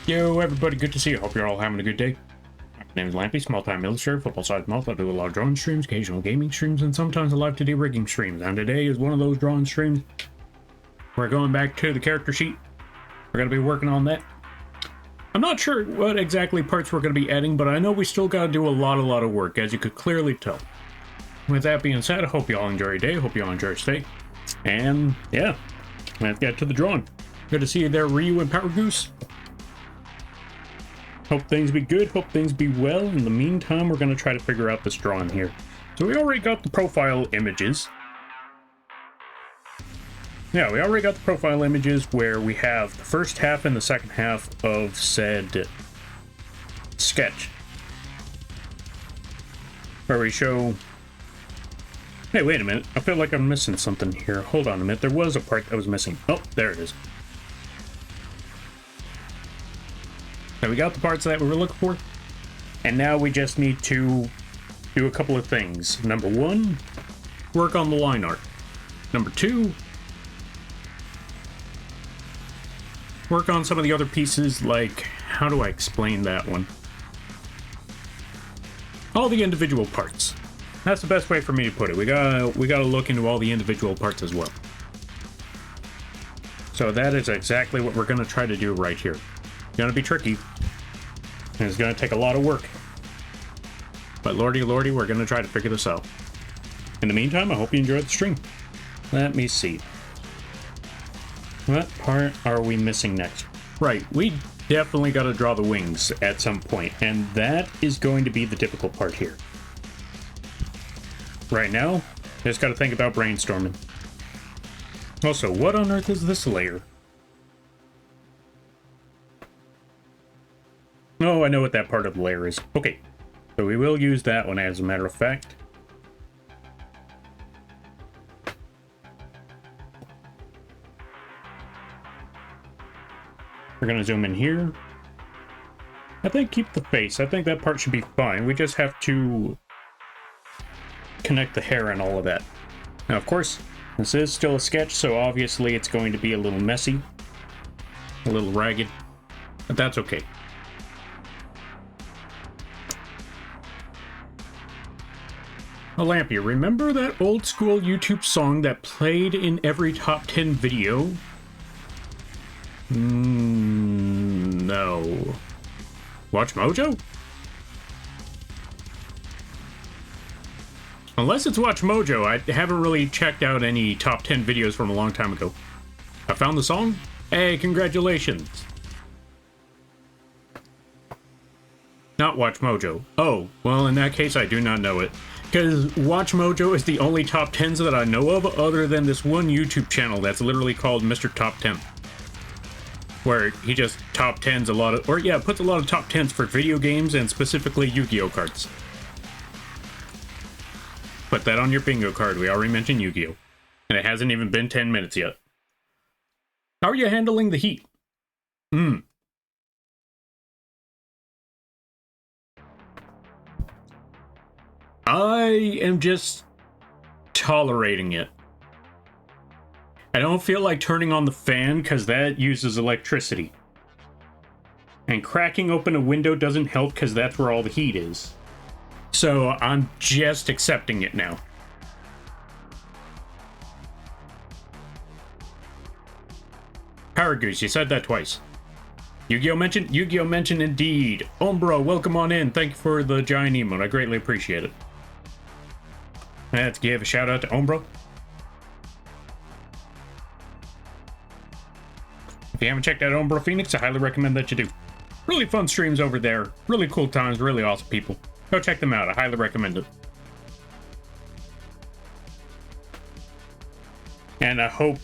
Yo, everybody, good to see you. Hope you're all having a good day. My name is Lampy, small-time illustrator, football-sized moth. I do a lot of drawing streams, occasional gaming streams, and sometimes a live-to-day rigging streams. And today is one of those drawing streams. We're going back to the character sheet. We're going to be working on that. I'm not sure what exactly parts we're going to be adding, but I know we still got to do a lot of work, as you could clearly tell. With that being said, I hope you all enjoy your day. Hope you all enjoy your stay. And, yeah, let's get to the drawing. Good to see you there, Ryu and Power Goose. Hope things be good, hope things be well. In the meantime, we're going to try to figure out this drawing here. So we already got the profile images. Yeah, we already got the profile images where we have the first half and the second half of said sketch. Where we show... Hey, wait a minute. I feel like I'm missing something here. Hold on a minute. There was a part that was missing. Oh, there it is. So we got the parts that we were looking for, and now we just need to do a couple of things. Number one, work on the line art. Number two, work on some of the other pieces, like, how do I explain that one? All the individual parts. That's the best way for me to put it. We gotta look into all the individual parts as well. So that is exactly what we're gonna try to do right here. Gonna be tricky, and it's gonna take a lot of work, but lordy we're gonna try to figure this out. In the meantime, I hope you enjoyed the stream. Let me see, what part are we missing next? Right, we definitely got to draw the wings at some point, and that is going to be the difficult part here. Right now, just got to think about brainstorming. Also, what on earth is this layer? Oh, I know what that part of the layer is. Okay, so we will use that one as a matter of fact. We're going to zoom in here. I think keep the face. I think that part should be fine. We just have to connect the hair and all of that. Now, of course, this is still a sketch, so obviously it's going to be a little messy, a little ragged, but that's okay. Olympia, remember that old school YouTube song that played in every top 10 video? No. Watch Mojo? Unless it's Watch Mojo, I haven't really checked out any top 10 videos from a long time ago. I found the song? Hey, congratulations. Not Watch Mojo. Oh, well, in that case, I do not know it. Because Watch Mojo is the only top 10s that I know of, other than this one YouTube channel that's literally called Mr. Top 10. Where he just top 10s a lot of, or yeah, puts a lot of top 10s for video games and specifically Yu-Gi-Oh cards. Put that on your bingo card. We already mentioned Yu-Gi-Oh! And it hasn't even been 10 minutes yet. How are you handling the heat? I am just tolerating it. I don't feel like turning on the fan because that uses electricity. And cracking open a window doesn't help because that's where all the heat is. So I'm just accepting it now. Power Goose, you said that twice. Yu-Gi-Oh mentioned? Yu-Gi-Oh mentioned indeed. Umbro, welcome on in. Thank you for the giant emote. I greatly appreciate it. Let's give a shout out to Umbro. If you haven't checked out Umbro Phoenix, I highly recommend that you do. Really fun streams over there. Really cool times. Really awesome people. Go check them out. I highly recommend it. And I hope,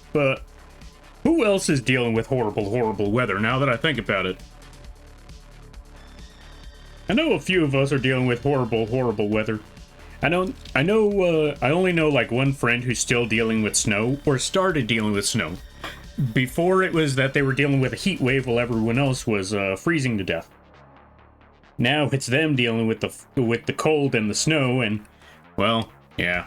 who else is dealing with horrible weather now that I think about it? I know a few of us are dealing with horrible weather. I only know like one friend who's still dealing with snow, or started dealing with snow. Before it was that they were dealing with a heat wave while everyone else was freezing to death. Now it's them dealing with the cold and the snow, and, well, yeah.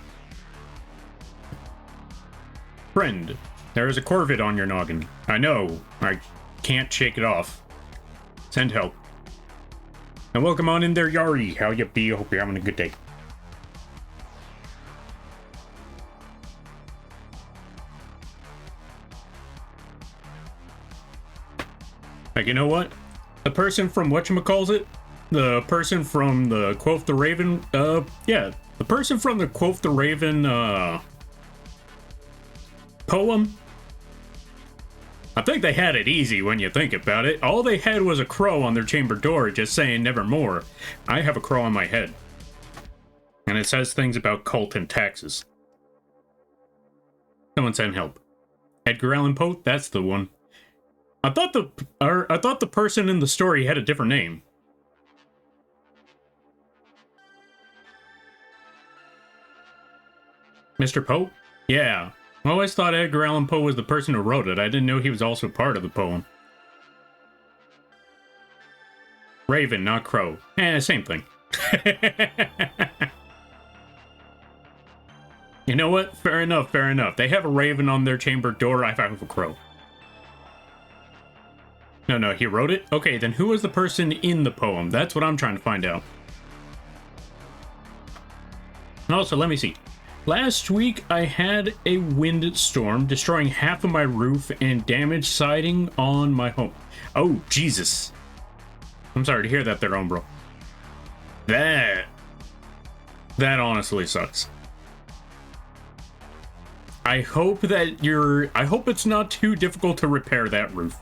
Friend, there is a corvid on your noggin. I know. I can't shake it off. Send help. And welcome on in there, Yari. How you be? Hope you're having a good day. Like, you know what? The person from whatchamacallit? The person from the Quoth the Raven, yeah. The person from the Quoth the Raven, poem. I think they had it easy when you think about it. All they had was a crow on their chamber door just saying nevermore. I have a crow on my head. And it says things about cult and taxes. Someone send help. Edgar Allan Poe? That's the one. I thought the person in the story had a different name. Mr. Poe? Yeah. I always thought Edgar Allan Poe was the person who wrote it. I didn't know he was also part of the poem. Raven, not crow. Same thing. You know what? Fair enough, fair enough. They have a raven on their chamber door. I have a crow. No, he wrote it? Okay, then who was the person in the poem? That's what I'm trying to find out. And also, let me see. Last week, I had a windstorm, destroying half of my roof and damaged siding on my home. Oh, Jesus. I'm sorry to hear that there, bro. That honestly sucks. I hope it's not too difficult to repair that roof.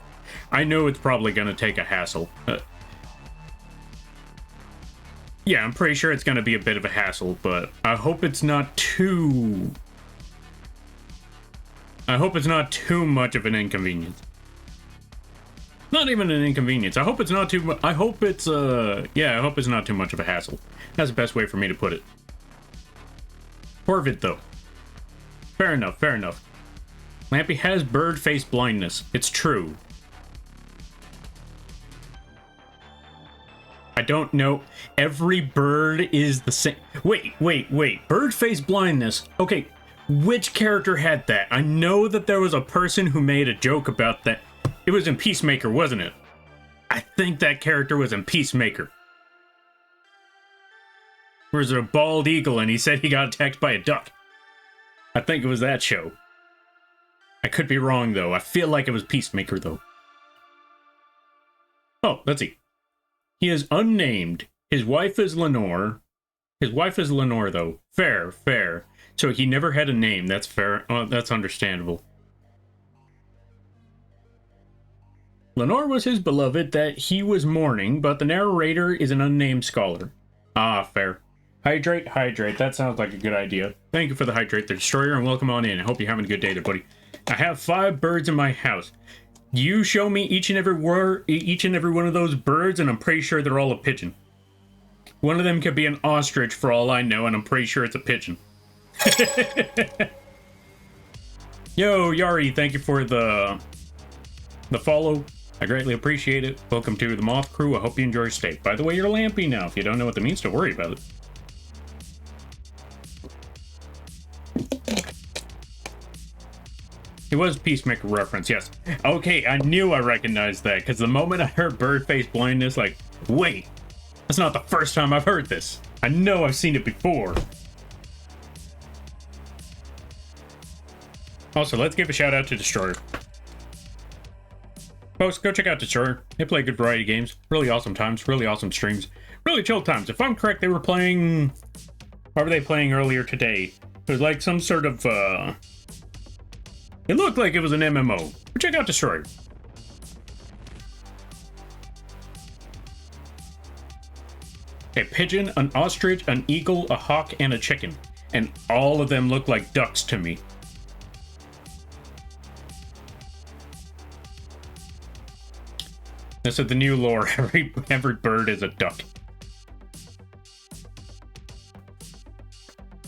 I know it's probably going to take a hassle. Yeah, I'm pretty sure it's going to be a bit of a hassle, but I hope it's not too... I hope it's not too much of an inconvenience. Not even an inconvenience. I hope it's not too... I hope it's, yeah, I hope it's not too much of a hassle. That's the best way for me to put it. Corvid, though. Fair enough, fair enough. Lampy has bird face blindness. It's true. I don't know. Every bird is the same. Wait. Bird face blindness. Okay, which character had that? I know that there was a person who made a joke about that. It was in Peacemaker, wasn't it? I think that character was in Peacemaker. There was a bald eagle and he said he got attacked by a duck. I think it was that show. I could be wrong, though. I feel like it was Peacemaker, though. Oh, let's see. He is unnamed. His wife is Lenore. His wife is Lenore, though. Fair. So he never had a name. That's fair. Oh, that's understandable. Lenore was his beloved that he was mourning, but the narrator is an unnamed scholar. Ah, fair. Hydrate. That sounds like a good idea. Thank you for the Hydrate the Destroyer, and welcome on in. I hope you're having a good day there, buddy. I have 5 birds in my house. You show me each and every one of those birds, and I'm pretty sure they're all a pigeon. One of them could be an ostrich for all I know, and I'm pretty sure it's a pigeon. Yo, Yari, thank you for the follow. I greatly appreciate it. Welcome to the Moth Crew. I hope you enjoy your stay. By the way, you're Lampy now. If you don't know what that means, don't worry about it. It was Peacemaker reference, yes. Okay, I knew I recognized that, because the moment I heard bird face blindness, like, wait, that's not the first time I've heard this. I know I've seen it before. Also, let's give a shout out to Destroyer. Folks, go check out Destroyer. They play good variety games. Really awesome times, really awesome streams. Really chill times. If I'm correct, they were playing... What were they playing earlier today? It was like some sort of, It looked like it was an MMO. But check out Destroyer. A pigeon, an ostrich, an eagle, a hawk, and a chicken. And all of them look like ducks to me. This is the new lore. Every bird is a duck.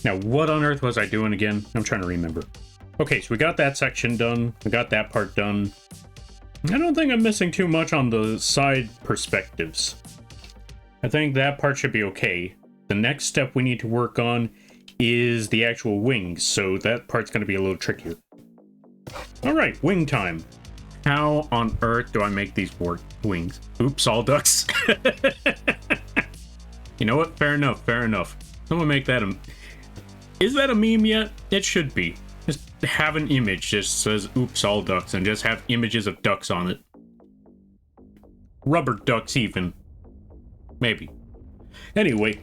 Now, what on earth was I doing again? I'm trying to remember. Okay, so we got that section done. We got that part done. I don't think I'm missing too much on the side perspectives. I think that part should be okay. The next step we need to work on is the actual wings, so that part's going to be a little trickier. All right, wing time. How on earth do I make these wings? Oops, all ducks. You know what? Fair enough, fair enough. Someone make that a... Is that a meme yet? It should be. Just have an image just says oops, all ducks, and just have images of ducks on it. Rubber ducks even. Maybe. Anyway.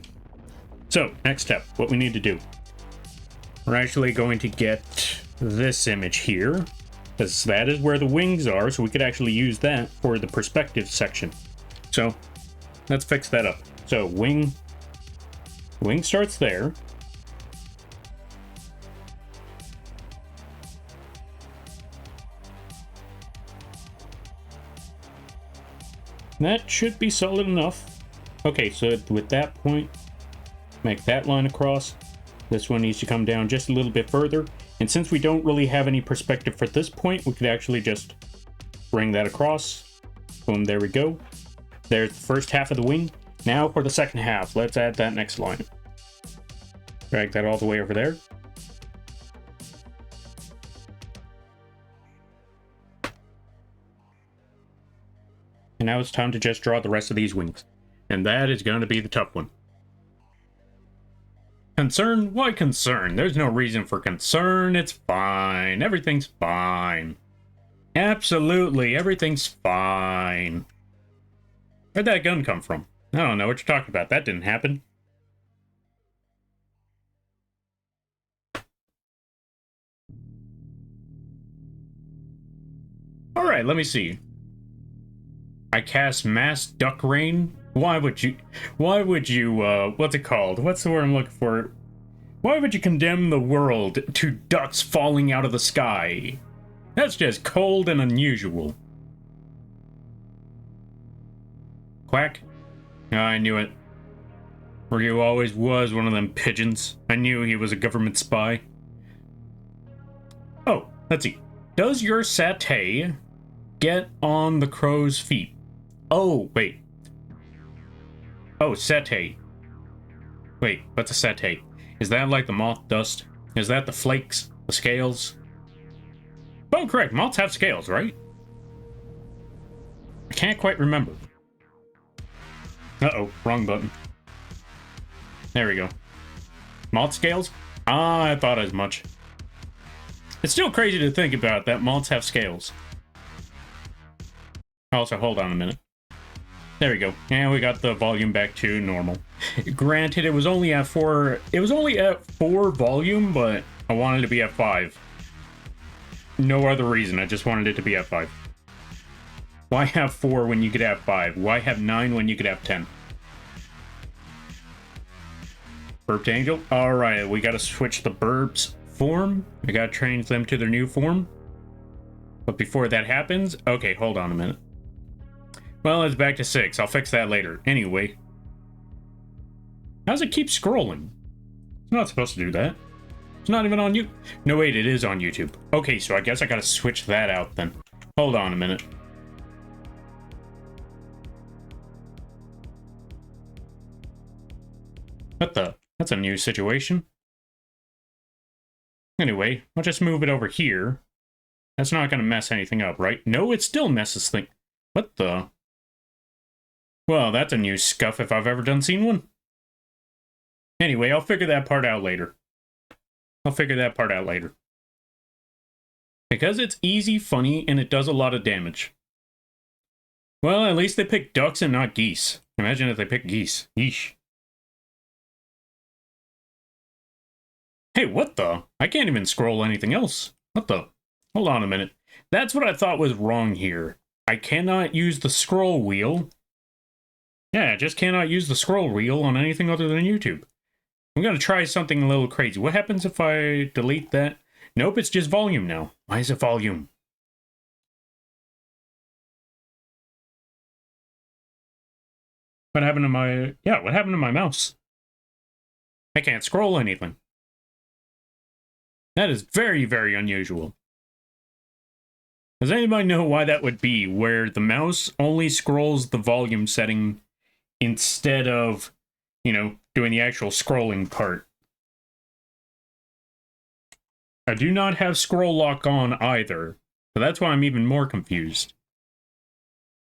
So, next step. What we need to do. We're actually going to get this image here, because that is where the wings are, so we could actually use that for the perspective section. So, let's fix that up. So, wing starts there. That should be solid enough. Okay, so with that point, make that line across. This one needs to come down just a little bit further. And since we don't really have any perspective for this point, we could actually just bring that across. Boom, there we go. There's the first half of the wing. Now for the second half, let's add that next line. Drag that all the way over there. And now it's time to just draw the rest of these wings. And that is going to be the tough one. Concern? Why concern? There's no reason for concern. It's fine. Everything's fine. Absolutely, everything's fine. Where'd that gun come from? I don't know what you're talking about. That didn't happen. Alright, let me see. I cast mass duck rain. Why would you, what's it called? What's the word I'm looking for? Why would you condemn the world to ducks falling out of the sky? That's just cold and unusual. Quack? Oh, I knew it. Ryu always was one of them pigeons. I knew he was a government spy. Oh, let's see. Does your satay get on the crow's feet? Oh, wait. Oh, satay. Wait, what's a satay? Is that like the moth dust? Is that the flakes? The scales? Oh, correct. Moths have scales, right? I can't quite remember. Uh-oh, wrong button. There we go. Moth scales? Ah, I thought as much. It's still crazy to think about that moths have scales. Also, hold on a minute. There we go. And we got the volume back to normal. Granted, it was only at 4. It was only at 4 volume, but I wanted it to be at 5. No other reason. I just wanted it to be at 5. Why have 4 when you could have 5? Why have 9 when you could have 10? Burp to angel. Alright, we gotta switch the burps form. We gotta change them to their new form. But before that happens... Okay, hold on a minute. Well, it's back to 6. I'll fix that later. Anyway. How does it keep scrolling? It's not supposed to do that. It's not even on you. No, wait, it is on YouTube. Okay, so I guess I gotta switch that out then. Hold on a minute. What the? That's a new situation. Anyway, I'll just move it over here. That's not gonna mess anything up, right? No, it still messes things. What the? Well, that's a new scuff if I've ever done seen one. Anyway, I'll figure that part out later. Because it's easy, funny, and it does a lot of damage. Well, at least they picked ducks and not geese. Imagine if they picked geese. Yeesh. Hey, what the? I can't even scroll anything else. What the? Hold on a minute. That's what I thought was wrong here. I cannot use the scroll wheel. Yeah, I just cannot use the scroll wheel on anything other than YouTube. I'm gonna try something a little crazy. What happens if I delete that? Nope, it's just volume now. Why is it volume? What happened to my... Yeah, what happened to my mouse? I can't scroll anything. That is very, very unusual. Does anybody know why that would be, where the mouse only scrolls the volume setting instead of, you know, doing the actual scrolling part? I do not have scroll lock on either. So that's why I'm even more confused.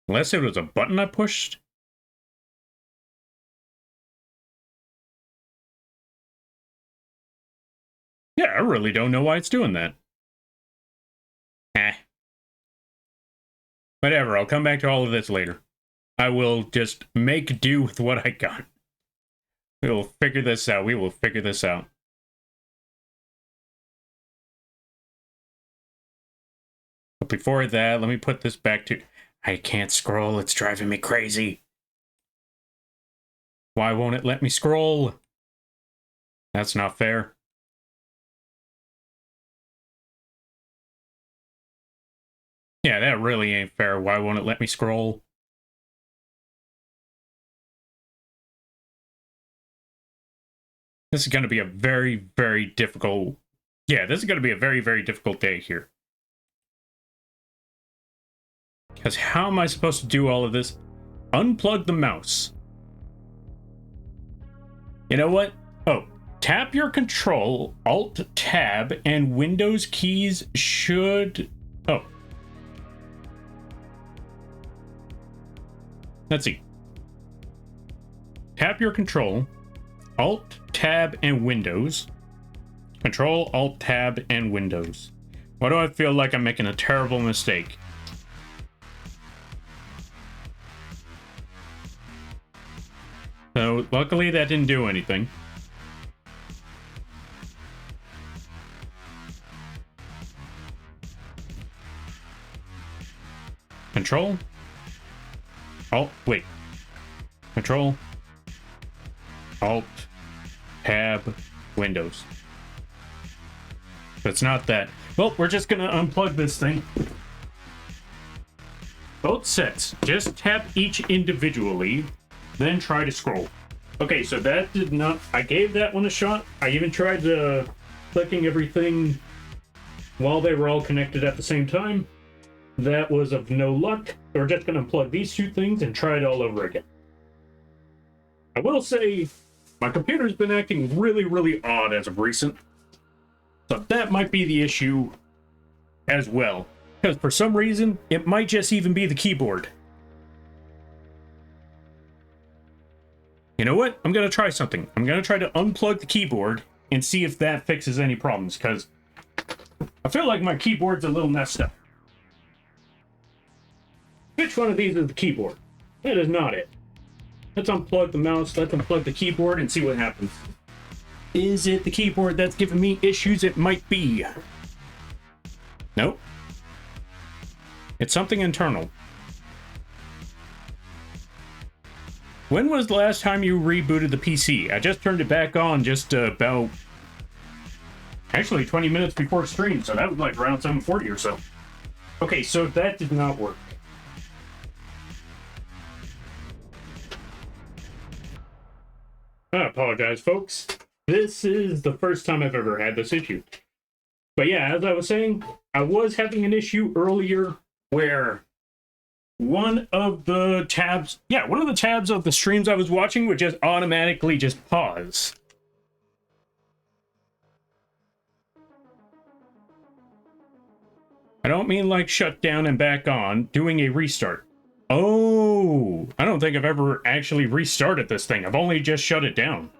Unless it was a button I pushed? Yeah, I really don't know why it's doing that. Whatever, I'll come back to all of this later. I will just make do with what I got. We will figure this out. We will figure this out. But before that, let me put this back to... I can't scroll. It's driving me crazy. Why won't it let me scroll? That's not fair. Yeah, that really ain't fair. Why won't it let me scroll? This is going to be a very, very difficult... Yeah, this is going to be a very, very difficult day here. Because how am I supposed to do all of this? Unplug the mouse. You know what? Oh, tap your Control, Alt, Tab, and Windows keys should... Oh. Let's see. Tap your Control, Alt, Tab, and Windows. Control, Alt, Tab, and Windows. Why do I feel like I'm making a terrible mistake? So, luckily that didn't do anything. Control. Alt, wait. Control. Alt. Tab. Windows. It's not that. Well, we're just gonna unplug this thing. Both sets. Just tap each individually. Then try to scroll. Okay, so that did not... I gave that one a shot. I even tried clicking everything while they were all connected at the same time. That was of no luck. We're just going to unplug these two things and try it all over again. I will say, my computer's been acting really, really odd as of recent. So that might be the issue as well. Because for some reason, it might just even be the keyboard. You know what? I'm going to try something. I'm going to try to unplug the keyboard and see if that fixes any problems, because I feel like my keyboard's a little messed up. Which one of these is the keyboard? That is not it. Let's unplug the mouse, let's unplug the keyboard and see what happens. Is it the keyboard that's giving me issues? It might be. Nope. It's something internal. When was the last time you rebooted the PC? I just turned it back on just about... Actually, 20 minutes before stream, so that was like around 7:40 or so. Okay, so that did not work. I apologize, folks. This is the first time I've ever had this issue. But yeah, as I was saying, I was having an issue earlier where one of the tabs of the streams I was watching would just automatically just pause. I don't mean like shut down and back on, doing a restart. Oh, I don't think I've ever actually restarted this thing. I've only just shut it down.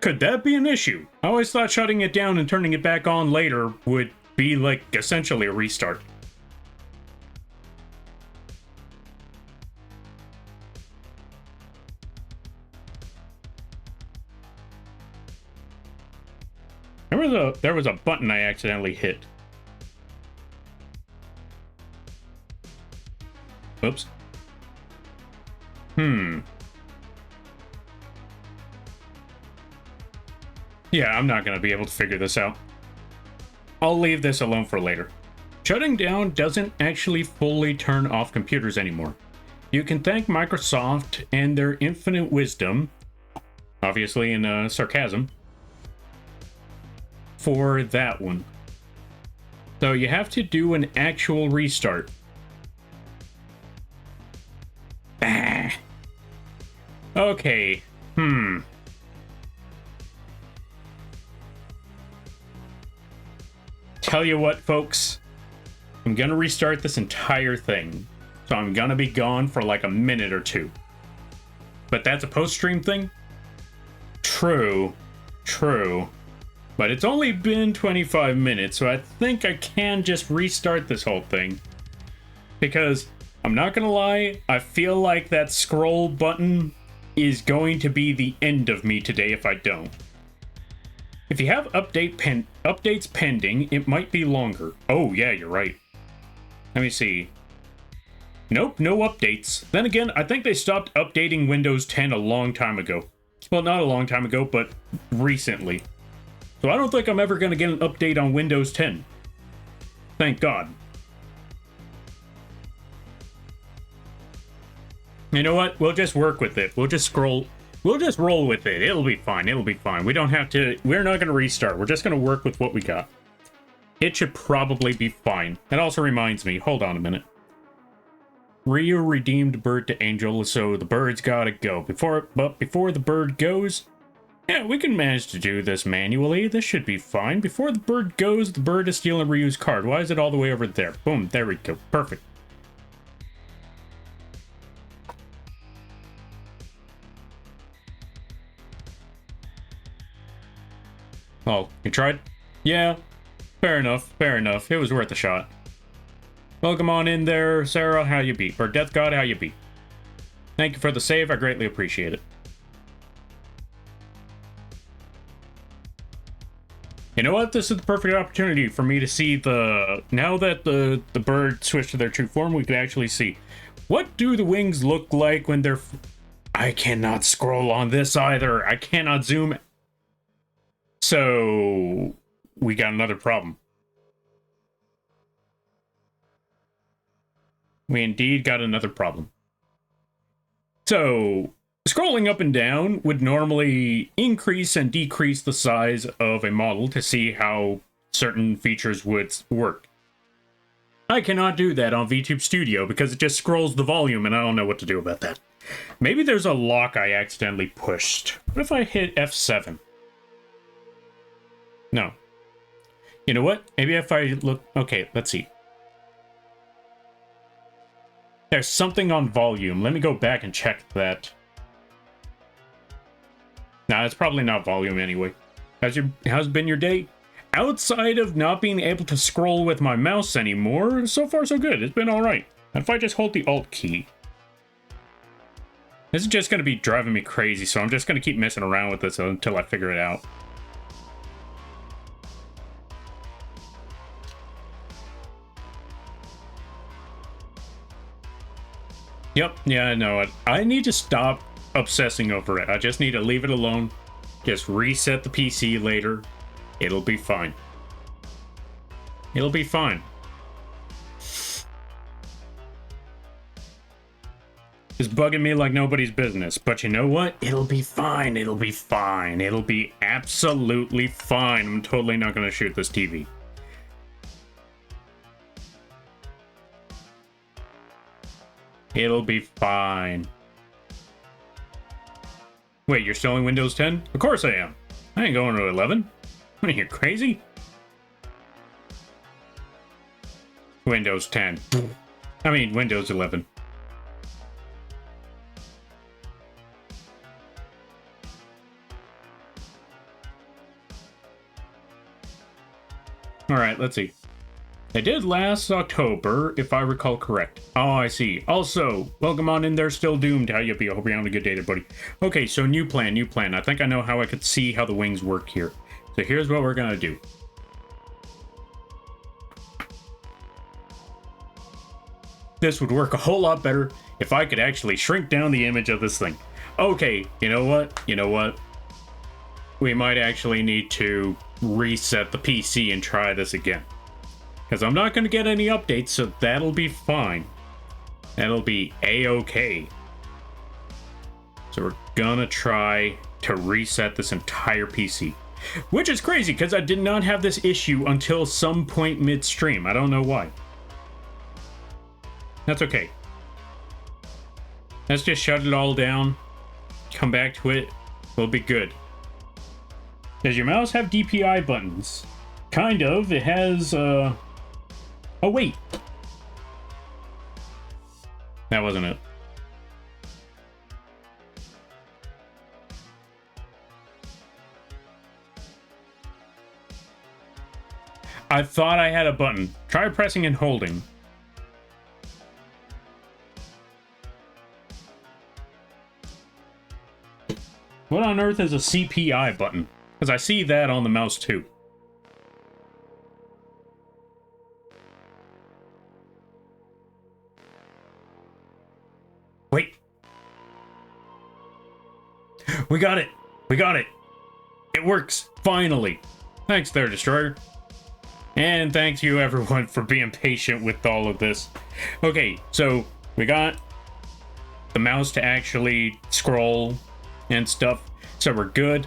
Could that be an issue? I always thought shutting it down and turning it back on later would be like essentially a restart. There was a button I accidentally hit. Oops. Yeah, I'm not going to be able to figure this out. I'll leave this alone for later. Shutting down doesn't actually fully turn off computers anymore. You can thank Microsoft and their infinite wisdom, obviously in sarcasm, for that one. So you have to do an actual restart. Okay, Tell you what, folks, I'm gonna restart this entire thing. So I'm gonna be gone for like a minute or two. But that's a post-stream thing? True. True. But it's only been 25 minutes, so I think I can just restart this whole thing. Because, I'm not gonna lie, I feel like that scroll button is going to be the end of me today if I don't. If you have updates pending, it might be longer. Oh, yeah, you're right. Let me see. Nope, no updates. Then again, I think they stopped updating Windows 10 a long time ago. Well, not a long time ago, but recently. So I don't think I'm ever going to get an update on Windows 10. Thank God. You know what? We'll just work with it. We'll just scroll. We'll just roll with it. It'll be fine. It'll be fine. We don't have to. We're not going to restart. We're just going to work with what we got. It should probably be fine. That also reminds me. Hold on a minute. Ryu redeemed bird to angel, so the bird's gotta go. But before the bird goes, yeah, we can manage to do this manually. This should be fine. Before the bird goes, the bird is stealing Ryu's card. Why is it all the way over there? Boom, there we go. Perfect. Oh, you tried? Yeah, fair enough, fair enough. It was worth a shot. Welcome on in there, Sarah. How you be? Or Death God, how you be? Thank you for the save. I greatly appreciate it. You know what? This is the perfect opportunity for me to see the... Now that the bird switched to their true form, we could actually see. What do the wings look like when they're... I cannot scroll on this either. I cannot zoom. So... we got another problem. We indeed got another problem. So, scrolling up and down would normally increase and decrease the size of a model to see how certain features would work. I cannot do that on VTube Studio because it just scrolls the volume and I don't know what to do about that. Maybe there's a lock I accidentally pushed. What if I hit F7? No. You know what? Maybe if I look... Okay, let's see. There's something on volume. Let me go back and check that. Nah, it's probably not volume anyway. How's been your day? Outside of not being able to scroll with my mouse anymore, so far so good. It's been alright. And if I just hold the Alt key... This is just going to be driving me crazy, so I'm just going to keep messing around with this until I figure it out. Yep, yeah, I know it. I need to stop obsessing over it. I just need to leave it alone. Just reset the PC later. It'll be fine. It'll be fine. It's bugging me like nobody's business. But you know what? It'll be fine. It'll be fine. It'll be absolutely fine. I'm totally not going to shoot this TV. It'll be fine. Wait, you're still in Windows 10? Of course I am. I ain't going to 11. What are you, crazy? Windows 10. I mean, Windows 11. Alright, let's see. I did last October, if I recall correct. Oh, I see. Also, welcome on in there, Still Doomed. How you be? I hope you're having a good day there, buddy. Okay, so new plan, new plan. I think I know how I could see how the wings work here. So here's what we're gonna do. This would work a whole lot better if I could actually shrink down the image of this thing. Okay, you know what? You know what? We might actually need to reset the PC and try this again. Because I'm not going to get any updates, so that'll be fine. That'll be a-okay. So we're gonna try to reset this entire PC. Which is crazy, because I did not have this issue until some point midstream. I don't know why. That's okay. Let's just shut it all down. Come back to it. We'll be good. Does your mouse have DPI buttons? Kind of. It has, Oh, wait. That wasn't it. I thought I had a button. Try pressing and holding. What on earth is a CPI button? Because I see that on the mouse too. Wait. We got it. We got it. It works. Finally. Thanks there, Destroyer. And thanks you everyone for being patient with all of this. Okay, so we got the mouse to actually scroll and stuff. So we're good.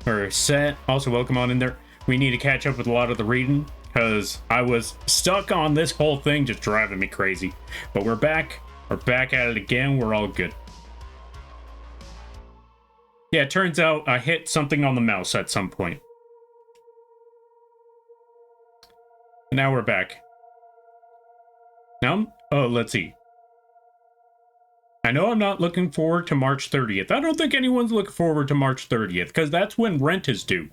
We're set. Also, welcome on in there. We need to catch up with a lot of the reading because I was stuck on this whole thing just driving me crazy. But we're back. We're back at it again. We're all good. Yeah, it turns out I hit something on the mouse at some point. Now we're back. Now, oh, let's see. I know I'm not looking forward to March 30th. I don't think anyone's looking forward to March 30th, because that's when rent is due.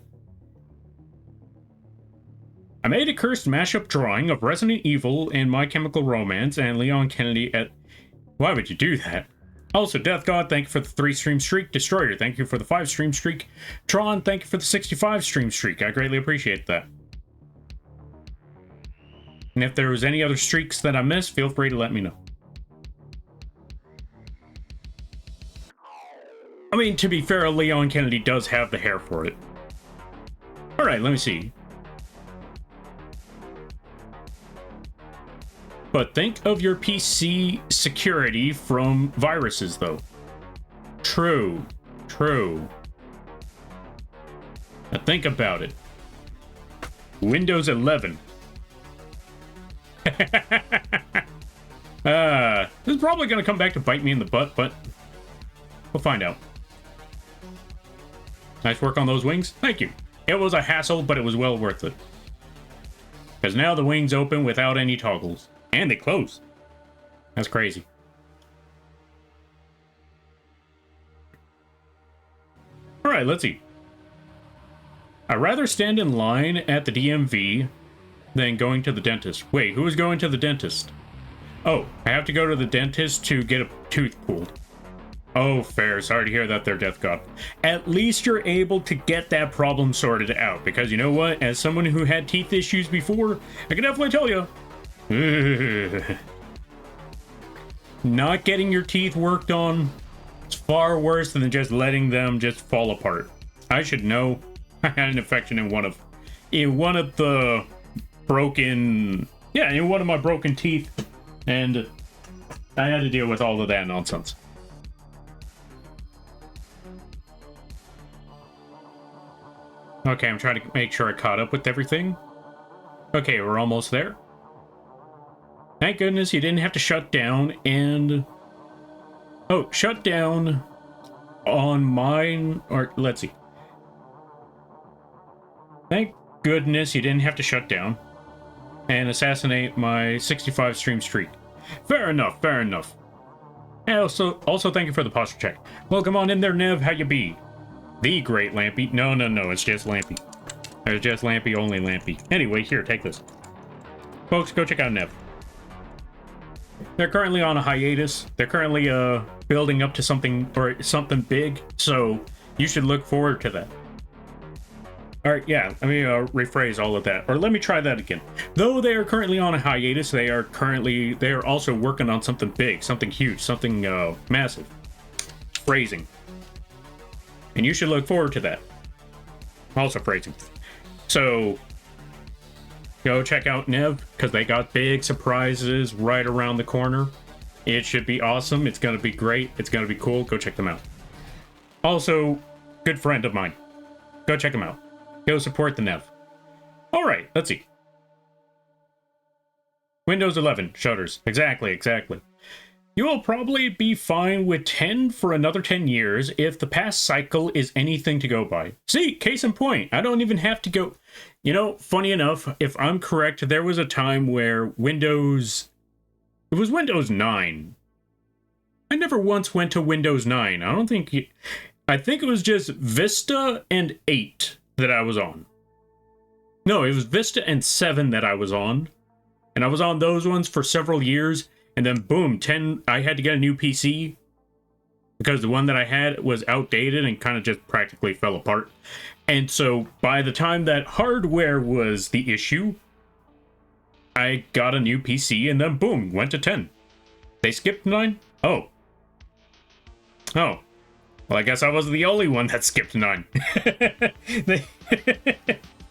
I made a cursed mashup drawing of Resident Evil and My Chemical Romance and Leon Kennedy at... Why would you do that? Also, Death God, thank you for the 3-stream streak. Destroyer, thank you for the 5-stream streak. Tron, thank you for the 65-stream streak. I greatly appreciate that. And if there was any other streaks that I missed, feel free to let me know. I mean, to be fair, Leon Kennedy does have the hair for it. Alright, let me see. But think of your PC security from viruses, though. True. True. Now think about it. Windows 11. This is probably going to come back to bite me in the butt, but we'll find out. Nice work on those wings. Thank you. It was a hassle, but it was well worth it. Because now the wings open without any toggles. And they close. That's crazy. Alright, let's see. I'd rather stand in line at the DMV than going to the dentist. Wait, who is going to the dentist? Oh, I have to go to the dentist to get a tooth pulled. Oh, fair. Sorry to hear that there, Death God. At least you're able to get that problem sorted out. Because you know what? As someone who had teeth issues before, I can definitely tell you. Not getting your teeth worked on is far worse than just letting them just fall apart. I should know. I had an infection in one of the broken... Yeah, in one of my broken teeth. And I had to deal with all of that nonsense. Okay, I'm trying to make sure I caught up with everything. Okay, we're almost there. Thank goodness you didn't have to shut down and... Oh, shut down on mine... Or, let's see. Thank goodness you didn't have to shut down and assassinate my 65 stream streak. Fair enough, fair enough. And also thank you for the posture check. Welcome on in there, Nev. How you be? The great Lampy. No, it's just Lampy. There's just Lampy, only Lampy. Anyway, here, take this. Folks, go check out Nev. They're currently on a hiatus. They're currently building up to something big, so you should look forward to that. Alright, yeah, let me rephrase all of that. Or let me try that again. Though they are currently on a hiatus, they are also working on something big, something huge, something massive. Phrasing. And you should look forward to that. Also phrasing. So, go check out Nev, because they got big surprises right around the corner. It should be awesome. It's going to be great. It's going to be cool. Go check them out. Also, good friend of mine. Go check them out. Go support the Nev. Alright, let's see. Windows 11, shutters. Exactly. You will probably be fine with 10 for another 10 years if the past cycle is anything to go by. See, case in point, I don't even have to go... You know, funny enough, if I'm correct, there was a time where Windows... It was Windows 9 I never once went to Windows 9. I don't think... I think it was just Vista and 8 that I was on. No, it was Vista and 7 that I was on. And I was on those ones for several years. And then boom, 10, I had to get a new PC. Because the one that I had was outdated and kind of just practically fell apart. And so by the time that hardware was the issue, I got a new PC and then boom, went to 10. They skipped 9? Oh. Oh. Well, I guess I wasn't the only one that skipped 9.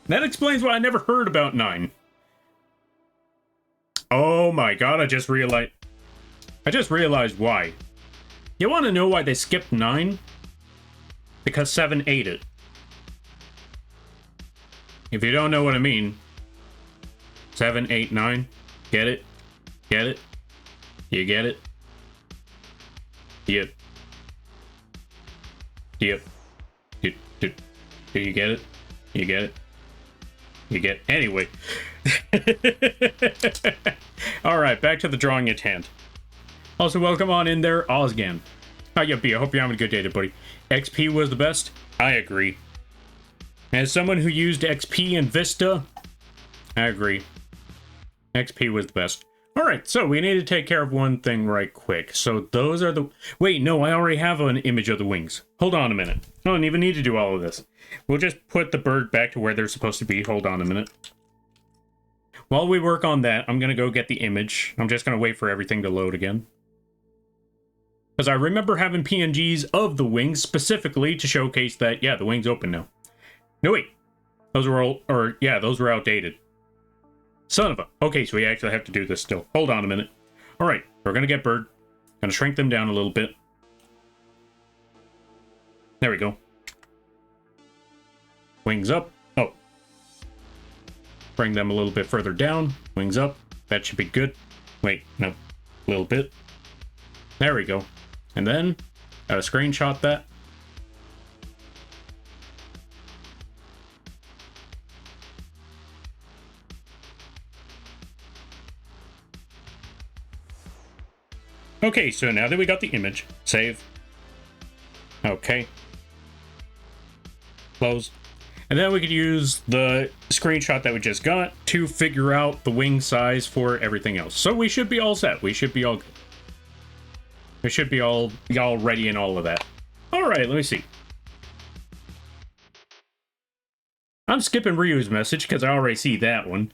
That explains why I never heard about 9. Oh my god, I just realized why. You want to know why they skipped 9? Because 7 ate it. If you don't know what I mean, 7, 8, 9. Get it? Get it? You get it? Yep. Yep. Do you get it? You get it? You get... Anyway. Alright, back to the drawing at hand. Also, welcome on in there, Ozgan. How you be? I hope you're having a good day, buddy. XP was the best? I agree. As someone who used XP and Vista, I agree. XP was the best. Alright, so we need to take care of one thing right quick. So those are the... Wait, no, I already have an image of the wings. Hold on a minute. I don't even need to do all of this. We'll just put the bird back to where they're supposed to be. Hold on a minute. While we work on that, I'm going to go get the image. I'm just going to wait for everything to load again. Because I remember having PNGs of the wings specifically to showcase that, yeah, the wings open now. No, wait. Those were all... Or, yeah, those were outdated. Son of a... Okay, so we actually have to do this still. Hold on a minute. Alright, we're going to get bird. Going to shrink them down a little bit. There we go. Wings up. Oh. Bring them a little bit further down. Wings up. That should be good. Wait, no. A little bit. There we go. And then, gotta screenshot that. Okay, so now that we got the image, save. Okay. Close. And then we could use the screenshot that we just got to figure out the wing size for everything else. So we should be all set. We should be all good. We should be all ready and all of that. Alright, let me see. I'm skipping Ryu's message because I already see that one.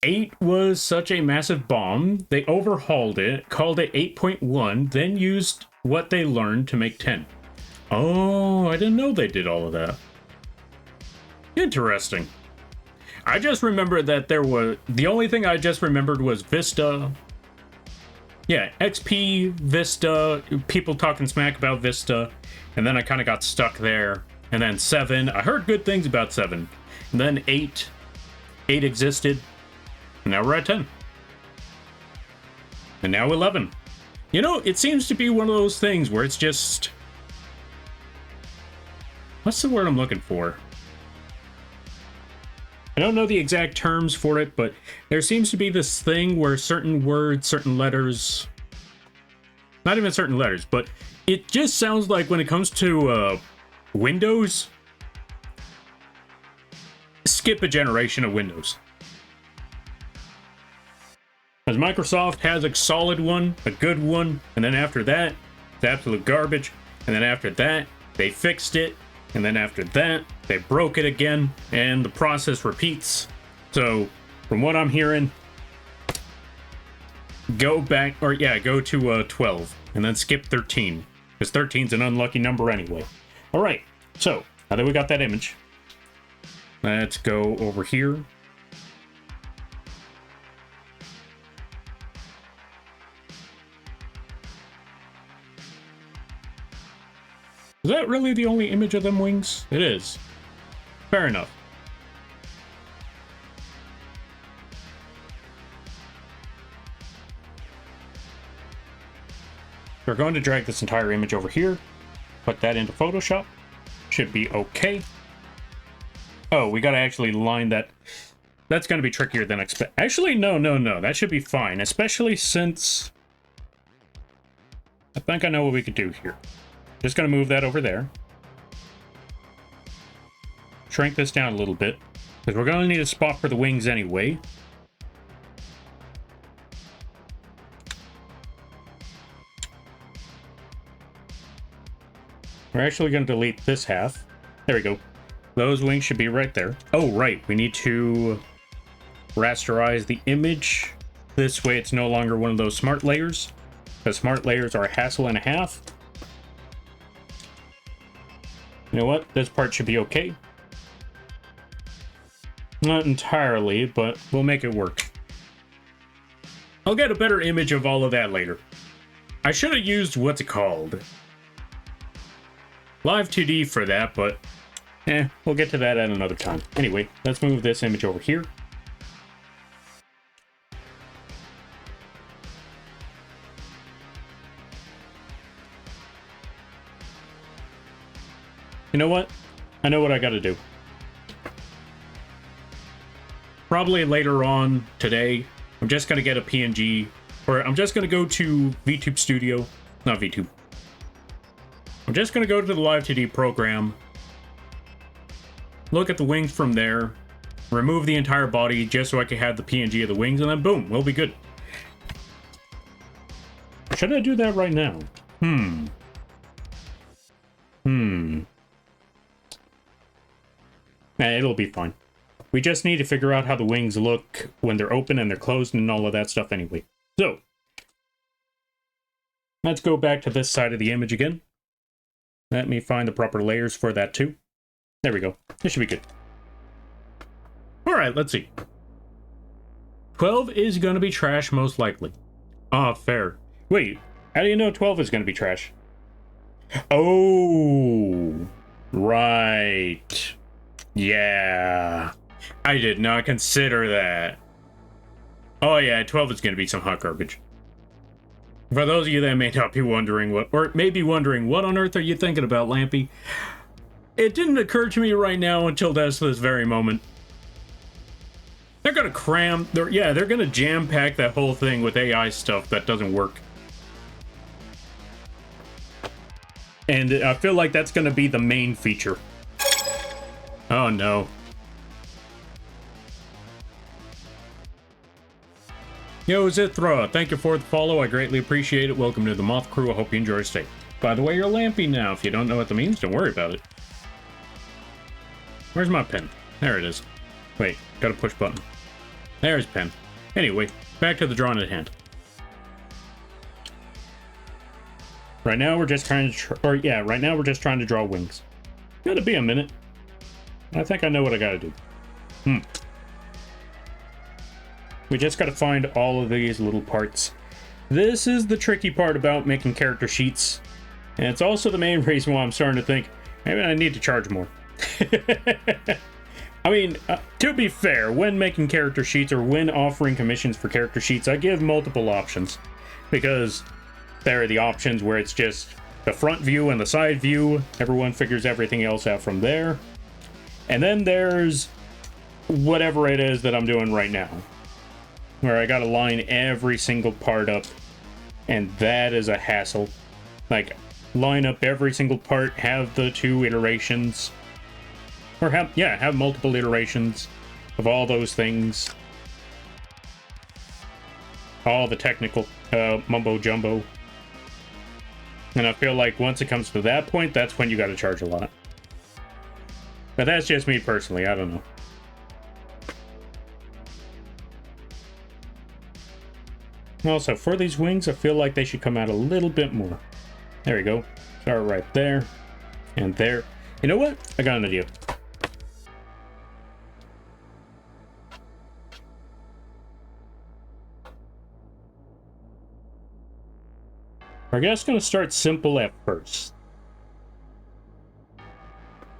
8 was such a massive bomb. They overhauled it, called it 8.1, then used what they learned to make 10. Oh, I didn't know they did all of that. Interesting. I just remember that there was... The only thing I just remembered was Vista. Yeah, XP, Vista, people talking smack about Vista, and then I kind of got stuck there. And then 7, I heard good things about 7. And then 8 existed. And now we're at 10. And now 11. You know, it seems to be one of those things where it's just... What's the word I'm looking for? I don't know the exact terms for it, but there seems to be this thing where certain words, certain letters... Not even certain letters, but it just sounds like when it comes to Windows... Skip a generation of Windows. Because Microsoft has a solid one, a good one, and then after that, it's absolute garbage. And then after that, they fixed it. And then after that, they broke it again, and the process repeats. So, from what I'm hearing, go back, or yeah, go to 12, and then skip 13. Because 13's an unlucky number anyway. Alright, so, now that we got that image, let's go over here. Is that really the only image of them wings? It is. Fair enough. We're going to drag this entire image over here. Put that into Photoshop. Should be okay. Oh, we gotta actually line that. That's gonna be trickier than expect. Actually, no. That should be fine. Especially since... think I know what we could do here. Just gonna move that over there. Shrink this down a little bit, because we're gonna need a spot for the wings anyway. We're actually gonna delete this half. There we go. Those wings should be right there. Oh, right. We need to rasterize the image. This way it's no longer one of those smart layers. The smart layers are a hassle and a half. You know what? This part should be okay. Not entirely, but we'll make it work. I'll get a better image of all of that later. I should have used, what's it called? Live 2D for that, but we'll get to that at another time. Anyway, let's move this image over here. You know what? I know what I gotta do. Probably later on today, I'm just gonna get a PNG, or I'm just gonna go to VTube Studio, not VTube. I'm just gonna go to the Live 2D program, look at the wings from there, remove the entire body just so I can have the PNG of the wings, and then boom, we'll be good. Should I do that right now? Nah, it'll be fine. We just need to figure out how the wings look when they're open and they're closed and all of that stuff anyway. So, let's go back to this side of the image again. Let me find the proper layers for that too. There we go. This should be good. Alright, let's see. 12 is going to be trash most likely. Ah, fair. Wait, how do you know 12 is going to be trash? Oh, right. Yeah. I did not consider that. Oh yeah, 12 is going to be some hot garbage. For those of you that may not be wondering what, or may be wondering, what on earth are you thinking about, Lampy? It didn't occur to me right now until this very moment. They're gonna cram, they're gonna jam-pack that whole thing with AI stuff that doesn't work. And I feel like that's gonna be the main feature. Oh no. Yo, Zithra, thank you for the follow. I greatly appreciate it. Welcome to the Moth Crew. I hope you enjoy your stay. By the way, you're Lampy now. If you don't know what that means, don't worry about it. Where's my pen? There it is. Wait, gotta push button. There's pen. Anyway, back to the drawing at hand. Right now we're just trying to, right now we're just trying to draw wings. Gotta be a minute. I think I know what I gotta do. We just gotta find all of these little parts. This is the tricky part about making character sheets. And it's also the main reason why I'm starting to think, maybe I need to charge more. I mean, to be fair, when making character sheets or when offering commissions for character sheets, I give multiple options. Because there are the options where it's just the front view and the side view. Everyone figures everything else out from there. And then there's whatever it is that I'm doing right now, where I gotta line every single part up, and that is a hassle. Like, line up every single part, have the 2 iterations, or have multiple iterations of all those things. All the technical mumbo jumbo. And I feel like once it comes to that point, that's when you gotta charge a lot. But that's just me personally, I don't know. Also, for these wings, I feel like they should come out a little bit more. There we go. Start right there. And there. You know what? I got an idea. We're just going to start simple at first.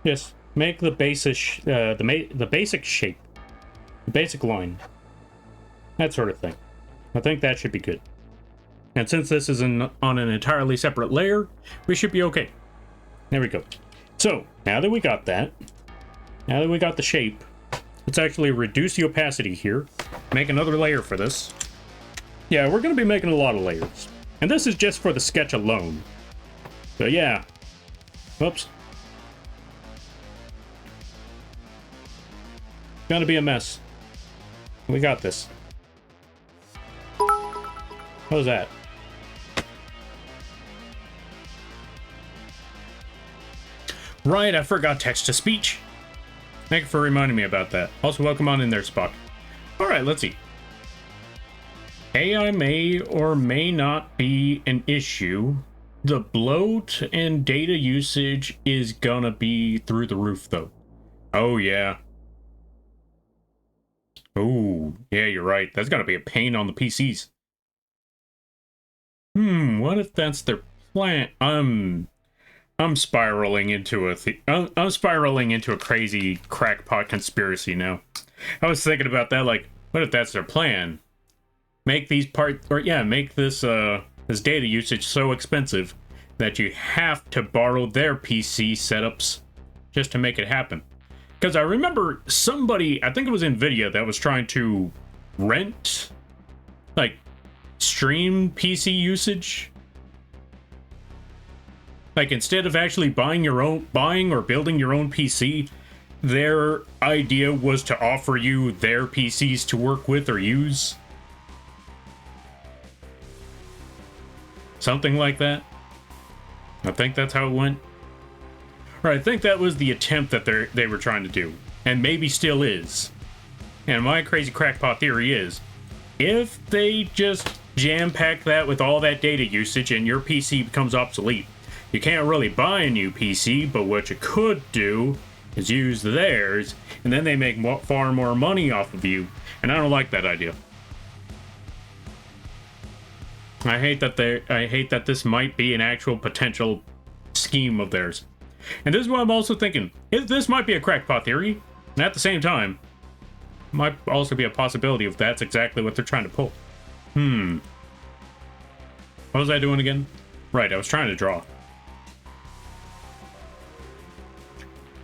Just make the basic, the basic shape. The basic line. That sort of thing. I think that should be good. And since this is on an entirely separate layer, we should be okay. There we go. So, now that we got that, now that we got the shape, let's actually reduce the opacity here, make another layer for this. Yeah, we're going to be making a lot of layers. And this is just for the sketch alone. So yeah. Whoops. Gonna be a mess. We got this. What was that? Right, I forgot text-to-speech. Thank you for reminding me about that. Also, welcome on in there, Spock. Alright, let's see. AI may or may not be an issue. The bloat and data usage is gonna be through the roof, though. Oh, yeah. Oh, yeah, you're right. That's gonna be a pain on the PCs. What if that's their plan? I'm spiraling into I'm spiraling into a crazy crackpot conspiracy now. I was thinking about that, like, what if that's their plan? Make these make this this data usage so expensive that you have to borrow their PC setups just to make it happen. Because I remember somebody, I think it was NVIDIA, that was trying to rent, like, stream PC usage. Like, instead of actually buying or building your own PC, their idea was to offer you their PCs to work with or use. Something like that. I think that's how it went. Or I think that was the attempt that they were trying to do. And maybe still is. And my crazy crackpot theory is, if they just jam-pack that with all that data usage and your PC becomes obsolete, you can't really buy a new PC, but what you could do is use theirs, and then they make far more money off of you. And I don't like that idea. I hate that this might be an actual potential scheme of theirs. And this is what I'm also thinking. This might be a crackpot theory, and at the same time, might also be a possibility if that's exactly what they're trying to pull. What was I doing again? Right, I was trying to draw.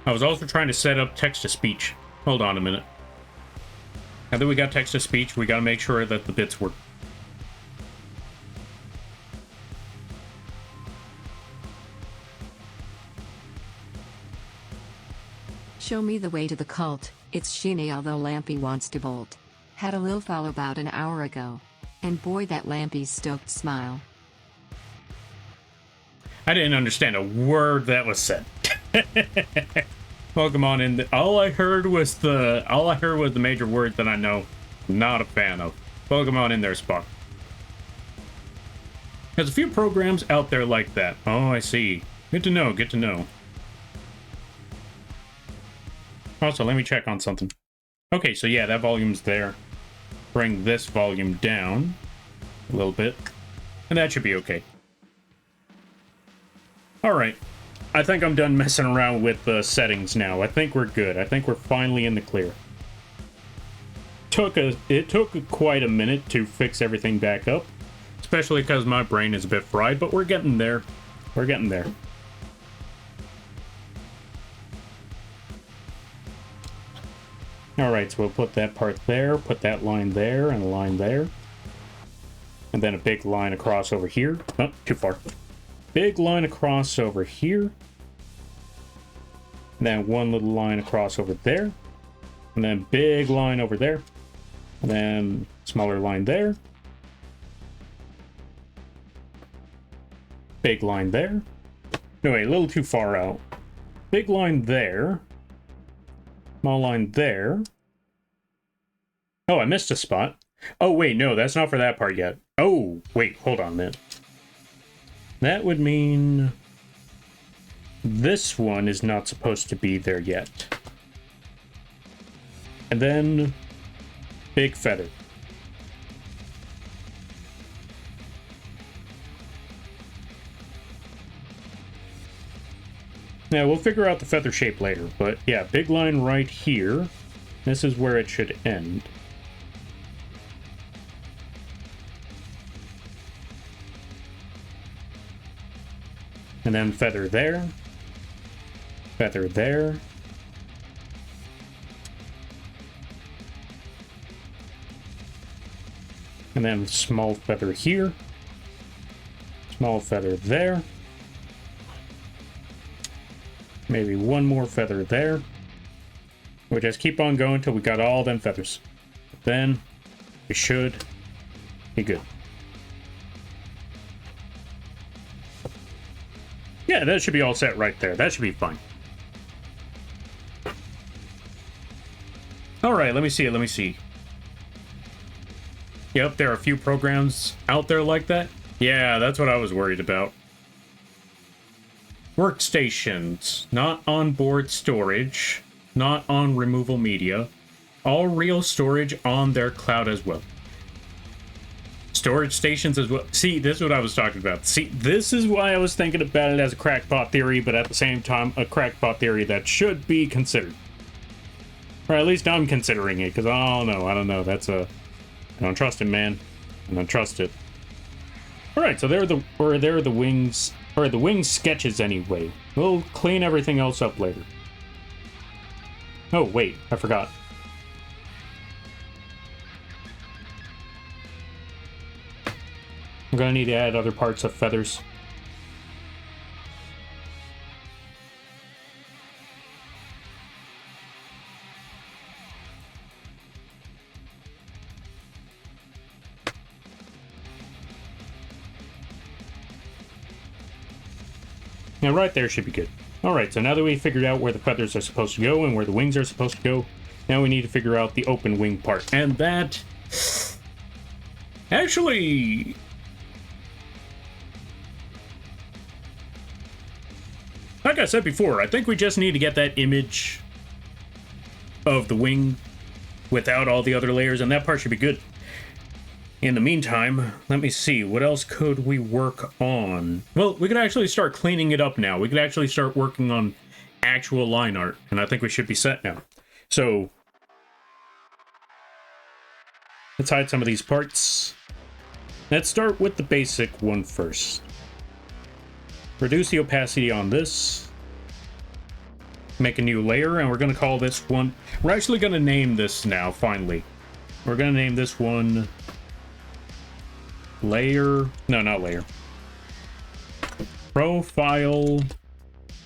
I was also trying to set up text-to-speech. Hold on a minute. Now that we got text-to-speech, we gotta make sure that the bits work. Show me the way to the cult. It's Shinny, although Lampy wants to bolt. Had a little follow about an hour ago. And boy, that Lampy's stoked smile. I didn't understand a word that was said. Welcome on in. All I heard was the major word that I know. Not a fan of. Welcome on in there, Spock. There's a few programs out there like that. Oh, I see. Good to know, good to know. Also, let me check on something. Okay, so yeah, that volume's there. Bring this volume down a little bit, and that should be okay. Alright, I think I'm done messing around with the settings now. I think we're good. I think we're finally in the clear. It took quite a minute to fix everything back up, especially because my brain is a bit fried, but we're getting there. We're getting there. Alright, so we'll put that part there, put that line there, and a line there. And then a big line across over here. Oh, too far. Big line across over here. And then one little line across over there. And then big line over there. And then smaller line there. Big line there. No, wait, a little too far out. Big line there. Small line there. Oh, I missed a spot. Oh, wait, no, that's not for that part yet. Oh, wait, hold on a minute. That would mean this one is not supposed to be there yet. And then big feather. Now, we'll figure out the feather shape later, but yeah, big line right here. This is where it should end. And then feather there. Feather there. And then small feather here. Small feather there. Maybe one more feather there. We'll just keep on going until we got all them feathers. Then we should be good. Yeah, that should be all set right there. That should be fine. Alright, let me see it. Let me see. Yep, there are a few programs out there like that. Yeah, that's what I was worried about. Workstations, not onboard storage, not on removal media, all real storage on their cloud as well. Storage stations as well. See, this is what I was talking about. See, this is why I was thinking about it as a crackpot theory, but at the same time, a crackpot theory that should be considered. Or at least I'm considering it, because I don't know. That's a... I don't trust it, man. I don't trust it. Alright, so there are the wings... Or the wing sketches anyway. We'll clean everything else up later. Oh, wait, I forgot. I'm gonna need to add other parts of feathers. Now right there should be good. Alright, so now that we figured out where the feathers are supposed to go and where the wings are supposed to go, now we need to figure out the open wing part. And that... Actually... Like I said before, I think we just need to get that image of the wing without all the other layers, and that part should be good. In the meantime, let me see, what else could we work on? Well, we could actually start cleaning it up now. We could actually start working on actual line art, and I think we should be set now. So, let's hide some of these parts. Let's start with the basic one first. Reduce the opacity on this. Make a new layer, and we're going to call this one... We're actually going to name this now, finally. We're going to name this one... Layer... No, not layer. Profile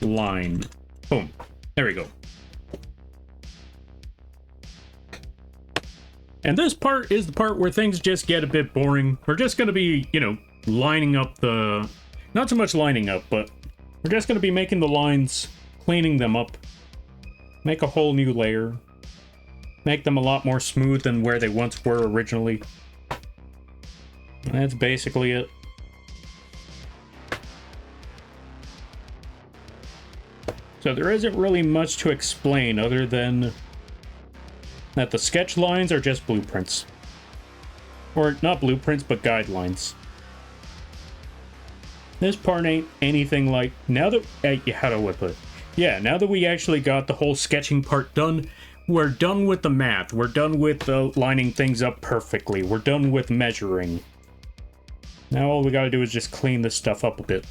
line. Boom. There we go. And this part is the part where things just get a bit boring. We're just going to be, you know, lining up the... Not so much lining up, but we're just going to be making the lines, cleaning them up. Make a whole new layer. Make them a lot more smooth than where they once were originally. That's basically it. So there isn't really much to explain other than that the sketch lines are just blueprints. Or not blueprints, but guidelines. This part ain't anything like... Now that... how do I put it? Yeah, now that we actually got the whole sketching part done, we're done with the math. We're done with lining things up perfectly. We're done with measuring. Now all we gotta do is just clean this stuff up a bit.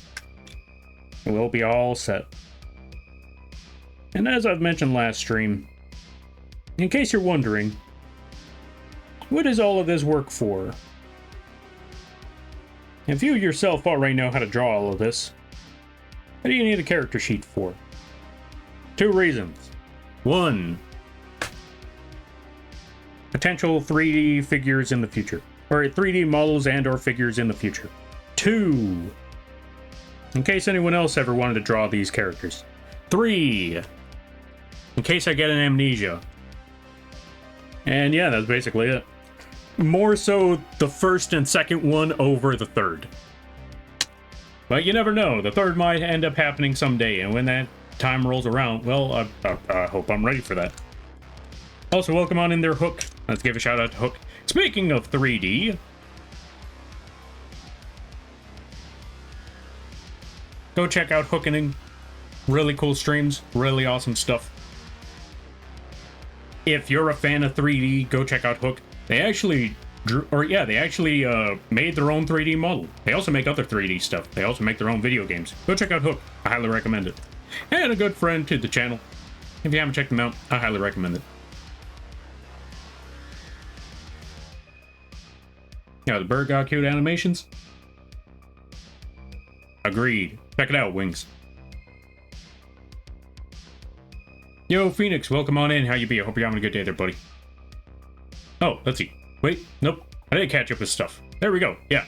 And we'll be all set. And as I've mentioned last stream, in case you're wondering, what is all of this work for? If you yourself already know how to draw all of this, what do you need a character sheet for? 2 reasons. 1, potential 3D figures in the future. Or 3D models and or figures in the future. 2, in case anyone else ever wanted to draw these characters. 3, in case I get an amnesia. And yeah, that's basically it. More so the first and second one over the third. But you never know, the third might end up happening someday, and when that time rolls around, well, I hope I'm ready for that. Also, welcome on in there, Hook. Let's give a shout out to Hook. Speaking of 3D, go check out Hookening. Really cool streams, really awesome stuff. If you're a fan of 3D, go check out Hook. They actually made their own 3D model. They also make other 3D stuff. They also make their own video games. Go check out Hook. I highly recommend it. And a good friend to the channel. If you haven't checked them out, I highly recommend it. Yeah, the bird got cute animations. Agreed. Check it out, Wings. Yo, Phoenix, welcome on in. How you be? I hope you're having a good day there, buddy. Oh, let's see. Wait, nope. I didn't catch up with stuff. There we go. Yeah.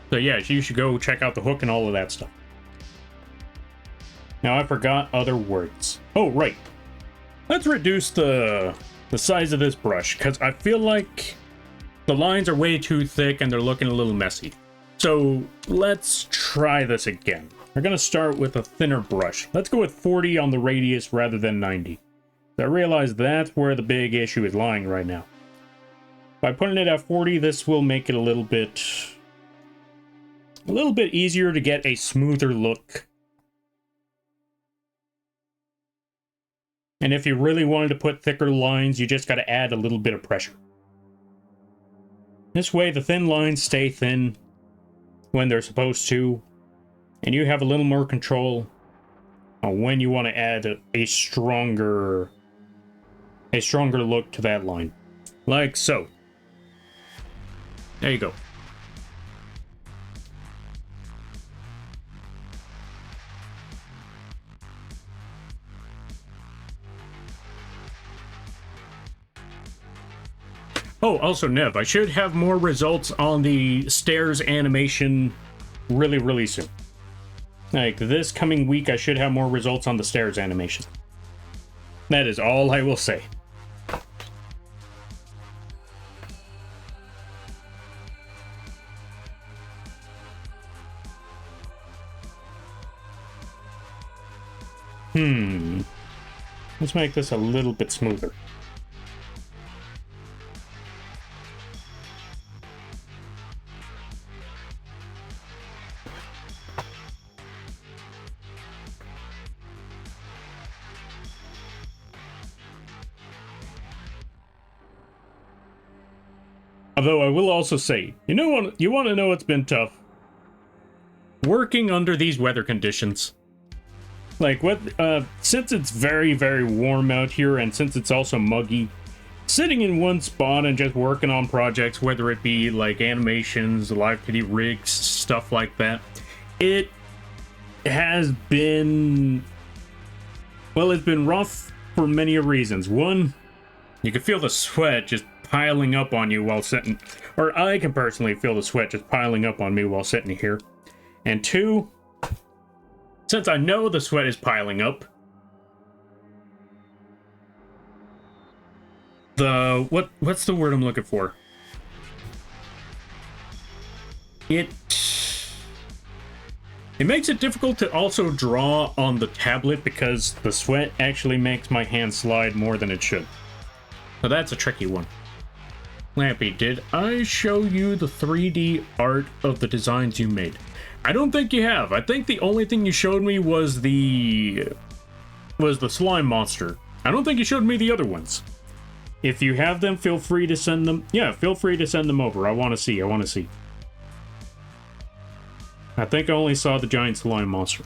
So yeah, you should go check out the hook and all of that stuff. Now I forgot other words. Oh, right. Let's reduce the size of this brush, because I feel like the lines are way too thick and they're looking a little messy. So let's try this again. We're going to start with a thinner brush. Let's go with 40 on the radius rather than 90. I realize that's where the big issue is lying right now. By putting it at 40, this will make it a little bit easier to get a smoother look. And if you really wanted to put thicker lines, you just got to add a little bit of pressure. This way, the thin lines stay thin when they're supposed to, and you have a little more control on when you want to add a stronger look to that line. Like so. There you go. Oh, also, Nev, I should have more results on the stairs animation really, really soon. Like, this coming week, I should have more results on the stairs animation. That is all I will say. Let's make this a little bit smoother. Although I will also say, you want to know what's been tough? Working under these weather conditions. Like, since it's very, very warm out here, and since it's also muggy, sitting in one spot and just working on projects, whether it be like animations, live kitty rigs, stuff like that, it has been, well, it's been rough for many reasons. One, you can feel the sweat just piling up on you while sitting, or I can personally feel the sweat just piling up on me while sitting here. And two, since I know the sweat is piling up, what's the word I'm looking for? It makes it difficult to also draw on the tablet because the sweat actually makes my hand slide more than it should. So that's a tricky one. Lampy, did I show you the 3D art of the designs you made? I don't think you have. I think the only thing you showed me was the slime monster. I don't think you showed me the other ones. If you have them, feel free to send them. Yeah, feel free to send them over. I want to see. I think I only saw the giant slime monster.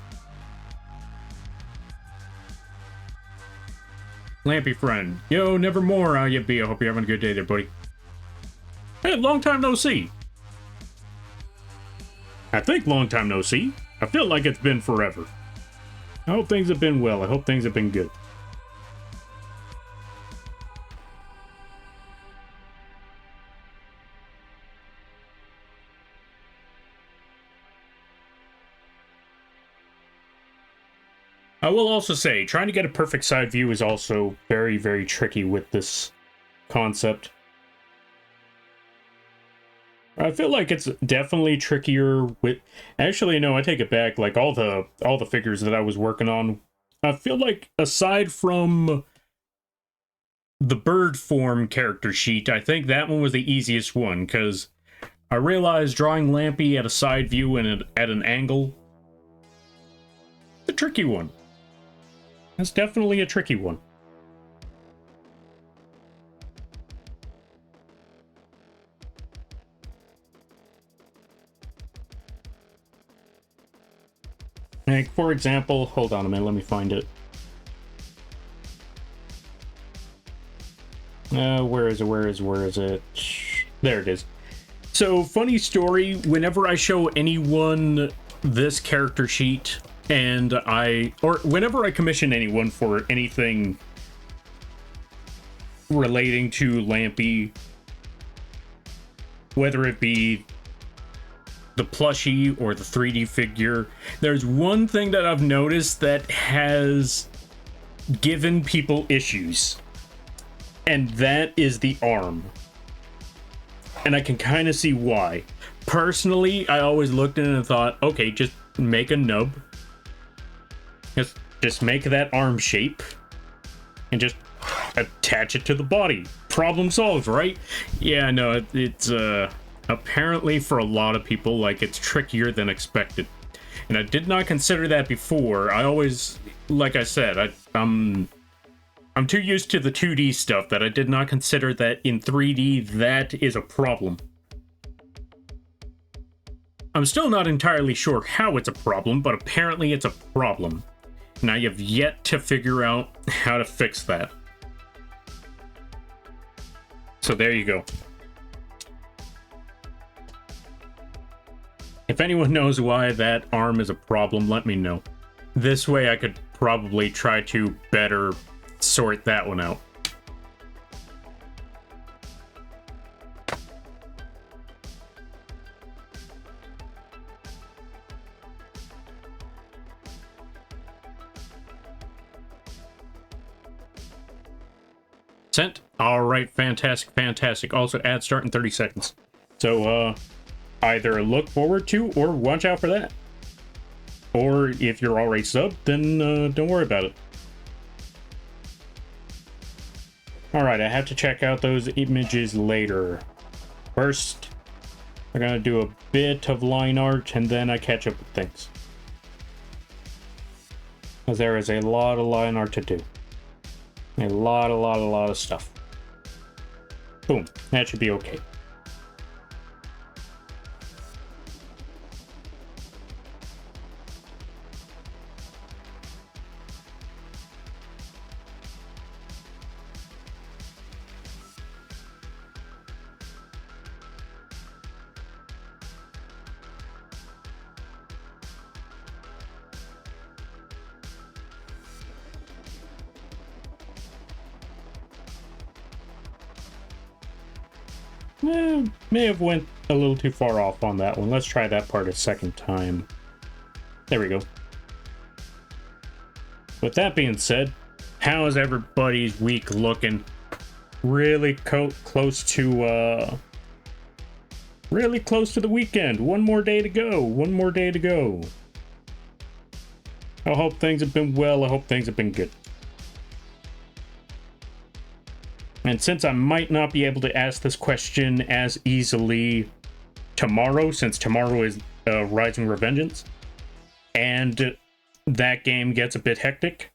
Lampy friend. Yo, nevermore. How you be? I hope you're having a good day there, buddy. Hey, long time no see. I think long time no see. I feel like it's been forever. I hope things have been well. I hope things have been good. I will also say, trying to get a perfect side view is also very, very tricky with this concept. I feel like it's definitely trickier with... Actually, no, I take it back. Like, all the figures that I was working on, I feel like, aside from the bird form character sheet, I think that one was the easiest one, because I realized drawing Lampy at a side view and at an angle, it's a tricky one. That's definitely a tricky one. Like, for example, hold on a minute, let me find it. Where is it? There it is. So, funny story, whenever I show anyone this character sheet, or whenever I commission anyone for anything relating to Lampy, whether it be the plushie or the 3D figure, there's one thing that I've noticed that has given people issues, and that is the arm. And I can kind of see why. Personally, I always looked at it and thought, okay, just make a nub. Just make that arm shape and just attach it to the body. Problem solved, right? Yeah, no, it's apparently for a lot of people, like, it's trickier than expected. And I did not consider that before. I always, like I said, I'm too used to the 2D stuff that I did not consider that in 3D that is a problem. I'm still not entirely sure how it's a problem, but apparently it's a problem. And I have yet to figure out how to fix that. So there you go. If anyone knows why that arm is a problem, let me know. This way I could probably try to better sort that one out. Sent. All right, fantastic, fantastic. Also, ad start in 30 seconds. So, either look forward to or watch out for that. Or if you're already subbed, then don't worry about it. All right, I have to check out those images later. First, I'm gonna do a bit of line art, and then I catch up with things. Because there is a lot of line art to do. A lot of stuff. Boom, that should be okay. May have went a little too far off on that one. Let's try that part a second time. There we go. With that being said, how is everybody's week looking? Really close to the weekend. One more day to go. One more day to go. I hope things have been well. I hope things have been good. And since I might not be able to ask this question as easily tomorrow, since tomorrow is Rising Revengeance, and that game gets a bit hectic,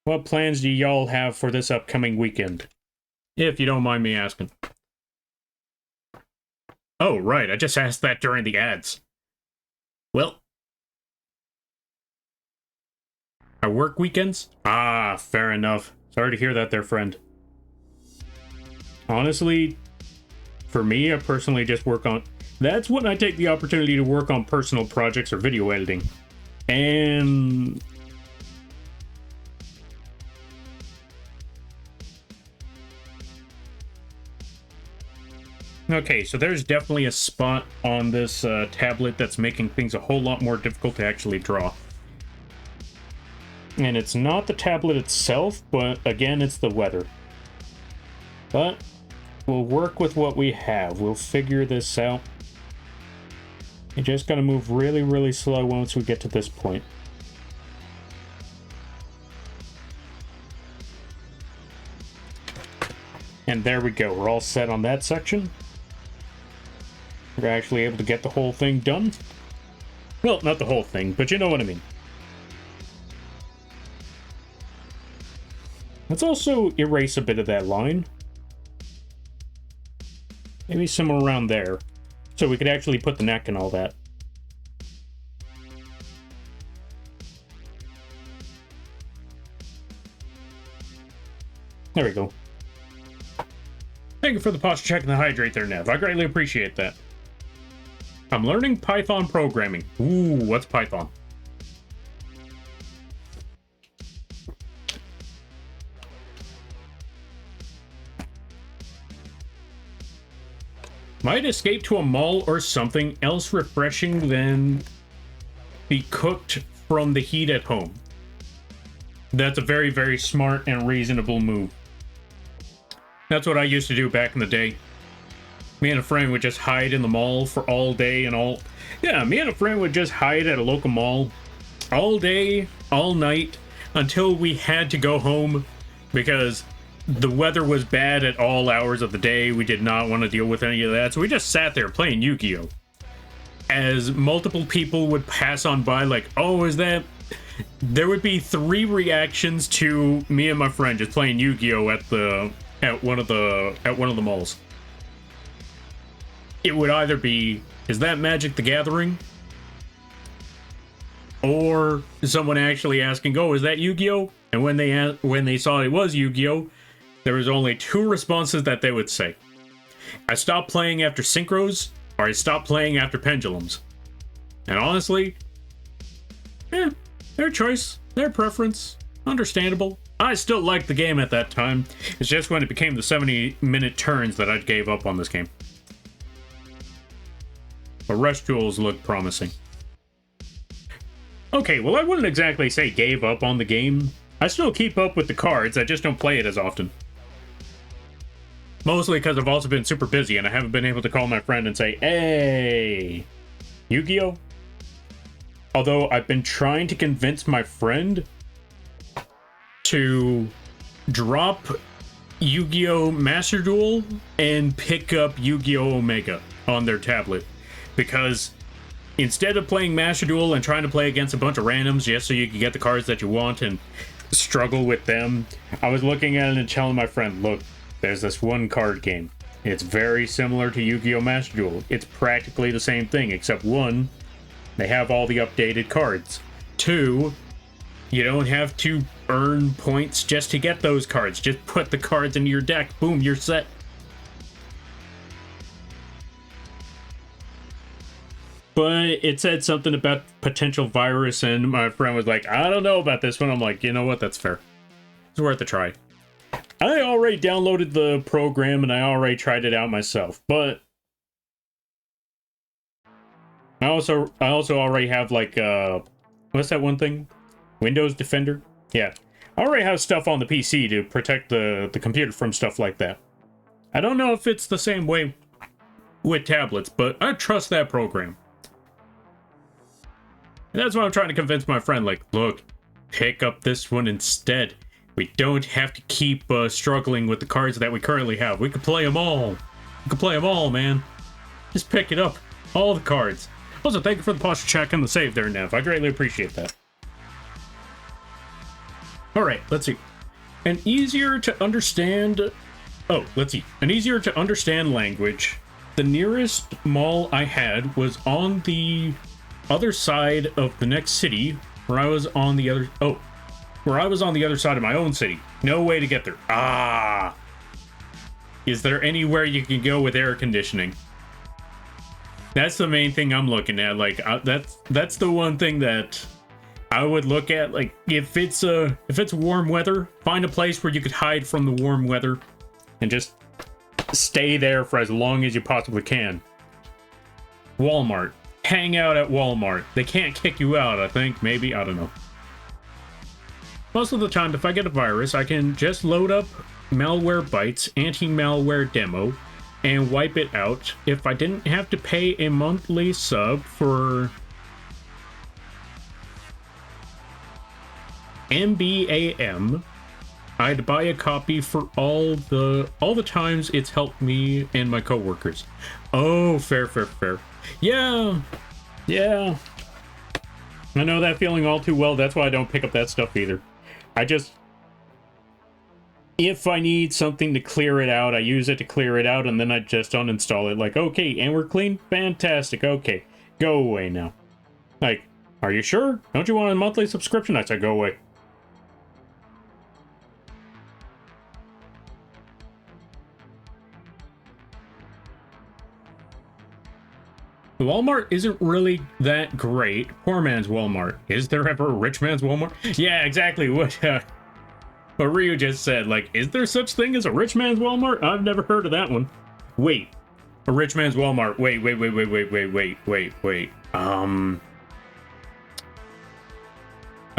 what plans do y'all have for this upcoming weekend? If you don't mind me asking. Oh, right, I just asked that during the ads. Well, I work weekends? Ah, fair enough. Sorry to hear that there, friend. Honestly, for me, I personally just work on... That's when I take the opportunity to work on personal projects or video editing. And... Okay, so there's definitely a spot on this tablet that's making things a whole lot more difficult to actually draw. And it's not the tablet itself, but again, it's the weather. But we'll work with what we have. We'll figure this out. You're just gonna move really, really slow once we get to this point. And there we go. We're all set on that section. We're actually able to get the whole thing done. Well, not the whole thing, but you know what I mean. Let's also erase a bit of that line. Maybe somewhere around there. So we could actually put the neck and all that. There we go. Thank you for the posture check and the hydrate there, Nev. I greatly appreciate that. I'm learning Python programming. Ooh, what's Python? Might escape to a mall or something else refreshing than be cooked from the heat at home. That's a very, very smart and reasonable move. That's what I used to do back in the day. Me and a friend would just hide in the mall for all day and all... Yeah, me and a friend would just hide at a local mall all day, all night, until we had to go home because the weather was bad at all hours of the day. We did not want to deal with any of that, so we just sat there playing Yu-Gi-Oh! As multiple people would pass on by like, oh, is that... There would be 3 reactions to me and my friend just playing Yu-Gi-Oh! At one of the malls. It would either be, is that Magic the Gathering? Or someone actually asking, oh, is that Yu-Gi-Oh? And when they saw it was Yu-Gi-Oh, there was only 2 responses that they would say. I stopped playing after synchros, or I stopped playing after pendulums. And honestly, their choice, their preference, understandable. I still liked the game at that time. It's just when it became the 70-minute turns that I gave up on this game. But Rush Duels look promising. Okay, well I wouldn't exactly say gave up on the game. I still keep up with the cards, I just don't play it as often. Mostly because I've also been super busy and I haven't been able to call my friend and say, hey, Yu-Gi-Oh? Although I've been trying to convince my friend to drop Yu-Gi-Oh! Master Duel and pick up Yu-Gi-Oh! Omega on their tablet. Because instead of playing Master Duel and trying to play against a bunch of randoms just so you can get the cards that you want and struggle with them, I was looking at it and telling my friend, look, there's this one card game. It's very similar to Yu-Gi-Oh! Master Duel. It's practically the same thing, except 1, they have all the updated cards. 2, you don't have to earn points just to get those cards. Just put the cards into your deck. Boom, you're set. But it said something about potential virus, and my friend was like, I don't know about this one. I'm like, you know what? That's fair. It's worth a try. I already downloaded the program, and I already tried it out myself. But I also already have, like, what's that one thing? Windows Defender? Yeah. I already have stuff on the PC to protect the computer from stuff like that. I don't know if it's the same way with tablets, but I trust that program. And that's why I'm trying to convince my friend, like, look, pick up this one instead. We don't have to keep struggling with the cards that we currently have. We can play them all. We can play them all, man. Just pick it up. All the cards. Also, thank you for the posture check and the save there, Nev. I greatly appreciate that. Alright, let's see. An easier to understand... Oh, let's see. An easier to understand language. The nearest mall I had was on the other side of the next city, where I was on the other... Oh. Where I was on the other side of my own city. No way to get there. Ah! Is there anywhere you can go with air conditioning? That's the main thing I'm looking at. Like, that's the one thing that I would look at. Like, if it's warm weather, find a place where you could hide from the warm weather and just stay there for as long as you possibly can. Walmart. Hang out at Walmart. They can't kick you out, I think. Maybe. I don't know. Most of the time, if I get a virus, I can just load up Malwarebytes anti-malware demo and wipe it out. If I didn't have to pay a monthly sub for MBAM, I'd buy a copy for all the times it's helped me and my coworkers. Oh, fair. Yeah. I know that feeling all too well. That's why I don't pick up that stuff either. If I need something to clear it out, I use it to clear it out, and then I just uninstall it. Like, okay, and we're clean? Fantastic, okay. Go away now. Like, are you sure? Don't you want a monthly subscription? I said, go away. Walmart isn't really that great. Poor man's Walmart. Is there ever a rich man's Walmart? Yeah, exactly what Ryu just said. Like, is there such thing as a rich man's Walmart? I've never heard of that one. Wait. A rich man's Walmart. Wait.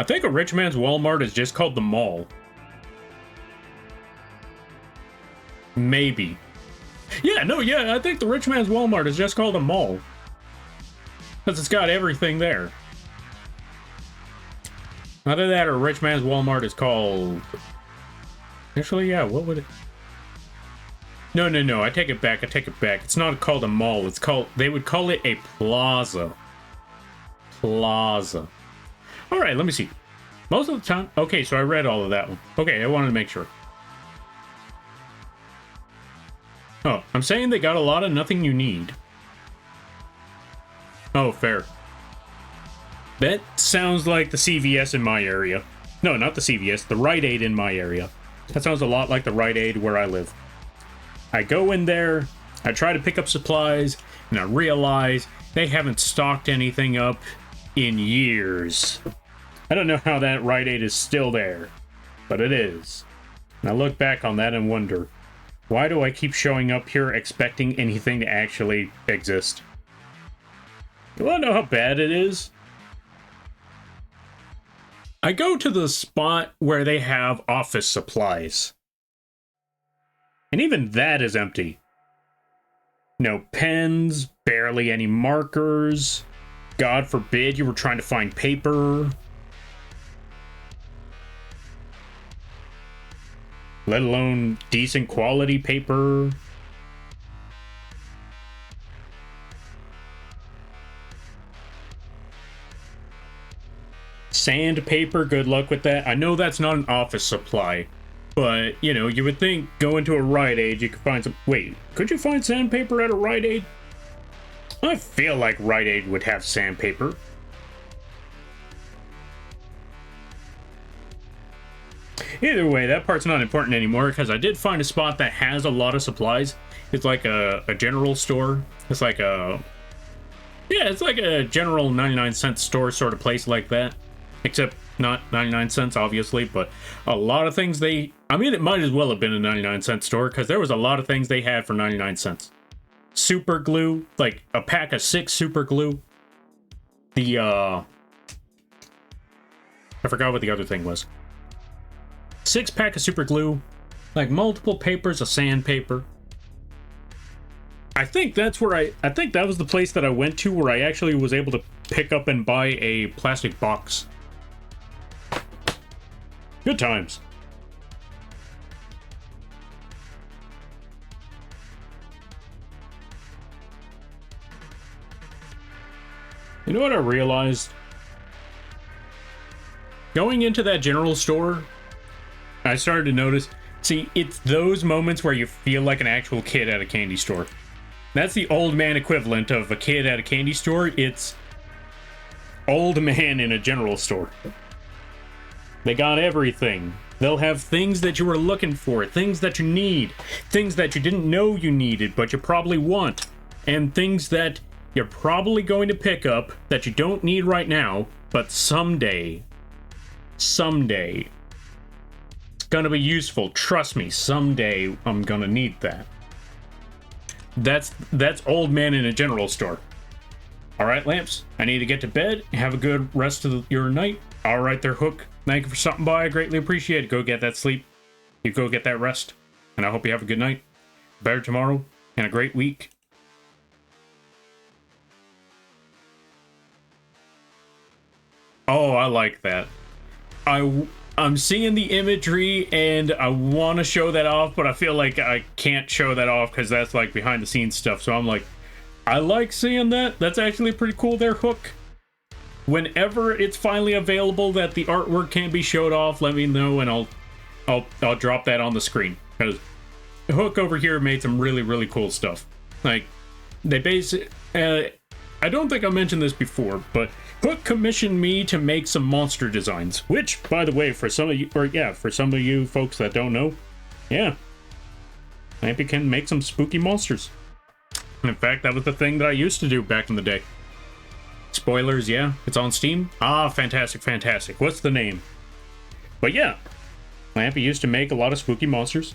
I think a rich man's Walmart is just called the mall. Maybe. Yeah, I think the rich man's Walmart is just called a mall. Because it's got everything there. Either that or a rich man's Walmart is called... Actually, yeah, what would it... No, I take it back. It's not called a mall. It's called... They would call it a plaza. Plaza. Alright, let me see. Most of the time... Okay, so I read all of that one. Okay, I wanted to make sure. Oh, I'm saying they got a lot of nothing you need. Oh, fair. That sounds like the CVS in my area. No, not the CVS, the Rite Aid in my area. That sounds a lot like the Rite Aid where I live. I go in there, I try to pick up supplies, and I realize they haven't stocked anything up in years. I don't know how that Rite Aid is still there, but it is. And I look back on that and wonder, why do I keep showing up here expecting anything to actually exist? You wanna know how bad it is? I go to the spot where they have office supplies. And even that is empty. No pens, barely any markers. God forbid you were trying to find paper. Let alone decent quality paper. Sandpaper, good luck with that. I know that's not an office supply, but, you know, you would think go into a Rite Aid, you could find some... Wait, could you find sandpaper at a Rite Aid? I feel like Rite Aid would have sandpaper. Either way, that part's not important anymore, because I did find a spot that has a lot of supplies. It's like a general store. It's like a... Yeah, it's like a general 99-cent store sort of place like that. Except not 99 cents, obviously, but a lot of things they... I mean, it might as well have been a 99-cent store, because there was a lot of things they had for 99 cents. Super glue, like a pack of 6 super glue. The, I forgot what the other thing was. 6-pack of super glue, like multiple papers of sandpaper. I think that's where I think that was the place that I went to where I actually was able to pick up and buy a plastic box. Good times. You know what I realized? Going into that general store, I started to notice, see, it's those moments where you feel like an actual kid at a candy store. That's the old man equivalent of a kid at a candy store. It's old man in a general store. They got everything. They'll have things that you were looking for, things that you need, things that you didn't know you needed, but you probably want, and things that you're probably going to pick up that you don't need right now, but someday, it's gonna be useful. Trust me, someday I'm gonna need that. That's old man in a general store. All right, Lamps, I need to get to bed. Have a good rest of your night. All right there, Hook. Thank you for stopping by. I greatly appreciate it. Go get that sleep. You go get that rest. And I hope you have a good night. Better tomorrow and a great week. Oh, I like that. I'm seeing the imagery and I want to show that off, but I feel like I can't show that off because that's like behind the scenes stuff. So I'm like, I like seeing that. That's actually pretty cool there, Hook. Whenever it's finally available that the artwork can be showed off, let me know and I'll drop that on the screen. Because Hook over here made some really cool stuff. Like, they I don't think I mentioned this before, but Hook commissioned me to make some monster designs, which, by the way, for some of you, for some of you folks that don't know, yeah, Lampy can make some spooky monsters. In fact, that was the thing that I used to do back in the day. Spoilers, yeah, it's on Steam. Ah, fantastic, fantastic. What's the name? But yeah, Lampy used to make a lot of spooky monsters.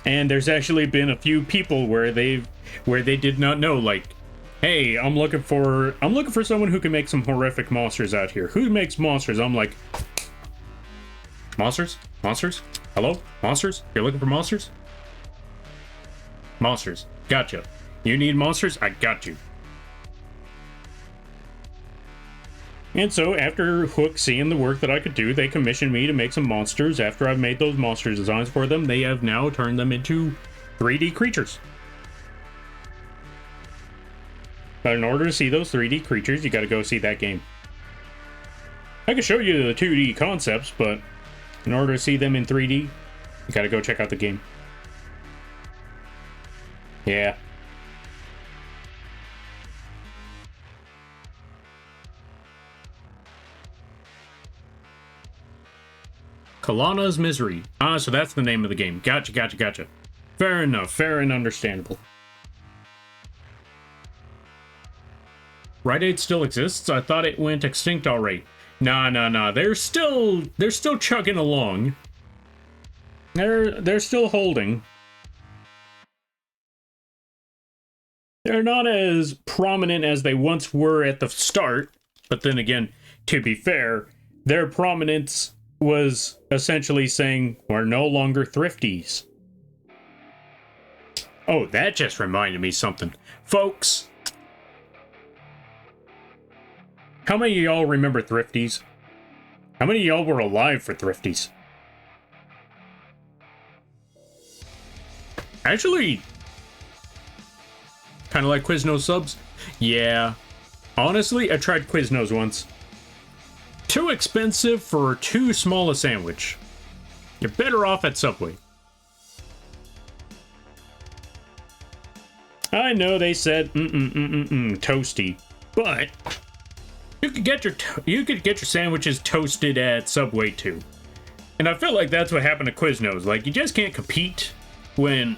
And there's actually been a few people where they did not know, like, hey, I'm looking for someone who can make some horrific monsters out here. Who makes monsters? I'm like, monsters? Monsters? Hello? Monsters? You're looking for monsters? Monsters. Gotcha. You need monsters? I got you. And so, after Hook seeing the work that I could do, they commissioned me to make some monsters. After I've made those monster designs for them, they have now turned them into 3D creatures. But in order to see those 3D creatures, you gotta go see that game. I can show you the 2D concepts, but in order to see them in 3D, you gotta go check out the game. Yeah. Kalana's Misery. Ah, so that's the name of the game. Gotcha, gotcha, gotcha. Fair enough, fair and understandable. Rite Aid still exists? I thought it went extinct already. Nah. They're still chugging along. They're still holding. They're not as prominent as they once were at the start, but then again, to be fair, their prominence was essentially saying, we're no longer thrifties. Oh, that just reminded me something. Folks, how many of y'all remember thrifties? How many of y'all were alive for thrifties? Actually, kind of like Quiznos subs? Yeah. Honestly, I tried Quiznos once. Too expensive for too small a sandwich. You're better off at Subway. I know they said toasty, but you could get your sandwiches toasted at Subway too. And I feel like that's what happened to Quiznos. Like, you just can't compete when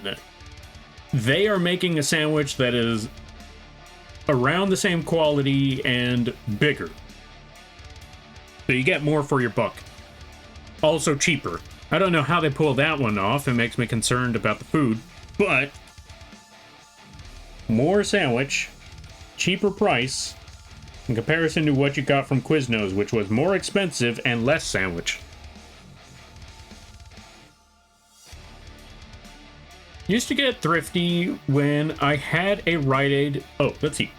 they are making a sandwich that is around the same quality and bigger. So you get more for your buck. Also cheaper. I don't know how they pull that one off. It makes me concerned about the food. But more sandwich, cheaper price, in comparison to what you got from Quiznos, which was more expensive and less sandwich. Used to get thrifty when I had a Rite Aid. Oh, let's see.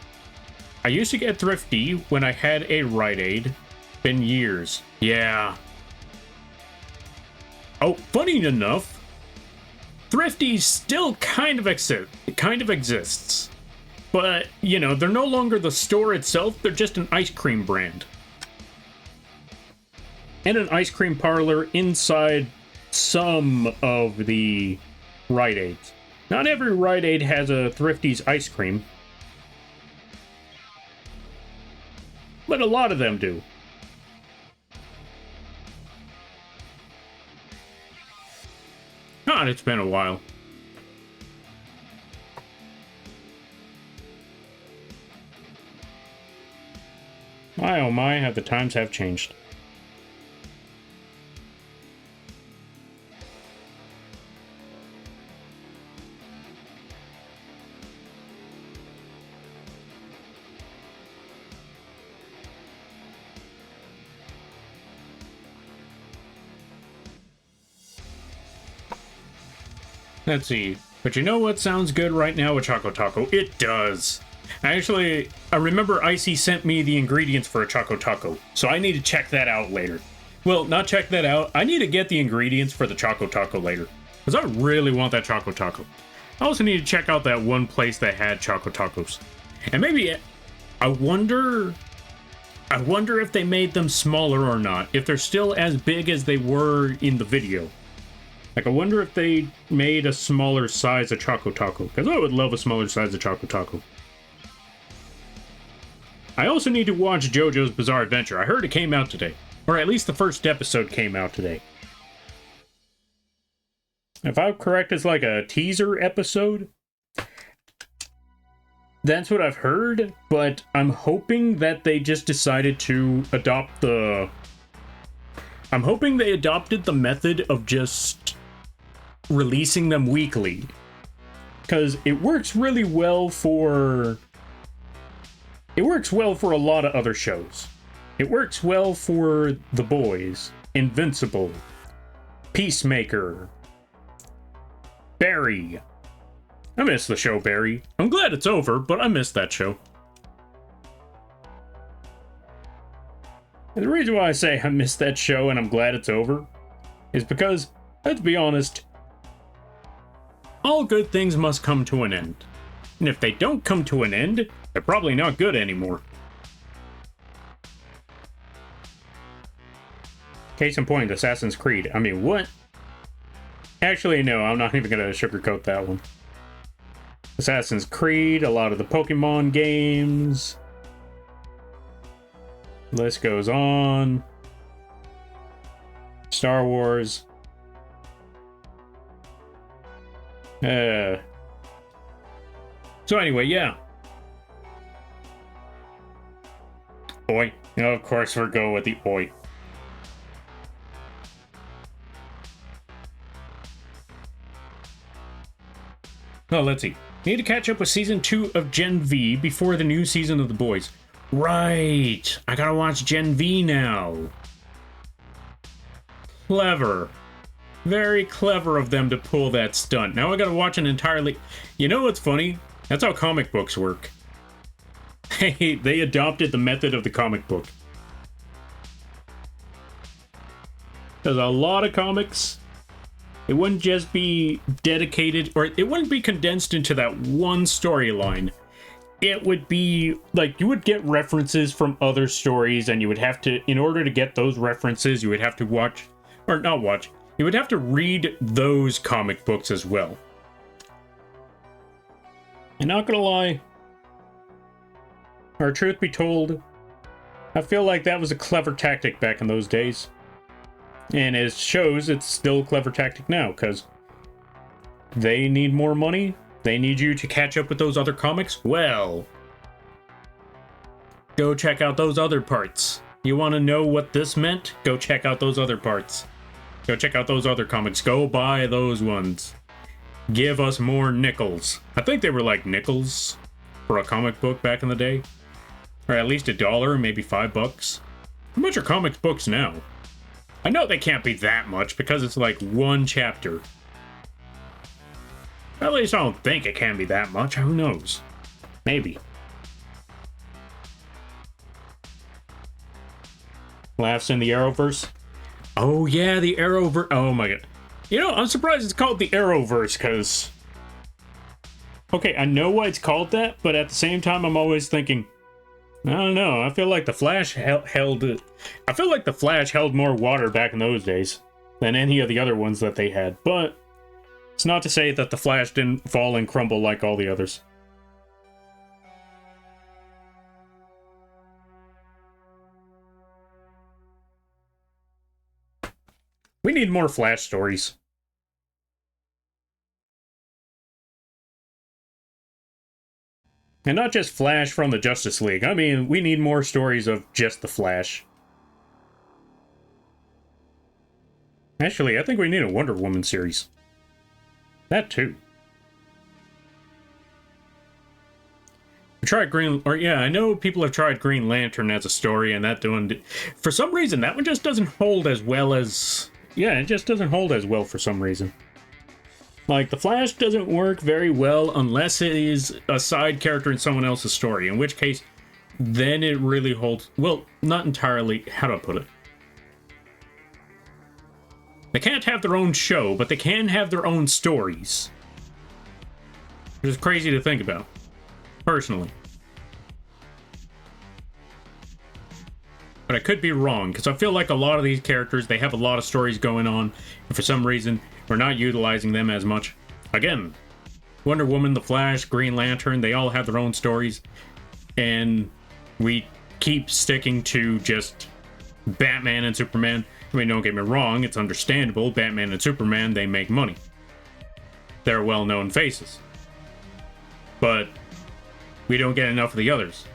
I used to get thrifty when I had a Rite Aid. Been years. Yeah. Oh, funny enough, thrifty still kind of exists. But, you know, they're no longer the store itself, they're just an ice cream brand. And an ice cream parlor inside some of the Rite Aids. Not every Rite Aid has a Thrifty's ice cream, but a lot of them do. God, it's been a while. My oh my, how the times have changed. Let's see. But you know what sounds good right now with Choco Taco? It does. Actually, I remember Icy sent me the ingredients for a Choco Taco, so I need to check that out later. Well, not check that out. I need to get the ingredients for the Choco Taco later, because I really want that Choco Taco. I also need to check out that one place that had Choco Tacos. And maybe, I wonder if they made them smaller or not, if they're still as big as they were in the video. Like, I wonder if they made a smaller size of Choco Taco, because I would love a smaller size of Choco Taco. I also need to watch JoJo's Bizarre Adventure. I heard it came out today. Or at least the first episode came out today. If I'm correct, it's like a teaser episode. That's what I've heard, but I'm hoping that they just decided to adopt the... I'm hoping they adopted the method of just releasing them weekly. Because it works really well for... It works well for a lot of other shows. It works well for The Boys, Invincible, Peacemaker, Barry. I miss the show Barry. I'm glad it's over, but I miss that show. And the reason why I say I miss that show and I'm glad it's over is because, let's be honest, all good things must come to an end. And if they don't come to an end, they're probably not good anymore. Case in point, Assassin's Creed. I mean, what? Actually, no, I'm not even going to sugarcoat that one. Assassin's Creed, a lot of the Pokemon games. List goes on. Star Wars. So anyway, yeah. Oi. Of course we're going with the oi. Oh, let's see. Need to catch up with Season 2 of Gen V before the new season of The Boys. Right! I gotta watch Gen V now. Clever. Very clever of them to pull that stunt. Now I gotta watch an entirely... You know what's funny? That's how comic books work. They adopted the method of the comic book. There's a lot of comics... It wouldn't just be dedicated, or it wouldn't be condensed into that one storyline. It would be, like, you would get references from other stories, and you would have to, in order to get those references, you would have to watch, or not watch, you would have to read those comic books as well. And not gonna lie, or truth be told, I feel like that was a clever tactic back in those days. And it shows it's still a clever tactic now, because they need more money. They need you to catch up with those other comics. Well, go check out those other parts. You want to know what this meant? Go check out those other parts. Go check out those other comics. Go buy those ones. Give us more nickels. I think they were like nickels for a comic book back in the day. Or at least $1, maybe $5. How much are comic books now? I know they can't be that much because it's like one chapter. At least I don't think it can be that much. Who knows? Maybe. Laughs in the Arrowverse. Oh yeah, the Arrowverse. Oh my god. You know, I'm surprised it's called the Arrowverse because... Okay, I know why it's called that, but at the same time I'm always thinking... I don't know. I feel like the Flash held it. I feel like the Flash held more water back in those days than any of the other ones that they had. But it's not to say that the Flash didn't fall and crumble like all the others. We need more Flash stories. And not just Flash from the Justice League. I mean, we need more stories of just the Flash. Actually, I think we need a Wonder Woman series. That too. We tried I know people have tried Green Lantern as a story and that doing... For some reason, that one just doesn't hold as well as... Yeah, it just doesn't hold as well for some reason. Like, the Flash doesn't work very well unless it is a side character in someone else's story, in which case, then it really holds... Well, not entirely... How do I put it? They can't have their own show, but they can have their own stories. Which is crazy to think about, personally. But I could be wrong, because I feel like a lot of these characters, they have a lot of stories going on, and for some reason, we're not utilizing them as much. Again, Wonder Woman, The Flash, Green Lantern, they all have their own stories, and we keep sticking to just Batman and Superman. I mean, don't get me wrong, it's understandable. Batman and Superman, they make money. They're well-known faces. But we don't get enough of the others.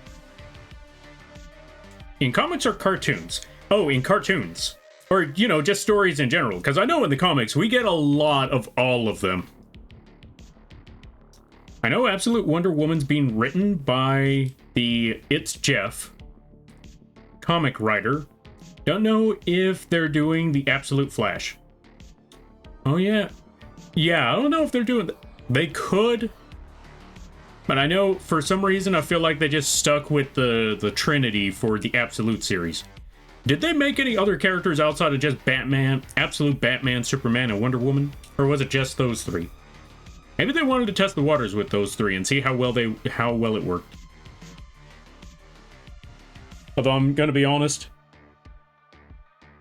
In comics or cartoons? Oh, in cartoons. Or, you know, just stories in general. Because I know in the comics, we get a lot of all of them. I know Absolute Wonder Woman's being written by the It's Jeff comic writer. Don't know if they're doing the Absolute Flash. Oh, yeah. Yeah, I don't know if they're doing... They could... But I know, for some reason, I feel like they just stuck with the Trinity for the Absolute series. Did they make any other characters outside of just Batman, Absolute Batman, Superman, and Wonder Woman? Or was it just those three? Maybe they wanted to test the waters with those three and see how well it worked. Although I'm gonna be honest,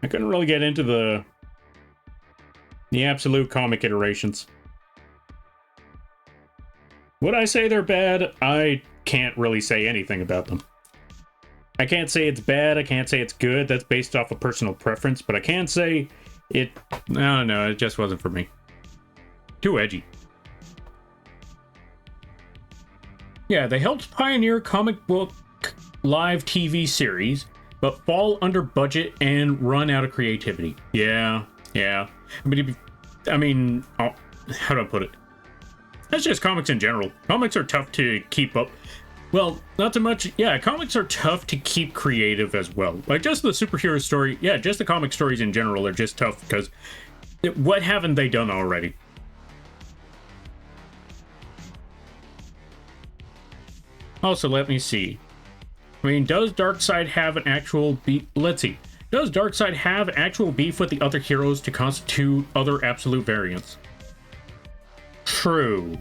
I couldn't really get into the Absolute comic iterations. Would I say they're bad? I can't really say anything about them. I can't say it's bad, I can't say it's good, that's based off of personal preference, but I can say it... No, it just wasn't for me. Too edgy. Yeah, they helped pioneer comic book live TV series, but fall under budget and run out of creativity. Yeah. I mean, how do I put it? That's just comics in general. Comics are tough to keep up. Well, not so much. Yeah, comics are tough to keep creative as well. Like, just the superhero story. Yeah, just the comic stories in general are just tough because what haven't they done already? Also, let me see. I mean, does Darkseid have an actual beef? Let's see. Does Darkseid have actual beef with the other heroes to constitute other Absolute variants? True.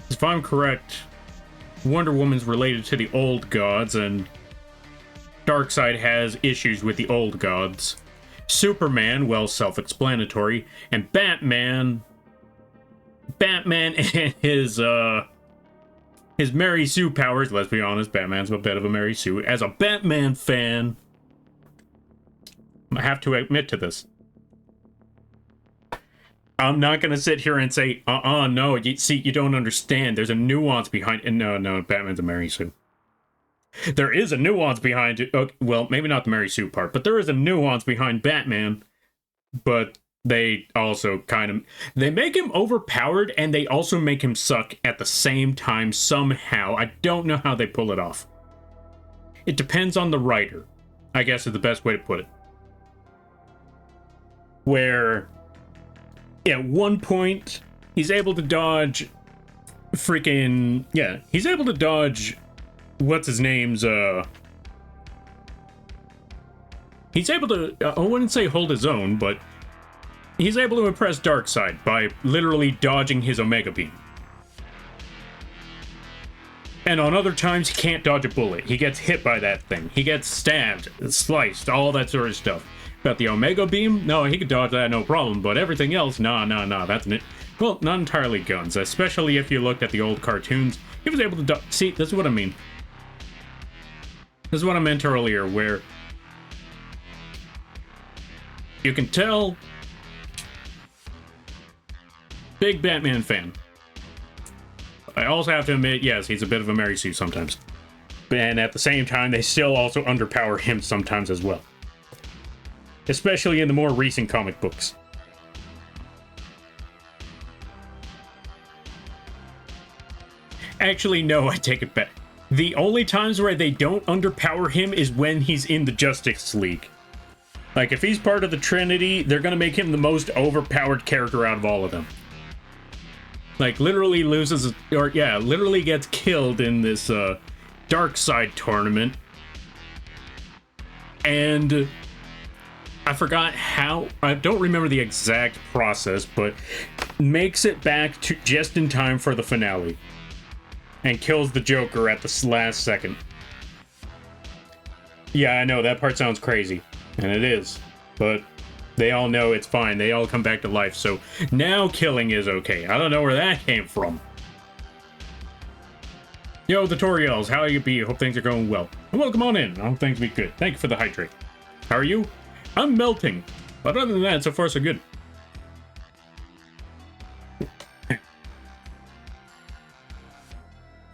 If I'm correct, Wonder Woman's related to the old gods, and Darkseid has issues with the old gods. Superman, well, self-explanatory, and Batman and his Mary Sue powers, let's be honest, Batman's a bit of a Mary Sue. As a Batman fan, I have to admit to this. I'm not going to sit here and say, no, you don't understand. There's a nuance behind it. No, Batman's a Mary Sue. There is a nuance behind it. Okay, well, maybe not the Mary Sue part, but there is a nuance behind Batman. But they also they make him overpowered and they also make him suck at the same time somehow. I don't know how they pull it off. It depends on the writer, I guess is the best way to put it. Where... at one point, he's able to dodge freaking... Yeah, he's able to dodge... What's his name's, He's able to... I wouldn't say hold his own, but... He's able to impress Darkseid by literally dodging his Omega Beam. And on other times, he can't dodge a bullet. He gets hit by that thing. He gets stabbed, sliced, all that sort of stuff. But the Omega Beam? No, he could dodge that, no problem. But everything else, nah, that's it. Well, not entirely guns, especially if you looked at the old cartoons. He was able to dodge. See, this is what I mean. This is what I meant earlier, where you can tell... Big Batman fan. I also have to admit, yes, he's a bit of a Mary Sue sometimes. And at the same time, they still also underpower him sometimes as well. Especially in the more recent comic books. Actually, no, I take it back. The only times where they don't underpower him is when he's in the Justice League. Like, if he's part of the Trinity, they're gonna make him the most overpowered character out of all of them. Like, literally loses, or yeah, literally gets killed in this Darkseid tournament. And I forgot how, I don't remember the exact process, but makes it back to just in time for the finale. And kills the Joker at the last second. Yeah, I know, that part sounds crazy. And it is. But they all know it's fine. They all come back to life. So now killing is okay. I don't know where that came from. Yo, the Toriels, how you be? Hope things are going well. Well, come on in. I hope things be good. Thank you for the hydrate. How are you? I'm melting. But other than that, so far so good.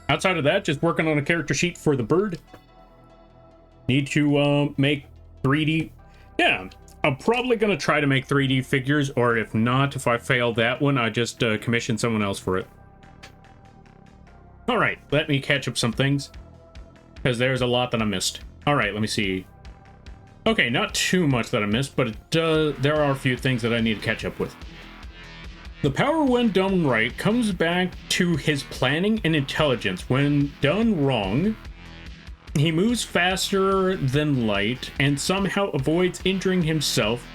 Outside of that, just working on a character sheet for the bird. Need to make 3D. Yeah, I'm probably going to try to make 3D figures, or if not, if I fail that one, I just commission someone else for it. All right, let me catch up some things, because there's a lot that I missed. All right, let me see. Okay, not too much that I missed, but there are a few things that I need to catch up with. The power, when done right, comes back to his planning and intelligence. When done wrong, he moves faster than light and somehow avoids injuring himself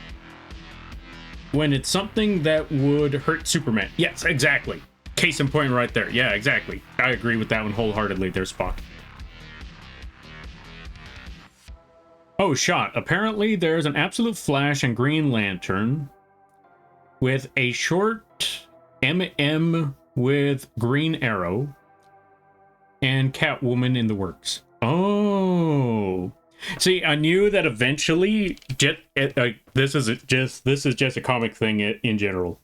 when it's something that would hurt Superman. Yes, exactly. Case in point right there. Yeah, exactly. I agree with that one wholeheartedly there, Spock. Oh, shot. Apparently there's an Absolute Flash and Green Lantern with a short MM with Green Arrow and Catwoman in the works. Oh, see, I knew that eventually. This is just a comic thing in general.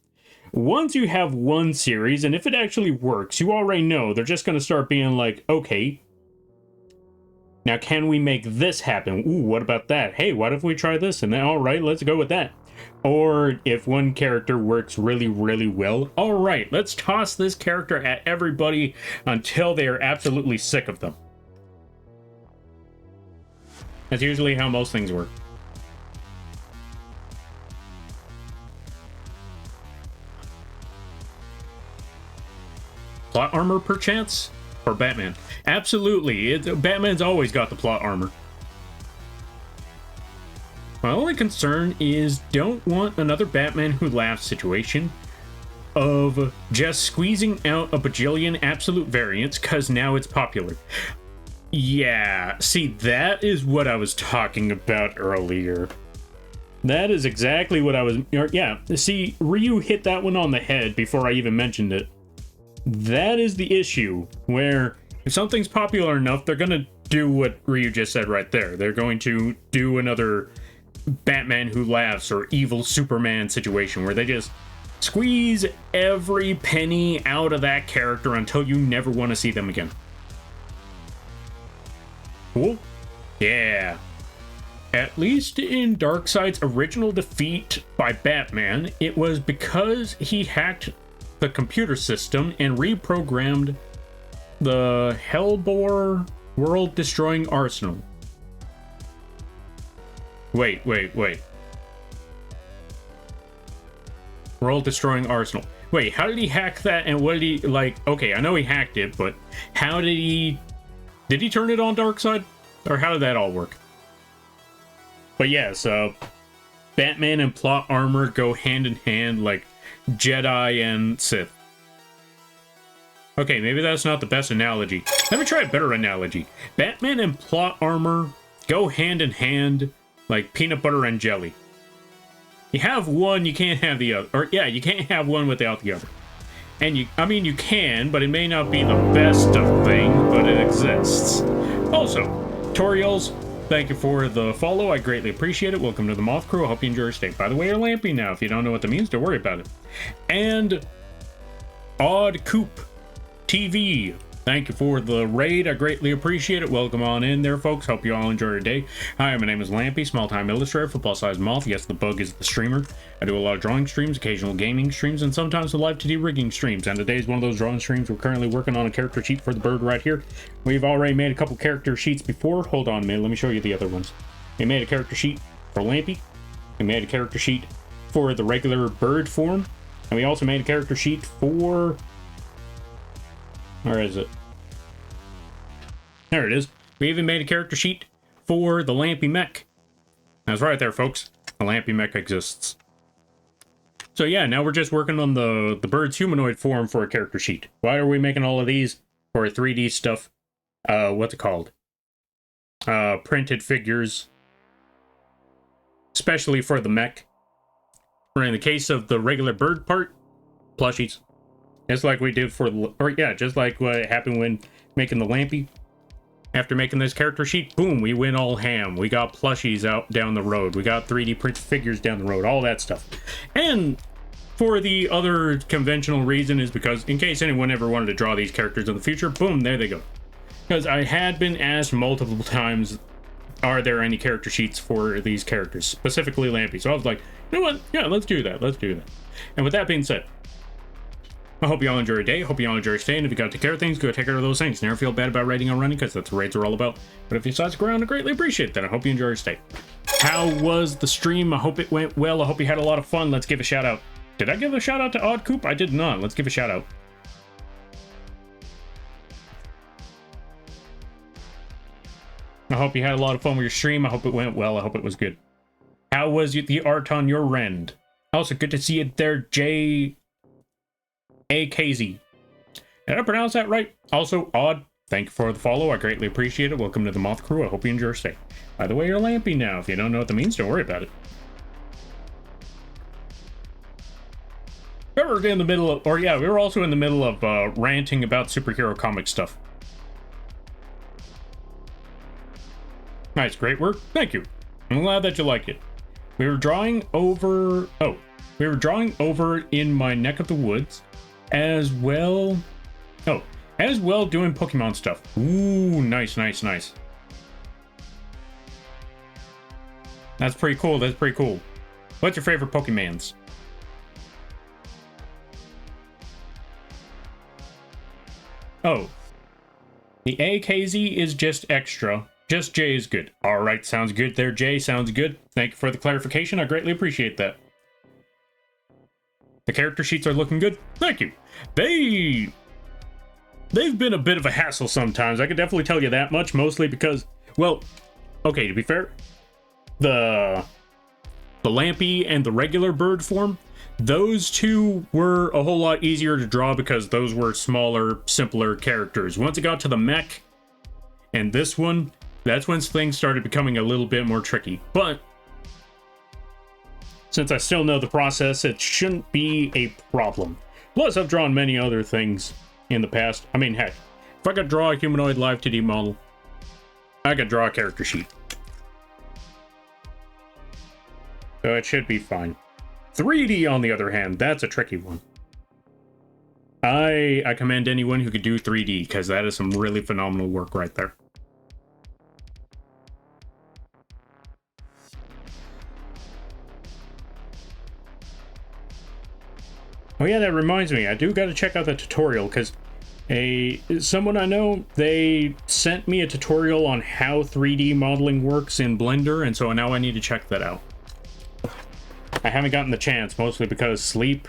Once you have one series, and if it actually works, you already know they're just going to start being like, okay, now can we make this happen? Ooh, what about that? Hey, what if we try this? And then, all right, let's go with that. Or if one character works really, really well, all right, let's toss this character at everybody until they are absolutely sick of them. That's usually how most things work. Plot armor, perchance? For Batman? Absolutely. Batman's always got the plot armor. My only concern is don't want another Batman Who Laughs situation of just squeezing out a bajillion absolute variants because now it's popular. Yeah, see, that is what I was talking about earlier. That is exactly what I was... Yeah, see, Ryu hit that one on the head before I even mentioned it. That is the issue, where if something's popular enough, they're going to do what Ryu just said right there. They're going to do another Batman Who Laughs or evil Superman situation where they just squeeze every penny out of that character until you never want to see them again. Cool. Yeah. At least in Darkseid's original defeat by Batman, it was because he hacked the computer system and reprogrammed the Hellbore world-destroying arsenal. Wait. World-destroying arsenal. Wait, how did he hack that and what did he, like, okay, I know he hacked it, but how did he... Did he turn it on Darkseid? Or how did that all work? But yeah, so Batman and plot armor go hand in hand like Jedi and Sith. Okay, maybe that's not the best analogy. Let me try a better analogy. Batman and plot armor go hand in hand like peanut butter and jelly. You have one, you can't have the other. Or yeah, you can't have one without the other. And you can, but it may not be the best of thing, but it exists. Also, Toriels, thank you for the follow. I greatly appreciate it. Welcome to the Moth Crew. I hope you enjoy your stay. By the way, you're Lampy now. If you don't know what that means, don't worry about it. And Odd Coop TV, thank you for the raid. I greatly appreciate it. Welcome on in there, folks. Hope you all enjoy your day. Hi, my name is Lampy, small-time illustrator, football-sized moth. Yes, the bug is the streamer. I do a lot of drawing streams, occasional gaming streams, and sometimes the live 2D rigging streams. And today's one of those drawing streams. We're currently working on a character sheet for the bird right here. We've already made a couple character sheets before. Hold on a minute. Let me show you the other ones. We made a character sheet for Lampy. We made a character sheet for the regular bird form. And we also made a character sheet for... Where is it? There it is. We even made a character sheet for the Lampy mech. That's right there, folks. The Lampy mech exists. So yeah, now we're just working on the bird's humanoid form for a character sheet. Why are we making all of these for 3D stuff? What's it called? Printed figures. Especially for the mech. Or in the case of the regular bird part, plushies. Just like we did for the... Or yeah, just like what happened when making the Lampy. After making this character sheet, boom, we went all ham. We got plushies out down the road. We got 3D printed figures down the road. All that stuff. And for the other conventional reason is because in case anyone ever wanted to draw these characters in the future, boom, there they go. Because I had been asked multiple times, are there any character sheets for these characters, specifically Lampy? So I was like, you know what? Yeah, let's do that. Let's do that. And with that being said, I hope you all enjoy your day. Hope you all enjoy your stay. And if you got to take care of things, go take care of those things. Never feel bad about raiding or running, because that's what raids are all about. But if you decide to go around, I greatly appreciate that. I hope you enjoy your stay. How was the stream? I hope it went well. I hope you had a lot of fun. Let's give a shout out. Did I give a shout out to Odd Coop? I did not. Let's give a shout out. I hope you had a lot of fun with your stream. I hope it went well. I hope it was good. How was the art on your end? Also, good to see you there, J. AKZ. Did I pronounce that right? Also, Odd, thank you for the follow. I greatly appreciate it. Welcome to the Moth Crew. I hope you enjoy your stay. By the way, you're Lampy now. If you don't know what that means, don't worry about it. We were in the middle of, we were also in the middle of ranting about superhero comic stuff. Nice, great work. Thank you. I'm glad that you like it. We were drawing over in my neck of the woods as well. As well doing Pokemon stuff. Ooh, nice, nice, nice. That's pretty cool. That's pretty cool. What's your favorite Pokemons? Oh, the AKZ is just extra. Just J is good. All right, sounds good there, Jay. Sounds good. Thank you for the clarification. I greatly appreciate that. The character sheets are looking good. Thank you. They've been a bit of a hassle sometimes. I can definitely tell you that much, mostly because, well, okay, to be fair, the Lampy and the regular bird form, those two were a whole lot easier to draw because those were smaller, simpler characters. Once it got to the mech and this one, that's when things started becoming a little bit more tricky. But since I still know the process, it shouldn't be a problem. Plus, I've drawn many other things in the past. I mean, heck, if I could draw a humanoid live 2D model, I could draw a character sheet. So it should be fine. 3D, on the other hand, that's a tricky one. I commend anyone who could do 3D, because that is some really phenomenal work right there. Oh yeah, that reminds me, I do got to check out the tutorial, because someone I know, they sent me a tutorial on how 3D modeling works in Blender, and so now I need to check that out. I haven't gotten the chance, mostly because sleep,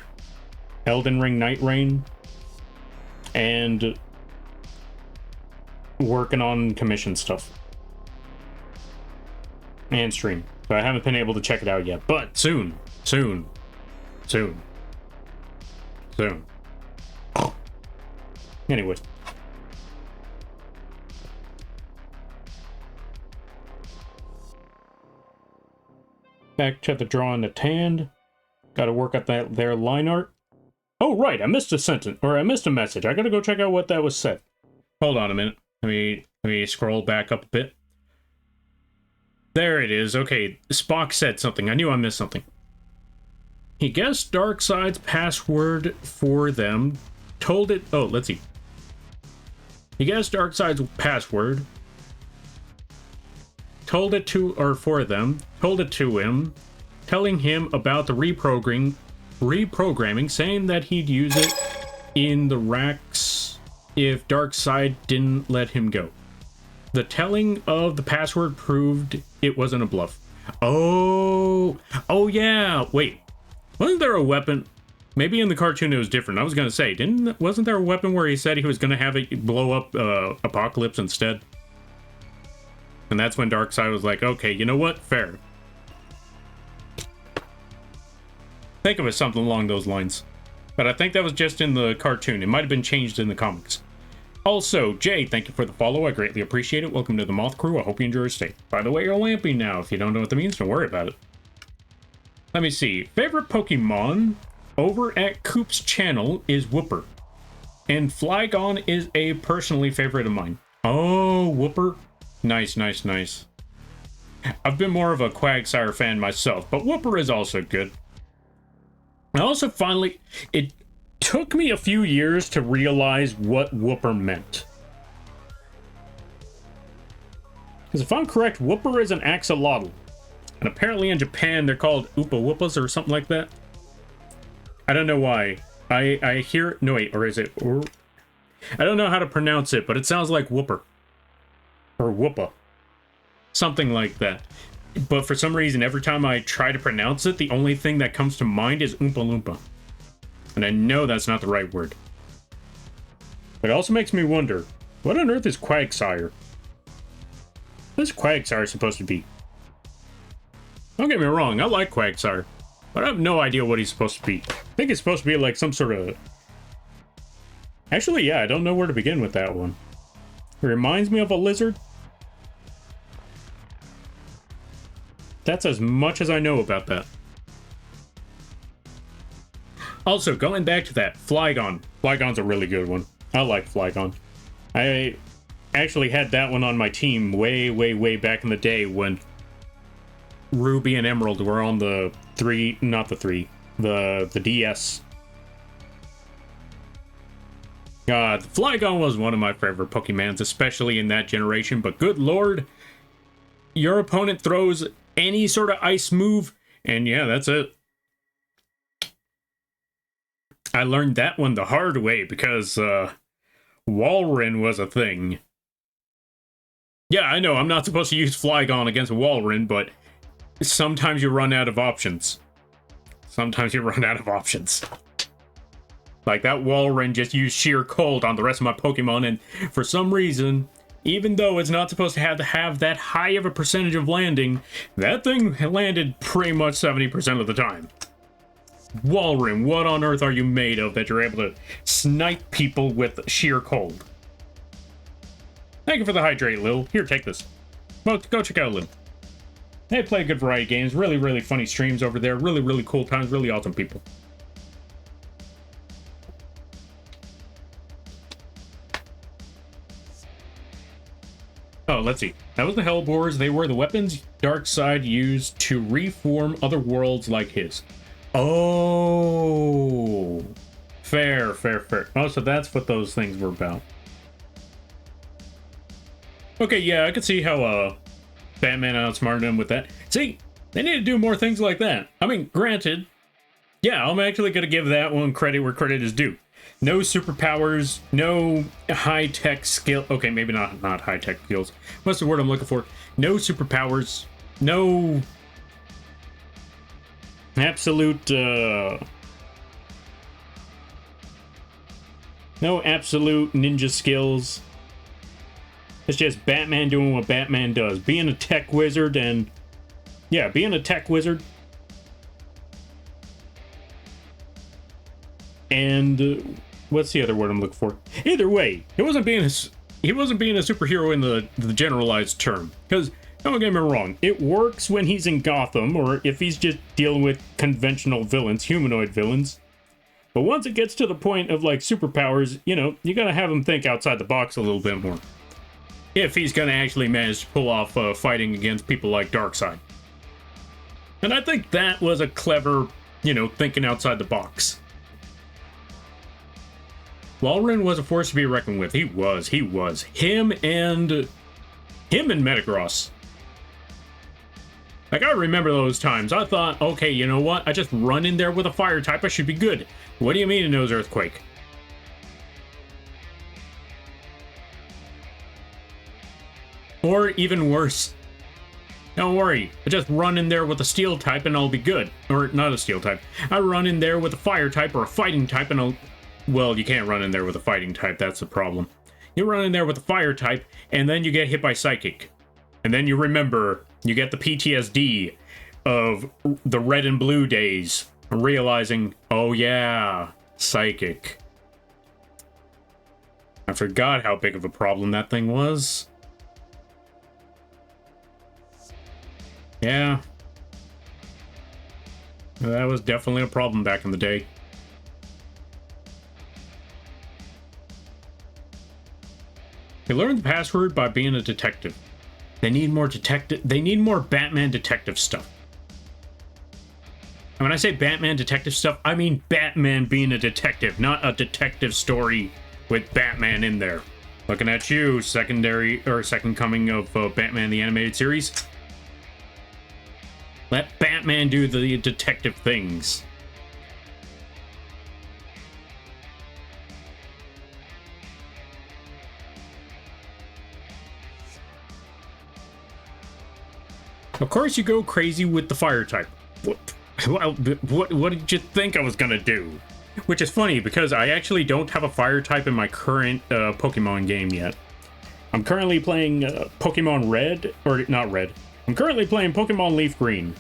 Elden Ring Night Rain, and working on commission stuff. And stream. So I haven't been able to check it out yet, but soon. Soon. Soon. Soon. Anyway. Back to the drawing at hand. Gotta work up their line art. Oh, right, I missed a sentence, or I missed a message. I gotta go check out what that was said. Hold on a minute. Let me scroll back up a bit. There it is. Okay, Spock said something. I knew I missed something. He guessed Darkseid's password for them. Told it... Oh, let's see. He guessed Darkseid's password. Told it to... Or for them. Told it to him. Telling him about the reprogramming, saying that he'd use it in the racks if Darkseid didn't let him go. The telling of the password proved it wasn't a bluff. Oh yeah. Wait, wasn't there a weapon? Maybe in the cartoon it was different. I was gonna say, wasn't there a weapon where he said he was gonna have it blow up Apocalypse instead? And that's when Darkseid was like, okay, you know what? Fair. Think of it something along those lines. But I think that was just in the cartoon. It might have been changed in the comics. Also, Jay, thank you for the follow. I greatly appreciate it. Welcome to the Moth Crew. I hope you enjoy your stay. By the way, you're Lampy now. If you don't know what that means, don't worry about it. Let me see. Favorite Pokemon over at Coop's channel is Wooper. And Flygon is a personally favorite of mine. Oh, Wooper. Nice, nice, nice. I've been more of a Quagsire fan myself, but Wooper is also good. I also finally, it took me a few years to realize what whooper meant. Because if I'm correct, whooper is an axolotl. And apparently in Japan, they're called Oopa Whoopas or something like that. I don't know why. I hear... No, wait, or is it... Or, I don't know how to pronounce it, but it sounds like whooper. Or whoopa. Something like that. But for some reason, every time I try to pronounce it, the only thing that comes to mind is Oompa Loompa. And I know that's not the right word. It also makes me wonder, what on earth is Quagsire? What is Quagsire supposed to be? Don't get me wrong, I like Quagsire, but I have no idea what he's supposed to be. I think it's supposed to be like some sort of... Actually, yeah, I don't know where to begin with that one. It reminds me of a lizard. That's as much as I know about that. Also, going back to that, Flygon. Flygon's a really good one. I like Flygon. I actually had that one on my team way back in the day when Ruby and Emerald were on the the DS. Flygon was one of my favorite Pokemons, especially in that generation, but good lord, your opponent throws any sort of ice move, and yeah, that's it. I learned that one the hard way because Walrein was a thing. Yeah, I know, I'm not supposed to use Flygon against Walrein, but sometimes you run out of options. Sometimes you run out of options. Like, that Walrein just used Sheer Cold on the rest of my Pokemon, and for some reason, even though it's not supposed to have that high of a percentage of landing, that thing landed pretty much 70% of the time. Walrein, what on earth are you made of that you're able to snipe people with Sheer Cold? Thank you for the hydrate, Lil. Here, take this. Well, go check out Lil. They play a good variety of games. Really funny streams over there. Really cool times. Really awesome people. Oh, let's see. That was the Hellbores. They were the weapons Darkseid used to reform other worlds like his. Oh. Fair. Oh, so that's what those things were about. Okay, yeah, I could see how Batman outsmarted him with that. See, they need to do more things like that. I mean, granted, yeah, I'm actually going to give that one credit where credit is due. No superpowers, no high-tech skill. Okay, maybe not high-tech skills. What's the word I'm looking for? No superpowers, no absolute, no absolute ninja skills. It's just Batman doing what Batman does. Being a tech wizard and... Yeah, being a tech wizard. And what's the other word I'm looking for? Either way, he wasn't being a superhero in the generalized term. Because, don't get me wrong, it works when he's in Gotham, or if he's just dealing with conventional villains, humanoid villains. But once it gets to the point of, like, superpowers, you know, you gotta have him think outside the box a little bit more. If he's gonna actually manage to pull off fighting against people like Darkseid. And I think that was a clever, you know, thinking outside the box. Walrein was a force to be reckoned with. He was. Him and Metagross. Like, I remember those times. I thought, okay, you know what? I just run in there with a fire type. I should be good. What do you mean a nose earthquake? Or even worse. Don't worry. I just run in there with a steel type and I'll be good. Or not a steel type. I run in there with a fire type or a fighting type and I'll... Well, you can't run in there with a fighting type. That's the problem. You run in there with a fire type and then you get hit by psychic. And then you remember, you get the PTSD of the red and blue days. Realizing, oh yeah, psychic. I forgot how big of a problem that thing was. Yeah. That was definitely a problem back in the day. They learned the password by being a detective. They need more Batman detective stuff. And when I say Batman detective stuff, I mean Batman being a detective, not a detective story with Batman in there. Looking at you, second coming of Batman the Animated Series. Let Batman do the detective things. Of course you go crazy with the fire type. What did you think I was gonna do? Which is funny, because I actually don't have a fire type in my current Pokemon game yet. I'm currently playing Pokemon Red, or not Red. I'm currently playing Pokemon Leaf Green.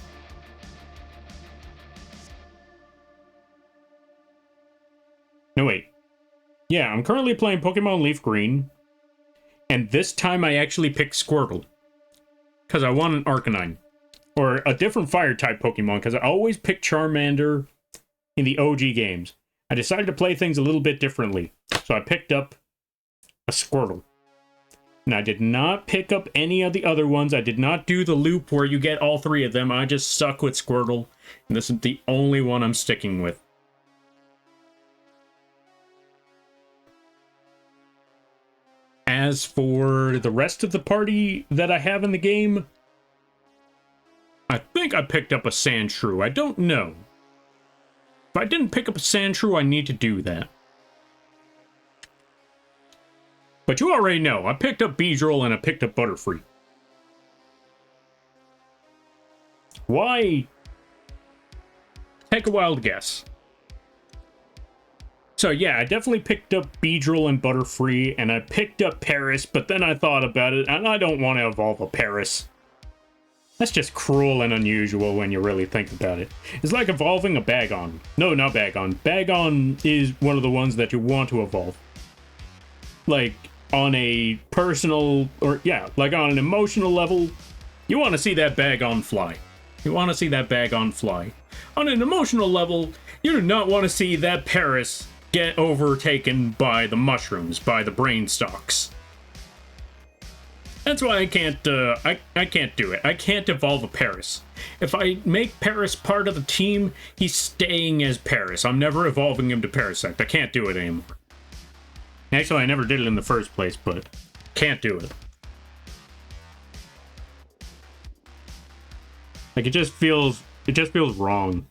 No, wait. Yeah, I'm currently playing Pokemon Leaf Green. And this time I actually picked Squirtle. Because I want an Arcanine. Or a different fire-type Pokemon, because I always pick Charmander in the OG games. I decided to play things a little bit differently. So I picked up a Squirtle. And I did not pick up any of the other ones. I did not do the loop where you get all three of them. I just suck with Squirtle. And this is the only one I'm sticking with. As for the rest of the party that I have in the game, I think I picked up a Sandshrew. I don't know. If I didn't pick up a Sandshrew, I need to do that. But you already know, I picked up Beedrill and I picked up Butterfree. Why? Take a wild guess. So yeah, I definitely picked up Beedrill and Butterfree, and I picked up Paris, but then I thought about it, and I don't want to evolve a Paris. That's just cruel and unusual when you really think about it. It's like evolving a Bagon. No, not Bagon. Bagon is one of the ones that you want to evolve. Like, on a personal, or yeah, like on an emotional level, you want to see that Bagon fly. You want to see that Bagon fly. On an emotional level, you do not want to see that Paris get overtaken by the mushrooms, by the brain stalks. That's why I can't I can't do it. I can't evolve a Paris. If I make Paris part of the team, he's staying as Paris. I'm never evolving him to Parasect. I can't do it anymore. Actually, I never did it in the first place, but can't do it. Like, it just feels wrong.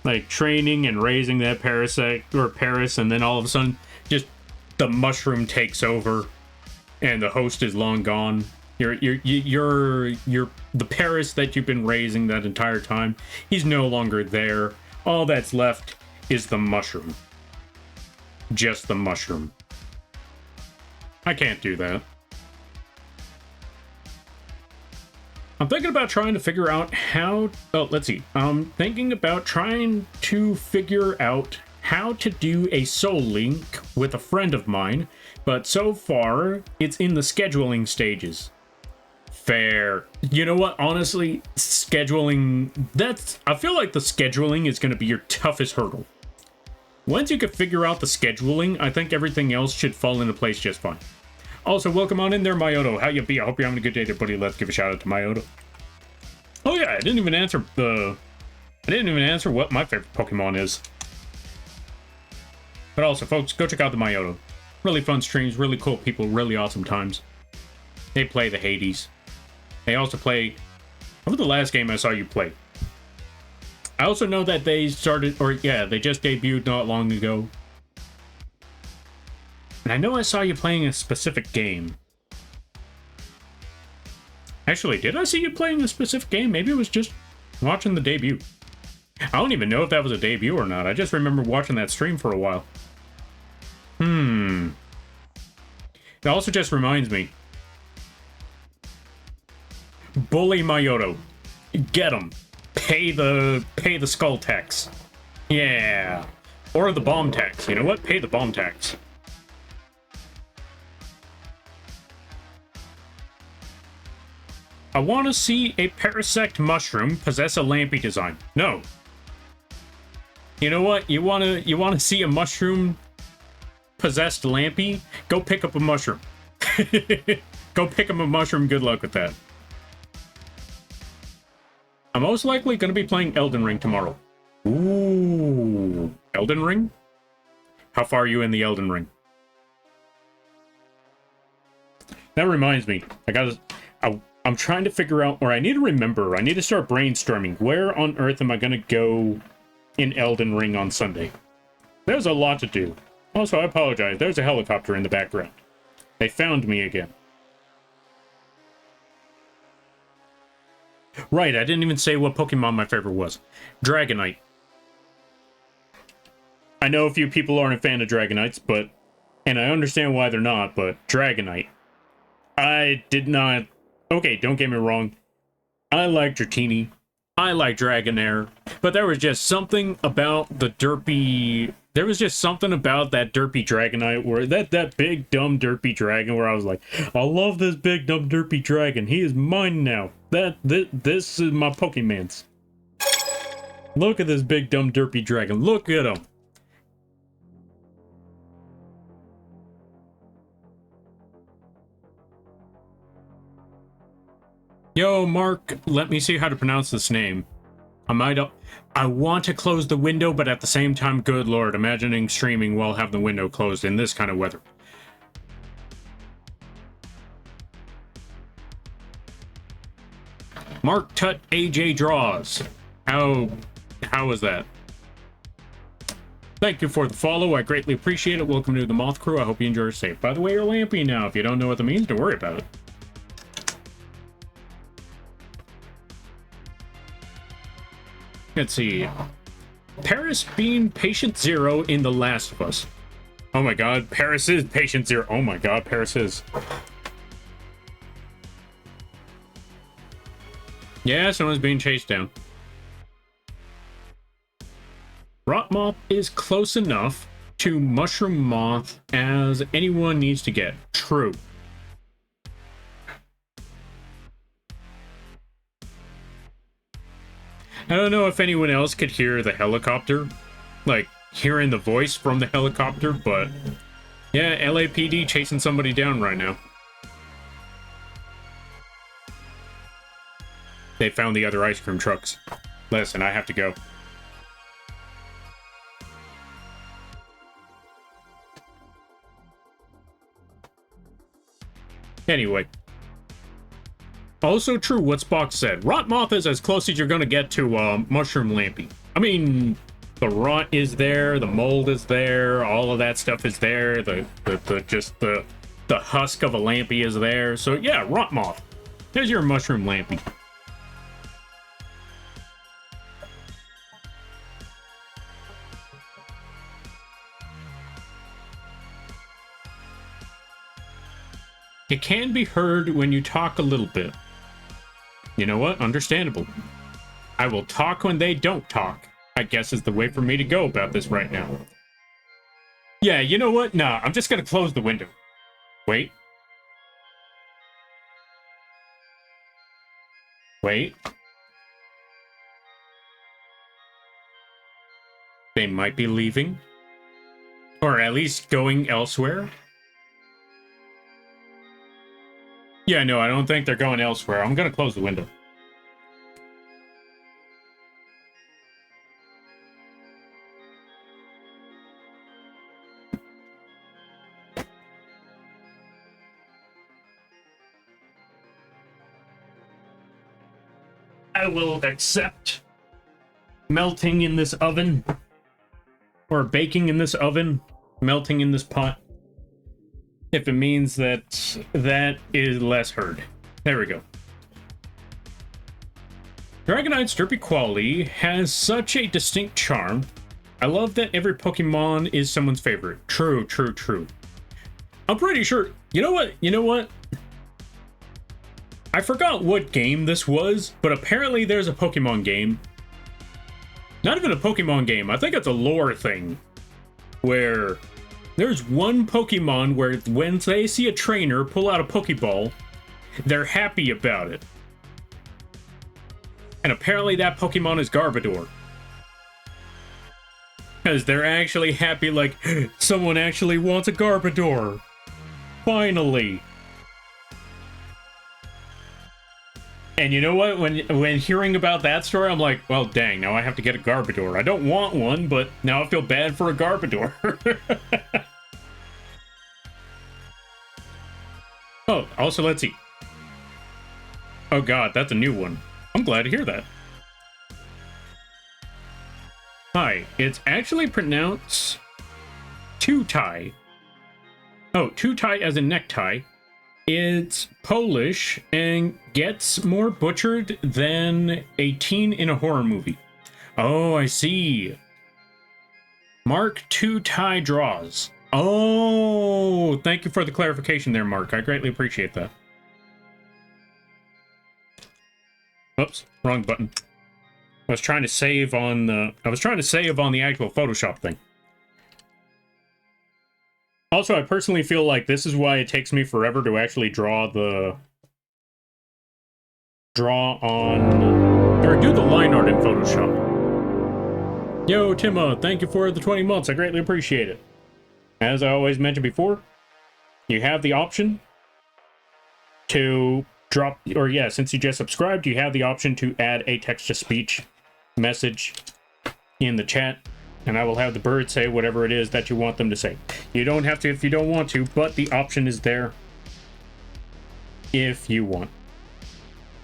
Like, training and raising that Parasect, or Paris, and then all of a sudden, just the mushroom takes over, and the host is long gone. You're the Paris that you've been raising that entire time. He's no longer there. All that's left is the mushroom. Just the mushroom. I can't do that. I'm thinking about trying to figure out how... Oh, let's see. I'm thinking about trying to figure out how to do a Soul Link with a friend of mine, but so far, it's in the scheduling stages. Fair. You know what? Honestly, scheduling... I feel like the scheduling is going to be your toughest hurdle. Once you can figure out the scheduling, I think everything else should fall into place just fine. Also, welcome on in there, Myoto. How you be? I hope you're having a good day there, buddy. Let's give a shout out to Myoto. Oh yeah, I didn't even answer what my favorite Pokemon is. But also, folks, go check out the Myoto. Really fun streams, really cool people, really awesome times. They play the Hades. They also play... What was the last game I saw you play? I also know that they started, or yeah, they just debuted not long ago. And I know I saw you playing a specific game. Actually, did I see you playing a specific game? Maybe it was just watching the debut. I don't even know if that was a debut or not. I just remember watching that stream for a while. It also just reminds me. Bully Myoto. Get him. Pay the skull tax. Yeah. Or the bomb tax. You know what? Pay the bomb tax. I want to see a Parasect mushroom possess a Lampy design. No. You know what? You want to see a mushroom possessed Lampy? Go pick up a mushroom. Go pick up a mushroom. Good luck with that. I'm most likely going to be playing Elden Ring tomorrow. Ooh, Elden Ring? How far are you in the Elden Ring? That reminds me, I'm trying to figure out, or I need to remember, I need to start brainstorming. Where on earth am I going to go in Elden Ring on Sunday? There's a lot to do. Also, I apologize. There's a helicopter in the background. They found me again. Right, I didn't even say what Pokemon my favorite was. Dragonite. I know a few people aren't a fan of Dragonites, but... And I understand why they're not, but Dragonite. I did not... Okay, don't get me wrong. I like Dratini. I like Dragonair. But there was just something about the derpy... There was just something about that derpy Dragonite where... That big, dumb, derpy dragon where I was like, I love this big, dumb, derpy dragon. He is mine now. This is my Pokemon's. Look at this big, dumb, derpy dragon. Look at him. Yo, Mark, let me see how to pronounce this name. I want to close the window, but at the same time, good lord, imagining streaming while having the window closed in this kind of weather. Mark Tut AJ Draws. How was that? Thank you for the follow. I greatly appreciate it. Welcome to the Moth Crew. I hope you enjoy your stay. By the way, you're Lampy now. If you don't know what that means, don't worry about it. Let's see. Paris being patient zero in The Last of Us. Oh my god, Paris is patient zero. Oh my god, Paris is. Yeah, someone's being chased down. Rot Moth is close enough to Mushroom Moth as anyone needs to get. True. I don't know if anyone else could hear the helicopter, like hearing the voice from the helicopter, but yeah, LAPD chasing somebody down right now. They found the other ice cream trucks. Listen, I have to go. Anyway. Also true what Spock said. Rot Moth is as close as you're gonna get to Mushroom Lampy. I mean, the rot is there, the mold is there, all of that stuff is there, the husk of a Lampy is there. So yeah, Rot Moth. There's your Mushroom Lampy. It can be heard when you talk a little bit. You know what? Understandable. I will talk when they don't talk, I guess is the way for me to go about this right now. Yeah, you know what? Nah, I'm just gonna close the window. Wait. Wait. They might be leaving. Or at least going elsewhere. Yeah, no, I don't think they're going elsewhere. I'm gonna close the window. I will accept melting in this oven. Or baking in this oven. Melting in this pot. If it means that that is less heard. There we go. Dragonite's derpy quality has such a distinct charm. I love that every Pokemon is someone's favorite. True, true, true. I'm pretty sure... You know what? You know what? I forgot what game this was, but apparently there's a Pokemon game. Not even a Pokemon game. I think it's a lore thing. Where... There's one Pokemon where when they see a trainer pull out a Pokeball, they're happy about it. And apparently that Pokemon is Garbodor. Because they're actually happy, like, someone actually wants a Garbodor. Finally. And you know what? When hearing about that story, I'm like, well, dang, now I have to get a Garbodor. I don't want one, but now I feel bad for a Garbodor. Oh, also, let's see. Oh god, that's a new one. I'm glad to hear that. Hi, it's actually pronounced two-tie. Oh, two-tie as in necktie. It's Polish and gets more butchered than a teen in a horror movie. Oh, I see. Mark two-tie draws. Oh, thank you for the clarification there, Mark. I greatly appreciate that. Oops, wrong button. I was trying to save on the actual Photoshop thing. Also, I personally feel like this is why it takes me forever to actually draw on or do the line art in Photoshop. Yo, Timo, thank you for the 20 months. I greatly appreciate it. As I always mentioned before, you have the option to drop, or yeah, since you just subscribed, you have the option to add a text-to-speech message in the chat, and I will have the bird say whatever it is that you want them to say. You don't have to if you don't want to, but the option is there if you want.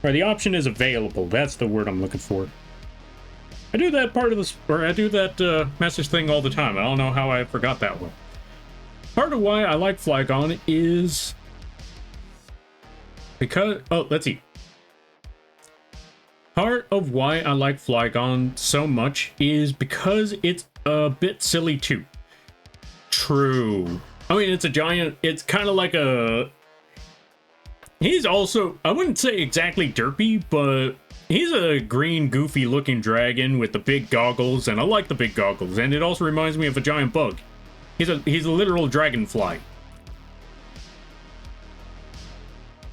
Or the option is available. That's the word I'm looking for. I do that part of this, or I do that message thing all the time. I don't know how I forgot that one. Part of why I like Flygon is because, oh, let's see. Part of why I like Flygon so much is because it's a bit silly too. True. I mean, it's a giant, it's kind of like a, he's also, I wouldn't say exactly derpy, but he's a green, goofy looking dragon with the big goggles, and I like the big goggles, and it also reminds me of a giant bug. He's a literal dragonfly.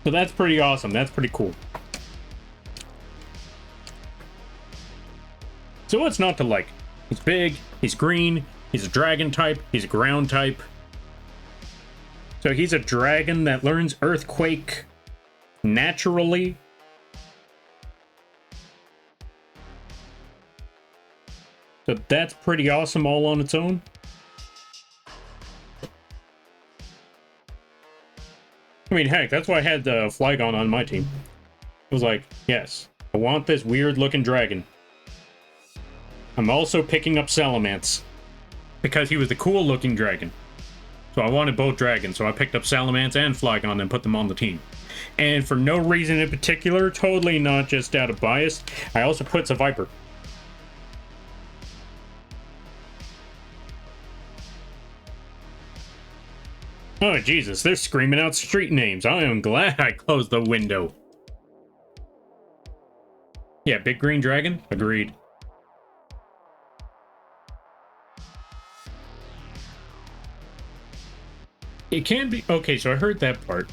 So that's pretty awesome. That's pretty cool. So what's not to like? He's big, he's green, he's a dragon type, he's a ground type. So he's a dragon that learns Earthquake naturally. So that's pretty awesome all on its own. I mean, heck, that's why I had Flygon on my team. It was like, yes, I want this weird-looking dragon. I'm also picking up Salamence because he was the cool-looking dragon. So I wanted both dragons, so I picked up Salamence and Flygon and put them on the team. And for no reason in particular, totally not just out of bias, I also put a Viper. Oh, Jesus, they're screaming out street names. I am glad I closed the window. Yeah, big green dragon? Agreed. It can be... Okay, so I heard that part.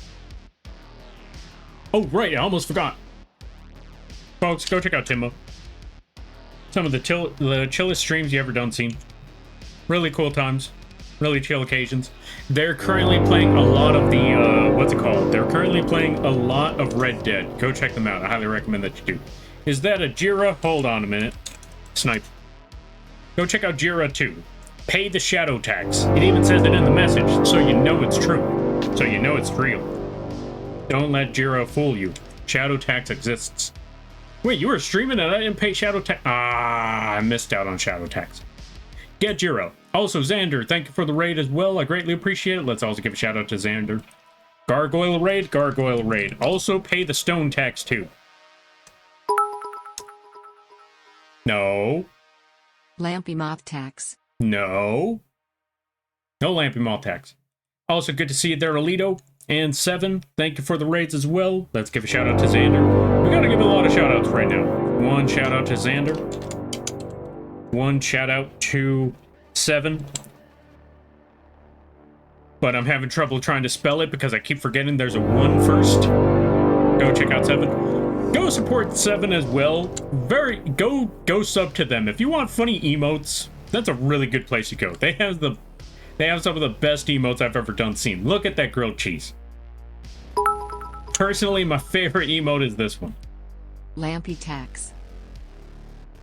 Oh, right, I almost forgot. Folks, go check out Timo. Some of the chillest streams you ever done seen. Really cool times. Really chill occasions. They're currently playing a lot of the, what's it called? They're currently playing a lot of Red Dead. Go check them out. I highly recommend that you do. Is that a Jira? Hold on a minute. Snipe. Go check out Jira 2. Pay the shadow tax. It even says it in the message, so you know it's true. So you know it's real. Don't let Jira fool you. Shadow tax exists. Wait, you were streaming and I didn't pay shadow tax? Ah, I missed out on shadow tax. Get Jiro. Also, Xander, thank you for the raid as well. I greatly appreciate it. Let's also give a shout out to Xander. Gargoyle raid, Gargoyle raid. Also, pay the stone tax too. No. Lampy Moth tax. No. No Lampy Moth tax. Also, good to see you there, Alito. And 7, thank you for the raids as well. Let's give a shout out to Xander. We gotta give a lot of shout outs right now. One shout out to Xander. One shout out to 7. But I'm having trouble trying to spell it because I keep forgetting there's a 1 first. Go check out 7. Go support 7 as well. Go sub to them. If you want funny emotes, that's a really good place to go. They have some of the best emotes I've ever seen. Look at that grilled cheese. Personally, my favorite emote is this one. Lampy tax.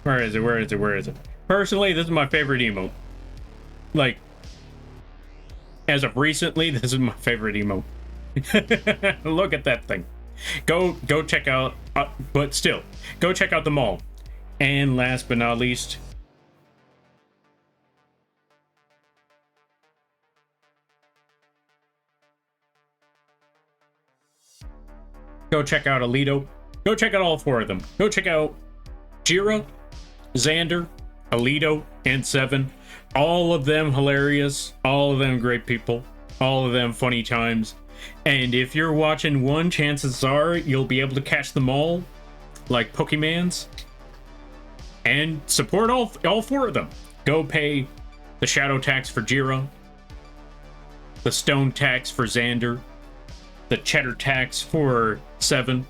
Where is it? Where is it? Where is it? Personally, this is my favorite emote. Like, as of recently, this is my favorite emote. Look at that thing. Go check out, but still, go check out them all. And last but not least, go check out Alito. Go check out all 4 of them. Go check out Jira, Xander, Alito, and Seven. All of them hilarious. All of them great people. All of them funny times. And if you're watching one, chances are you'll be able to catch them all, like Pokemans. And support all 4 of them. Go pay the Shadow tax for Jira, the Stone tax for Xander, the Cheddar tax for Seven,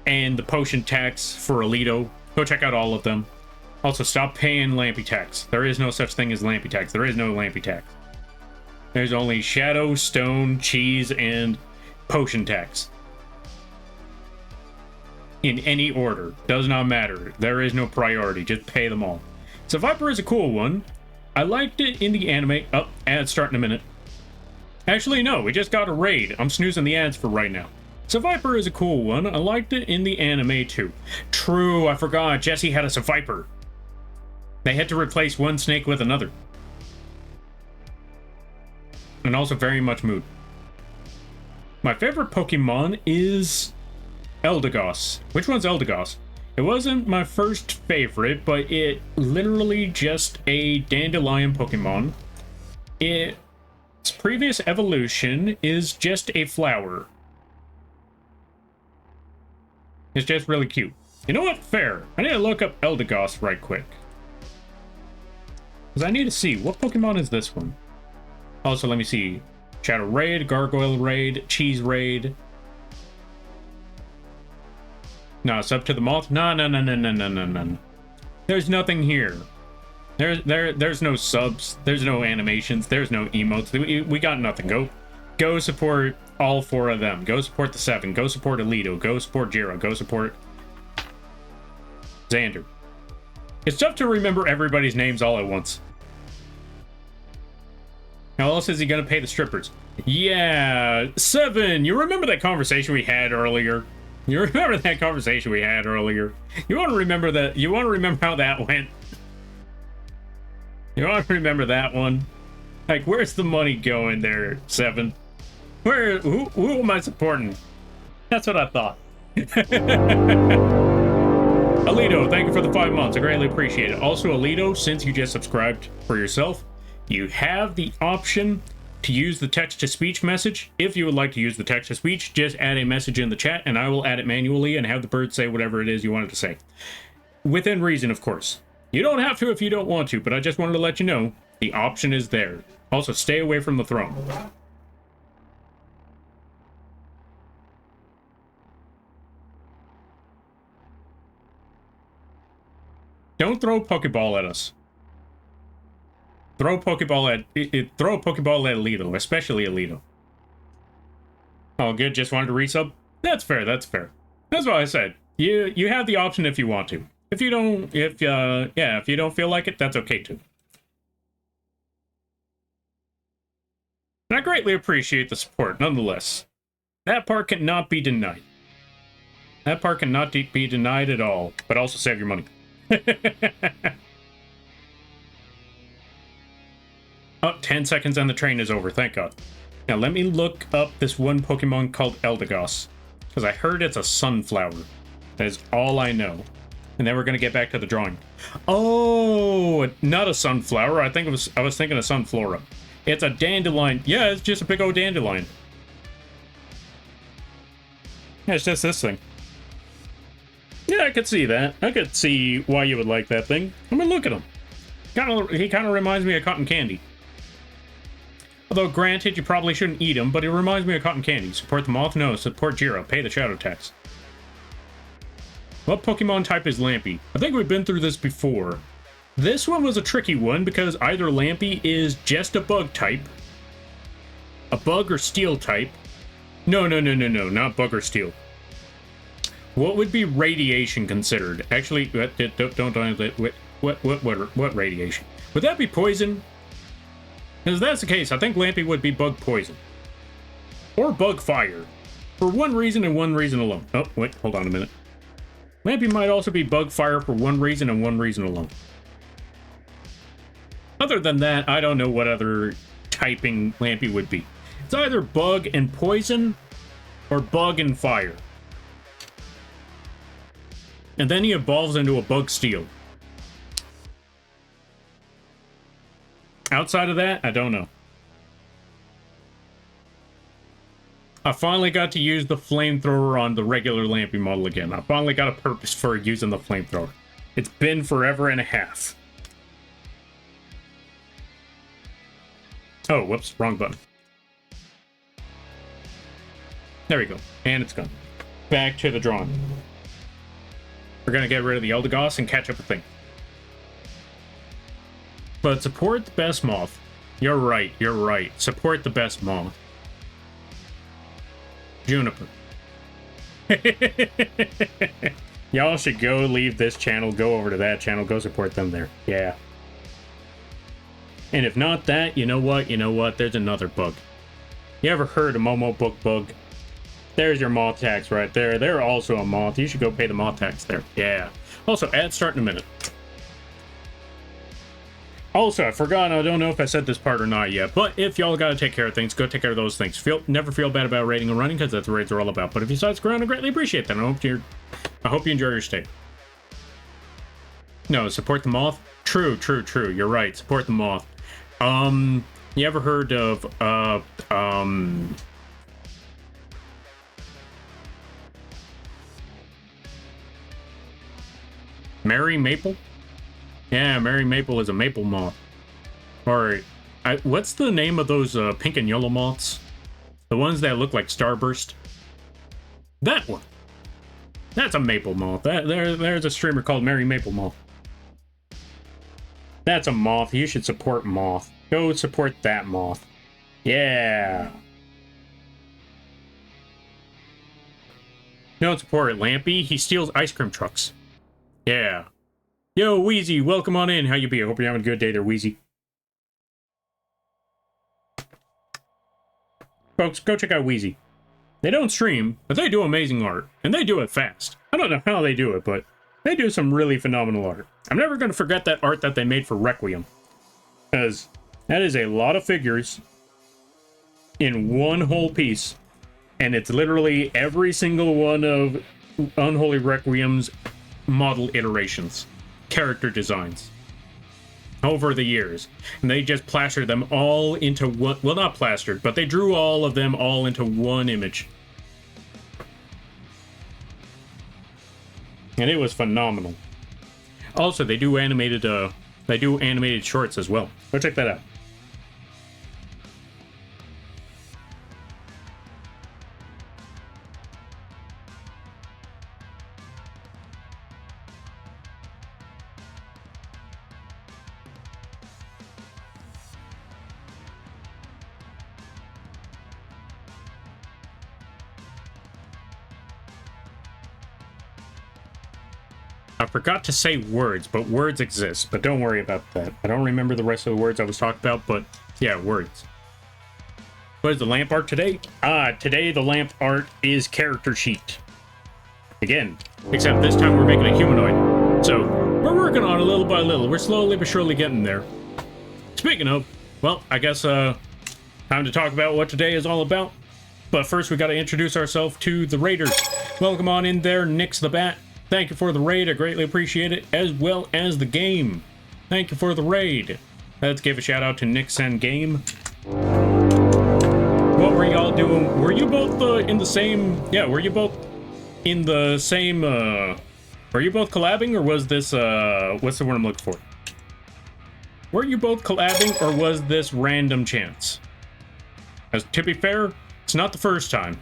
and the Potion tax for Alito. Go check out all of them. Also, stop paying Lampy tax. There is no such thing as Lampy tax. There is no Lampy tax. There's only Shadow, Stone, Cheese, and Potion tax. In any order. Does not matter. There is no priority. Just pay them all. So Viper is a cool one. I liked it in the anime. Oh, ads start in a minute. Actually, no. We just got a raid. I'm snoozing the ads for right now. So Viper is a cool one. I liked it in the anime too. True, I forgot. Jesse had us a Viper. They had to replace one snake with another. And also very much mood. My favorite Pokemon is Eldegoss. Which one's Eldegoss? It wasn't my first favorite, but it literally just a dandelion Pokemon. Its previous evolution is just a flower. It's just really cute. You know what? Fair. I need to look up Eldegoss right quick. Because I need to see, what Pokemon is this one? Also, let me see. Shadow Raid, Gargoyle Raid, Cheese Raid. No, it's up to the Moth. No. There's nothing here. There's no subs. There's no animations. There's no emotes. We got nothing. Go support all 4 of them. Go support the 7. Go support Alito. Go support Jiro. Go support Xander. It's tough to remember everybody's names all at once. How else is he gonna pay the strippers? Yeah, 7. You remember that conversation we had earlier? You remember that conversation we had earlier? You want to remember that? You want to remember how that went? You want to remember that one? Like, where's the money going there, 7? Who am I supporting? That's what I thought. Alito, thank you for the 5 months. I greatly appreciate it. Also, Alito, since you just subscribed for yourself, you have the option to use the text-to-speech message. If you would like to use the text-to-speech, just add a message in the chat, and I will add it manually and have the bird say whatever it is you want it to say. Within reason, of course. You don't have to if you don't want to, but I just wanted to let you know the option is there. Also, stay away from the throne. Don't throw a Pokeball at us. Throw a Pokeball at Alito, especially Alito. Oh, good. Just wanted to resub. That's fair. That's fair. That's what I said. You have the option if you want to. If you don't, if you don't feel like it, that's okay too. And I greatly appreciate the support, nonetheless. That part cannot be denied. That part cannot be denied at all. But also save your money. Oh, 10 seconds and the train is over. Thank God. Now let me look up this one Pokemon called Eldegoss. Because I heard it's a sunflower. That is all I know. And then we're going to get back to the drawing. Oh, not a sunflower. I was thinking of Sunflora. It's a dandelion. Yeah, it's just a big old dandelion. Yeah, it's just this thing. Yeah, I could see that. I could see why you would like that thing. I mean, look at him. He kind of reminds me of cotton candy. Although, granted, you probably shouldn't eat him, but he reminds me of cotton candy. Support the Moth? No. Support Jiro. Pay the Shadow tax. What Pokemon type is Lampy? I think we've been through this before. This one was a tricky one because either Lampy is just a bug type, a bug or steel type. No, not bug or steel. What would be radiation considered? Actually, what radiation? Would that be poison? Because if that's the case, I think Lampy would be bug poison. Or bug fire. For one reason and one reason alone. Oh, wait, hold on a minute. Lampy might also be bug fire for one reason and one reason alone. Other than that, I don't know what other typing Lampy would be. It's either bug and poison or bug and fire. And then he evolves into a bug steel. Outside of that, I don't know. I finally got to use the flamethrower on the regular Lampy model again. I finally got a purpose for using the flamethrower. It's been forever and a half. Oh, whoops, wrong button. There we go. And it's gone. Back to the drawing. We're gonna get rid of the Eldegoss and catch up with things. But support the best moth. You're right, you're right. Support the best moth. Juniper. Y'all should go leave this channel, go over to that channel, go support them there. Yeah. And if not that, you know what? You know what? There's another bug. You ever heard of Momo Book Bug? There's your moth tax right there. They're also a moth. You should go pay the moth tax there. Yeah. Also, ads start in a minute. Also, I forgot, I don't know if I said this part or not yet, but if y'all gotta take care of things, go take care of those things. Never feel bad about raiding and running, because that's what raids are all about. But if you decide to ground, I greatly appreciate that. I hope you enjoy your stay. No, support the moth? True, true, true. You're right. Support the moth. You ever heard of, Mary Maple? Yeah, Mary Maple is a maple moth. Or, what's the name of those pink and yellow moths? The ones that look like Starburst? That one! That's a maple moth. There's a streamer called Mary Maple Moth. That's a moth. You should support moth. Go support that moth. Yeah! Don't support Lampy. He steals ice cream trucks. Yeah. Yo, Wheezy, welcome on in. How you be? I hope you're having a good day there, Wheezy. Folks, go check out Wheezy. They don't stream, but they do amazing art. And they do it fast. I don't know how they do it, but they do some really phenomenal art. I'm never going to forget that art that they made for Requiem. Because that is a lot of figures in one whole piece. And it's literally every single one of Unholy Requiem's model iterations. Character designs over the years, and they just plastered them all into one. Well, not plastered, but they drew all of them all into one image, and it was phenomenal. Also, they do animated shorts as well. Go check that out. I forgot to say words, but words exist. But don't worry about that. I don't remember the rest of the words I was talking about, but yeah, words. What is the lamp art today? Today the lamp art is character sheet. Again, except this time we're making a humanoid. So, we're working on it little by little. We're slowly but surely getting there. Speaking of, well, I guess, time to talk about what today is all about. But first, we gotta introduce ourselves to the raiders. Welcome on in there, Nix the Bat. Thank you for the raid, I greatly appreciate it, as well as the game. Thank you for the raid. Let's give a shout out to Nix and Game. What were y'all doing? Were you both in the same... Yeah, were you both in the same... Were you both collabing, or was this... What's the word I'm looking for? Were you both collabing, or was this random chance? As to be fair, it's not the first time.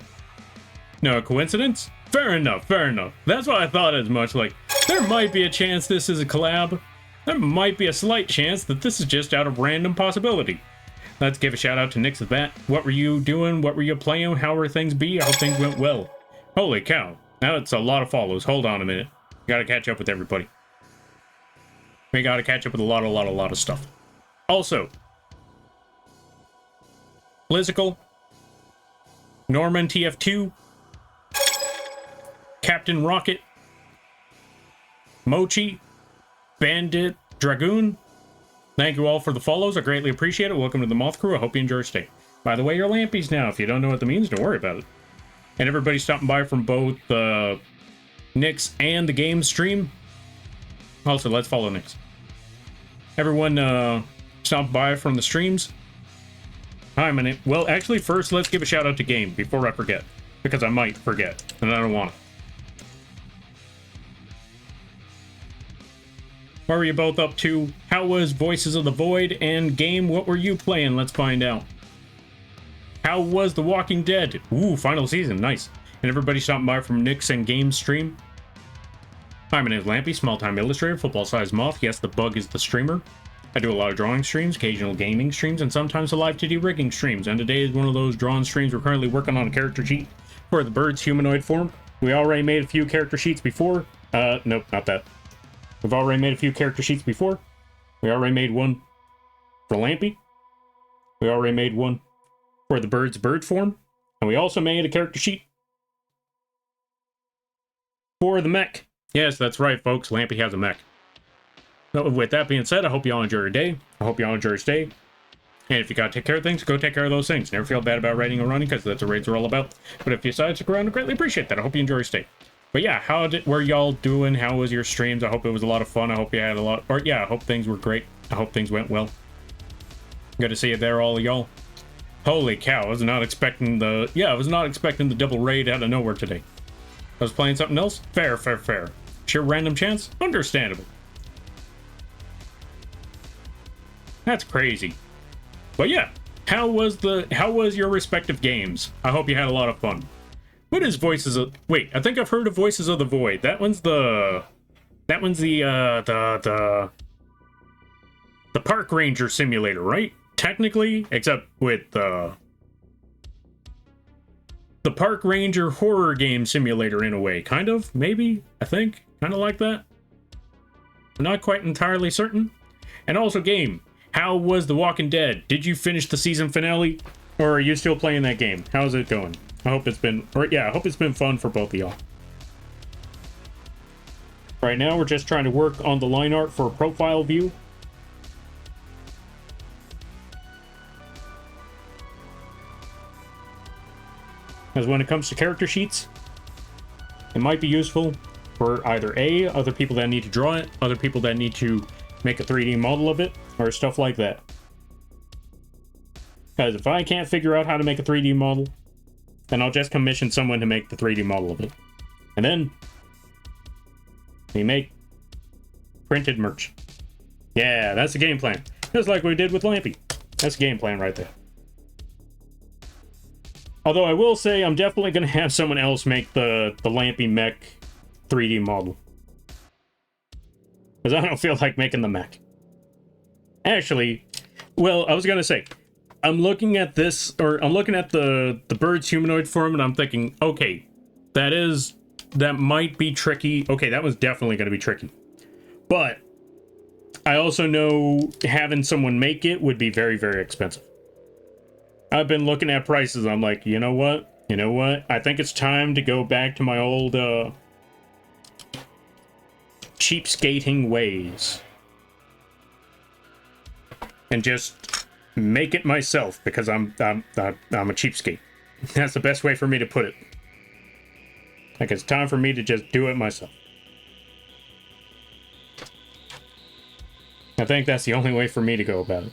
No coincidence? Fair enough, fair enough. That's what I thought as much. Like, there might be a chance this is a collab. There might be a slight chance that this is just out of random possibility. Let's give a shout out to Nix of that. What were you doing? What were you playing? How were things be? I hope things went well. Holy cow. Now it's a lot of follows. Hold on a minute. Gotta catch up with everybody. We gotta catch up with a lot of stuff. Also, Blizzical, Norman TF2, Captain Rocket, Mochi, Bandit, Dragoon. Thank you all for the follows. I greatly appreciate it. Welcome to the Moth Crew. I hope you enjoy your stay. By the way, you're lampies now. If you don't know what that means, don't worry about it. And everybody stopping by from both the Nyx and the game stream. Also, let's follow Nyx. Everyone stopped by from the streams. Hi, my name. Well, actually, first, let's give a shout out to Game before I forget. Because I might forget, and I don't want to. What were you both up to? How was Voices of the Void? And Game, what were you playing? Let's find out. How was The Walking Dead? Ooh, final season. Nice. And everybody stopping by from Nyx and Game stream. Hi, my name is Lampy, small-time illustrator, football-sized moth. Yes, the bug is the streamer. I do a lot of drawing streams, occasional gaming streams, and sometimes a live 2D rigging streams. And today is one of those drawn streams. We're currently working on a character sheet for the bird's humanoid form. We already made a few character sheets before. Nope, not that. We've already made a few character sheets before. We already made one for Lampy. We already made one for the bird's bird form. And we also made a character sheet for the mech. Yes, that's right, folks. Lampy has a mech. So with that being said, I hope you all enjoy your day. I hope you all enjoy your stay. And if you gotta take care of things, go take care of those things. Never feel bad about raiding or running, because that's what raids are all about. But if you decide to stick around, I greatly appreciate that. I hope you enjoy your stay. But yeah, were y'all doing? How was your streams? I hope it was a lot of fun. I hope you had a lot, or yeah, I hope things were great. I hope things went well. Good to see you there, all of y'all. Holy cow, I was not expecting the double raid out of nowhere today. I was playing something else? Fair. Sheer random chance? Understandable. That's crazy. But yeah, how was your respective games? I hope you had a lot of fun. What is Voices of... Wait, I think I've heard of Voices of the Void. That one's the park ranger simulator, right? Technically, except with the park ranger horror game simulator in a way. Kind of, maybe, I think. Kind of like that. I'm not quite entirely certain. And also, Game, how was The Walking Dead? Did you finish the season finale? Or are you still playing that game? How's it going? I hope it's been... I hope it's been fun for both of y'all. Right now, we're just trying to work on the line art for a profile view. As when it comes to character sheets, it might be useful for either A, other people that need to draw it, other people that need to make a 3D model of it, or stuff like that. Because if I can't figure out how to make a 3D model, then I'll just commission someone to make the 3D model of it. And then we make printed merch. Yeah, that's the game plan. Just like we did with Lampy. That's the game plan right there. Although I will say I'm definitely going to have someone else make the Lampy mech 3D model. Because I don't feel like making the mech. Actually, well, I was going to say, I'm looking at this, or I'm looking at the bird's humanoid form, and I'm thinking, okay, that might be tricky. Okay, that was definitely going to be tricky. But I also know having someone make it would be very, very expensive. I've been looking at prices. I'm like, you know what? I think it's time to go back to my old cheapskating ways and just make it myself, because I'm a cheapskate. That's the best way for me to put it. Like, it's time for me to just do it myself. I think that's the only way for me to go about it.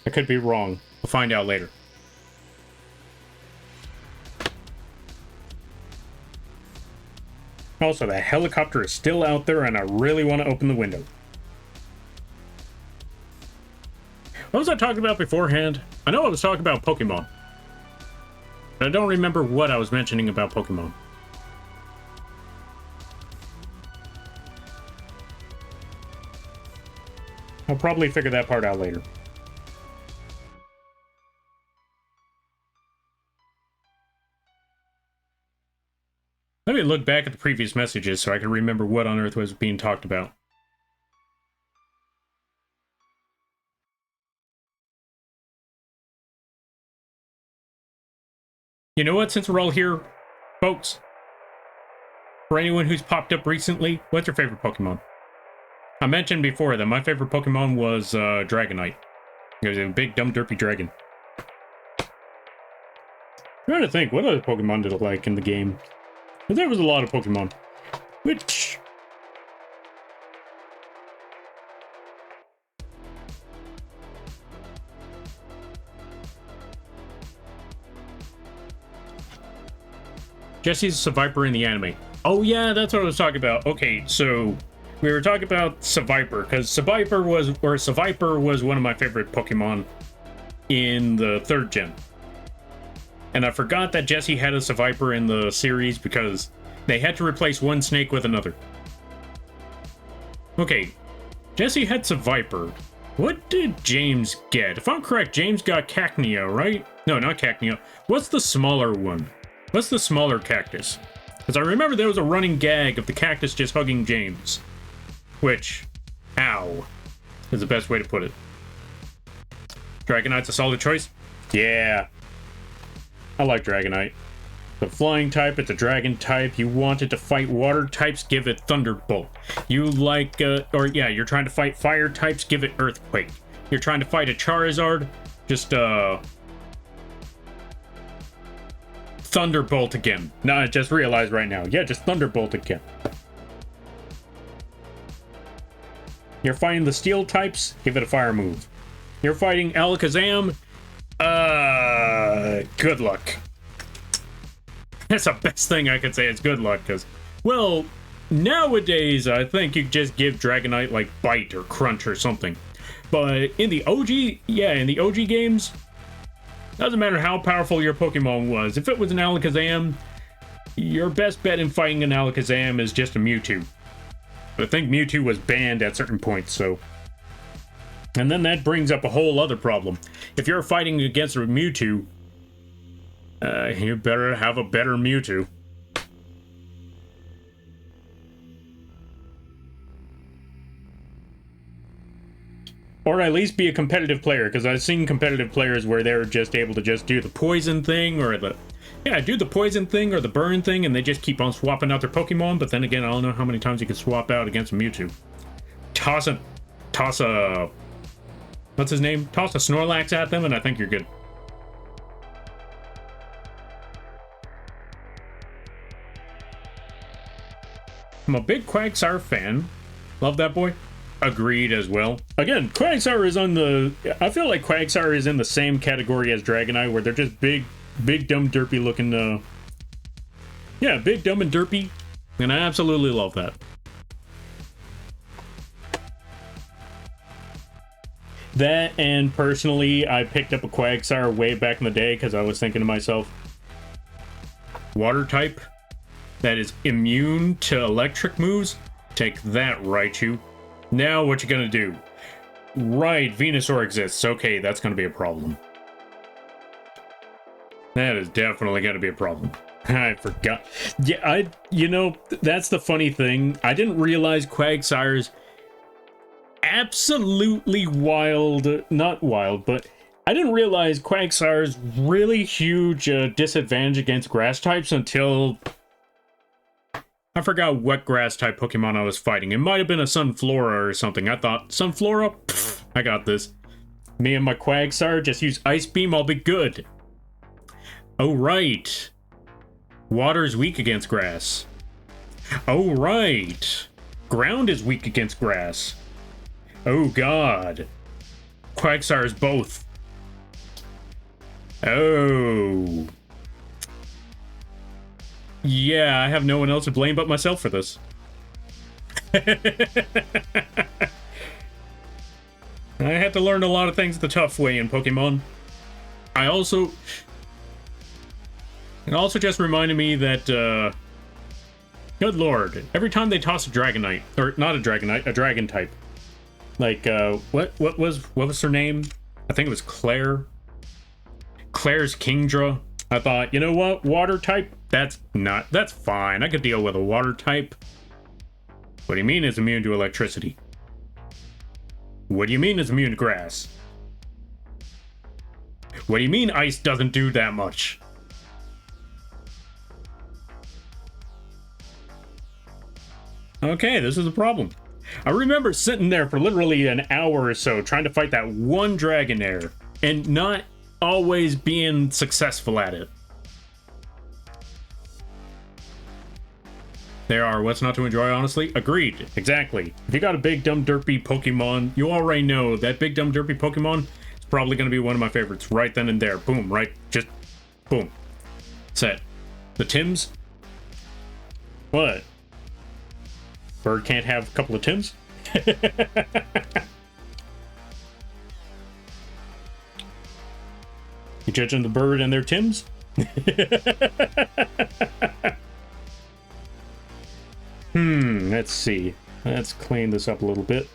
I could be wrong. We'll find out later. Also, the helicopter is still out there, and I really want to open the window. What was I talking about beforehand? I know I was talking about Pokemon. But I don't remember what I was mentioning about Pokemon. I'll probably figure that part out later. me look back at the previous messages so I can remember what on earth was being talked about. You know what, since we're all here, folks, for anyone who's popped up recently, what's your favorite Pokemon? I mentioned before that my favorite Pokemon was Dragonite. It was a big, dumb, derpy dragon. I'm trying to think, what other Pokemon did I like in the game? But there was a lot of Pokemon. Which... Jesse's a Seviper in the anime. Oh yeah, that's what I was talking about. Okay, so we were talking about Seviper, because Seviper was one of my favorite Pokemon in the 3rd gen. And I forgot that Jesse had a Seviper in the series because they had to replace one snake with another. Okay, Jesse had Seviper. What did James get? If I'm correct, James got Cacnea, right? No, not Cacnea. What's the smaller one? What's the smaller cactus? Because I remember there was a running gag of the cactus just hugging James. Which, ow, is the best way to put it. Dragonite's a solid choice? Yeah. I like Dragonite. The flying type, it's a dragon type. You wanted to fight water types, give it Thunderbolt. You like, you're trying to fight fire types, give it Earthquake. You're trying to fight a Charizard, just, Thunderbolt again. No, I just realized right now. Yeah, just Thunderbolt again. You're fighting the steel types, give it a fire move. You're fighting Alakazam, good luck. That's the best thing I could say is good luck, because, well, nowadays I think you just give Dragonite like Bite or Crunch or something. But in the OG, in the OG games, doesn't matter how powerful your Pokemon was. If it was an Alakazam, your best bet in fighting an Alakazam is just a Mewtwo. But I think Mewtwo was banned at certain points, so... And then that brings up a whole other problem. If you're fighting against a Mewtwo, you better have a better Mewtwo. Or at least be a competitive player, because I've seen competitive players where they're just able to just do the poison thing, or do the poison thing or the burn thing, and they just keep on swapping out their Pokemon, but then again, I don't know how many times you can swap out against a Mewtwo. Toss a... What's his name? Toss a Snorlax at them, and I think you're good. I'm a big Quagsire fan. Love that boy. Agreed as well. Again, Quagsire is on the... I feel like Quagsire is in the same category as Dragonite, where they're just big, dumb, derpy looking... Yeah, big, dumb, and derpy. And I absolutely love that. That, and personally, I picked up a Quagsire way back in the day because I was thinking to myself, water type that is immune to electric moves? Take that, Raichu. Now what you gonna do? Right, Venusaur exists. Okay, that's gonna be a problem. That is definitely gonna be a problem. I forgot. Yeah, that's the funny thing. I didn't realize Quagsire's absolutely wild, not wild, but I didn't realize Quagsire's really huge disadvantage against grass types until... I forgot what grass type Pokemon I was fighting. It might have been a Sunflora or something. I thought, Sunflora? Pfft, I got this. Me and my Quagsire just use Ice Beam, I'll be good. Oh, right. Water's weak against grass. Oh, right. Ground is weak against grass. Oh, God. Quagsire's both. Oh... Yeah, I have no one else to blame but myself for this. I had to learn a lot of things the tough way in Pokemon. It also just reminded me that, good lord, every time they toss a Dragonite, or not a Dragonite, a Dragon type. Like, what was her name? I think it was Claire. Claire's Kingdra. I thought, you know what, water type? That's fine. I could deal with a water type. What do you mean it's immune to electricity? What do you mean it's immune to grass? What do you mean ice doesn't do that much? Okay, this is a problem. I remember sitting there for literally an hour or so trying to fight that one dragon there and not always being successful at it. There are what's not to enjoy, honestly. Agreed. Exactly. If you got a big, dumb, derpy Pokemon, you already know that big, dumb, derpy Pokemon is probably going to be one of my favorites right then and there. Boom, right? Just boom. Set. The Tims? What? Bird can't have a couple of Tims? You judging the bird and their Tims? Let's see. Let's clean this up a little bit.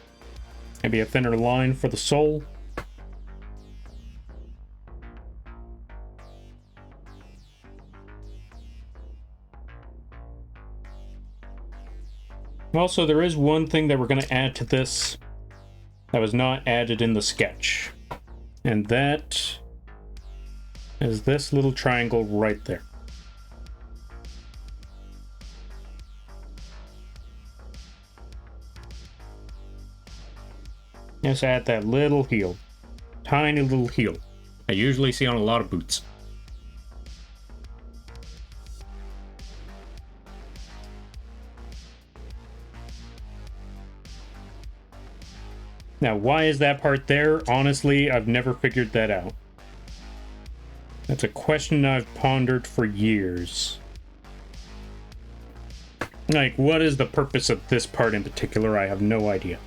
Maybe a thinner line for the soul. Also, there is one thing that we're going to add to this that was not added in the sketch. And that is this little triangle right there. Just add that little heel. Tiny little heel. I usually see on a lot of boots. Now, why is that part there? Honestly, I've never figured that out. That's a question I've pondered for years. Like, what is the purpose of this part in particular? I have no idea.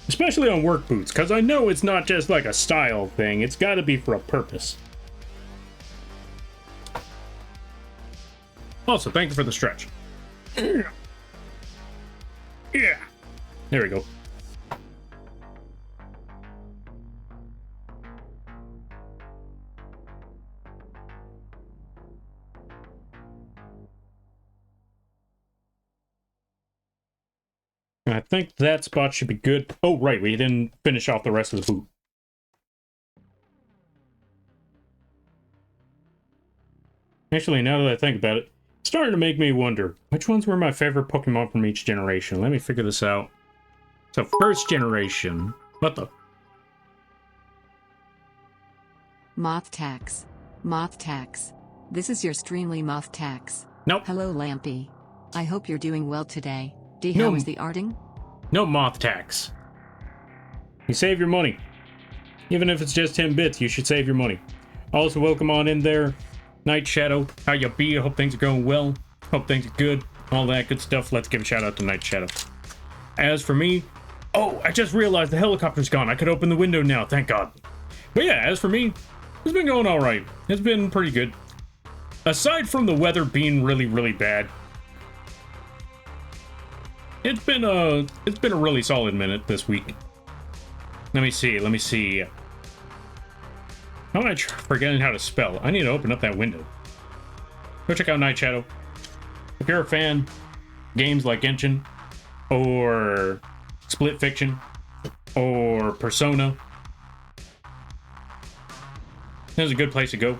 Especially on work boots, because I know it's not just like a style thing. It's got to be for a purpose. Also, thank you for the stretch. Yeah. There we go. I think that spot should be good. Oh, right, we didn't finish off the rest of the boot. Actually, now that I think about it, it's starting to make me wonder, which ones were my favorite Pokemon from each generation? Let me figure this out. So, first generation. What the? Moth Tax. Moth Tax. This is your Streamly Moth Tax. Nope. Hello, Lampy. I hope you're doing well today. D, No. how is the arting? No Moth Tax. You save your money. Even if it's just 10 bits, you should save your money. Also, welcome on in there. Night Shadow, how you be? I hope things are going well. Hope things are good. All that good stuff. Let's give a shout out to Night Shadow. As for me... Oh, I just realized the helicopter's gone. I could open the window now, thank God. But yeah, as for me, it's been going alright. It's been pretty good. Aside from the weather being really, really bad, it's been a really solid minute this week. Let me see. How am I forgetting how to spell? I need to open up that window. Go check out Night Shadow. If you're a fan, games like Genshin, or Split Fiction, or Persona, this is a good place to go.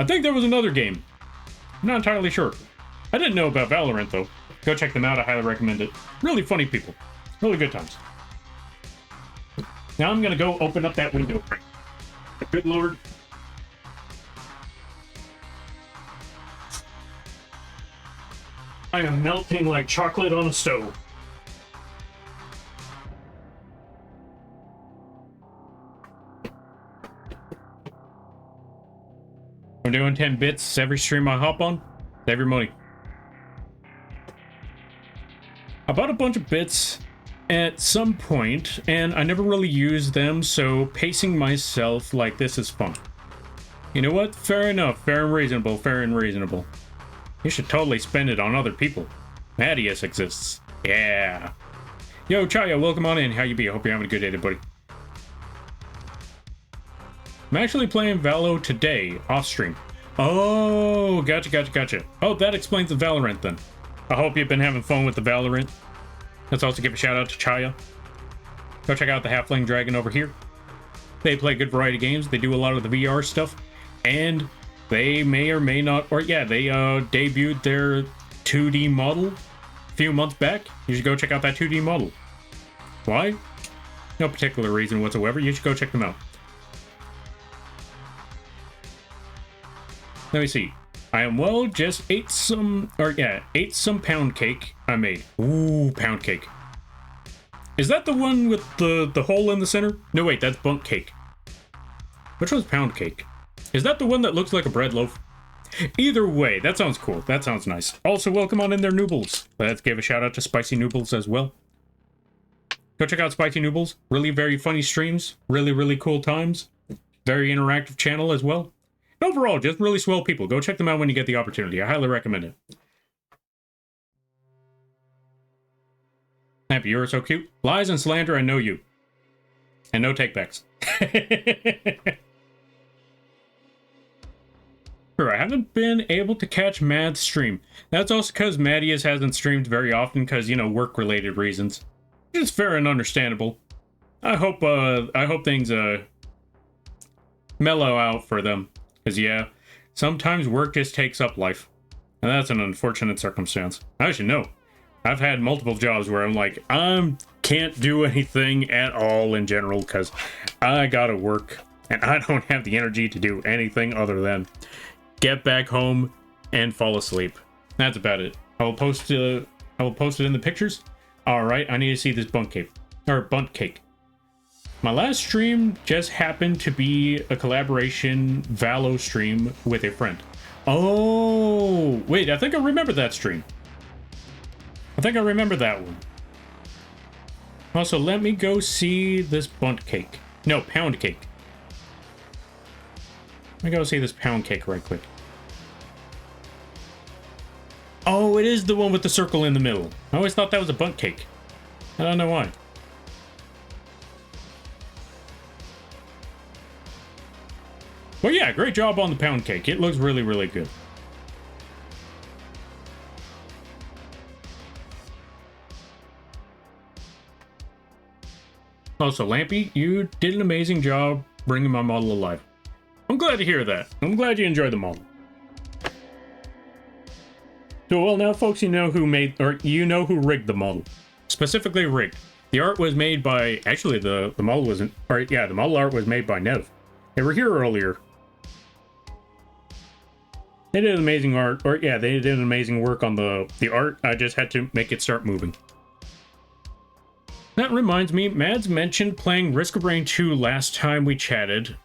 I think there was another game. I'm not entirely sure. I didn't know about Valorant, though. Go check them out. I highly recommend it. Really funny people. Really good times. Now I'm going to go open up that window. Good Lord. I am melting like chocolate on a stove. I'm doing 10 bits every stream I hop on. Save your money. I bought a bunch of bits at some point, and I never really used them, so pacing myself like this is fun. You know what? Fair enough. Fair and reasonable. Fair and reasonable. You should totally spend it on other people. Madius exists. Yeah. Yo, Chaya, welcome on in. How you be? I hope you're having a good day there, buddy. I'm actually playing Valo today, off stream. Oh, gotcha. Oh, that explains the Valorant then. I hope you've been having fun with the Valorant. Let's also give a shout out to Chaya. Go check out the Halfling Dragon over here. They play a good variety of games. They do a lot of the VR stuff. And they may or may not, or yeah, they debuted their 2D model a few months back. You should go check out that 2D model. Why? No particular reason whatsoever. You should go check them out. Let me see. I am well just ate some pound cake I made. Ooh, pound cake. Is that the one with the hole in the center? No, wait, that's bunk cake. Which one's pound cake? Is that the one that looks like a bread loaf? Either way, that sounds cool. That sounds nice. Also, welcome on in there, Noobles. Let's give a shout out to Spicy Noobles as well. Go check out Spicy Noobles. Really very funny streams. Really cool times. Very interactive channel as well. Overall, just really swell people. Go check them out when you get the opportunity. I highly recommend it. Happy, you're so cute. Lies and slander, I know you. And no takebacks. Sure, I haven't been able to catch Mad's stream. That's also because Madius hasn't streamed very often because, you know, work-related reasons. It's fair and understandable. I hope things mellow out for them. Because, yeah, sometimes work just takes up life. And that's an unfortunate circumstance. I should know. I've had multiple jobs where I'm like, I can't do anything at all in general because I gotta work. And I don't have the energy to do anything other than get back home and fall asleep. That's about it. I will post it in the pictures. Alright, I need to see this bunt cake. My last stream just happened to be a collaboration Valo stream with a friend. Oh, wait, I think I remember that stream. I think I remember that one. Also, let me go see this bunt cake. No, pound cake. Let me go see this pound cake right quick. Oh, it is the one with the circle in the middle. I always thought that was a bunt cake. I don't know why. Well, yeah, great job on the pound cake. It looks really good. Also, Lampy, you did an amazing job bringing my model alive. I'm glad to hear that. I'm glad you enjoyed the model. So, well, now, folks, you know who rigged the model. Specifically rigged. The art was made by, actually, the model wasn't, or yeah, the model art was made by Nev. They were here earlier. They did amazing art, or yeah, they did amazing work on the art. I just had to make it start moving. That reminds me, Mads mentioned playing Risk of Rain 2 last time we chatted.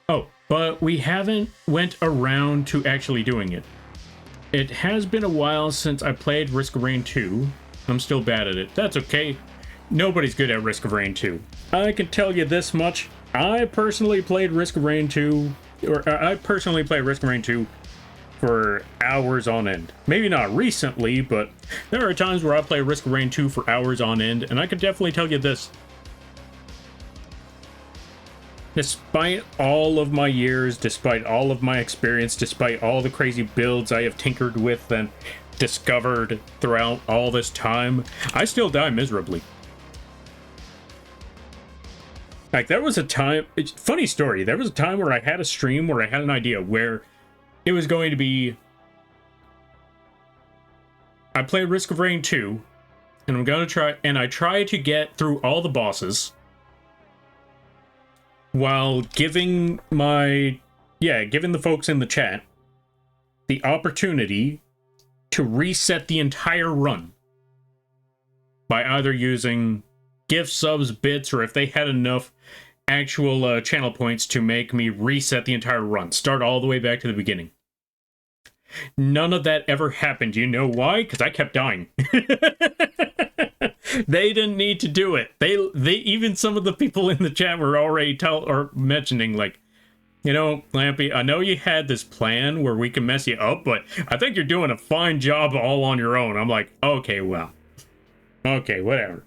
Oh, but we haven't went around to actually doing it. It has been a while since I played Risk of Rain 2. I'm still bad at it. That's okay. Nobody's good at Risk of Rain 2. I can tell you this much. I personally played Risk of Rain 2, I personally play Risk of Rain 2 for hours on end. Maybe not recently, but there are times where I play Risk of Rain 2 for hours on end, and I can definitely tell you this. Despite all of my years, despite all of my experience, despite all the crazy builds I have tinkered with and discovered throughout all this time, I still die miserably. Like, there was a time, funny story, there was a time where I had a stream where I had an idea where it was going to be, I played Risk of Rain 2, and I'm going to try, and I try to get through all the bosses while giving giving the folks in the chat the opportunity to reset the entire run by either using gift subs, bits, or if they had enough actual channel points to make me reset the entire run, start all the way back to the beginning. None of that ever happened. You know why? Because I kept dying. They didn't need to do it. They even some of the people in the chat were already mentioning, like, you know, Lampy, I know you had this plan where we can mess you up, but I think you're doing a fine job all on your own. I'm like, okay, well, okay, whatever.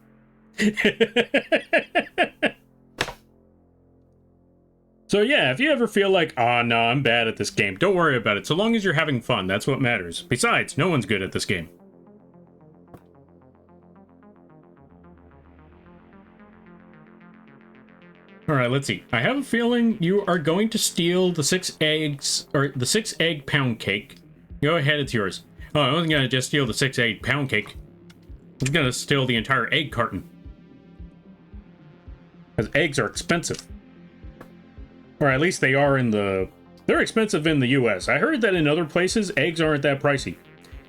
So yeah, if you ever feel like, oh no, I'm bad at this game, don't worry about it. So long as you're having fun, that's what matters. Besides, no one's good at this game. Alright, let's see. I have a feeling you are going to steal the 6 eggs, or the 6 egg pound cake. Go ahead, it's yours. Oh, I wasn't gonna just steal the 6 egg pound cake. I was gonna steal the entire egg carton. Because eggs are expensive. Or at least they are in the... They're expensive in the US. I heard that in other places, eggs aren't that pricey.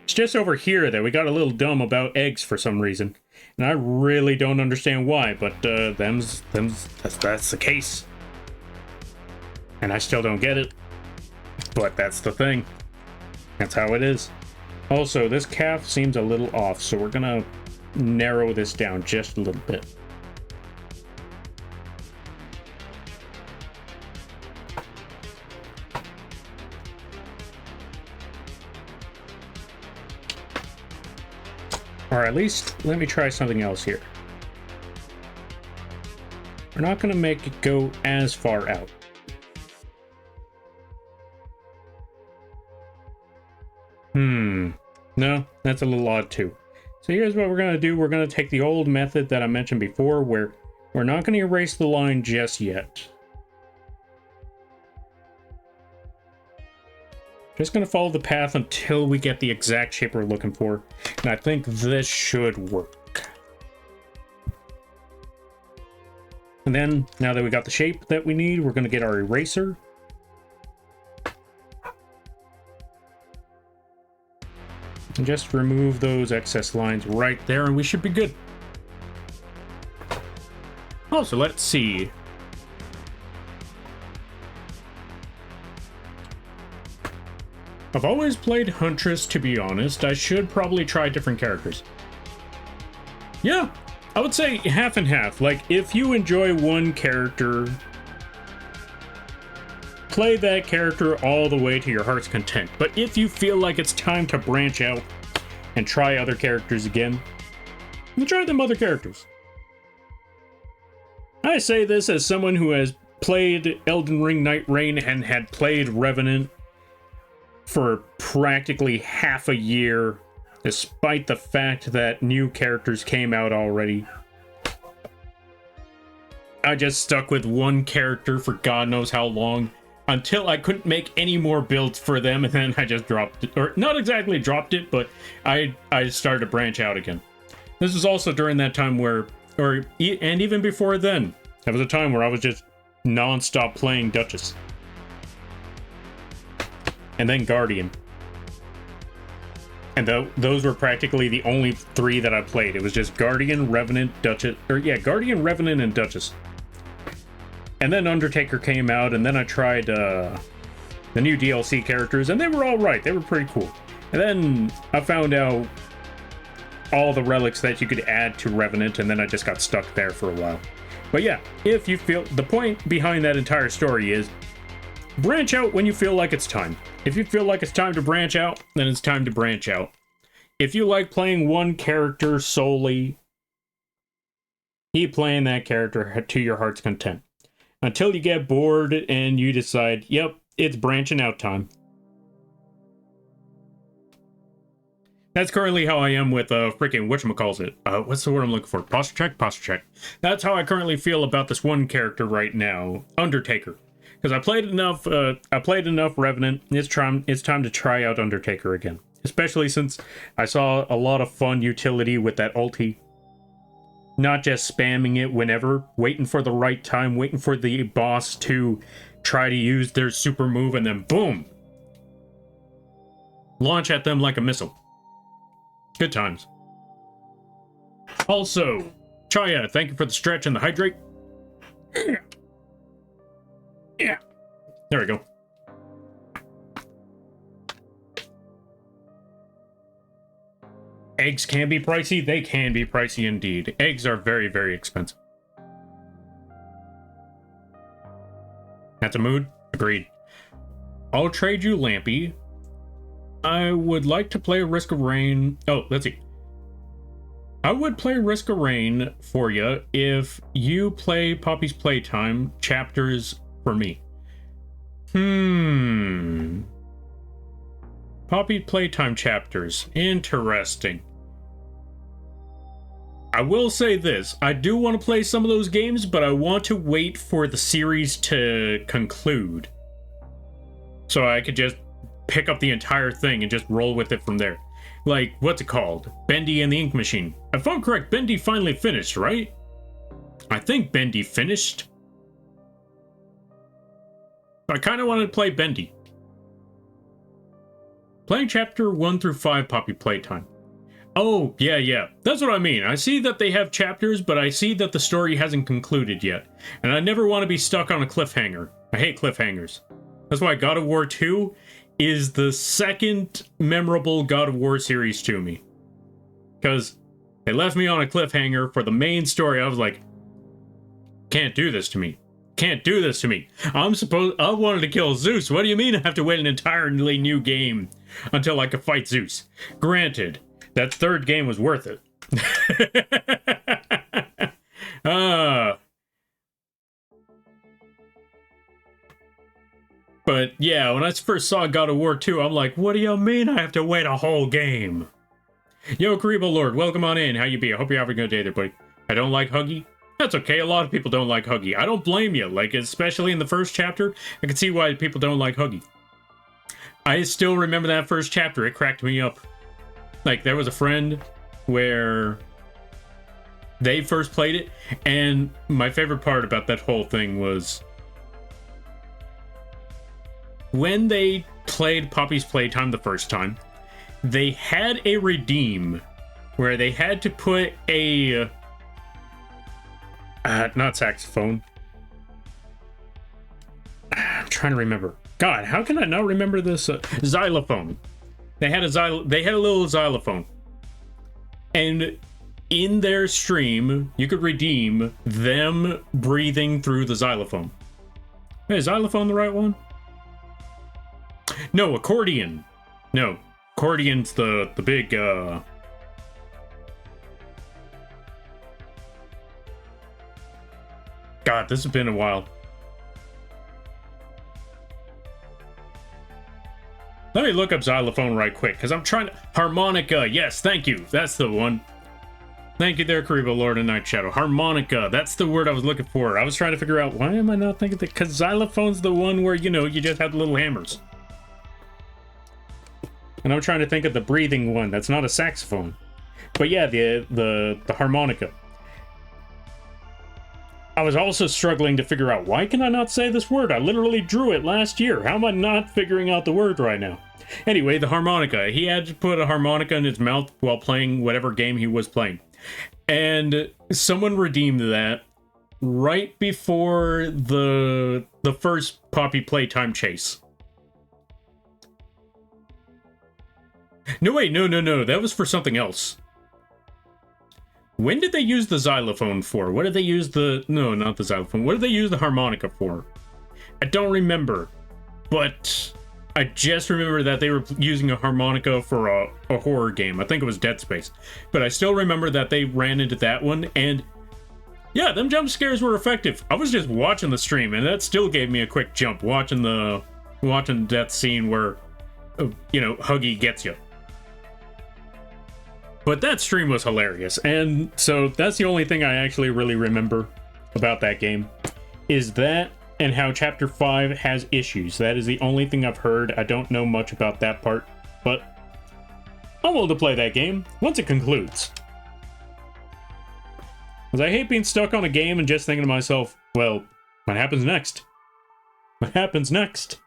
It's just over here that we got a little dumb about eggs for some reason. And I really don't understand why, but that's the case. And I still don't get it. But that's the thing. That's how it is. Also, this calf seems a little off, so we're gonna narrow this down just a little bit. Or at least, let me try something else here. We're not going to make it go as far out. No, that's a little odd too. So here's what we're going to do. We're going to take the old method that I mentioned before, where we're not going to erase the line just yet. Just going to follow the path until we get the exact shape we're looking for. And I think this should work. And then, now that we got the shape that we need, we're going to get our eraser. And just remove those excess lines right there, and we should be good. Oh, so let's see. I've always played Huntress, to be honest. I should probably try different characters. Yeah, I would say half and half. Like, if you enjoy one character, play that character all the way to your heart's content. But if you feel like it's time to branch out and try other characters again, then try them other characters. I say this as someone who has played Elden Ring Night Rain and had played Revenant for practically half a year, despite the fact that new characters came out already. I just stuck with one character for God knows how long, until I couldn't make any more builds for them, and then I just dropped it. Or not exactly dropped it, but I started to branch out again. This was also during that time where, and even before then, there was a time where I was just non-stop playing Duchess. And then Guardian. And those were practically the only 3 that I played. It was just Guardian, Revenant, Duchess, Guardian, Revenant, and Duchess. And then Undertaker came out, and then I tried the new DLC characters, and they were all right. They were pretty cool. And then I found out all the relics that you could add to Revenant, and then I just got stuck there for a while. But yeah, if you feel... The point behind that entire story is branch out when you feel like it's time. If you feel like it's time to branch out, then it's time to branch out. If you like playing one character solely, keep playing that character to your heart's content. Until you get bored and you decide, yep, it's branching out time. That's currently how I am with freaking whatchamacallit. What's the word I'm looking for? Posture check? Posture check. That's how I currently feel about this one character right now, Undertaker. Because I played enough Revenant. It's time to try out Undertaker again. Especially since I saw a lot of fun utility with that ulti. Not just spamming it whenever, waiting for the right time, waiting for the boss to try to use their super move, and then boom! Launch at them like a missile. Good times. Also, Chaya, thank you for the stretch and the hydrate. Yeah. There we go. Eggs can be pricey. They can be pricey indeed. Eggs are very, very expensive. That's a mood? Agreed. I'll trade you Lampy. I would like to play Risk of Rain. Oh, let's see. I would play Risk of Rain for you if you play Poppy's Playtime chapters for me. Poppy Playtime chapters. Interesting. I will say this. I do want to play some of those games, but I want to wait for the series to conclude. So I could just pick up the entire thing and just roll with it from there. Like, what's it called? Bendy and the Ink Machine. If I'm correct, Bendy finally finished, right? I think Bendy finished. I kind of wanted to play Bendy. Playing chapter 1 through 5 Poppy Playtime. Oh, yeah. That's what I mean. I see that they have chapters, but I see that the story hasn't concluded yet. And I never want to be stuck on a cliffhanger. I hate cliffhangers. That's why God of War 2 is the second memorable God of War series to me. Because they left me on a cliffhanger for the main story. I was like, can't do this to me. Can't do this to me. I wanted to kill Zeus. What do you mean I have to wait an entirely new game until I can fight Zeus? Granted, that third game was worth it. But yeah, when I first saw God of War 2, I'm like, what do you mean I have to wait a whole game? Yo, Karibo Lord, welcome on in. How you be? I hope you're having a good day there, buddy. I don't like Huggy. That's okay. A lot of people don't like Huggy. I don't blame you. Like, especially in the first chapter, I can see why people don't like Huggy. I still remember that first chapter. It cracked me up. Like, there was a friend where they first played it, and my favorite part about that whole thing was when they played Poppy's Playtime the first time, they had a redeem where they had to put a not saxophone. I'm trying to remember. God, how can I not remember this? Xylophone. They had a little xylophone. And in their stream, you could redeem them breathing through the xylophone. Hey, is xylophone the right one? No, accordion. No, accordion's the big God, this has been a while. Let me look up xylophone right quick, because I'm trying to... Harmonica, yes, thank you. That's the one. Thank you there, Karibo Lord and Night Shadow. Harmonica, that's the word I was looking for. I was trying to figure out, why am I not thinking that? Because xylophone's the one where, you know, you just have the little hammers. And I'm trying to think of the breathing one. That's not a saxophone. But yeah, the harmonica. I was also struggling to figure out, why can I not say this word? I literally drew it last year. How am I not figuring out the word right now? Anyway, the harmonica. He had to put a harmonica in his mouth while playing whatever game he was playing. And someone redeemed that right before the first Poppy Playtime chase. No, wait, no. That was for something else. When did they use the xylophone for? What did they use the... No, not the xylophone. What did they use the harmonica for? I don't remember. But I just remember that they were using a harmonica for a horror game. I think it was Dead Space. But I still remember that they ran into that one. And yeah, them jump scares were effective. I was just watching the stream, and that still gave me a quick jump. Watching the death scene where, you know, Huggy gets you. But that stream was hilarious, and so that's the only thing I actually really remember about that game, is that and how Chapter 5 has issues. That is the only thing I've heard. I don't know much about that part, but I'm willing to play that game once it concludes. Because I hate being stuck on a game and just thinking to myself, well, what happens next? What happens next?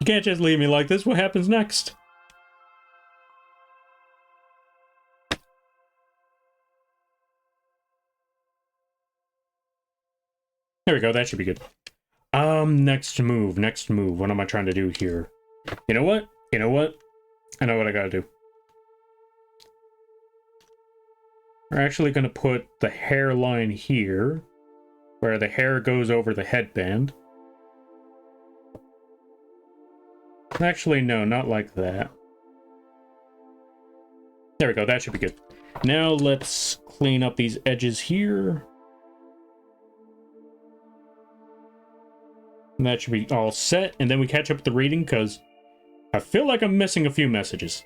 You can't just leave me like this. What happens next? There we go, that should be good. Next move. What am I trying to do here? You know what? I know what I gotta do. We're actually gonna put the hairline here, where the hair goes over the headband. Actually, no, not like that. There we go, that should be good. Now let's clean up these edges here. And that should be all set. And then we catch up with the reading, because I feel like I'm missing a few messages.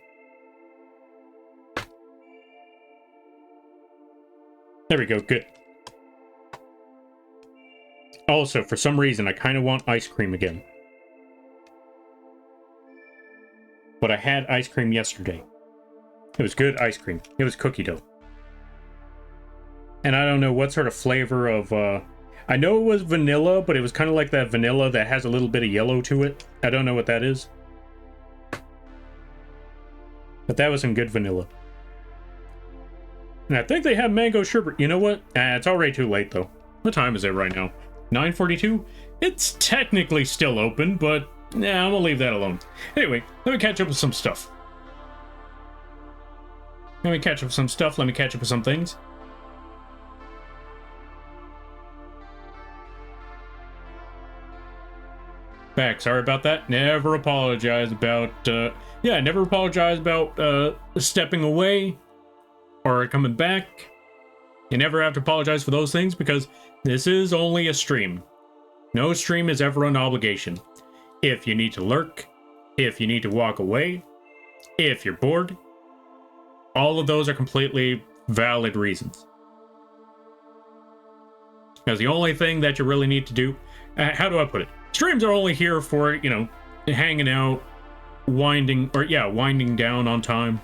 There we go, good. Also, for some reason, I kind of want ice cream again. But I had ice cream yesterday. It was good ice cream. It was cookie dough. And I don't know what sort of flavor of, I know it was vanilla, but it was kind of like that vanilla that has a little bit of yellow to it. I don't know what that is. But that was some good vanilla. And I think they have mango sherbet. You know what? It's already too late, though. What time is it right now? 9:42? It's technically still open, but nah, I'm gonna leave that alone. Anyway, let me catch up with some stuff. Let me catch up with some things. Back, sorry about that. Never apologize about, never apologize about, stepping away or coming back. You never have to apologize for those things, because this is only a stream. No stream is ever an obligation. If you need to lurk, if you need to walk away, if you're bored, all of those are completely valid reasons. Because the only thing that you really need to do, how do I put it? Streams are only here for, you know, hanging out, winding down on time,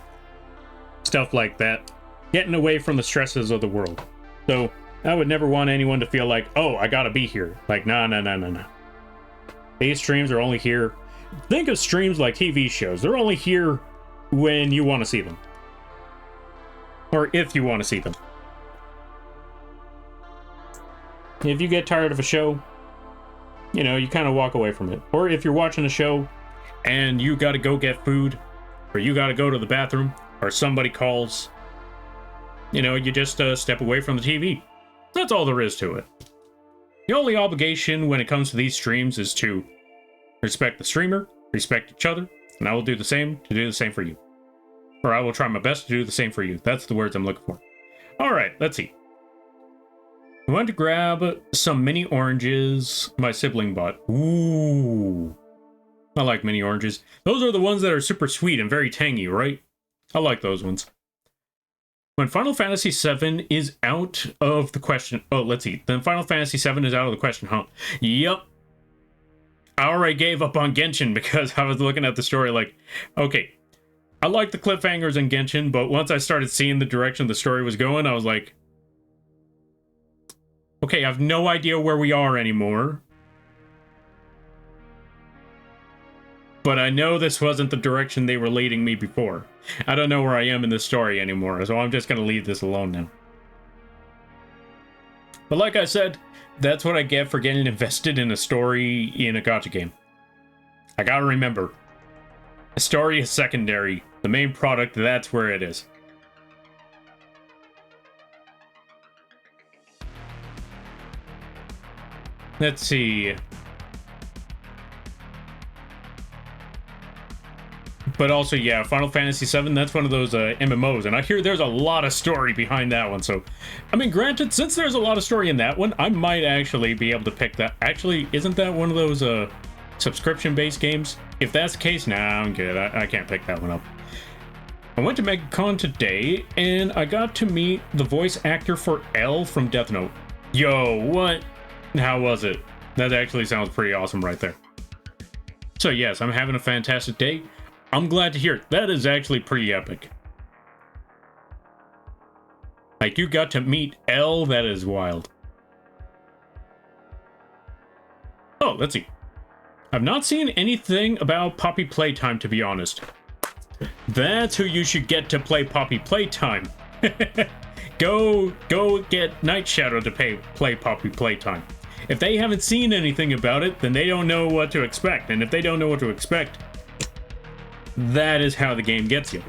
stuff like that. Getting away from the stresses of the world. So, I would never want anyone to feel like, oh, I gotta be here. Like, nah. These streams are only here. Think of streams like TV shows. They're only here when you want to see them. Or if you want to see them. If you get tired of a show, you know, you kind of walk away from it. Or if you're watching a show and you gotta go get food, or you gotta go to the bathroom, or somebody calls, you know, you just step away from the TV. That's all there is to it. The only obligation when it comes to these streams is to respect the streamer, respect each other, and I will do the same to do the same for you. Or I will try my best to do the same for you. That's the words I'm looking for. Alright, let's see. I want to grab some mini oranges my sibling bought. Ooh. I like mini oranges. Those are the ones that are super sweet and very tangy, right? I like those ones. When Final Fantasy VII is out of the question... Oh, let's see. Then Final Fantasy VII is out of the question, huh? Yep. I already gave up on Genshin because I was looking at the story like, okay, I like the cliffhangers in Genshin, but once I started seeing the direction the story was going, I was like, okay, I have no idea where we are anymore. But I know this wasn't the direction they were leading me before. I don't know where I am in this story anymore, so I'm just going to leave this alone now. But like I said, that's what I get for getting invested in a story in a gacha game. I gotta remember, the story is secondary. The main product, that's where it is. Let's see. But also, yeah, Final Fantasy VII, that's one of those MMOs, and I hear there's a lot of story behind that one, so... I mean, granted, since there's a lot of story in that one, I might actually be able to pick that. Actually, isn't that one of those subscription-based games? If that's the case, nah, I'm good. I can't pick that one up. I went to MegaCon today, and I got to meet the voice actor for L from Death Note. Yo, what? How was it? That actually sounds pretty awesome right there. So yes, I'm having a fantastic day. I'm glad to hear it. That is actually pretty epic. Like, you got to meet L, that is wild. Oh, let's see. I've not seen anything about Poppy Playtime, to be honest. That's who you should get to play Poppy Playtime. Go get Night Shadow to play Poppy Playtime. If they haven't seen anything about it, then they don't know what to expect. And if they don't know what to expect, that is how the game gets you.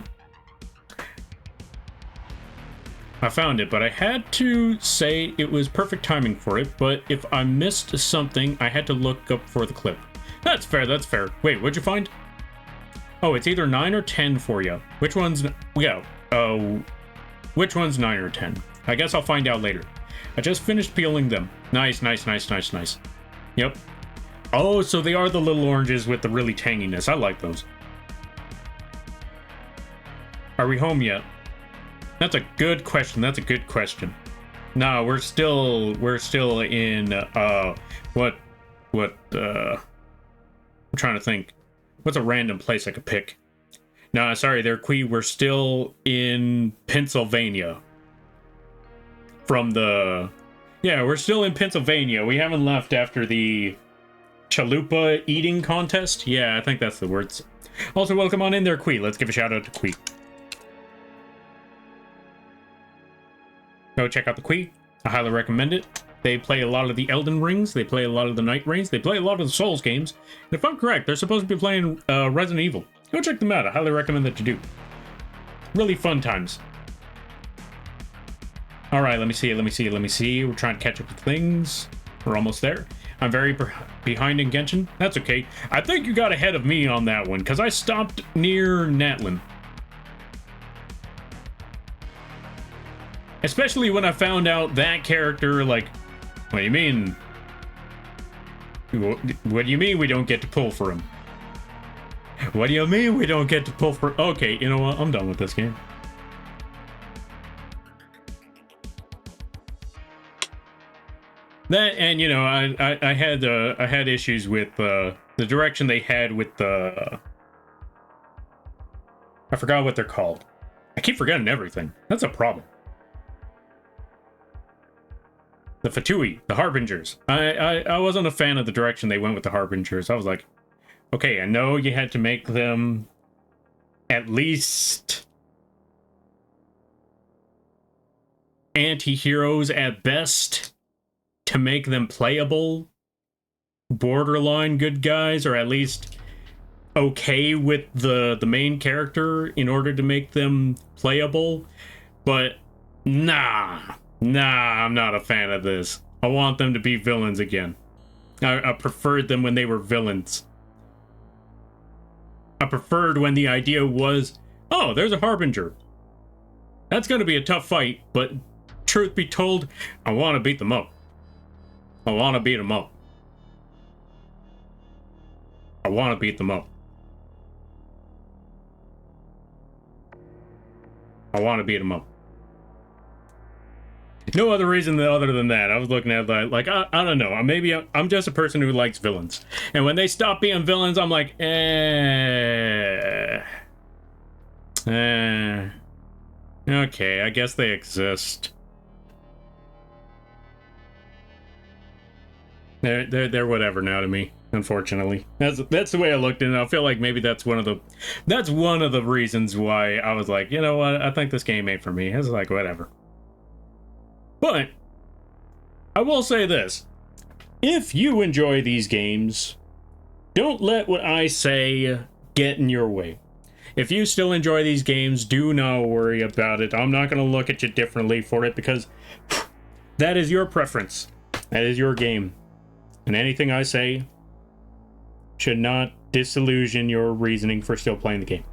I found it, but I had to say it was perfect timing for it, but if I missed something, I had to look up for the clip. That's fair, that's fair. Wait, what'd you find? Oh, it's either 9 or 10 for you. Which one's... Yeah, which one's 9 or 10? I guess I'll find out later. I just finished peeling them. Nice, nice, nice, nice, nice. Yep. Oh, so they are the little oranges with the really tanginess. I like those. Are we home yet? That's a good question. That's a good question. No, we're still in I'm trying to think. What's a random place I could pick? No, sorry, there, Quee. We're still in Pennsylvania. Yeah, we're still in Pennsylvania. We haven't left after the chalupa eating contest. Yeah, I think that's the words. Also, welcome on in there, Quee. Let's give a shout out to Quee. Go check out the Quee. I highly recommend it. They play a lot of the Elden Rings. They play a lot of the Night Reigns. They play a lot of the Souls games. And if I'm correct, they're supposed to be playing Resident Evil. Go check them out. I highly recommend that you do. Really fun times. All right, let me see. We're trying to catch up with things. We're almost there. I'm very behind in Genshin. That's okay. I think you got ahead of me on that one, because I stopped near Natlin. Especially when I found out that character, like, what do you mean? What do you mean we don't get to pull for him? What do you mean we don't get to pull for... Okay, you know what? I'm done with this game. That, and you know, I had issues with the direction they had with the... I forgot what they're called. I keep forgetting everything. That's a problem. The Fatui, the Harbingers. I wasn't a fan of the direction they went with the Harbingers. I was like, okay, I know you had to make them at least anti-heroes at best to make them playable, borderline good guys, or at least okay with the main character in order to make them playable. But nah, I'm not a fan of this. I want them to be villains again. I preferred them when they were villains. I preferred when the idea was, oh, there's a Harbinger. That's going to be a tough fight, but truth be told, I want to beat them up. I want to beat them up. I want to beat them up. I want to beat them up. No other reason other than that. I was looking at that, like, I don't know. Maybe I'm just a person who likes villains. And when they stop being villains, I'm like, okay, I guess they exist. They're whatever now to me, unfortunately. That's the way I looked at it. I feel like maybe that's one of the reasons why I was like, you know what, I think this game ain't for me. It's like, whatever. But I will say this. If you enjoy these games, don't let what I say get in your way. If you still enjoy these games, do not worry about it. I'm not going to look at you differently for it, because that is your preference. That is your game. And anything I say should not disillusion your reasoning for still playing the game.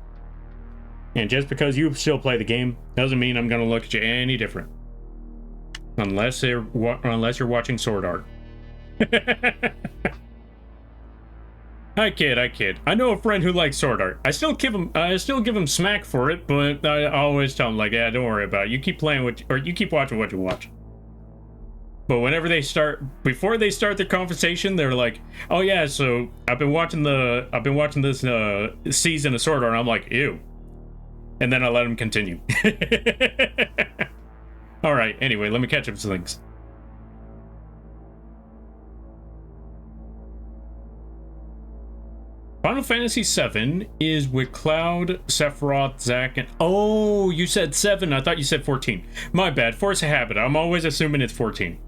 And just because you still play the game doesn't mean I'm going to look at you any different. Unless you're watching Sword Art. I kid. I know a friend who likes Sword Art. I still give him smack for it, but I always tell him, like, yeah, don't worry about it. You keep playing or you keep watching what you watch. But whenever before they start their conversation, they're like, "Oh yeah, so I've been watching this season of Sword Art." And I'm like, "Ew," and then I let them continue. All right. Anyway, let me catch up some things. Final Fantasy VII is with Cloud, Sephiroth, Zack, and... Oh, you said 7. I thought you said 14. My bad. Force of habit. I'm always assuming it's 14.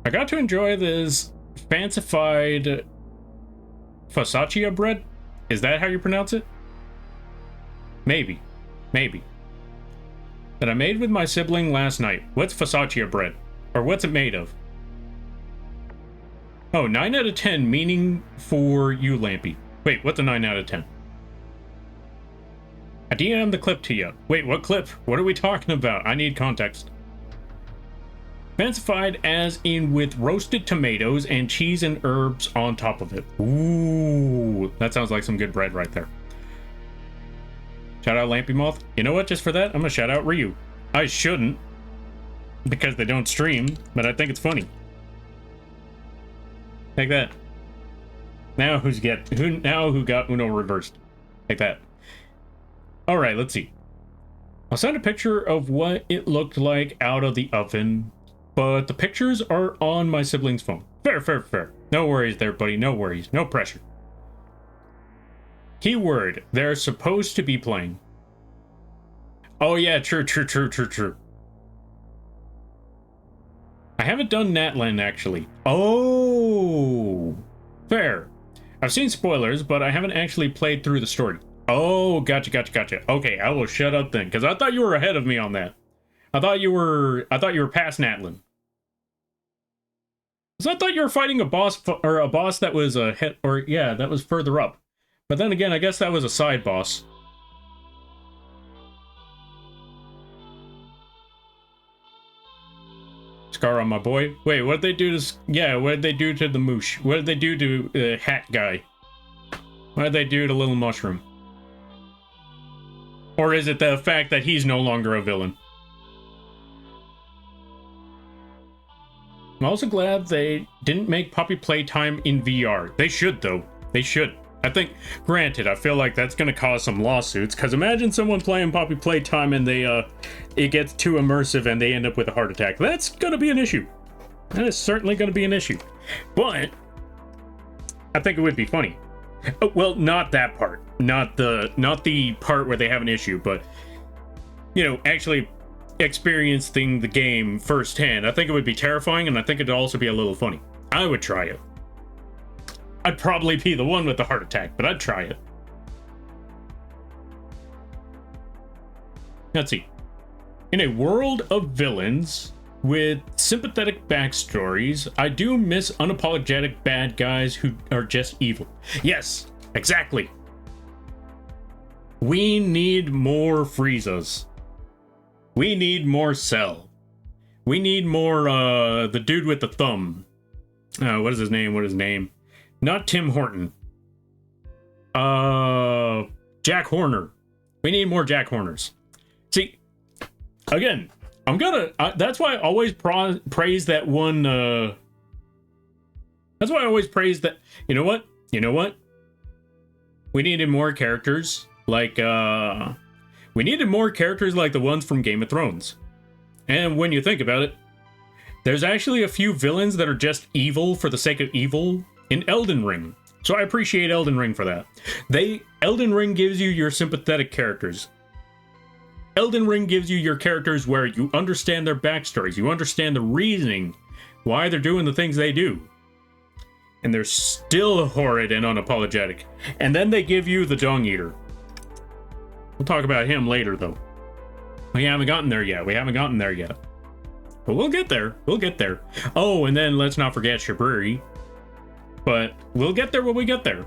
I got to enjoy this fancified focaccia bread. Is that how you pronounce it? Maybe. That I made with my sibling last night. What's focaccia bread? Or what's it made of? Oh, 9 out of 10 meaning for you, Lampy. Wait, what's a 9 out of 10? I DM'd the clip to you. Wait, what clip? What are we talking about? I need context. Fancified as in with roasted tomatoes and cheese and herbs on top of it. Ooh, that sounds like some good bread right there. Shout out Lampy Moth. You know what? Just for that, I'm gonna shout out Ryu. I shouldn't, because they don't stream, but I think it's funny. Take that. Now who got Uno reversed? Like that. All right, let's see. I'll send a picture of what it looked like out of the oven, but the pictures are on my sibling's phone. Fair. No worries there, buddy. No worries. No pressure. Keyword, they're supposed to be playing. Oh yeah, true. I haven't done Natlan, actually. Oh, fair. I've seen spoilers, but I haven't actually played through the story. Oh, gotcha. Okay, I will shut up then, because I thought you were ahead of me on that. I thought you were past Natlan. So I thought you were fighting a boss, that was that was further up. But then again, I guess that was a side boss. Scar on my boy. Wait, what did they do to... Yeah, what did they do to the moosh? What did they do to the hat guy? What did they do to Little Mushroom? Or is it the fact that he's no longer a villain? I'm also glad they didn't make Puppy Playtime in VR. They should, though. They should. I think, granted, I feel like that's going to cause some lawsuits, because imagine someone playing Puppy Playtime and it gets too immersive and they end up with a heart attack. That's going to be an issue. That is certainly going to be an issue. But I think it would be funny. Oh, well, not that part. Not the part where they have an issue, but, you know, actually experiencing the game firsthand. I think it would be terrifying, and I think it'd also be a little funny. I would try it. I'd probably be the one with the heart attack, but I'd try it. Let's see. In a world of villains with sympathetic backstories, I do miss unapologetic bad guys who are just evil. Yes, exactly. We need more Friezas. We need more Cell. We need more, the dude with the thumb. What is his name? Not Tim Horton. Jack Horner. We need more Jack Horners. See, again, I'm gonna... that's why I always praise that one... that's why I always praise that... You know what? We needed more characters like... we needed more characters like the ones from Game of Thrones. And when you think about it, there's actually a few villains that are just evil for the sake of evil in Elden Ring. So I appreciate Elden Ring for that. Elden Ring gives you your sympathetic characters. Elden Ring gives you your characters where you understand their backstories, you understand the reasoning why they're doing the things they do. And they're still horrid and unapologetic. And then they give you the Dung Eater. We'll talk about him later, though. We haven't gotten there yet. But we'll get there. Oh, and then let's not forget Shibriri. But we'll get there when we get there.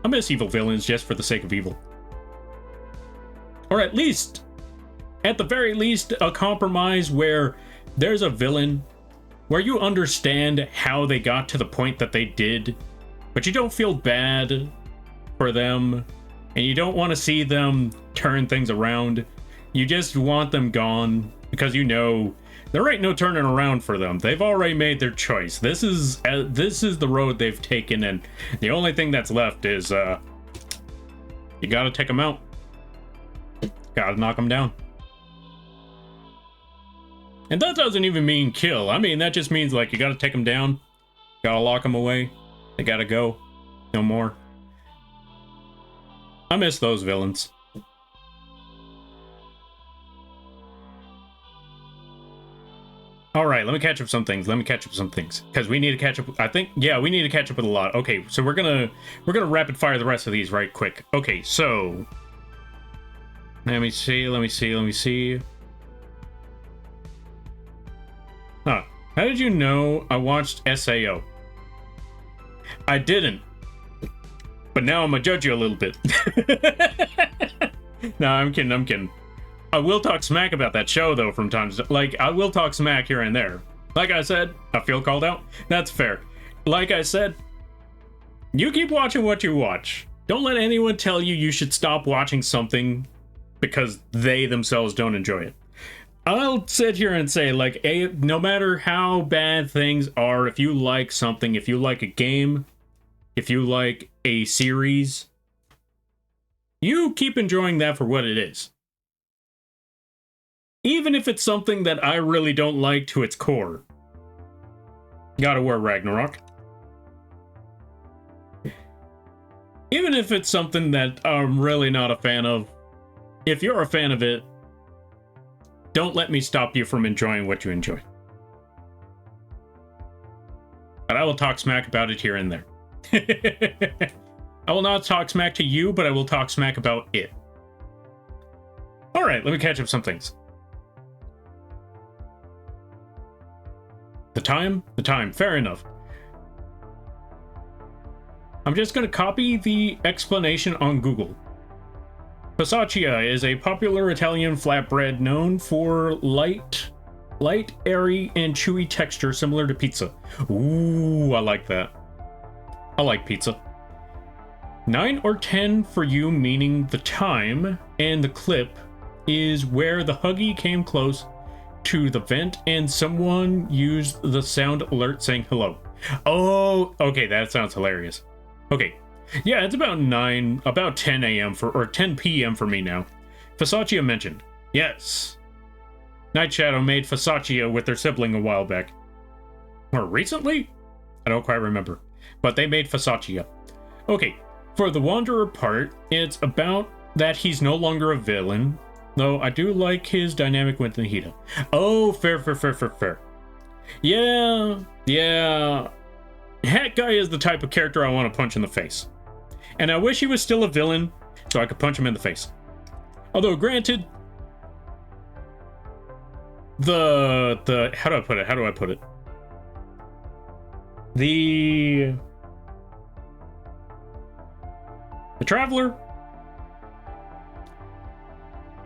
I miss evil villains just for the sake of evil. Or at the very least, a compromise where there's a villain where you understand how they got to the point that they did, but you don't feel bad for them, and you don't want to see them turn things around. You just want them gone, because you know there ain't no turning around for them. They've already made their choice. This is the road they've taken, and the only thing that's left is you gotta take them out. Gotta knock them down. And that doesn't even mean kill. I mean, that just means, like, you gotta take them down. Gotta lock them away. They gotta go. No more. I miss those villains. All right, let me catch up some things. Because we need to catch up. I think, yeah, we need to catch up with a lot. Okay, so we're gonna rapid fire the rest of these right quick. Okay, so let me see. Huh. How did you know I watched SAO? I didn't. But now I'm gonna judge you a little bit. No, I'm kidding, I'm kidding. I will talk smack about that show, though, from time to time. Like, I will talk smack here and there. Like I said, I feel called out. That's fair. Like I said, you keep watching what you watch. Don't let anyone tell you you should stop watching something because they themselves don't enjoy it. I'll sit here and say, like, no matter how bad things are, if you like something, if you like a game, if you like a series, you keep enjoying that for what it is. Even if it's something that I really don't like to its core. God of War Ragnarok. Even if it's something that I'm really not a fan of, if you're a fan of it, don't let me stop you from enjoying what you enjoy. But I will talk smack about it here and there. I will not talk smack to you, but I will talk smack about it. Alright, let me catch up some things. The time, fair enough. I'm just going to copy the explanation on Google. Focaccia is a popular Italian flatbread known for light, airy, and chewy texture similar to pizza. Ooh, I like that. I like pizza. 9 or 10 for you, meaning the time, and the clip is where the Huggy came close to the vent and someone used the sound alert saying hello. Oh, okay, that sounds hilarious. Okay, yeah, it's about 10 a.m. or 10 p.m. for me now. Focaccia mentioned. Yes. Night Shadow made Focaccia with their sibling a while back. Or recently? I don't quite remember. But they made Focaccia. Okay, for the Wanderer part, it's about that he's no longer a villain, though I do like his dynamic with Nahida. Oh, fair. Yeah. Hat Guy is the type of character I want to punch in the face. And I wish he was still a villain, so I could punch him in the face. Although, granted, the how do I put it? The Traveler,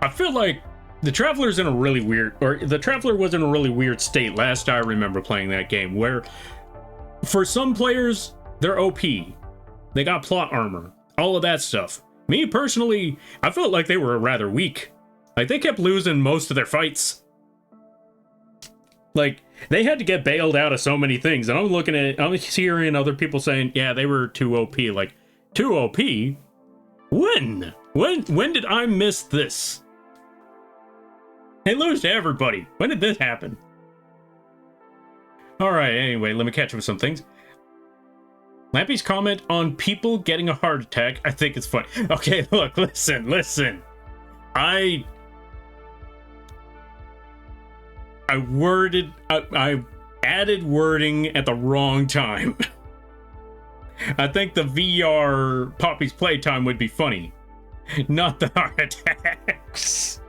I feel like the Traveler's in a really weird, or the Traveler was in a really weird state last I remember playing that game, where for some players, they're OP. They got plot armor, all of that stuff. Me personally, I felt like they were rather weak. Like, they kept losing most of their fights. Like, they had to get bailed out of so many things, and I'm hearing other people saying, yeah, they were too OP. Like, too OP? When did I miss this? They lose to everybody. When did this happen? Alright, anyway, let me catch up with some things. Lampy's comment on people getting a heart attack, I think it's funny. Okay, look, listen. I added wording at the wrong time. I think the VR Poppy's playtime would be funny, not the heart attacks.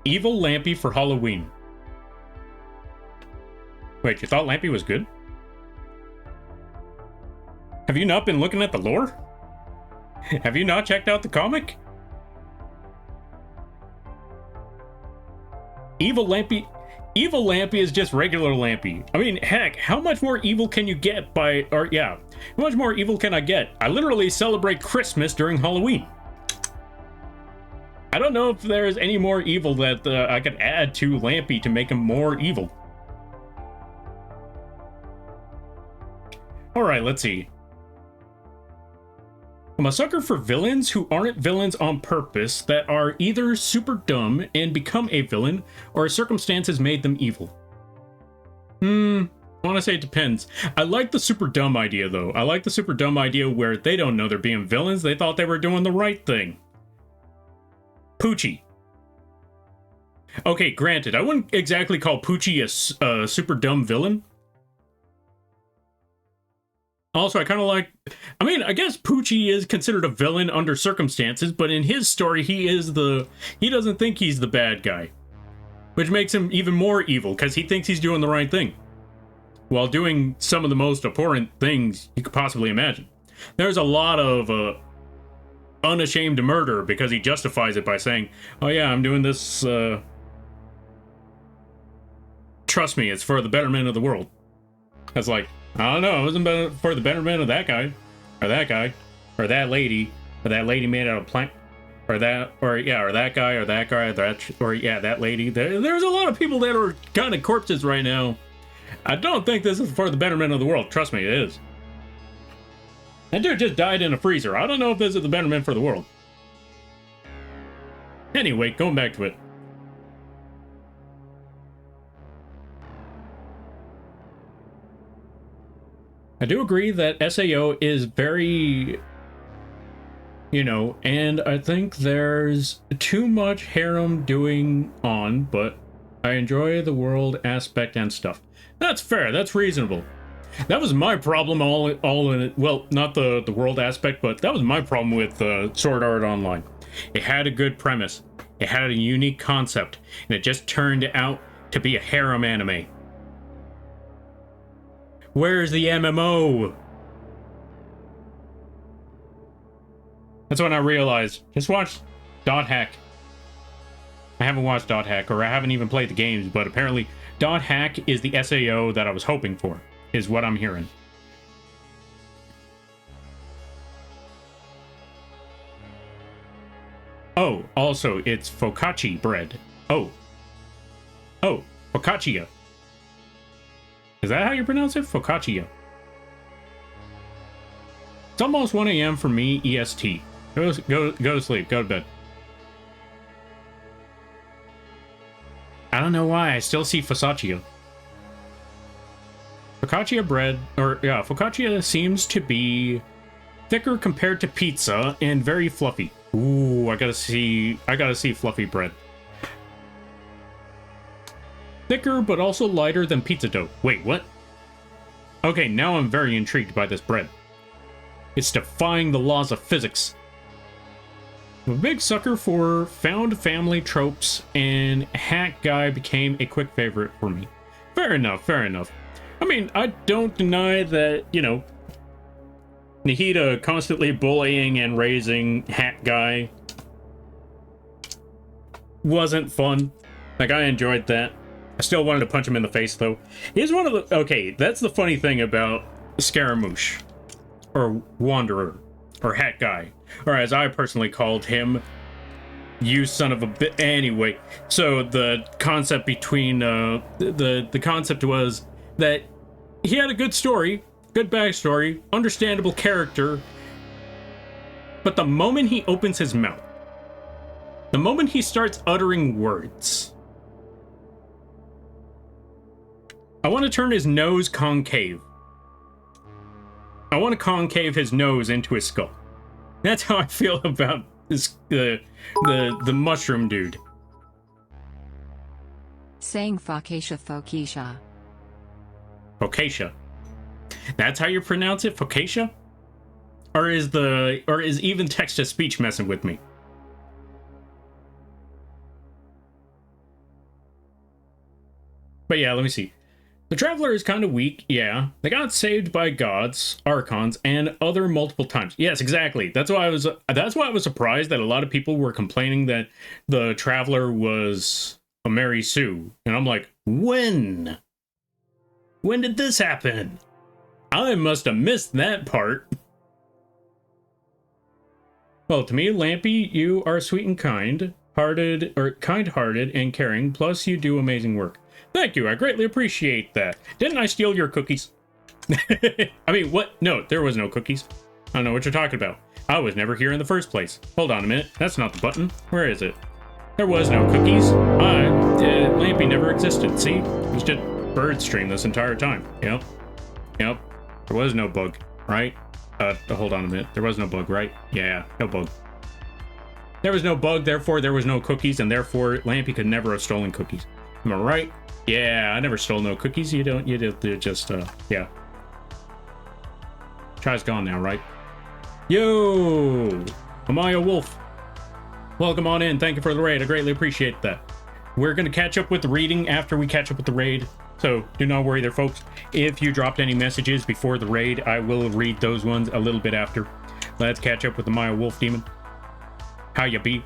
Evil Lampy for Halloween. Wait, you thought Lampy was good? Have you not been looking at the lore? Have you not checked out the comic? Evil Lampy is just regular Lampy. I mean, heck, how much more evil can you get how much more evil can I get? I literally celebrate Christmas during Halloween. I don't know if there's any more evil that I could add to Lampy to make him more evil. Alright, let's see. I'm a sucker for villains who aren't villains on purpose, that are either super dumb and become a villain, or circumstances made them evil. I want to say it depends. I like the super dumb idea, though. I like the super dumb idea where they don't know they're being villains, they thought they were doing the right thing. Poochie. Okay, granted, I wouldn't exactly call Poochie a super dumb villain. Also, I kind of like... I mean, I guess Poochie is considered a villain under circumstances, but in his story, he doesn't think he's the bad guy. Which makes him even more evil, because he thinks he's doing the right thing. while doing some of the most abhorrent things you could possibly imagine. There's a lot of unashamed murder because he justifies it by saying, oh yeah, I'm doing this, trust me, it's for the betterment of the world. That's like, I don't know, it wasn't for the betterment of that guy, or that guy, or that lady made out of plank, or that guy, or that guy, or that lady. There's a lot of people that are kind of corpses right now. I don't think this is for the betterment of the world. Trust me, it is. That dude just died in a freezer. I don't know if this is the betterment for the world. Anyway, going back to it. I do agree that SAO is very, you know, and I think there's too much harem doing on, but I enjoy the world aspect and stuff. That's fair, that's reasonable. That was my problem all in it. Well, not the world aspect, but that was my problem with Sword Art Online. It had a good premise, it had a unique concept, and it just turned out to be a harem anime. Where's the MMO? That's when I realized, just watch Dot Hack. I haven't watched Dot Hack, or I haven't even played the games, but apparently Dot Hack is the SAO that I was hoping for, is what I'm hearing. Oh, also, it's focaccia bread. Oh, focaccia. Is that how you pronounce it? Focaccia. It's almost 1 a.m. for me, EST. Go to sleep. Go to bed. I don't know why. I still see focaccia. Focaccia bread, or yeah, focaccia seems to be thicker compared to pizza and very fluffy. Ooh, I gotta see fluffy bread. Thicker, but also lighter than pizza dough. Wait, what? Okay, now I'm very intrigued by this bread. It's defying the laws of physics. I'm a big sucker for found family tropes, and Hack Guy became a quick favorite for me. Fair enough, fair enough. I mean, I don't deny that, you know, Nihida constantly bullying and raising Hack Guy wasn't fun. Like, I enjoyed that. I still wanted to punch him in the face, though. He's one of the... Okay, that's the funny thing about Scaramouche. Or Wanderer. Or Hat Guy. Or as I personally called him, you son of a bit. Anyway, so the concept between... the concept was that he had a good story, good backstory, understandable character, but the moment he opens his mouth, the moment he starts uttering words... I want to turn his nose concave. I want to concave his nose into his skull. That's how I feel about this the mushroom dude. Saying focaccia. Focaccia. That's how you pronounce it? Focaccia? Or is even text-to-speech messing with me? But yeah, let me see. The Traveler is kind of weak, yeah. They got saved by gods, archons, and other multiple times. Yes, exactly. That's why I was surprised that a lot of people were complaining that the Traveler was a Mary Sue. And I'm like, when? When did this happen? I must have missed that part. Well, to me, Lampy, you are sweet and kind-hearted and caring, plus you do amazing work. Thank you, I greatly appreciate that. Didn't I steal your cookies? I mean, what? No, there was no cookies. I don't know what you're talking about. I was never here in the first place. Hold on a minute, that's not the button. Where is it? There was no cookies. Lampy never existed, see? He's just bird stream this entire time. Yep. There was no bug, right? Hold on a minute. There was no bug, right? Yeah, no bug. There was no bug, therefore there was no cookies, and therefore Lampy could never have stolen cookies. Am I right? Yeah, I never stole no cookies. You just, yeah. Chai's gone now, right? Yo! Amaya Wolf. Welcome on in. Thank you for the raid. I greatly appreciate that. We're going to catch up with the reading after we catch up with the raid. So do not worry there, folks. If you dropped any messages before the raid, I will read those ones a little bit after. Let's catch up with the Maya Wolf Demon. How you be?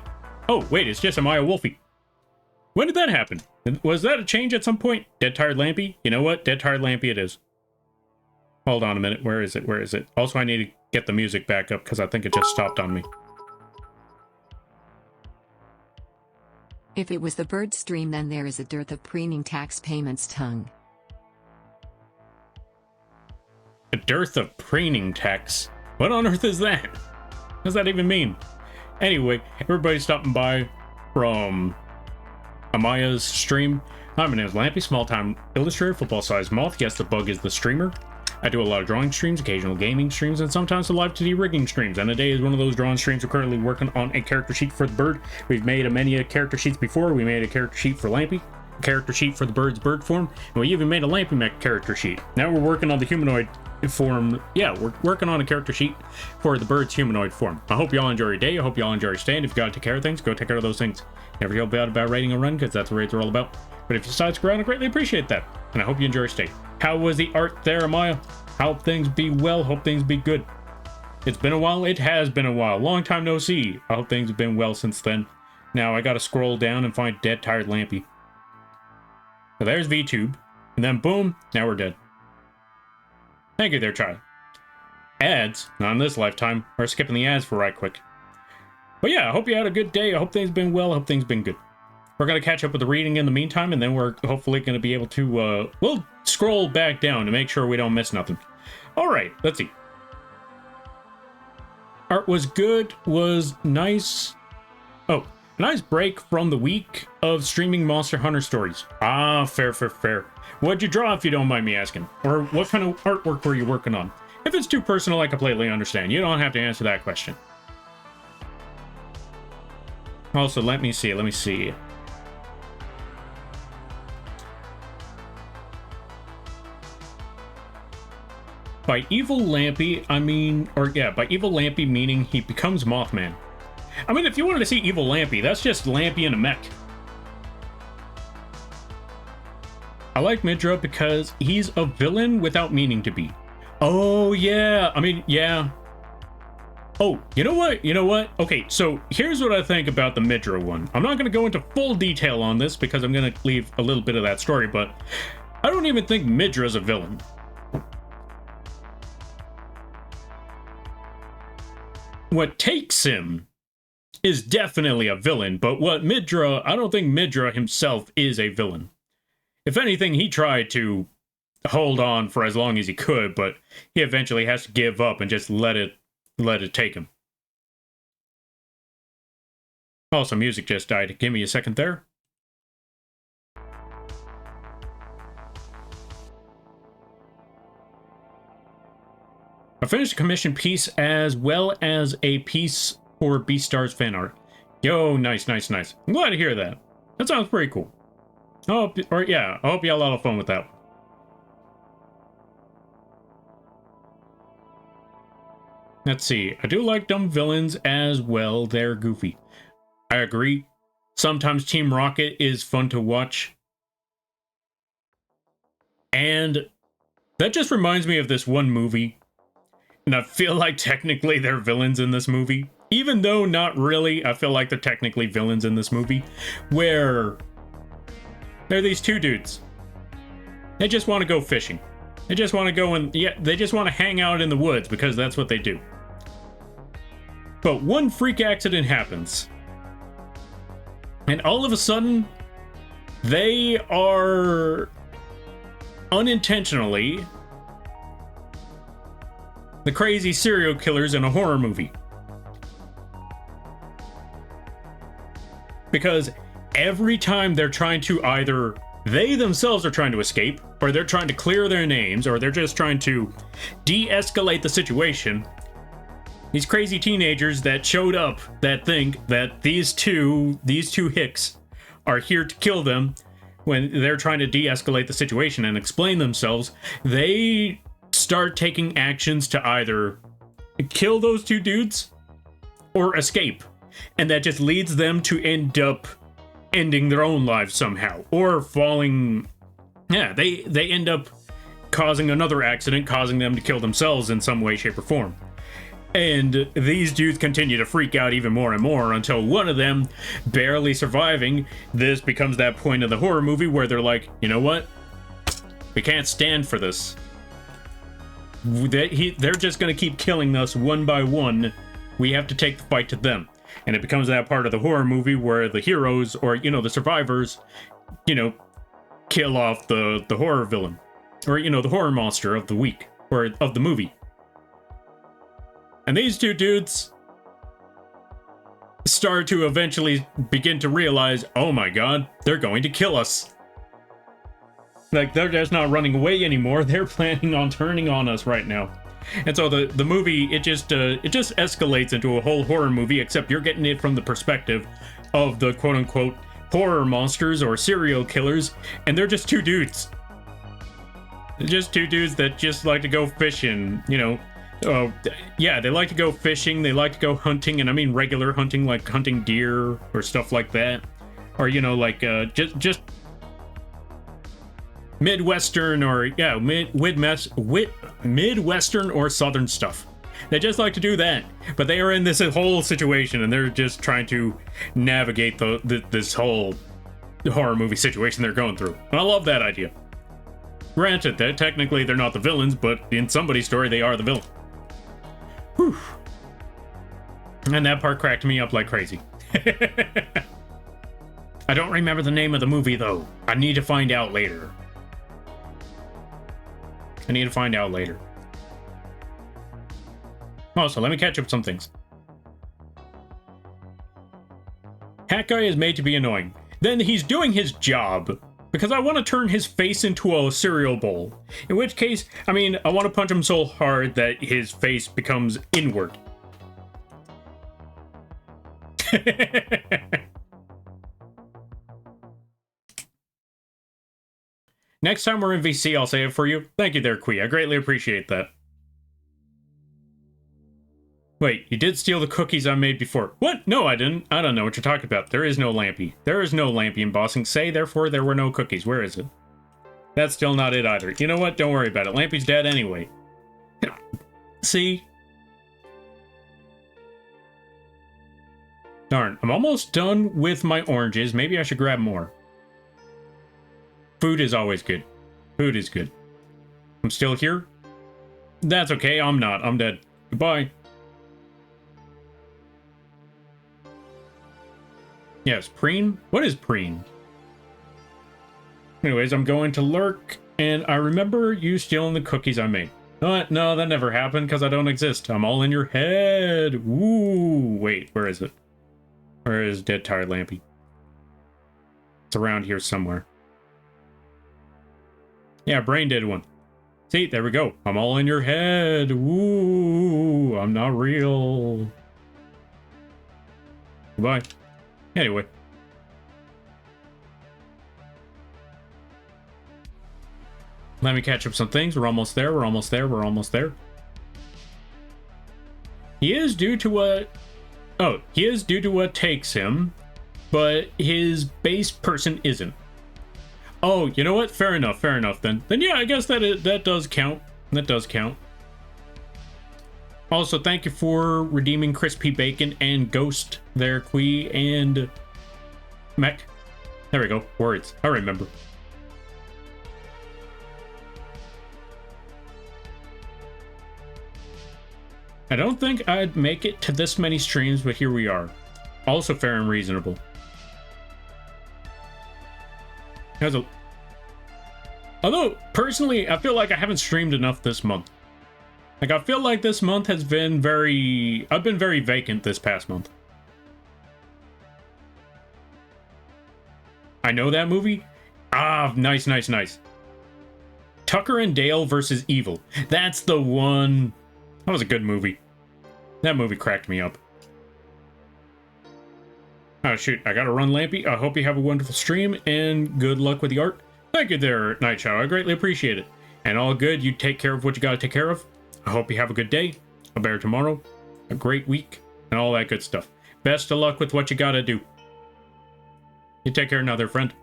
Oh, wait, it's just a Maya Wolfie. When did that happen? Was that a change at some point? Dead Tired Lampy? You know what? Dead Tired Lampy it is. Hold on a minute. Where is it? Where is it? Also, I need to get the music back up because I think it just stopped on me. If it was the bird stream, then there is a dearth of preening tax payments tongue. A dearth of preening tax? What on earth is that? What does that even mean? Anyway, everybody stopping by from Amaya's stream. Hi, my name is Lampy, small-time illustrator, football-sized moth. Yes, the bug is the streamer. I do a lot of drawing streams, occasional gaming streams, and sometimes the live 2D rigging streams. And today is one of those drawing streams. We're currently working on a character sheet for the bird. We've made many character sheets before. We made a character sheet for Lampy, a character sheet for the bird's bird form, and we even made a Lampy mech character sheet. Now we're working on the humanoid form. Yeah, we're working on a character sheet for the bird's humanoid form. I hope y'all enjoy your day. I hope y'all enjoy your stay. And if you gotta take care of things, go take care of those things. Never feel bad about raiding a run, because that's what raids are all about. But if you decide to go around, I greatly appreciate that. And I hope you enjoy your stay. How was the art there, Amaya? Hope things be well. Hope things be good. It's been a while. It has been a while. Long time no see. I hope things have been well since then. Now I gotta scroll down and find Dead Tired Lampy. So there's VTube. And then boom, now we're dead. Thank you there, child. Ads, not in this lifetime. We're skipping the ads for right quick. But yeah, I hope you had a good day. I hope things been well. I hope things been good. We're going to catch up with the reading in the meantime, and then we're hopefully going to be able to, we'll scroll back down to make sure we don't miss nothing. All right, let's see. Art was good, was nice. Oh, a nice break from the week of streaming Monster Hunter stories. Ah, fair, fair, fair. What'd you draw, if you don't mind me asking? Or what kind of artwork were you working on? If it's too personal, I completely understand. You don't have to answer that question. Also, let me see. By evil Lampy, I mean, by evil Lampy meaning he becomes Mothman. I mean, if you wanted to see evil Lampy, that's just Lampy in a mech. I like Midra because he's a villain without meaning to be. Oh, yeah. I mean, yeah. Oh, you know what? Okay, so here's what I think about the Midra one. I'm not going to go into full detail on this because I'm going to leave a little bit of that story, but I don't even think Midra's a villain. What takes him is definitely a villain, but I don't think Midra himself is a villain. If anything, he tried to hold on for as long as he could, but he eventually has to give up and just let it take him. Also, music just died. Give me a second there. I finished a commission piece as well as a piece for Beastars fan art. Yo, nice. I'm glad to hear that. That sounds pretty cool. I hope you had a lot of fun with that. Let's see. I do like dumb villains as well. They're goofy. I agree. Sometimes Team Rocket is fun to watch. And that just reminds me of this one movie. And I feel like technically they're villains in this movie. Even though not really, I feel like they're technically villains in this movie. Where there are these two dudes. They just want to go fishing. They just want to go and, they just want to hang out in the woods because that's what they do. But one freak accident happens. And all of a sudden, they are unintentionally the crazy serial killers in a horror movie. Because every time they're trying to either, they themselves are trying to escape, or they're trying to clear their names, or they're just trying to de-escalate the situation, these crazy teenagers that showed up that think that these two hicks are here to kill them when they're trying to de-escalate the situation and explain themselves, they start taking actions to either kill those two dudes or escape. And that just leads them to end up ending their own lives somehow, or falling Yeah, they end up causing another accident, causing them to kill themselves in some way, shape, or form. And these dudes continue to freak out even more and more until one of them, barely surviving, this becomes that point of the horror movie where they're like, you know what? We can't stand for this. They're just going to keep killing us one by one. We have to take the fight to them. And it becomes that part of the horror movie where the heroes, or, you know, the survivors, you know, kill off the horror villain. Or, you know, the horror monster of the week, or of the movie. And these two dudes start to eventually begin to realize, oh my god, they're going to kill us. Like, they're just not running away anymore, they're planning on turning on us right now. And so the movie, it just escalates into a whole horror movie, except you're getting it from the perspective of the quote-unquote horror monsters or serial killers, and they're just two dudes. Just two dudes that just like to go fishing, you know. Yeah, they like to go fishing, they like to go hunting, and I mean regular hunting, like hunting deer or stuff like that. Or, you know, like, just Midwestern or, yeah, Midwestern or Southern stuff. They just like to do that. But they are in this whole situation, and they're just trying to navigate this whole horror movie situation they're going through. And I love that idea. Granted that technically they're not the villains, but in somebody's story they are the villain. Whew. And that part cracked me up like crazy. I don't remember the name of the movie, though. I need to find out later. Also, let me catch up some things. Hat Guy is made to be annoying. Then he's doing his job. Because I want to turn his face into a cereal bowl. In which case, I mean, I want to punch him so hard that his face becomes inward. Next time we're in VC, I'll say it for you. Thank you there, Quee. I greatly appreciate that. Wait, you did steal the cookies I made before. What? No, I didn't. I don't know what you're talking about. There is no Lampy. There is no Lampy in Bossing. Say, therefore, there were no cookies. Where is it? That's still not it either. You know what? Don't worry about it. Lampy's dead anyway. See? Darn, I'm almost done with my oranges. Maybe I should grab more. Food is always good. Food is good. I'm still here? That's okay. I'm not. I'm dead. Goodbye. Yes, preen? What is preen? Anyways, I'm going to lurk, and I remember you stealing the cookies I made. No, that never happened, because I don't exist. I'm all in your head. Ooh, wait, where is it? Where is Dead Tired Lampy? It's around here somewhere. Yeah, Brain did one. See, there we go. I'm all in your head. Ooh, I'm not real. Goodbye. Anyway. Let me catch up some things. We're almost there. We're almost there. We're almost there. He is due to what... Oh, he is due to what takes him, but his base person isn't. Oh, you know what? Fair enough. Fair enough then. Then yeah, I guess that does count. That does count. Also, thank you for redeeming Crispy Bacon and Ghost there, Quee, and Mech. There we go. Words. I remember. I don't think I'd make it to this many streams, but here we are. Also fair and reasonable. Although, personally, I feel like I haven't streamed enough this month. Like, I feel like this month has been very... I've been very vacant this past month. I know that movie? Ah, nice, nice, nice. Tucker and Dale versus Evil. That's the one... That was a good movie. That movie cracked me up. Oh, shoot. I gotta run, Lampy. I hope you have a wonderful stream, and good luck with the art. Thank you there, Night Shadow. I greatly appreciate it. And all good. You take care of what you gotta take care of. I hope you have a good day, a better tomorrow, a great week, and all that good stuff. Best of luck with what you gotta do. You take care now, there, friend.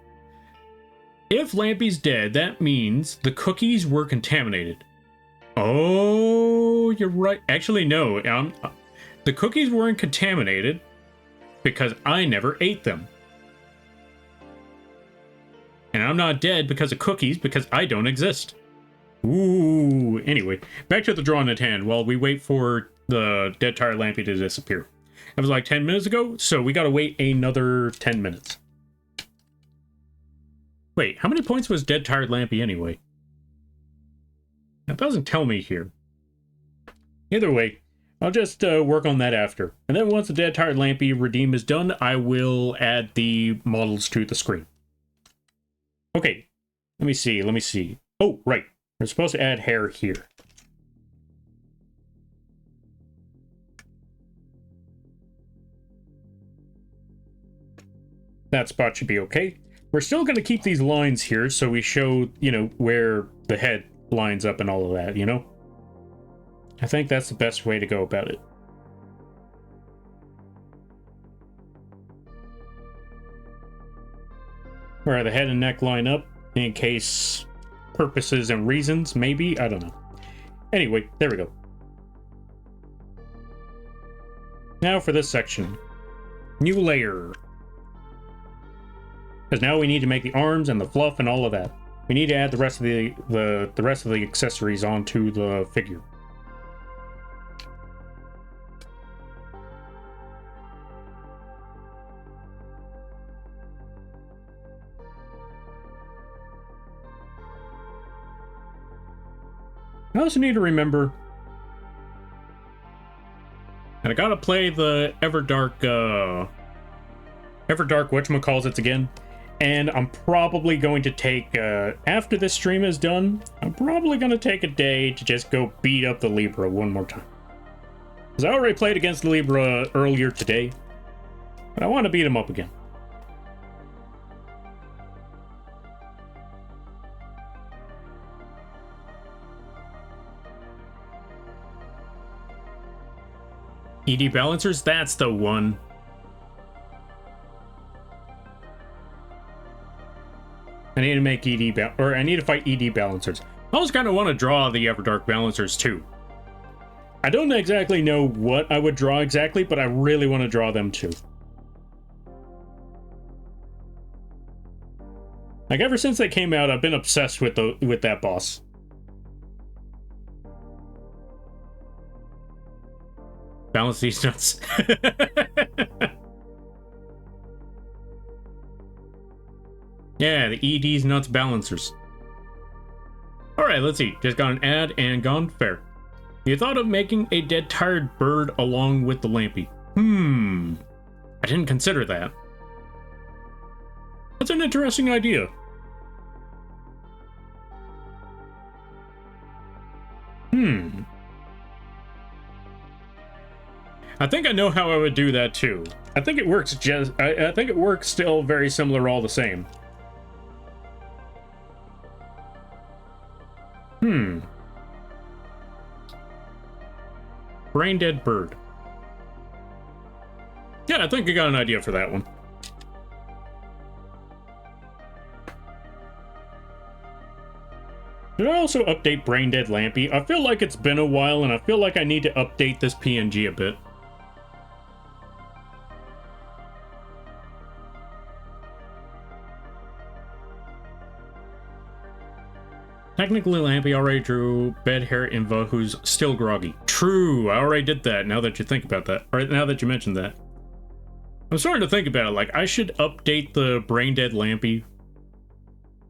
If Lampy's dead, that means the cookies were contaminated. Oh, you're right. Actually, no. The cookies weren't contaminated because I never ate them. And I'm not dead because of cookies, because I don't exist. Ooh. Anyway, back to the drawing at hand while we wait for the dead tired Lampy to disappear. It was like 10 minutes ago, so we gotta wait another 10 minutes. Wait, how many points was dead tired Lampy anyway? That doesn't tell me here. Either way, I'll just work on that after. And then once the dead tired Lampy redeem is done, I will add the models to the screen. Okay, let me see. Oh, right. We're supposed to add hair here. That spot should be okay. We're still going to keep these lines here so we show, you know, where the head lines up and all of that, you know? I think that's the best way to go about it. Where the head and neck line up, in case purposes and reasons, maybe? I don't know. Anyway, there we go. Now for this section. New layer. Because now we need to make the arms and the fluff and all of that. We need to add the rest of the rest of the accessories onto the figure. I also need to remember, and I gotta play the Everdark whatchamacallits again, and I'm probably going to take, after this stream is done, I'm probably going to take a day to just go beat up the Libra one more time. Because I already played against the Libra earlier today, but I want to beat him up again. ED balancers, that's the one. I need to make I need to fight ED balancers. I also kind of want to draw the Everdark balancers too. I don't exactly know what I would draw exactly, but I really want to draw them too. Like ever since they came out, I've been obsessed with that boss. Balance these nuts. Yeah, the ED's nuts balancers. Alright, let's see. Just got an ad and gone fair. You thought of making a dead tired bird along with the Lampy. I didn't consider that. That's an interesting idea. I think I know how I would do that too. I think it works I think it works still very similar all the same. Brain dead bird. Yeah, I think I got an idea for that one. Did I also update Brain Dead Lampy? I feel like it's been a while and I feel like I need to update this PNG a bit. Technically, Lampy already drew Bed Hair Inva, who's still groggy. True, I already did that, now that you think about that. Or now that you mentioned that. I'm starting to think about it, like, I should update the Brain Dead Lampy.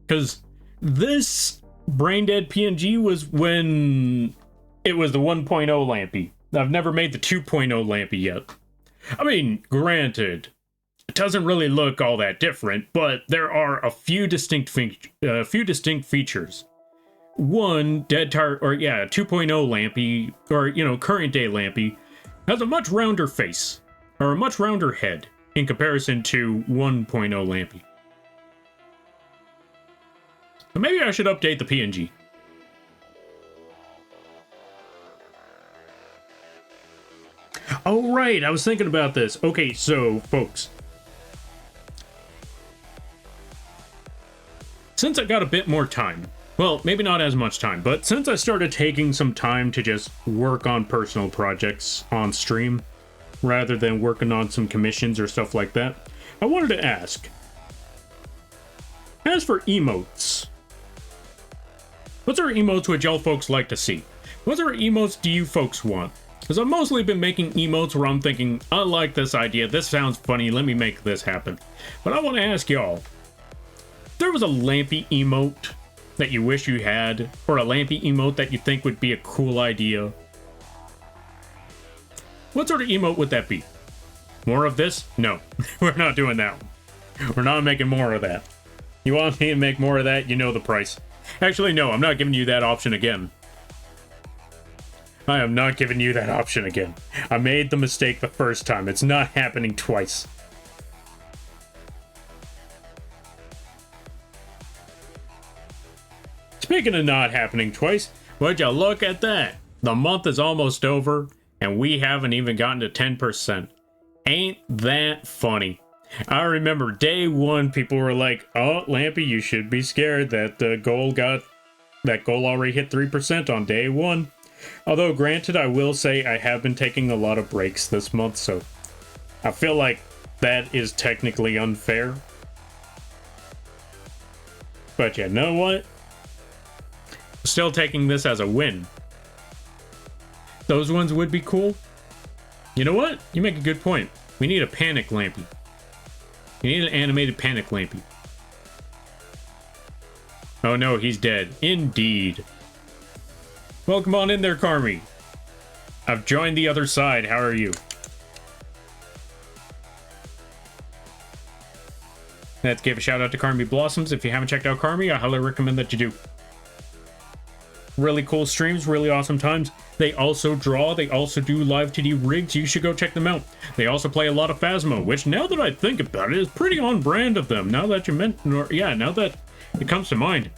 Because this Brain Dead PNG was when it was the 1.0 Lampy. I've never made the 2.0 Lampy yet. I mean, granted, it doesn't really look all that different, but there are a few distinct features. One, 2.0 Lampy, or, you know, current day Lampy, has a much rounder face, or a much rounder head, in comparison to 1.0 Lampy. So maybe I should update the PNG. Oh, right, I was thinking about this. Okay, so, folks. since I got a bit more time, well, maybe not as much time, but since I started taking some time to just work on personal projects on stream, rather than working on some commissions or stuff like that, I wanted to ask, as for emotes, what sort of emotes would y'all folks like to see? What sort of emotes do you folks want? Because I've mostly been making emotes where I'm thinking, I like this idea, this sounds funny, let me make this happen. But I want to ask y'all, if there was a Lampy emote that you wish you had, or a Lampy emote that you think would be a cool idea, what sort of emote would that be? More of this? No, we're not doing that one. We're not making more of that. You want me to make more of that? You know the price. Actually, no, I'm not giving you that option again. I am not giving you that option again. I made the mistake the first time. It's not happening twice. Speaking of not happening twice, would you look at that? The month is almost over, and we haven't even gotten to 10%. Ain't that funny? I remember day one, people were like, oh, Lampy, you should be scared that that goal already hit 3% on day one. Although, granted, I will say I have been taking a lot of breaks this month, so I feel like that is technically unfair. But you know what? Still taking this as a win. Those ones would be cool. You know what? You make a good point. We need a panic Lampy. You need an animated panic Lampy. Oh no, he's dead. Indeed. Welcome on in there, Carmi. I've joined the other side. How are you? Let's give a shout out to Carmi Blossoms. If you haven't checked out Carmi, I highly recommend that you do. Really cool streams, really awesome times. They also draw, they also do live 2D rigs. You should go check them out. They also play a lot of Phasmo, which now that I think about it is pretty on brand of them. Now that you mention, yeah, now that it comes to mind.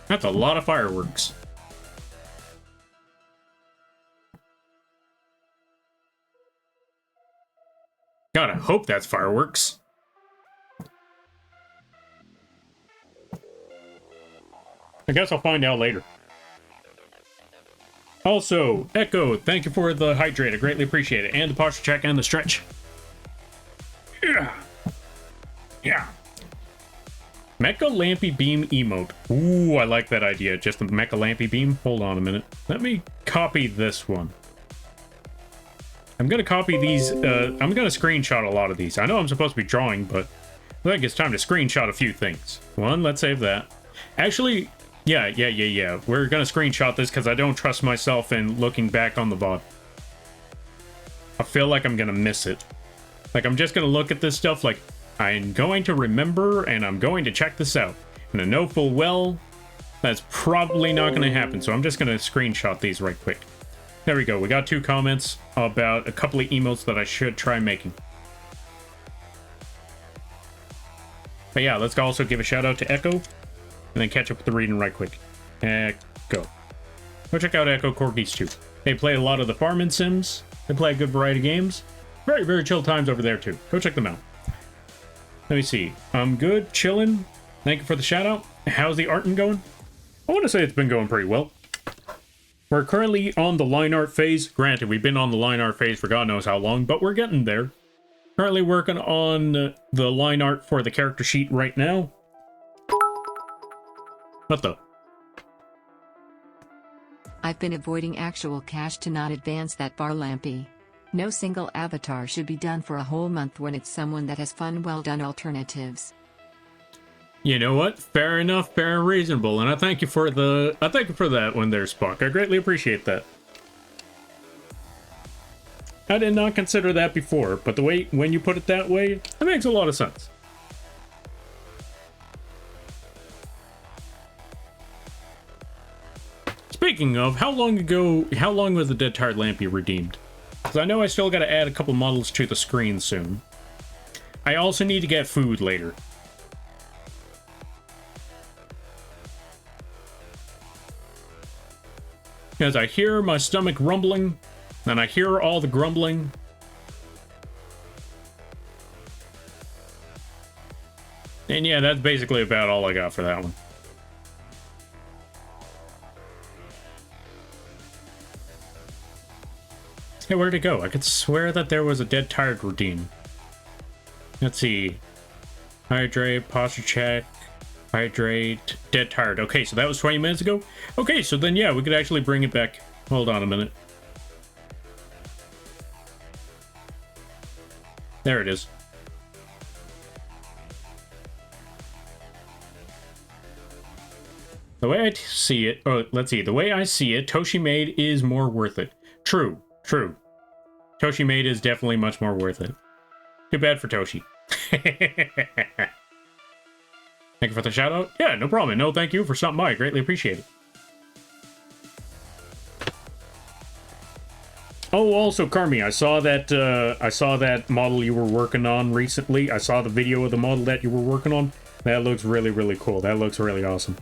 That's a lot of fireworks. God, I hope that's fireworks. I guess I'll find out later. Also, Echo, thank you for the hydrate. I greatly appreciate it. And the posture check and the stretch. Yeah. Yeah. Mecha Lampy Beam emote. Ooh, I like that idea. Just the Mecha Lampy Beam. Hold on a minute. Let me copy this one. I'm going to copy these. I'm going to screenshot a lot of these. I know I'm supposed to be drawing, but I think it's time to screenshot a few things. One, let's save that. Actually, yeah. We're going to screenshot this because I don't trust myself in looking back on the VOD. I feel like I'm going to miss it. Like, I'm just going to look at this stuff like, I'm going to remember and I'm going to check this out. And I know full well that's probably not going to happen, so I'm just going to screenshot these right quick. There we go. We got 2 comments about a couple of emotes that I should try making. But yeah, let's also give a shout out to Echo and then catch up with the reading right quick. Echo. Go check out Echo Corgis too. They play a lot of the farming sims. They play a good variety of games. Very, very chill times over there too. Go check them out. Let me see. I'm good, chilling. Thank you for the shout out. How's the arting going? I want to say it's been going pretty well. We're currently on the line art phase. Granted, we've been on the line art phase for God knows how long, but we're getting there. Currently working on the line art for the character sheet right now. What the? I've been avoiding actual cash to not advance that far, Lampy. No single avatar should be done for a whole month when it's someone that has fun, well done alternatives. You know what? Fair enough, fair and reasonable, and I thank you for that one there, Spock. I greatly appreciate that. I did not consider that before, but the way when you put it that way, that makes a lot of sense. Speaking of, how long was the Dead Tired Lampy redeemed? Because I know I still got to add a couple models to the screen soon. I also need to get food later. As I hear my stomach rumbling, and I hear all the grumbling. And yeah, that's basically about all I got for that one. Hey, where'd it go? I could swear that there was a dead tired routine. Let's see. Hydrate, posture check, hydrate, dead tired. Okay, so that was 20 minutes ago? Okay, so then yeah, we could actually bring it back. Hold on a minute. There it is. The way I see it, oh, let's see. The way I see it, Toshi Maid is more worth it. True, true. Toshi Maid is definitely much more worth it. Too bad for Toshi. Thank you for the shout out. Yeah, no problem. No, thank you for stopping by. Greatly appreciate it. Oh, also, Carmi, I saw that model you were working on recently. I saw the video of the model that you were working on. That looks really, really cool. That looks really awesome.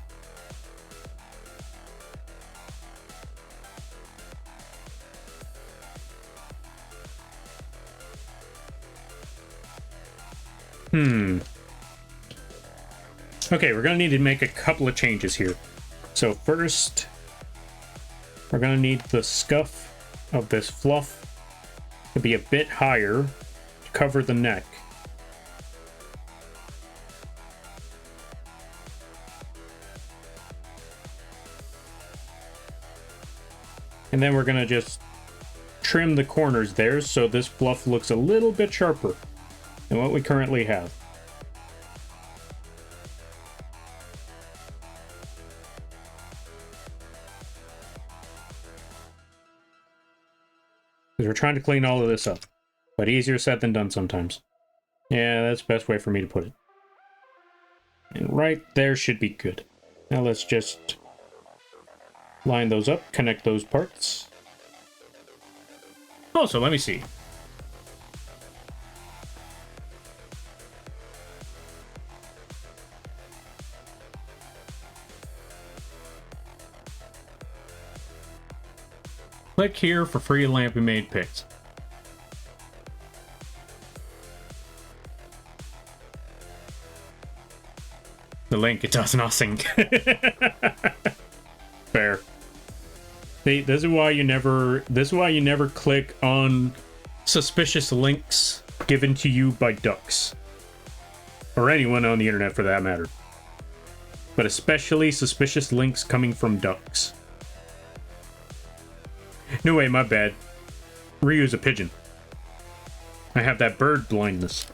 Okay, we're gonna need to make a couple of changes here. So first, we're gonna need the scuff of this fluff to be a bit higher to cover the neck. And then we're gonna just trim the corners there so this fluff looks a little bit sharper than what we currently have. Because we're trying to clean all of this up. But easier said than done sometimes. Yeah, that's the best way for me to put it. And right there should be good. Now let's just line those up, connect those parts. Also, let me see. Click here for free Lampy made picks. The link, it does not sync. Fair. See, this is why you never click on suspicious links given to you by ducks. Or anyone on the internet for that matter. But especially suspicious links coming from ducks. No way, my bad. Ryu's a pigeon. I have that bird blindness.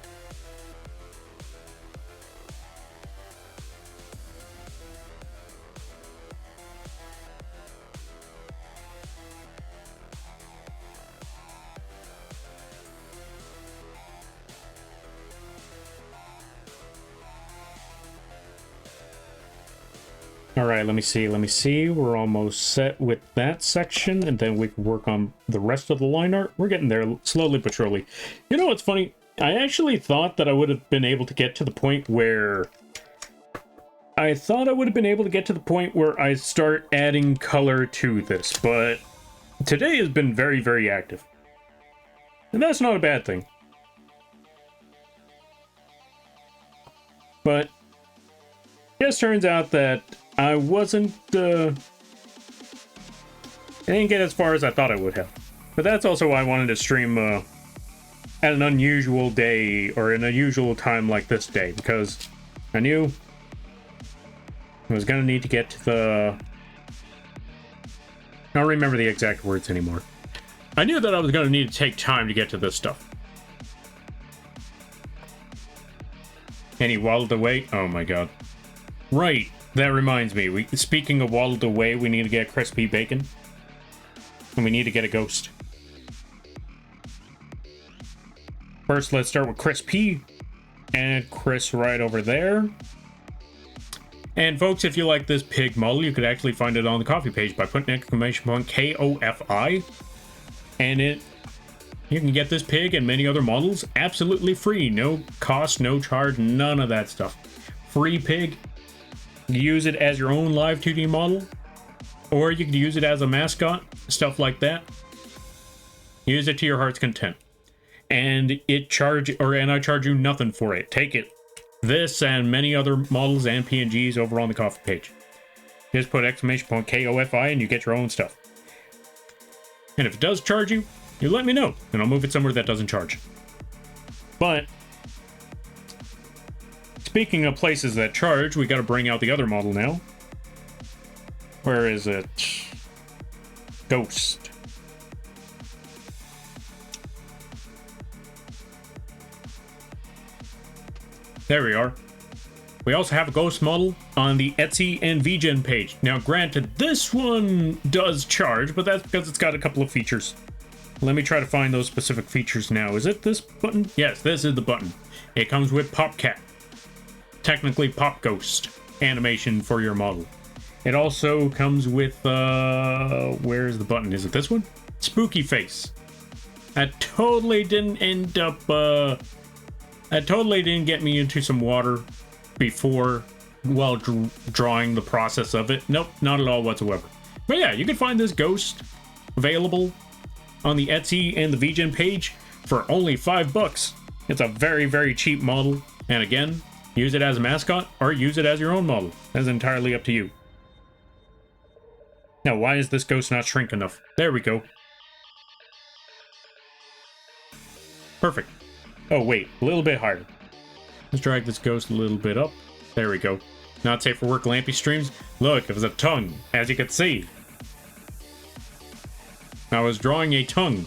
Alright, let me see. We're almost set with that section, and then we can work on the rest of the line art. We're getting there slowly but surely. You know what's funny? I actually thought that I would have been able to get to the point where... I start adding color to this, but today has been very, very active. And that's not a bad thing. But it just turns out that I wasn't, I didn't get as far as I thought I would have. But that's also why I wanted to stream at an unusual day, or an unusual time like this day, because I knew I was going to need to get to the... I don't remember the exact words anymore. I knew that I was going to need to take time to get to this stuff. And he waddled away. Oh my god. Right. That reminds me, speaking of waddled away, we need to get crispy bacon. And we need to get a ghost. First, let's start with crispy. And Chris right over there. And folks, if you like this pig model, you could actually find it on the coffee page by putting exclamation point KOFI. And you can get this pig and many other models absolutely free. No cost, no charge, none of that stuff. Free pig. Use it as your own live 2D model, or you could use it as a mascot, stuff like that. Use it to your heart's content, and I charge you nothing for it. Take it, this and many other models and PNGs over on the Ko-Fi page. Just put exclamation point KOFI and you get your own stuff. And if it does charge you, you let me know, and I'll move it somewhere that doesn't charge. But speaking of places that charge, we got to bring out the other model now. Where is it? Ghost. There we are. We also have a Ghost model on the Etsy and vgen page. Now, granted, this one does charge, but that's because it's got a couple of features. Let me try to find those specific features now. Is it this button? Yes, this is the button. It comes with Pop Cat. Technically Pop Ghost animation for your model. It also comes with, where's the button? Is it this one? Spooky Face. That totally didn't end up, that totally didn't get me into some water before, while drawing the process of it. Nope, not at all whatsoever. But yeah, you can find this Ghost available on the Etsy and the vgen page for only $5. It's a very, very cheap model. And again, use it as a mascot or use it as your own model. That's entirely up to you. Now, why is this Ghost not shrink enough? There we go. Perfect. Oh, wait, a little bit higher. Let's drag this Ghost a little bit up. There we go. Not safe for work Lampy streams. Look, it was a tongue, as you can see. I was drawing a tongue.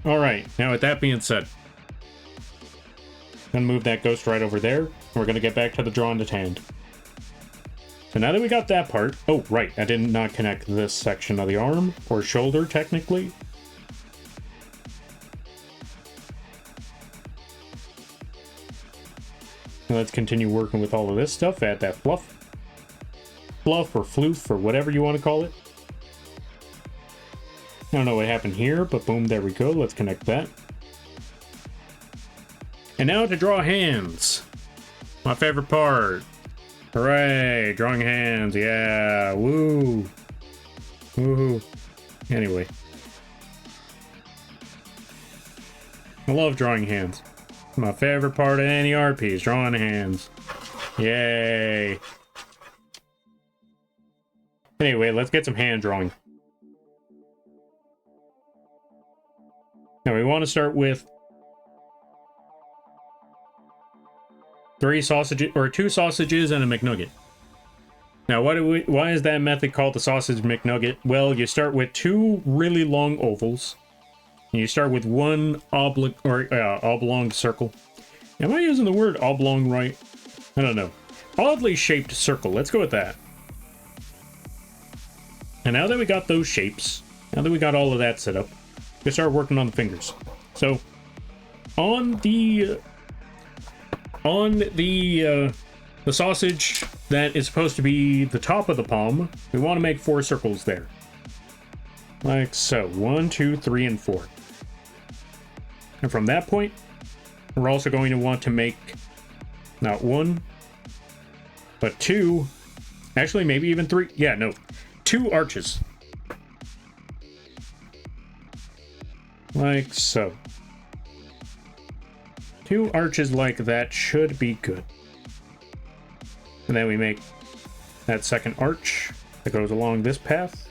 Alright, now with that being said, I'm gonna move that Ghost right over there. We're gonna get back to the drawing at hand. So now that we got that part... Oh, right, I did not connect this section of the arm, or shoulder, technically. Let's continue working with all of this stuff. Add that fluff. Fluff or floof or whatever you want to call it. I don't know what happened here, but boom, there we go. Let's connect that. And now to draw hands. My favorite part. Hooray! Drawing hands, yeah! Woo! Woohoo! Anyway. I love drawing hands. My favorite part of any art piece, drawing hands. Yay! Anyway, let's get some hand drawing. Now we want to start with 2 sausages and a McNugget. Now, why is that method called the sausage McNugget? Well, you start with 2 really long ovals. And you start with 1 oblong circle. Am I using the word oblong right? I don't know. Oddly shaped circle. Let's go with that. And now that we got those shapes, now that we got all of that set up, we start working on the fingers. So, on the sausage that is supposed to be the top of the palm, we want to make 4 circles there. Like so. 1, 2, 3, and 4. And from that point, we're also going to want to make not 1, but 2, actually maybe even 3. Yeah, no. 2 arches. Like so. 2 arches like that should be good. And then we make that second arch that goes along this path.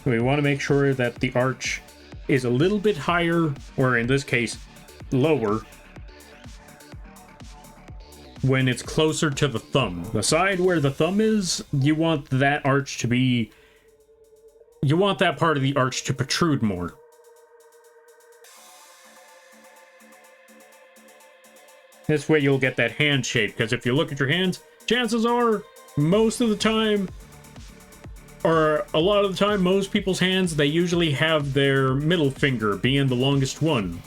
We want to make sure that the arch is a little bit higher, or in this case, lower, when it's closer to the thumb. The side where the thumb is, you want that arch to be... You want that part of the arch to protrude more. This way you'll get that hand shape, because if you look at your hands, chances are, most of the time, or a lot of the time, most people's hands, they usually have their middle finger being the longest one,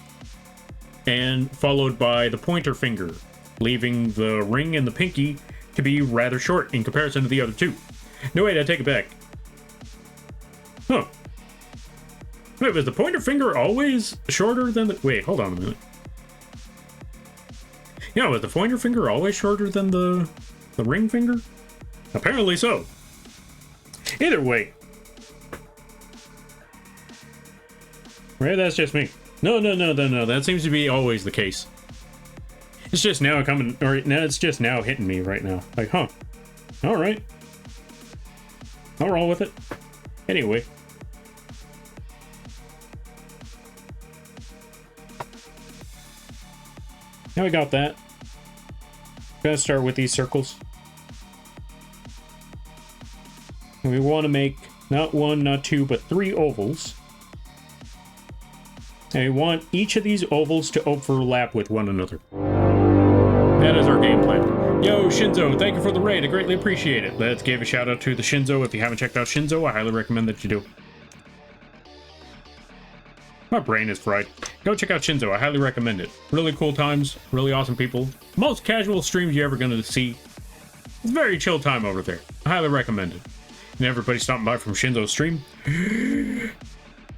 and followed by the pointer finger, leaving the ring and the pinky to be rather short in comparison to the other 2. No, wait, I take it back. Huh. Wait, was the pointer finger always shorter than the... Wait, hold on a minute. Yeah, was the pointer finger always shorter than the ring finger? Apparently so. Either way. Right, that's just me. No. That seems to be always the case. It's just now coming, or now it's just now hitting me right now. Like, huh. All right. I'll roll with it. Anyway. Now we got that. Gonna start with these circles. And we want to make not one, not two, but 3 ovals. And we want each of these ovals to overlap with one another. That is our game plan. Yo, Shinzo, thank you for the raid. I greatly appreciate it. Let's give a shout out to the Shinzo. If you haven't checked out Shinzo, I highly recommend that you do. My brain is fried. Go check out Shinzo. I highly recommend it. Really cool times, really awesome people. Most casual streams you're ever going to see. It's a very chill time over there. I highly recommend it. And everybody stopping by from Shinzo's stream.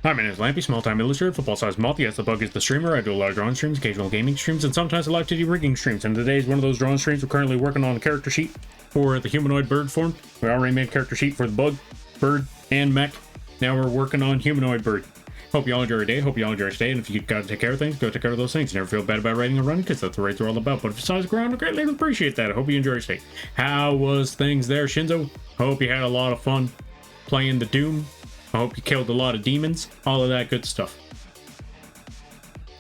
Hi, my name is Lampy, small-time illustrator, football-sized moth. Yes, the bug is the streamer. I do a lot of drawing streams, occasional gaming streams, and sometimes a live 2D rigging streams. And today is one of those drawing streams. We're currently working on a character sheet for the humanoid bird form. We already made a character sheet for the bug, bird, and mech. Now we're working on humanoid bird. Hope you all enjoy your day. Hope you all enjoy your stay. And if you've got to take care of things, go take care of those things. Never feel bad about writing or running, because that's what raids are all about. But if you saw us ground, I greatly appreciate that. I hope you enjoy your stay. How was things there, Shinzo? Hope you had a lot of fun playing the Doom. I hope you killed a lot of demons. All of that good stuff.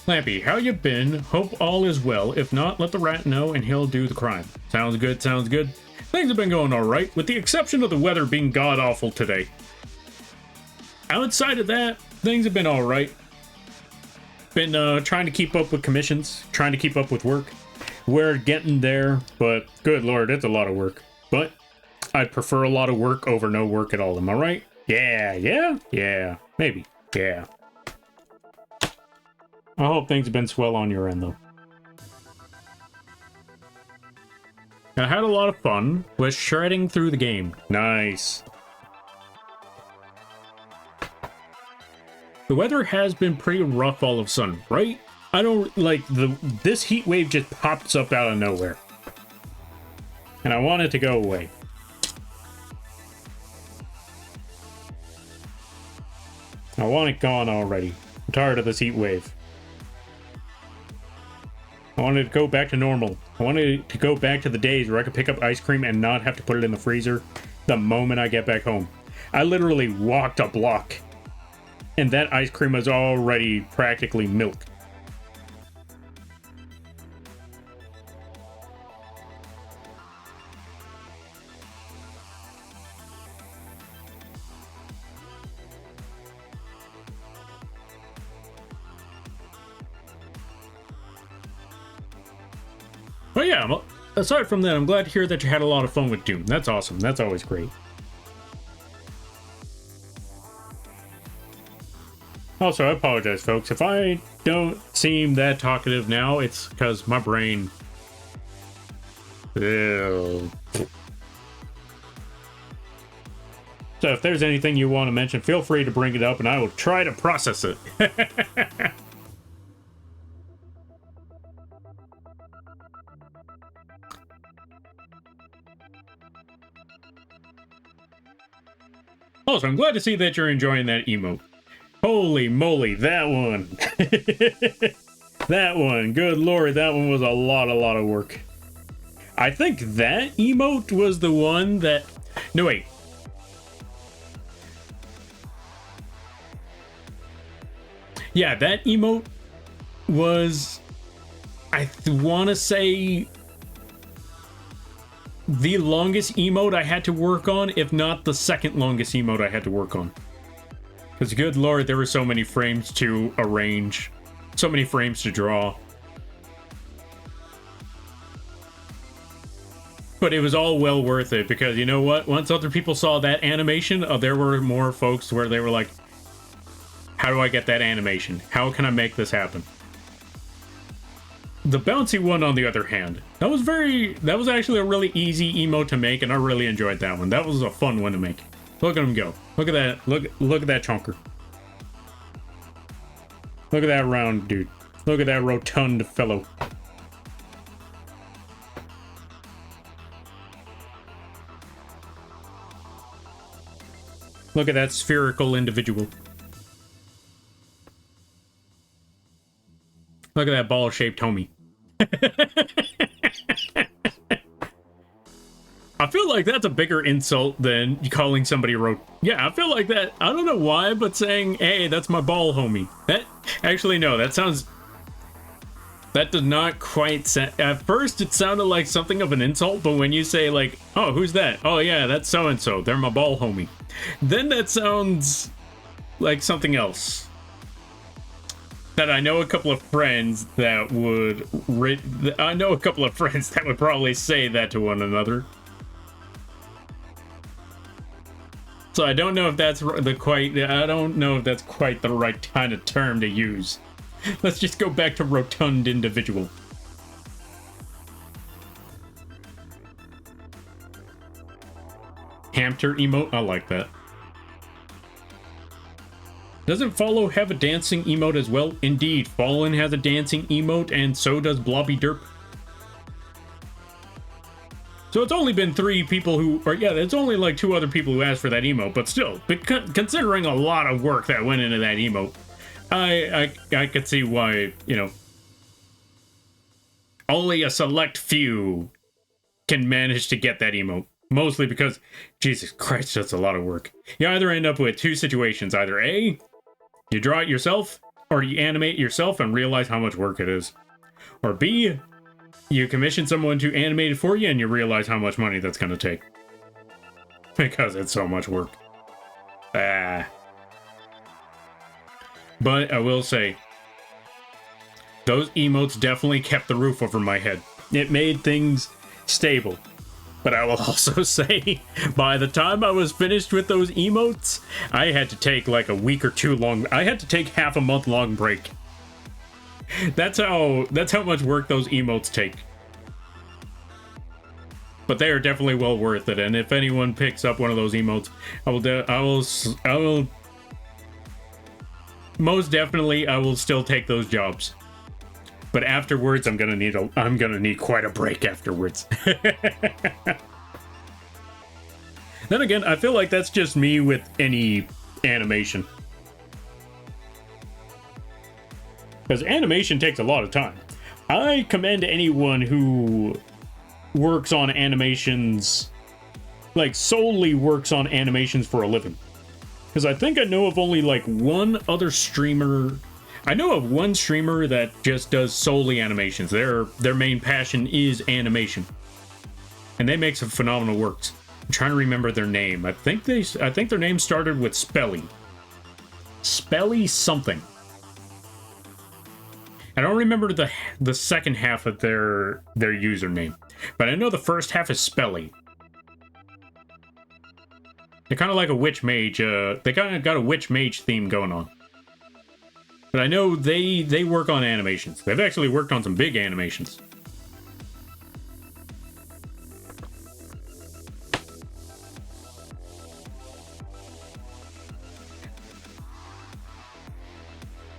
Lampy, how you been? Hope all is well. If not, let the rat know and he'll do the crime. Sounds good, sounds good. Things have been going alright, with the exception of the weather being god-awful today. Outside of that, things have been alright. Been trying to keep up with commissions, trying to keep up with work. We're getting there, but good lord, it's a lot of work. But I prefer a lot of work over no work at all, am I right? Yeah, maybe, yeah. I hope things have been swell on your end, though. I had a lot of fun with shredding through the game. Nice. The weather has been pretty rough all of a sudden, right? I don't like this heat wave just pops up out of nowhere. And I want it to go away. I want it gone already. I'm tired of this heat wave. I wanted to go back to normal. I wanted to go back to the days where I could pick up ice cream and not have to put it in the freezer the moment I get back home. I literally walked a block and that ice cream was already practically milk. But yeah, aside from that, I'm glad to hear that you had a lot of fun with Doom. That's awesome. That's always great. Also, I apologize, folks. If I don't seem that talkative now, it's because my brain... Ew. So if there's anything you want to mention, feel free to bring it up and I will try to process it. Also, I'm glad to see that you're enjoying that emote. Holy moly, that one. That one, good lord, that one was a lot of work. I think that emote was the one that... No, wait. Yeah, that emote was... I want to say... the longest emote I had to work on, if not the second longest emote I had to work on. Because good lord, there were so many frames to arrange, so many frames to draw. But it was all well worth it, because you know what? Once other people saw that animation, there were more folks where they were like, how do I get that animation? How can I make this happen? The bouncy one, on the other hand, that was actually a really easy emote to make, and I really enjoyed that one. That was a fun one to make. Look at him go. Look at that. Look at that chunker. Look at that round dude. Look at that rotund fellow. Look at that spherical individual. Look at that ball-shaped homie. I feel like that's a bigger insult than calling somebody yeah, I feel like that. I don't know why, but saying, hey, that's my ball homie. That actually, no, that sounds... That does not quite sound... At first, it sounded like something of an insult, but when you say, like, oh, who's that? Oh, yeah, that's so-and-so. They're my ball homie. Then that sounds like something else. That I know a couple of friends that would... I know a couple of friends that would probably say that to one another. So I don't know if that's I don't know if that's quite the right kind of term to use. Let's just go back to rotund individual. Hamster emote? I like that. Doesn't Follow have a dancing emote as well? Indeed, Fallen has a dancing emote, and so does Blobby Derp. So it's only been 3 people who... Or yeah, it's only like 2 other people who asked for that emote, but still, considering a lot of work that went into that emote, I could see why, you know, only a select few can manage to get that emote. Mostly because, Jesus Christ, that's a lot of work. You either end up with 2 situations. Either A, you draw it yourself, or you animate it yourself and realize how much work it is. Or B, you commission someone to animate it for you and you realize how much money that's going to take. Because it's so much work. But I will say, those emotes definitely kept the roof over my head. It made things stable. But I will also say, by the time I was finished with those emotes, I had to take like a week or 2 long... I had to take half a month long break. That's how much work those emotes take. But they are definitely well worth it, and if anyone picks up one of those emotes, I will most definitely I will still take those jobs. But afterwards, I'm gonna need quite a break afterwards. Then again, I feel like that's just me with any animation. Because animation takes a lot of time. I commend anyone who works on animations, like solely works on animations for a living. Because I think I know of only like one other streamer. I know of one streamer that just does solely animations. Their main passion is animation. And they make some phenomenal works. I'm trying to remember their name. I think their name started with Spelly. Spelly something. I don't remember the second half of their username, but I know the first half is Spelly. They're kind of like a witch mage. They kind of got a witch mage theme going on. But I know they work on animations. They've actually worked on some big animations.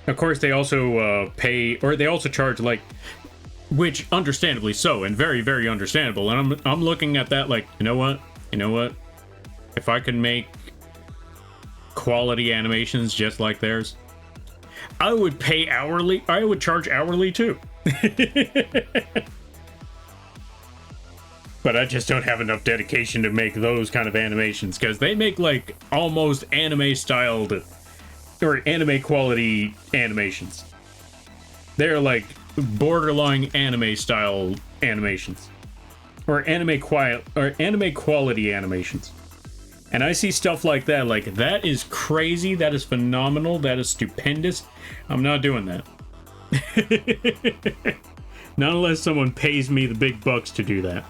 Of course, they also pay, or they also charge, like, which understandably so, and very, very understandable. And I'm looking at that like, you know what? If I could make quality animations just like theirs, I would pay hourly. I would charge hourly too. But I just don't have enough dedication to make those kind of animations, because they make like almost anime styled or anime quality animations. They're like borderline anime style animations, or anime quality animations. And I see stuff like that, that is crazy, that is phenomenal, that is stupendous. I'm not doing that. Not unless someone pays me the big bucks to do that.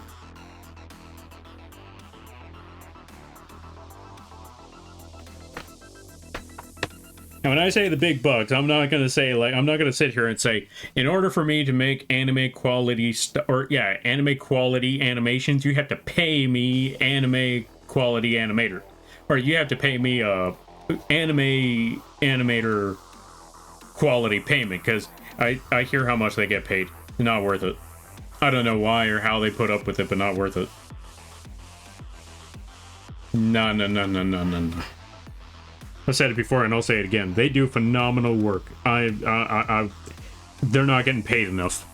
Now, when I say the big bucks, I'm not going to say, I'm not going to sit here and say, in order for me to make anime quality animations, you have to pay me anime quality animator. Or you have to pay me a anime animator quality payment, because I hear how much they get paid. Not worth it. I don't know why or how they put up with it, but not worth it. No. I said it before and I'll say it again. They do phenomenal work. they're not getting paid enough.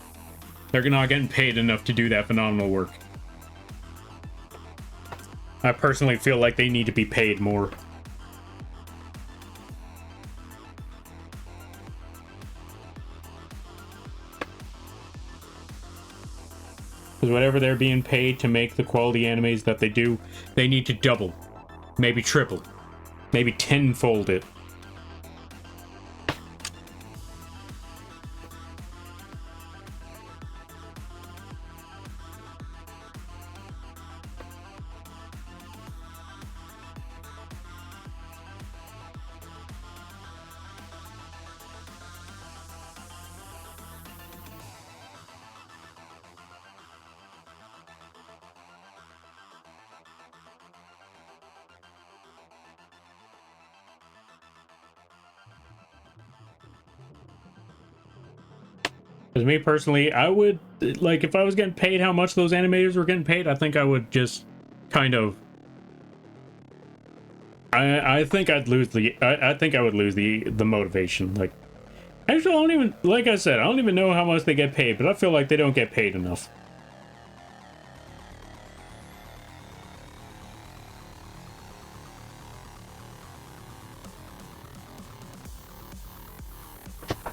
They're not getting paid enough to do that phenomenal work. I personally feel like they need to be paid more. Because whatever they're being paid to make the quality animes that they do, they need to double. Maybe triple. Maybe tenfold it. Because me personally, I would, like, if I was getting paid how much those animators were getting paid, I think I would just kind of... I think I'd lose the... I think I would lose the motivation. Like, actually, I don't even... Like I said, I don't even know how much they get paid, but I feel like they don't get paid enough.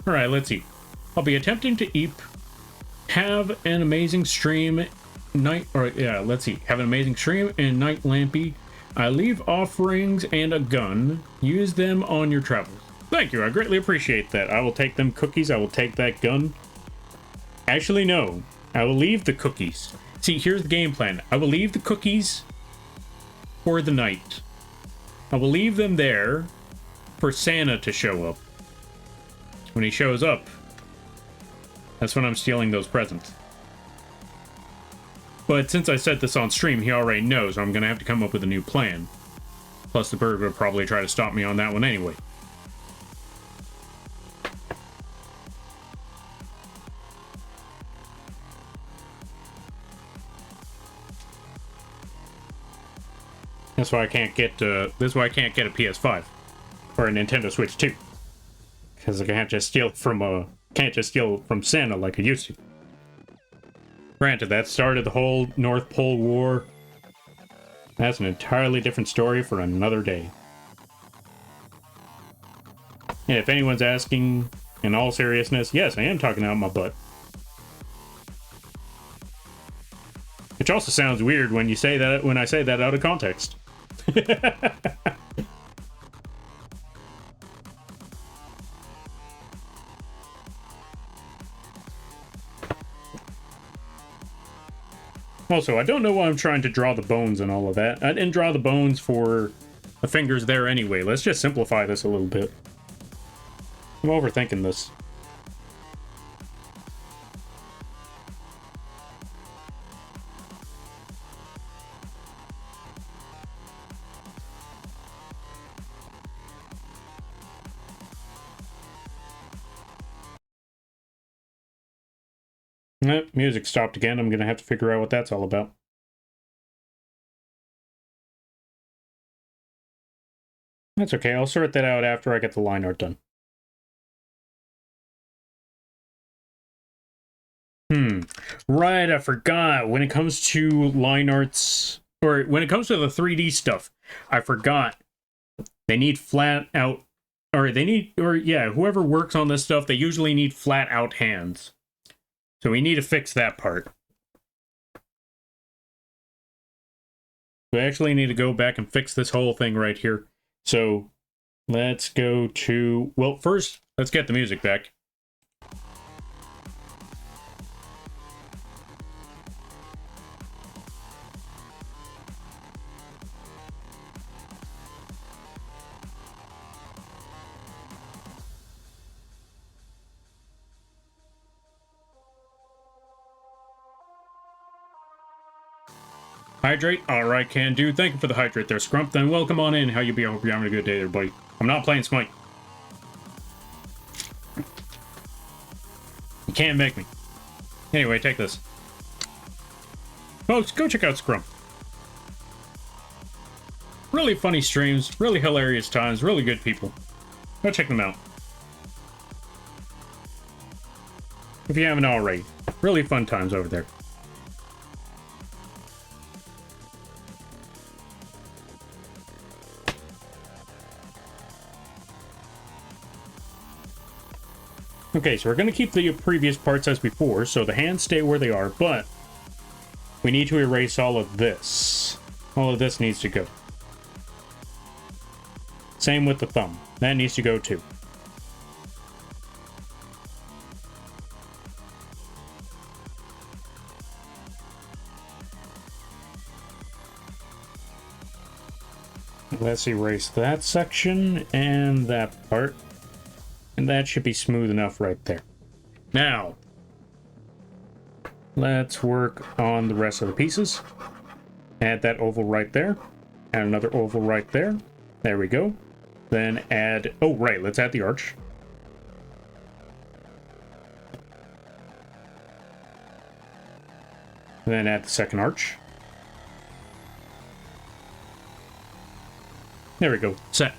Alright, let's see. I'll be attempting to have an amazing stream let's see. Have an amazing stream and night lampy. I leave offerings and a gun. Use them on your travels. Thank you, I greatly appreciate that. I will take them cookies, I will take that gun. Actually, no. I will leave the cookies. See, here's the game plan. I will leave the cookies for the night. I will leave them there for Santa to show up. When he shows up, that's when I'm stealing those presents. But since I said this on stream, he already knows I'm gonna have to come up with a new plan. Plus the bird would probably try to stop me on that one anyway. That's why I can't get this is why I can't get a PS5 or a Nintendo Switch 2. Because I can't just steal from Santa like I used to. Granted, that started the whole North Pole War. That's an entirely different story for another day. And if anyone's asking, in all seriousness, yes, I am talking out my butt. Which also sounds weird when you say that, when I say that out of context. Also, I don't know why I'm trying to draw the bones and all of that. I didn't draw the bones for the fingers there anyway. Let's just simplify this a little bit. I'm overthinking this. Music stopped again. I'm gonna have to figure out what that's all about. That's okay. I'll sort that out after I get the line art done. Right, I forgot. When it comes to line arts, or when it comes to the 3D stuff, I forgot. They need flat out, whoever works on this stuff, they usually need flat out hands. So we need to fix that part. We actually need to go back and fix this whole thing right here. So let's go to, well, first, let's get the music back. Hydrate? Alright, can do. Thank you for the hydrate there, Scrump. Then welcome on in. How you be? I hope you're having a good day there, buddy. I'm not playing Smite. You can't make me. Anyway, take this. Folks, go check out Scrump. Really funny streams, really hilarious times, really good people. Go check them out. if you haven't already. Really fun times over there. Okay, so we're going to keep the previous parts as before, so the hands stay where they are, but we need to erase all of this. All of this needs to go. Same with the thumb. That needs to go too. Let's erase that section and that part. And that should be smooth enough right there. Now, let's work on the rest of the pieces. Add that oval right there. Add another oval right there. There we go. Then add... oh, right, let's add the arch. And then add the second arch. There we go. Set.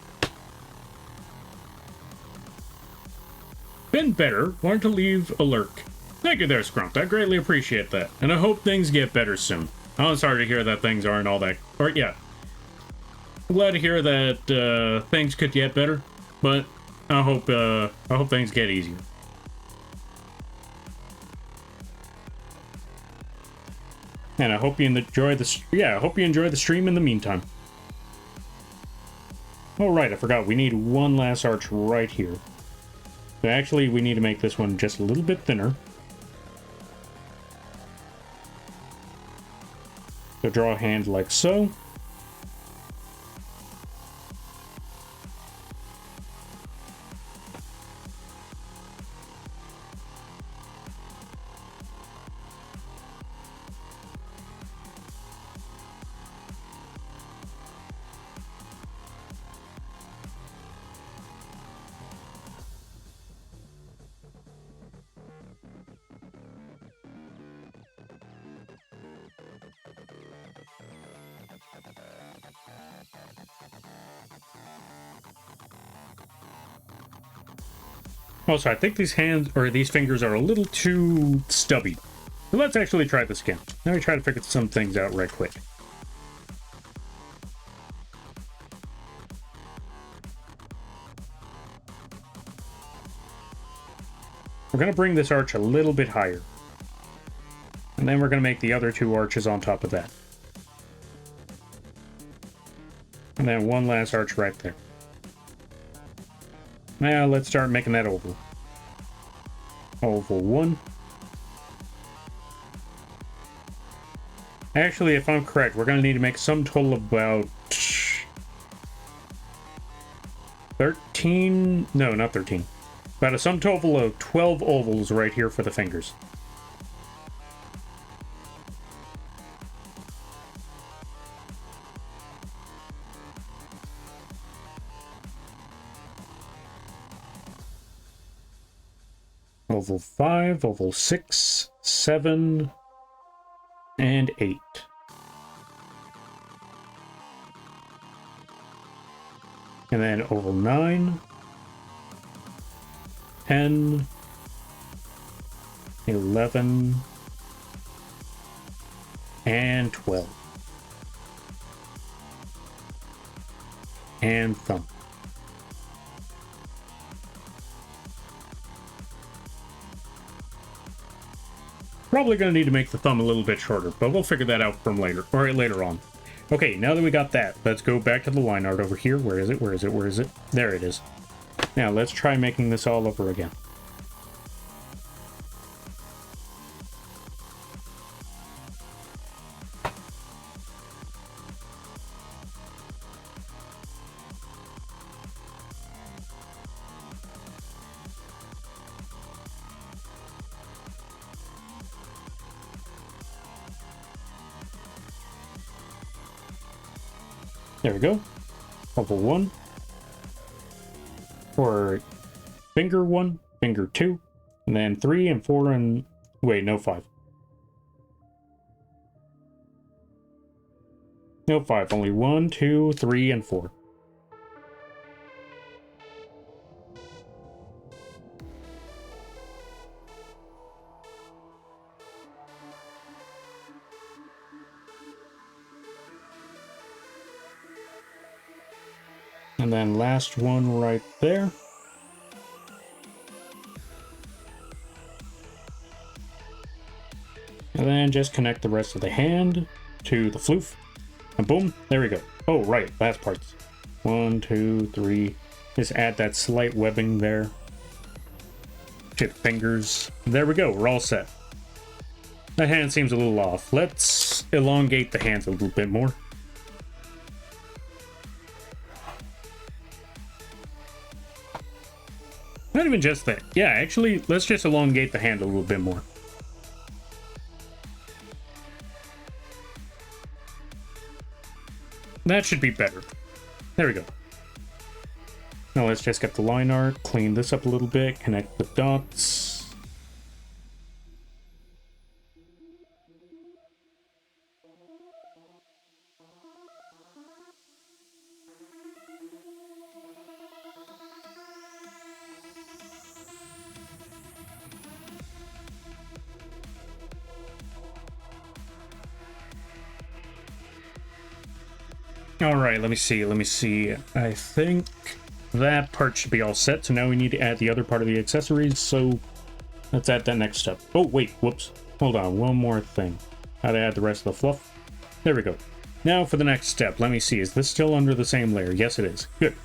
Been better. Learn to leave a lurk. Thank you there, Scrump. I greatly appreciate that. And I hope things get better soon. I'm sorry to hear that things aren't all that... or, yeah. I'm glad to hear that things could get better. But I hope things get easier. And I hope you enjoy the... yeah, I hope you enjoy the stream in the meantime. Oh, right, I forgot. We need one last arch right here. So actually, we need to make this one just a little bit thinner. So draw a hand like so. Also, I think these hands, or these fingers, are a little too stubby. So let's actually try this again. Let me try to figure some things out right quick. We're going to bring this arch a little bit higher. And then we're going to make the other two arches on top of that. And then one last arch right there. Now let's start making that oval. Oval 1. Actually, if I'm correct, we're going to need to make some total of about 13... no, not 13. About a sum total of 12 ovals right here for the fingers. Oval 5, oval 6, 7, and 8. And then oval 9, 10, 11, and 12. And thumb. Probably going to need to make the thumb a little bit shorter, but we'll figure that out from later, or later on. Okay, now that we got that, let's go back to the line art over here. Where is it? Where is it? Where is it? There it is. Now, let's try making this all over again. There we go. Oval 1. Or finger 1, finger 2, and then 3 and 4 and... wait, no 5. No 5, only 1, 2, 3, and 4. And then last one right there. And then just connect the rest of the hand to the floof. And boom, there we go. Oh, right, last parts. 1, 2, 3. Just add that slight webbing there. To the fingers. There we go, we're all set. That hand seems a little off. Let's elongate the hands a little bit more. Not even just that. Yeah, actually, let's just elongate the hand a little bit more. That should be better. There we go. Now let's just get the line art, clean this up a little bit, connect the dots. Alright, let me see. I think that part should be all set, so now we need to add the other part of the accessories, so let's add that next step. Oh, wait, whoops. Hold on, one more thing. How to add the rest of the fluff. There we go. Now for the next step, let me see, is this still under the same layer? Yes, it is. Good.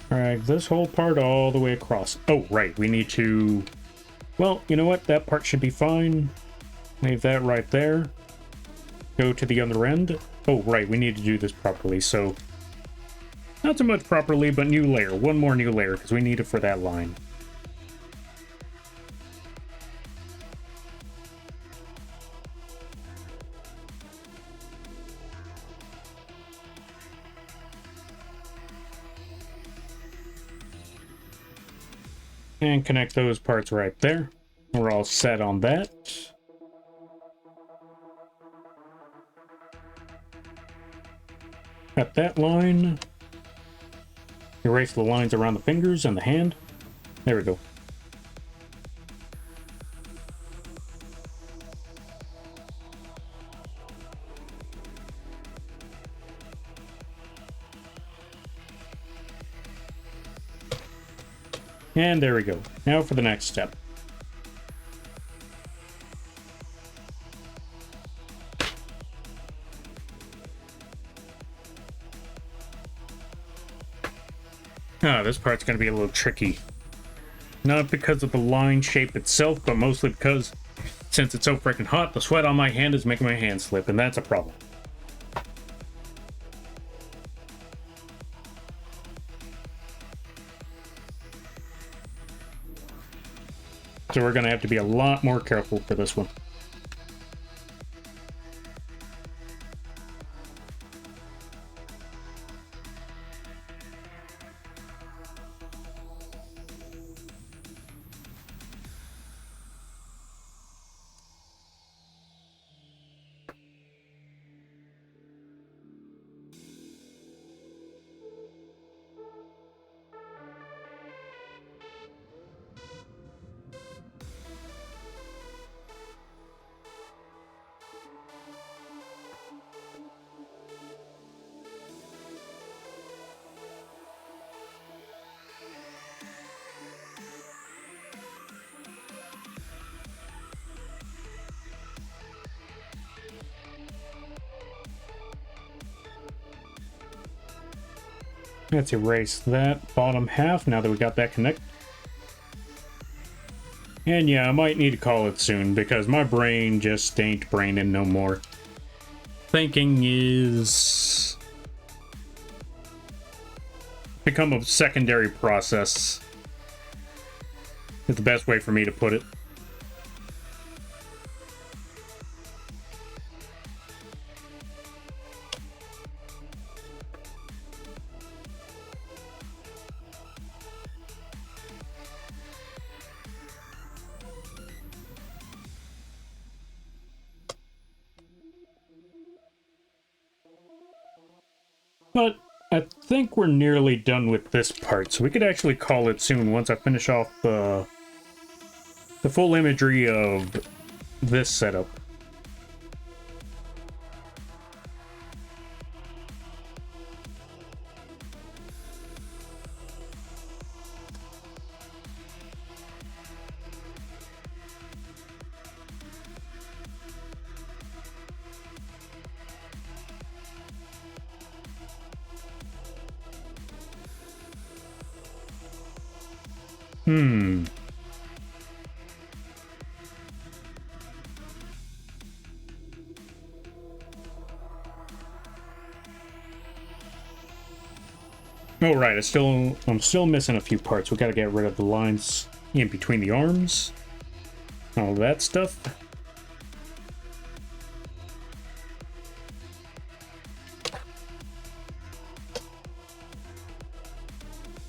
Drag this whole part all the way across. Oh, right, we need to... Well, you know what? That part should be fine. Leave that right there. Go to the other end. Oh, right, we need to do this properly, so... Not so much properly, but new layer. One more new layer, because we need it for that line. And connect those parts right there. We're all set on that. Cut that line. Erase the lines around the fingers and the hand. There we go. And there we go. Now for the next step. This part's going to be a little tricky. Not because of the line shape itself, but mostly because, since it's so freaking hot, the sweat on my hand is making my hand slip, and that's a problem. So we're going to have to be a lot more careful for this one. Let's erase that bottom half now that we got that connected. And yeah, I might need to call it soon because my brain just ain't braining no more. Thinking is become a secondary process. Is the best way for me to put it. But I think we're nearly done with this part, so we could actually call it soon once I finish off the full imagery of this setup. Oh right, I'm still missing a few parts. We gotta get rid of the lines in between the arms. All that stuff.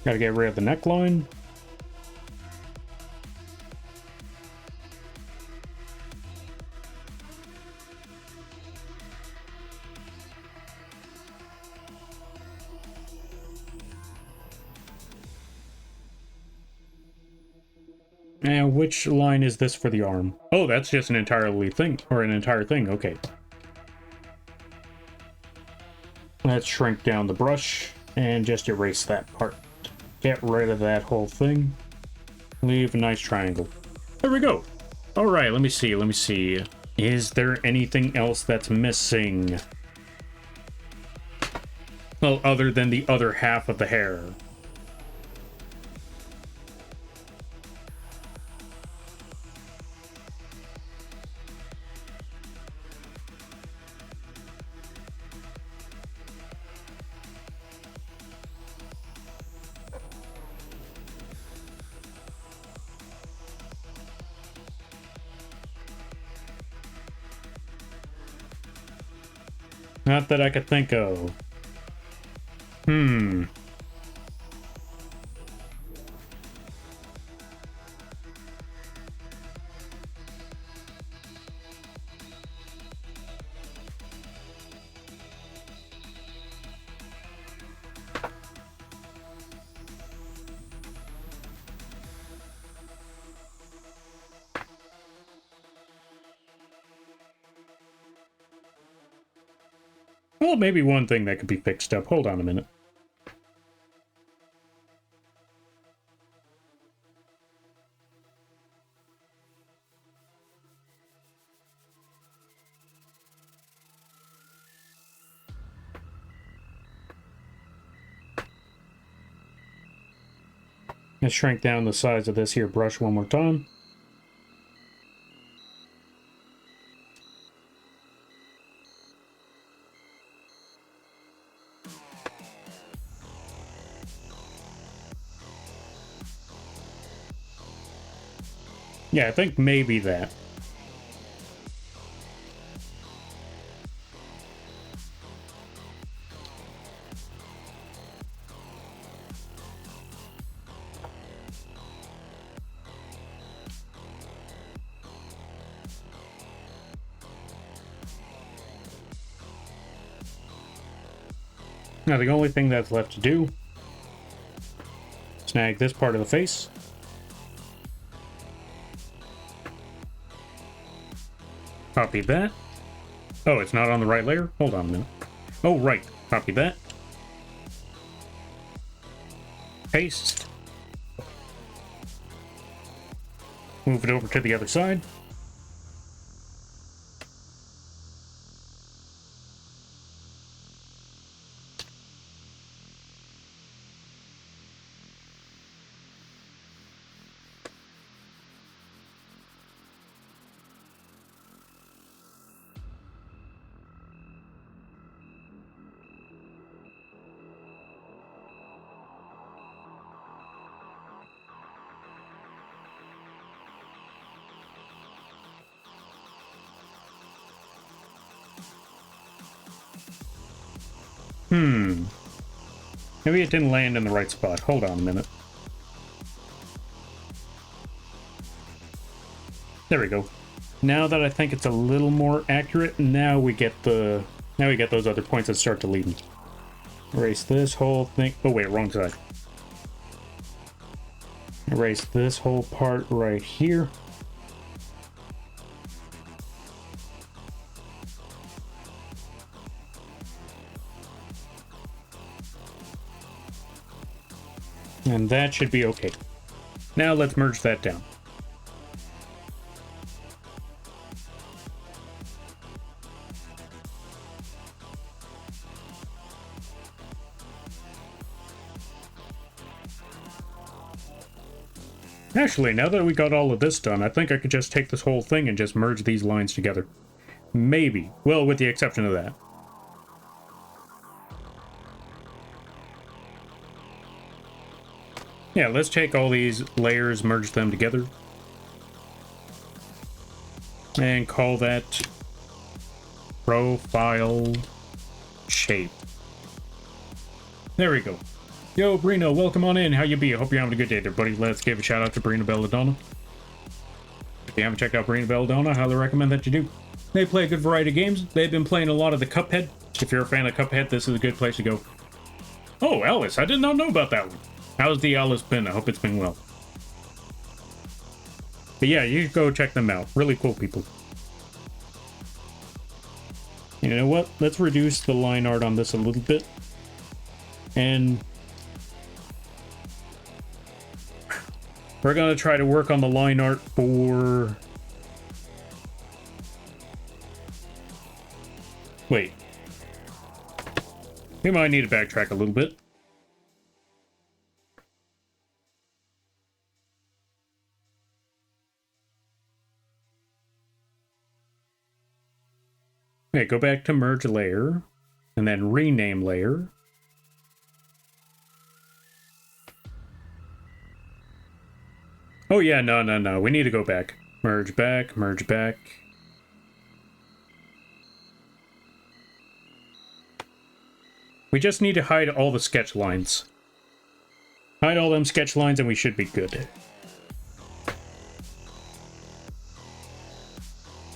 Gotta get rid of the neckline. And which line is this for the arm? Oh, that's just an entire thing. Okay. Let's shrink down the brush and just erase that part. Get rid of that whole thing. Leave a nice triangle. There we go. All right, let me see. Is there anything else that's missing? Well, other than the other half of the hair. Not that I could think of. Well, maybe one thing that could be fixed up. Hold on a minute. Let's shrink down the size of this here brush one more time. Yeah, I think maybe that. Now the only thing that's left to do, snag this part of the face. Copy that. Oh, it's not on the right layer? Hold on a minute. Oh, right. Copy that. Paste. Move it over to the other side. Maybe it didn't land in the right spot. Hold on a minute. There we go. Now that I think it's a little more accurate, now we get those other points that start to lead me. Erase this whole thing. Oh wait, wrong side. Erase this whole part right here. And that should be okay. Now let's merge that down. Actually, now that we got all of this done, I think I could just take this whole thing and just merge these lines together. Maybe. Well, with the exception of that. Yeah, let's take all these layers, merge them together. And call that profile shape. There we go. Yo, Brino, welcome on in. How you be? I hope you're having a good day there, buddy. Let's give a shout out to Brino Belladonna. If you haven't checked out Brino Belladonna, I highly recommend that you do. They play a good variety of games. They've been playing a lot of the Cuphead. If you're a fan of Cuphead, this is a good place to go. Oh, Alice, I did not know about that one. How's the Alice been? I hope it's been well. But yeah, you should go check them out. Really cool people. You know what? Let's reduce the line art on this a little bit. And we're going to try to work on the line art for... Wait. We might need to backtrack a little bit. Okay, go back to merge layer, and then rename layer. Oh yeah, no, we need to go back. Merge back, merge back. We just need to hide all the sketch lines. Hide all them sketch lines and we should be good.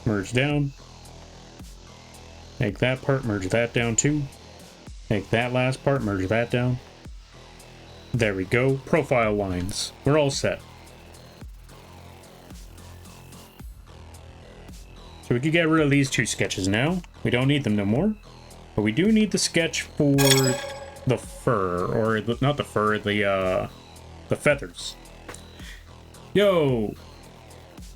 Merge down. Make that part, merge that down too. Make that last part, merge that down. There we go. Profile lines. We're all set. So we could get rid of these two sketches now. We don't need them no more. But we do need the sketch for the fur, or not the fur, the feathers. Yo!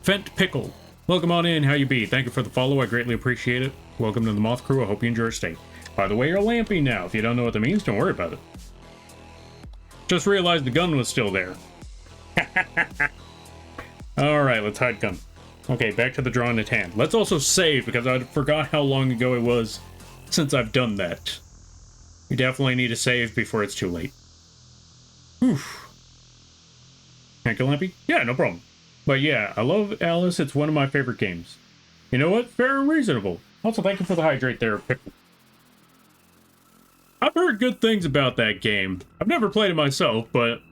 Fent Pickle. Welcome on in, how you be? Thank you for the follow, I greatly appreciate it. Welcome to the Moth Crew, I hope you enjoy your stay. By the way, you're lampy now. If you don't know what that means, don't worry about it. Just realized the gun was still there. Alright, let's hide gun. Okay, back to the drawing at hand. Let's also save, because I forgot how long ago it was since I've done that. We definitely need to save before it's too late. Oof. Can't kill Lampy? Yeah, no problem. But yeah, I love Alice. It's one of my favorite games. You know what? Fair and reasonable. Also, thank you for the hydrate there, Pickle. I've heard good things about that game. I've never played it myself, but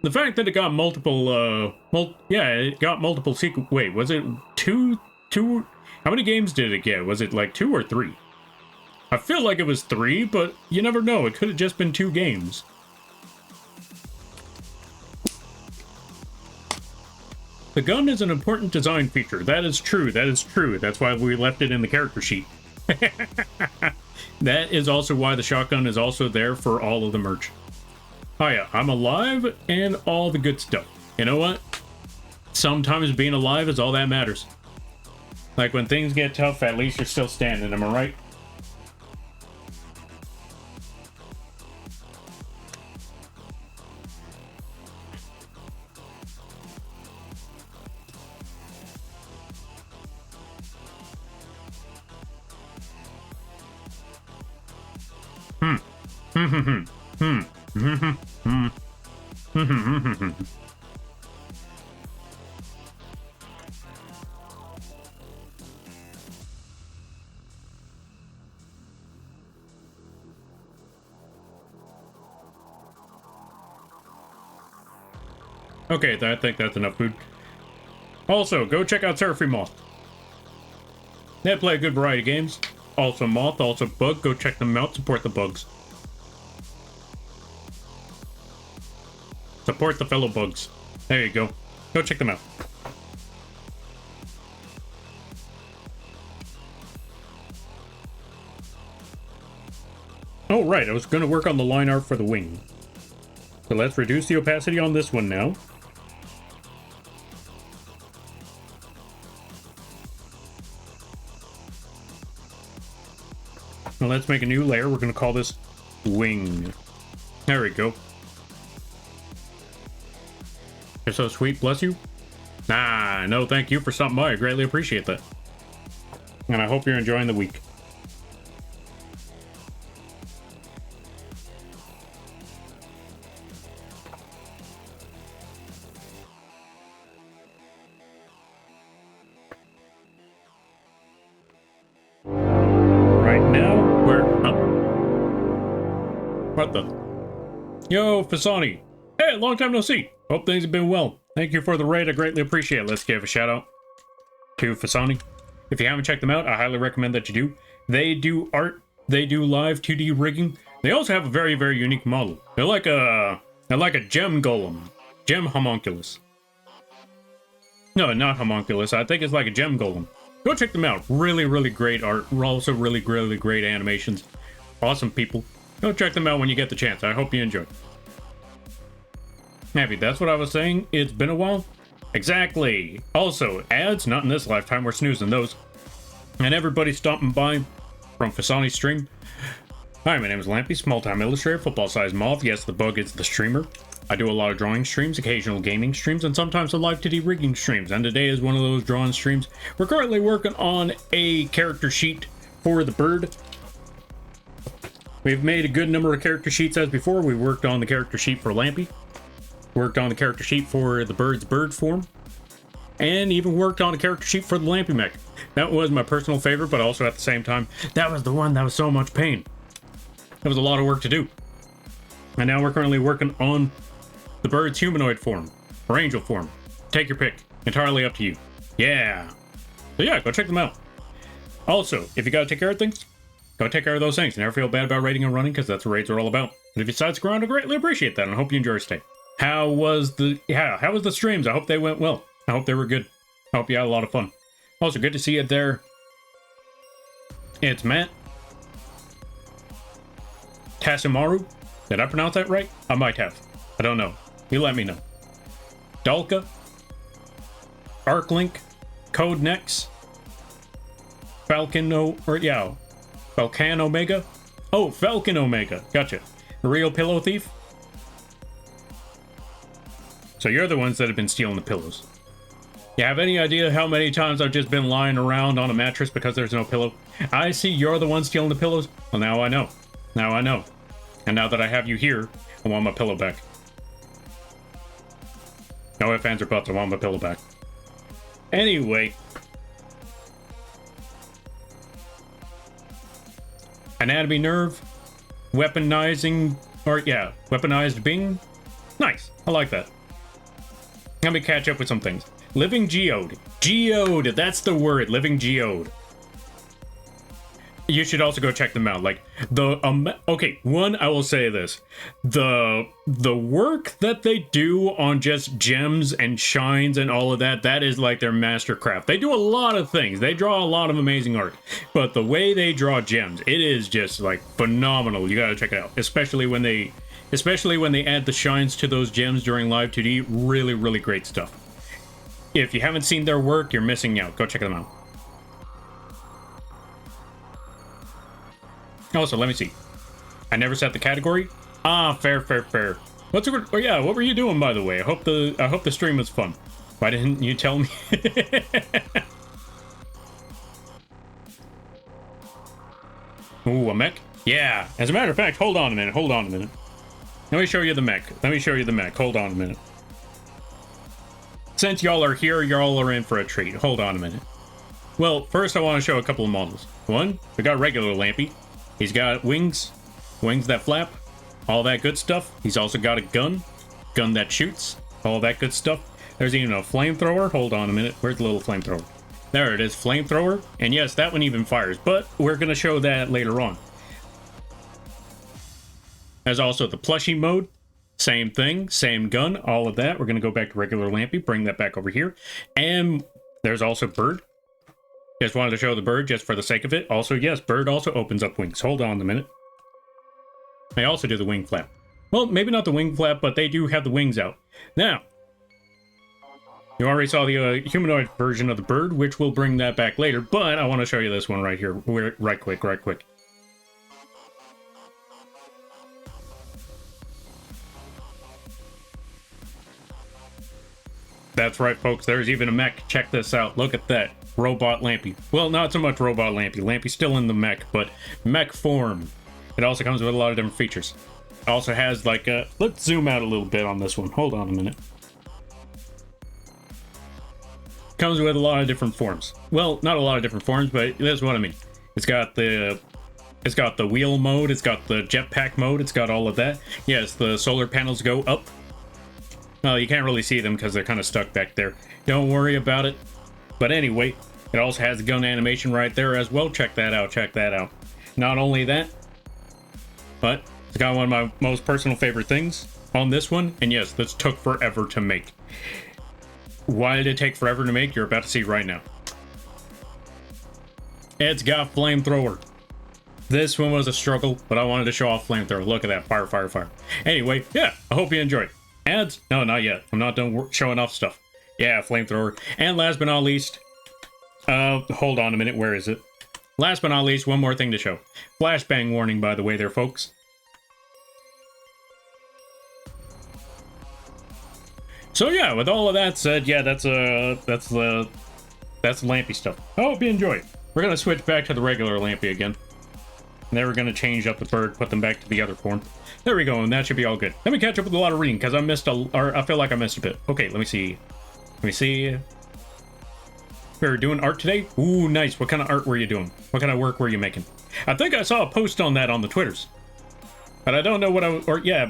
the fact that it got multiple, it got multiple sequel. Wait, was it two? How many games did it get? Was it like 2 or 3? I feel like it was 3, but you never know. It could have just been 2 games. The gun is an important design feature. That is true. That is true. That's why we left it in the character sheet. That is also why the shotgun is also there for all of the merch. Hiya, I'm alive and all the good stuff. You know what? Sometimes being alive is all that matters. Like when things get tough, at least you're still standing, am I right? Okay, I think that's enough food. Also, go check out Surfy Moth. They play a good variety of games. Also Moth, also Bug. Go check them out, support the bugs. Support the fellow bugs. There you go. Go check them out. Oh, right. I was going to work on the line art for the wing. So let's reduce the opacity on this one now. Now let's make a new layer. We're going to call this wing. There we go. You're so sweet. Bless you. Ah, no, thank you for stopping by. I greatly appreciate that. And I hope you're enjoying the week. What the? Yo, Fasani. Hey, long time no see. Hope things have been well. Thank you for the raid. I greatly appreciate it. Let's give a shout out to Fasani. If you haven't checked them out, I highly recommend that you do. They do art. They do live 2D rigging. They also have a very, very unique model. They're like a gem golem. Gem homunculus. No, not homunculus. I think it's like a gem golem. Go check them out. Really, really great art. Also really, really great animations. Awesome people. Go check them out when you get the chance. I hope you enjoy. Happy, that's what I was saying. It's been a while. Exactly. Also, ads, not in this lifetime. We're snoozing those. And everybody stopping by from Fasani's stream. Hi, my name is Lampy, small-time illustrator, football-sized moth. Yes, the bug is the streamer. I do a lot of drawing streams, occasional gaming streams, and sometimes a live 2D rigging streams. And today is one of those drawing streams. We're currently working on a character sheet for the bird. We've made a good number of character sheets as before. We worked on the character sheet for Lampy, worked on the character sheet for the bird's bird form, and even worked on a character sheet for the Lampy mech. That was my personal favorite, but also at the same time, that was the one that was so much pain. It was a lot of work to do. And now we're currently working on the bird's humanoid form, or angel form. Take your pick. Entirely up to you. Yeah. So yeah, go check them out. Also, if you gotta take care of things, go take care of those things. Never feel bad about raiding and running, because that's what raids are all about. And if you decide to ground, I greatly appreciate that, and I hope you enjoy your stay. How was the streams? I hope they went well. I hope they were good. I hope you had a lot of fun. Also, good to see you there. It's Matt. Tasumaru. Did I pronounce that right? I might have. I don't know. You let me know. Dalka. Arklink. Codenex. Falcon Omega? Oh, Falcon Omega. Gotcha. The real pillow thief? So you're the ones that have been stealing the pillows. You have any idea how many times I've just been lying around on a mattress because there's no pillow? I see you're the one stealing the pillows. Well, now I know. Now I know. And now that I have you here, I want my pillow back. No ifs, ands, or buts. I want my pillow back. Anyway. Anatomy nerve, weaponized Bing. Nice, I like that. Let me catch up with some things. Living geode. Geode, that's the word, living geode. You should also go check them out. Like, okay, one, I will say this. The work that they do on just gems and shines and all of that, that is like their mastercraft. They do a lot of things. They draw a lot of amazing art. But the way they draw gems, it is just like phenomenal. You gotta check it out. Especially when they add the shines to those gems during live 2D. Really, really great stuff. If you haven't seen their work, you're missing out. Go check them out. Also, let me see. I never set the category. Ah, fair. What were you doing, by the way? I hope the stream was fun. Why didn't you tell me? Ooh, a mech? Yeah. As a matter of fact, hold on a minute. Let me show you the mech. Hold on a minute. Since y'all are here, y'all are in for a treat. Hold on a minute. Well, first I want to show a couple of models. One, we got regular Lampy. He's got wings that flap, all that good stuff. He's also got a gun that shoots, all that good stuff. There's even a flamethrower. Hold on a minute. Where's the little flamethrower? There it is, flamethrower. And yes, that one even fires, but we're going to show that later on. There's also the plushie mode. Same thing, same gun, all of that. We're going to go back to regular Lampy, bring that back over here. And there's also Bird. Just wanted to show the bird just for the sake of it. Also, yes, Bird also opens up wings. Hold on a minute. They also do the wing flap. Well, maybe not the wing flap, but they do have the wings out. Now, you already saw the humanoid version of the bird, which will bring that back later, but I want to show you this one right here. Right quick. That's right, folks. There's even a mech. Check this out. Look at that. Robot Lampy. Well, not so much Robot Lampy. Lampy's still in the mech, but mech form. It also comes with a lot of different features. It also has like a... Let's zoom out a little bit on this one. Hold on a minute. Comes with a lot of different forms. Well, not a lot of different forms, but that's what I mean. It's got the wheel mode. It's got the jetpack mode. It's got all of that. Yes, the solar panels go up. Well, you can't really see them because they're kind of stuck back there. Don't worry about it. But anyway, it also has the gun animation right there as well. Check that out. Check that out. Not only that, but it's got one of my most personal favorite things on this one. And yes, this took forever to make. Why did it take forever to make? You're about to see right now. It's got flamethrower. This one was a struggle, but I wanted to show off flamethrower. Look at that. Fire, fire, fire. Anyway, yeah, I hope you enjoyed. Ads? No, not yet. I'm not done showing off stuff. Yeah, flamethrower. And last but not least, hold on a minute. Where is it? Last but not least, one more thing to show. Flashbang warning, by the way, there, folks. So yeah, with all of that said, yeah, that's Lampy stuff. I hope you enjoy. We're gonna switch back to the regular Lampy again. And then we're gonna change up the bird, put them back to the other form. There we go, and that should be all good. Let me catch up with a lot of reading because I feel like I missed a bit. Okay, let me see. Let me see. We were doing art today. Ooh, nice. What kind of art were you doing? What kind of work were you making? I think I saw a post on that on the Twitters, but I don't know what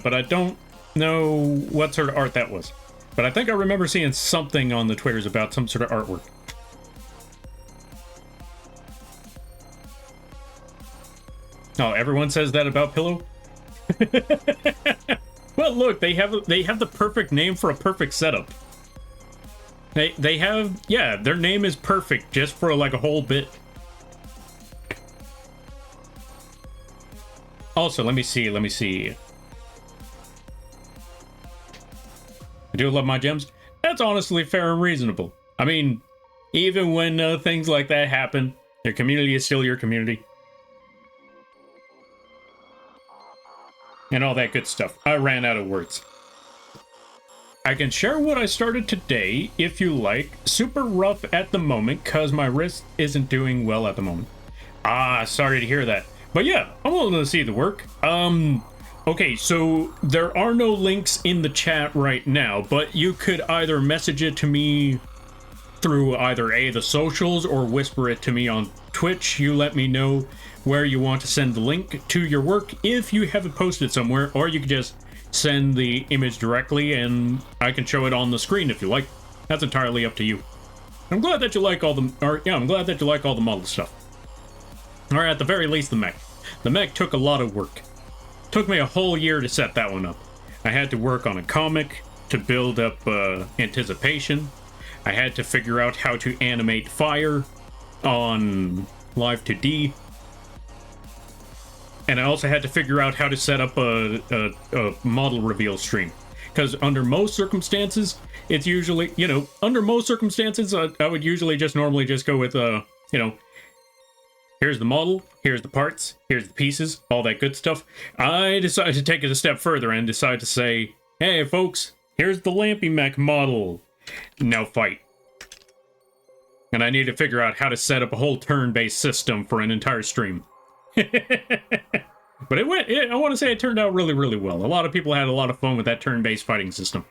but I don't know what sort of art that was. But I think I remember seeing something on the Twitters about some sort of artwork. Oh, everyone says that about Pillow? Well, look, they have the perfect name for a perfect setup. They have, yeah, their name is perfect just for like a whole bit. Also, let me see. I do love my gems. That's honestly fair and reasonable. I mean, even when things like that happen, your community is still your community. And all that good stuff. I ran out of words. I can share what I started today, if you like. Super rough at the moment, because my wrist isn't doing well at the moment. Ah, sorry to hear that. But yeah, I'm willing to see the work. Okay, so there are no links in the chat right now, but you could either message it to me through either the socials or whisper it to me on Twitch. You let me know where you want to send the link to your work if you have it posted somewhere, or you can just send the image directly and I can show it on the screen if you like. That's entirely up to you. I'm glad that you like all the, I'm glad that you like all the model stuff. Or at the very least, the mech. The mech took a lot of work. Took me a whole year to set that one up. I had to work on a comic to build up anticipation. I had to figure out how to animate fire on Live 2D. And I also had to figure out how to set up a model reveal stream. Because under most circumstances, it's usually, under most circumstances, I would usually normally just go with, here's the model, here's the parts, here's the pieces, all that good stuff. I decided to take it a step further and decide to say, hey folks, here's the Lampy Mech model. Now fight. And I need to figure out how to set up a whole turn-based system for an entire stream. But I want to say it turned out really, really well. A lot of people had a lot of fun with that turn-based fighting system.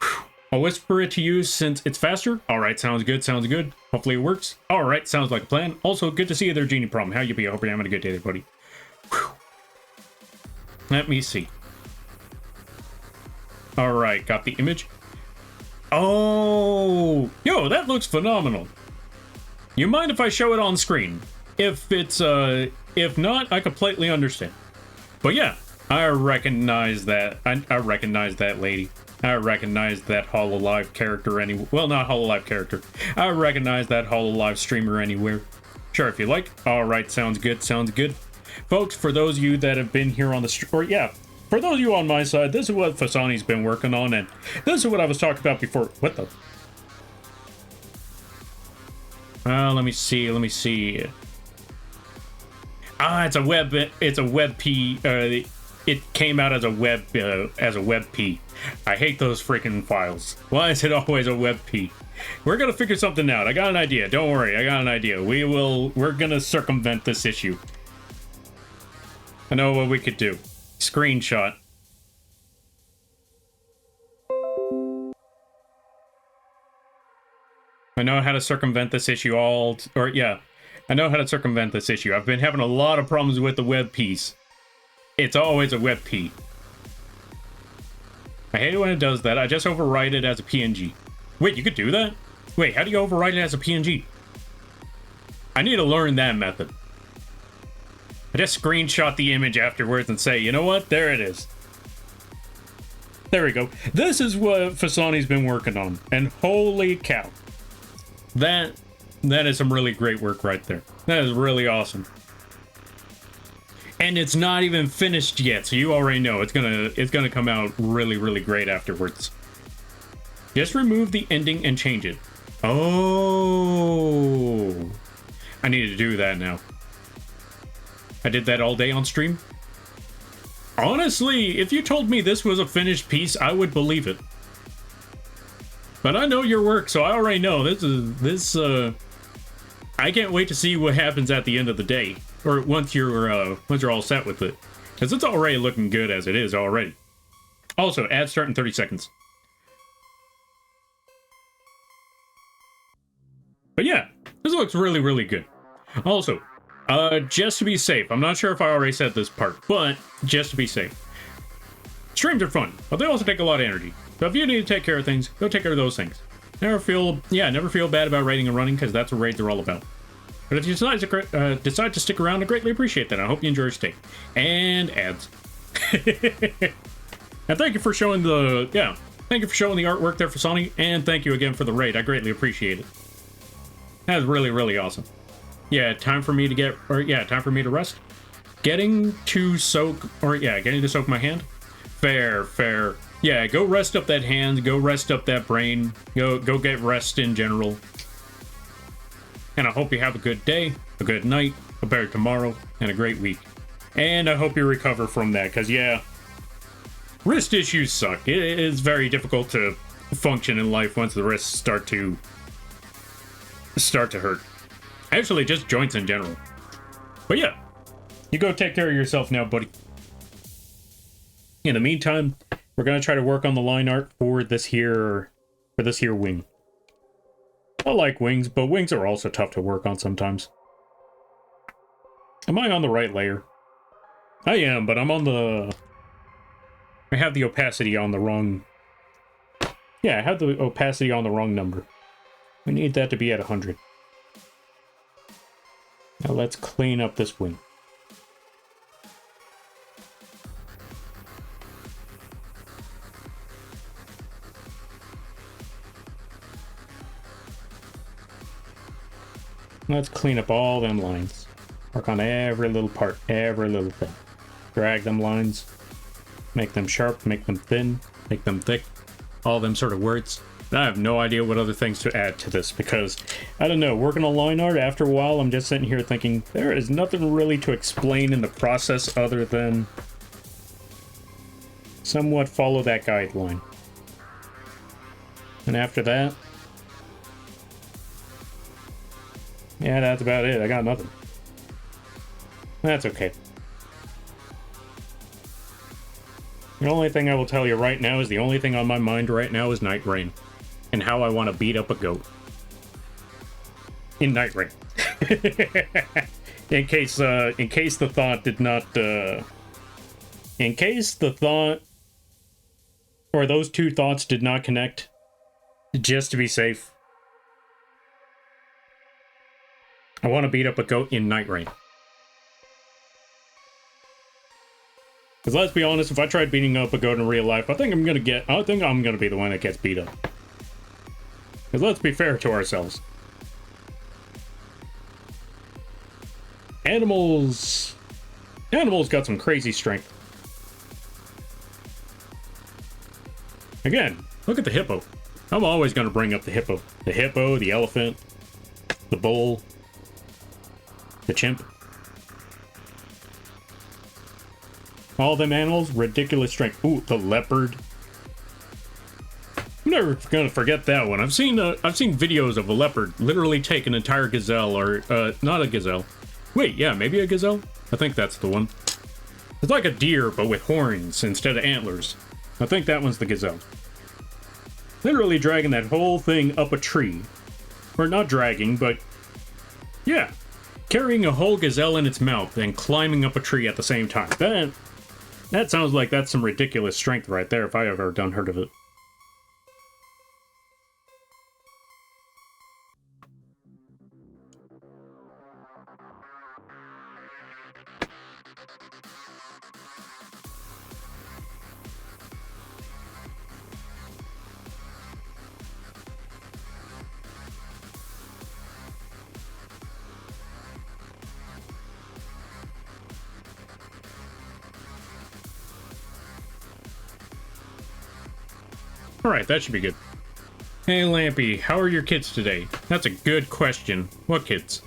Whew. I'll whisper it to you since it's faster. Alright, sounds good, sounds good. Hopefully it works. Alright, sounds like a plan. Also, good to see you there, Genie Problem. How you be? I hope you're having a good day there, buddy. Whew. Let me see. Alright, got the image. Oh! Yo, that looks phenomenal. You mind if I show it on screen? If it's, if not, I completely understand. But yeah, I recognize that. I recognize that lady. I recognize that Hololive character anywhere. Well, not Hololive character. I recognize that Hololive streamer anywhere. Sure, if you like. All right, sounds good. Sounds good. Folks, for those of you that have been here on the for those of you on my side, this is what Fasani's been working on, and this is what I was talking about before. What the? Let me see. Let me see. Ah, it's a web. It's a web p. It came out as a web p. I hate those freaking files. Why is it always a web p? We're gonna figure something out. I got an idea. Don't worry. I got an idea. We're gonna circumvent this issue. I know what we could do. Screenshot. I know how to circumvent this issue I know how to circumvent this issue. I've been having a lot of problems with the web piece. It's always a web p. I hate it when it does that. I just overwrite it as a PNG. Wait, you could do that? Wait, how do you overwrite it as a PNG? I need to learn that method. I just screenshot the image afterwards and say, you know what? There it is. There we go. This is what Fasani's been working on. And holy cow. That is some really great work right there. That is really awesome. And it's not even finished yet, so you already know it's gonna come out really, really great afterwards. Just remove the ending and change it. Oh, I need to do that now. I did that all day on stream. Honestly, if you told me this was a finished piece, I would believe it. But I know your work, so I already know this. I can't wait to see what happens at the end of the day, or once you're all set with it, because it's already looking good as it is already. Also, ads start in 30 seconds. But yeah, this looks really, really good. Also, just to be safe, I'm not sure if I already said this part, but just to be safe, streams are fun, but they also take a lot of energy. So if you need to take care of things, go take care of those things. Never feel bad about raiding and running, because that's what raids are all about. But if you decide to stick around, I greatly appreciate that. I hope you enjoy your stay. And ads. And thank you for showing the artwork there for Sony, and thank you again for the raid. I greatly appreciate it. That was really, really awesome. Yeah, time for me to rest. Getting to soak my hand. Fair. Yeah, go rest up that hand, go rest up that brain, go get rest in general. And I hope you have a good day, a good night, a better tomorrow, and a great week. And I hope you recover from that, because yeah, wrist issues suck. It is very difficult to function in life once the wrists start to hurt. Actually, just joints in general. But yeah, you go take care of yourself now, buddy. In the meantime, we're gonna try to work on the line art for this here wing. I like wings, but wings are also tough to work on sometimes. Am I on the right layer? I am, but I have the opacity on the wrong... Yeah, I have the opacity on the wrong number. We need that to be at 100. Now let's clean up this wing. Let's clean up all them lines. Work on every little part, every little thing. Drag them lines. Make them sharp, make them thin, make them thick. All them sort of words. And I have no idea what other things to add to this because, I don't know, working on line art, after a while I'm just sitting here thinking, there is nothing really to explain in the process other than somewhat follow that guideline. And after that, yeah, that's about it. I got nothing. That's okay. The only thing I will tell you right now is the only thing on my mind right now is Night Rain. And how I want to beat up a goat. In Night Rain. In case the thought did not, in case the thought, or those two thoughts did not connect, just to be safe, I want to beat up a goat in Night Rain. Because let's be honest, if I tried beating up a goat in real life, I think I'm gonna be the one that gets beat up. Because let's be fair to ourselves. Animals got some crazy strength. Again, look at the hippo. I'm always gonna bring up the hippo. The hippo, the elephant, the bull, the chimp. All them animals, ridiculous strength. Ooh, the leopard. I'm never gonna forget that one. I've seen videos of a leopard literally take an entire gazelle, or not a gazelle. Wait, yeah, maybe a gazelle? I think that's the one. It's like a deer, but with horns instead of antlers. I think that one's the gazelle. Literally dragging that whole thing up a tree. Or not dragging, but yeah. Carrying a whole gazelle in its mouth and climbing up a tree at the same time. That sounds like that's some ridiculous strength right there if I ever done heard of it. Alright, that should be good. Hey Lampy, how are your kids today? That's a good question. What kids?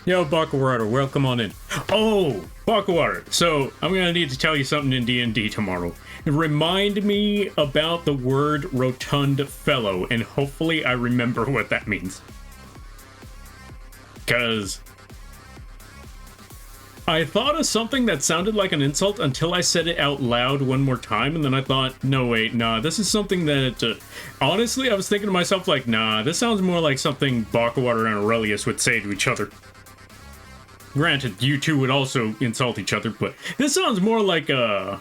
Yo, Bakawater, welcome on in. Oh, Bakawater. So, I'm gonna need to tell you something in D&D tomorrow. Remind me about the word rotund fellow, and hopefully I remember what that means. Because I thought of something that sounded like an insult until I said it out loud one more time, and then I thought, no, wait, nah, this is something that, honestly, I was thinking to myself, like, nah, this sounds more like something Bakawater and Aurelius would say to each other. Granted, you two would also insult each other, but this sounds more like, Oh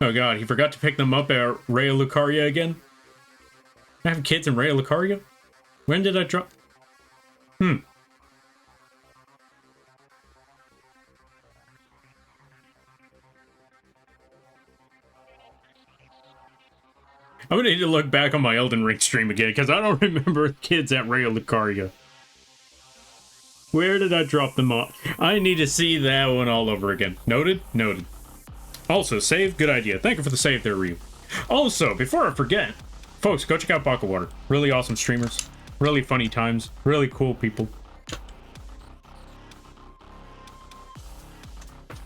god, he forgot to pick them up at Rea Lucaria again? I have kids in Rea Lucaria? When did I drop? I'm gonna need to look back on my Elden Ring stream again, because I don't remember kids at Rea Lucaria. Where did I drop them off? I need to see that one all over again. Noted? Noted. Also, save, good idea. Thank you for the save there, Ryu. Also, before I forget, folks, go check out Bakawater. Really awesome streamers. Really funny times. Really cool people.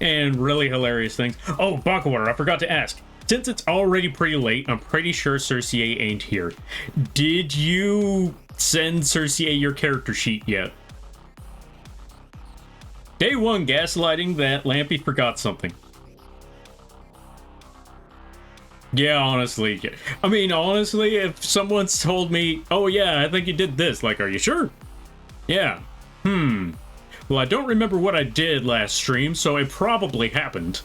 And really hilarious things. Oh, Bakawater, I forgot to ask. Since it's already pretty late, I'm pretty sure Cersei ain't here. Did you send Cersei your character sheet yet? Day one gaslighting that Lampy forgot something. Yeah, honestly. I mean, honestly, if someone's told me, oh yeah, I think you did this, like, are you sure? Yeah. Well, I don't remember what I did last stream, so it probably happened.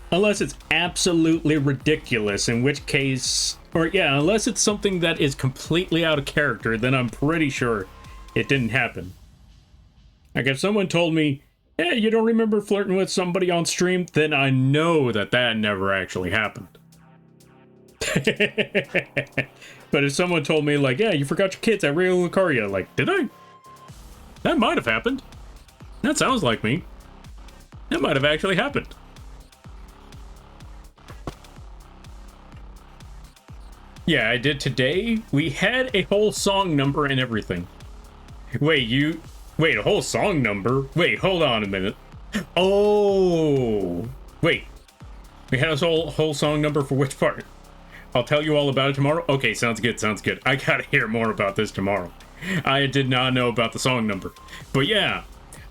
Unless it's absolutely ridiculous, in which case... Or yeah, unless it's something that is completely out of character, then I'm pretty sure it didn't happen. Like, if someone told me, hey, you don't remember flirting with somebody on stream, then I know that that never actually happened. But if someone told me, like, yeah, you forgot your kids at Rea Lucaria, like, did I? That might have happened. That sounds like me. That might have actually happened. Yeah, I did today. We had a whole song number and everything. Wait, a whole song number? Wait, hold on a minute. Oh, wait. We had a whole song number for which part? I'll tell you all about it tomorrow. Okay, sounds good, sounds good. I gotta hear more about this tomorrow. I did not know about the song number. But yeah,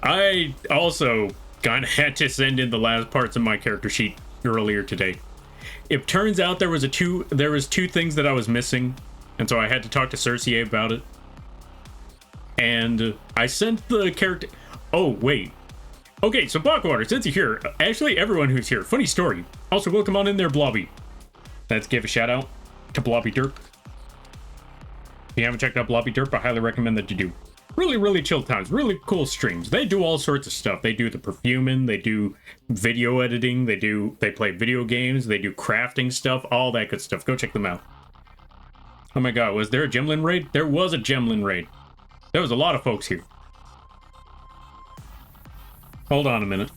I also kind of had to send in the last parts of my character sheet earlier today. It turns out there was two things that I was missing, and so I had to talk to Cersei about it. And I sent the character... Oh, wait. Okay, so Blackwater, since you're here, actually everyone who's here, funny story. Also, welcome on in there, Blobby. Let's give a shout out to Blobby Dirk. If you haven't checked out Blobby Derp, I highly recommend that you do. Really, really chill times. Really cool streams. They do all sorts of stuff. They do the perfuming. They do video editing. They play video games. They do crafting stuff. All that good stuff. Go check them out. Oh my god, was there a Gemlin raid? There was a Gemlin raid. There was a lot of folks here. Hold on a minute.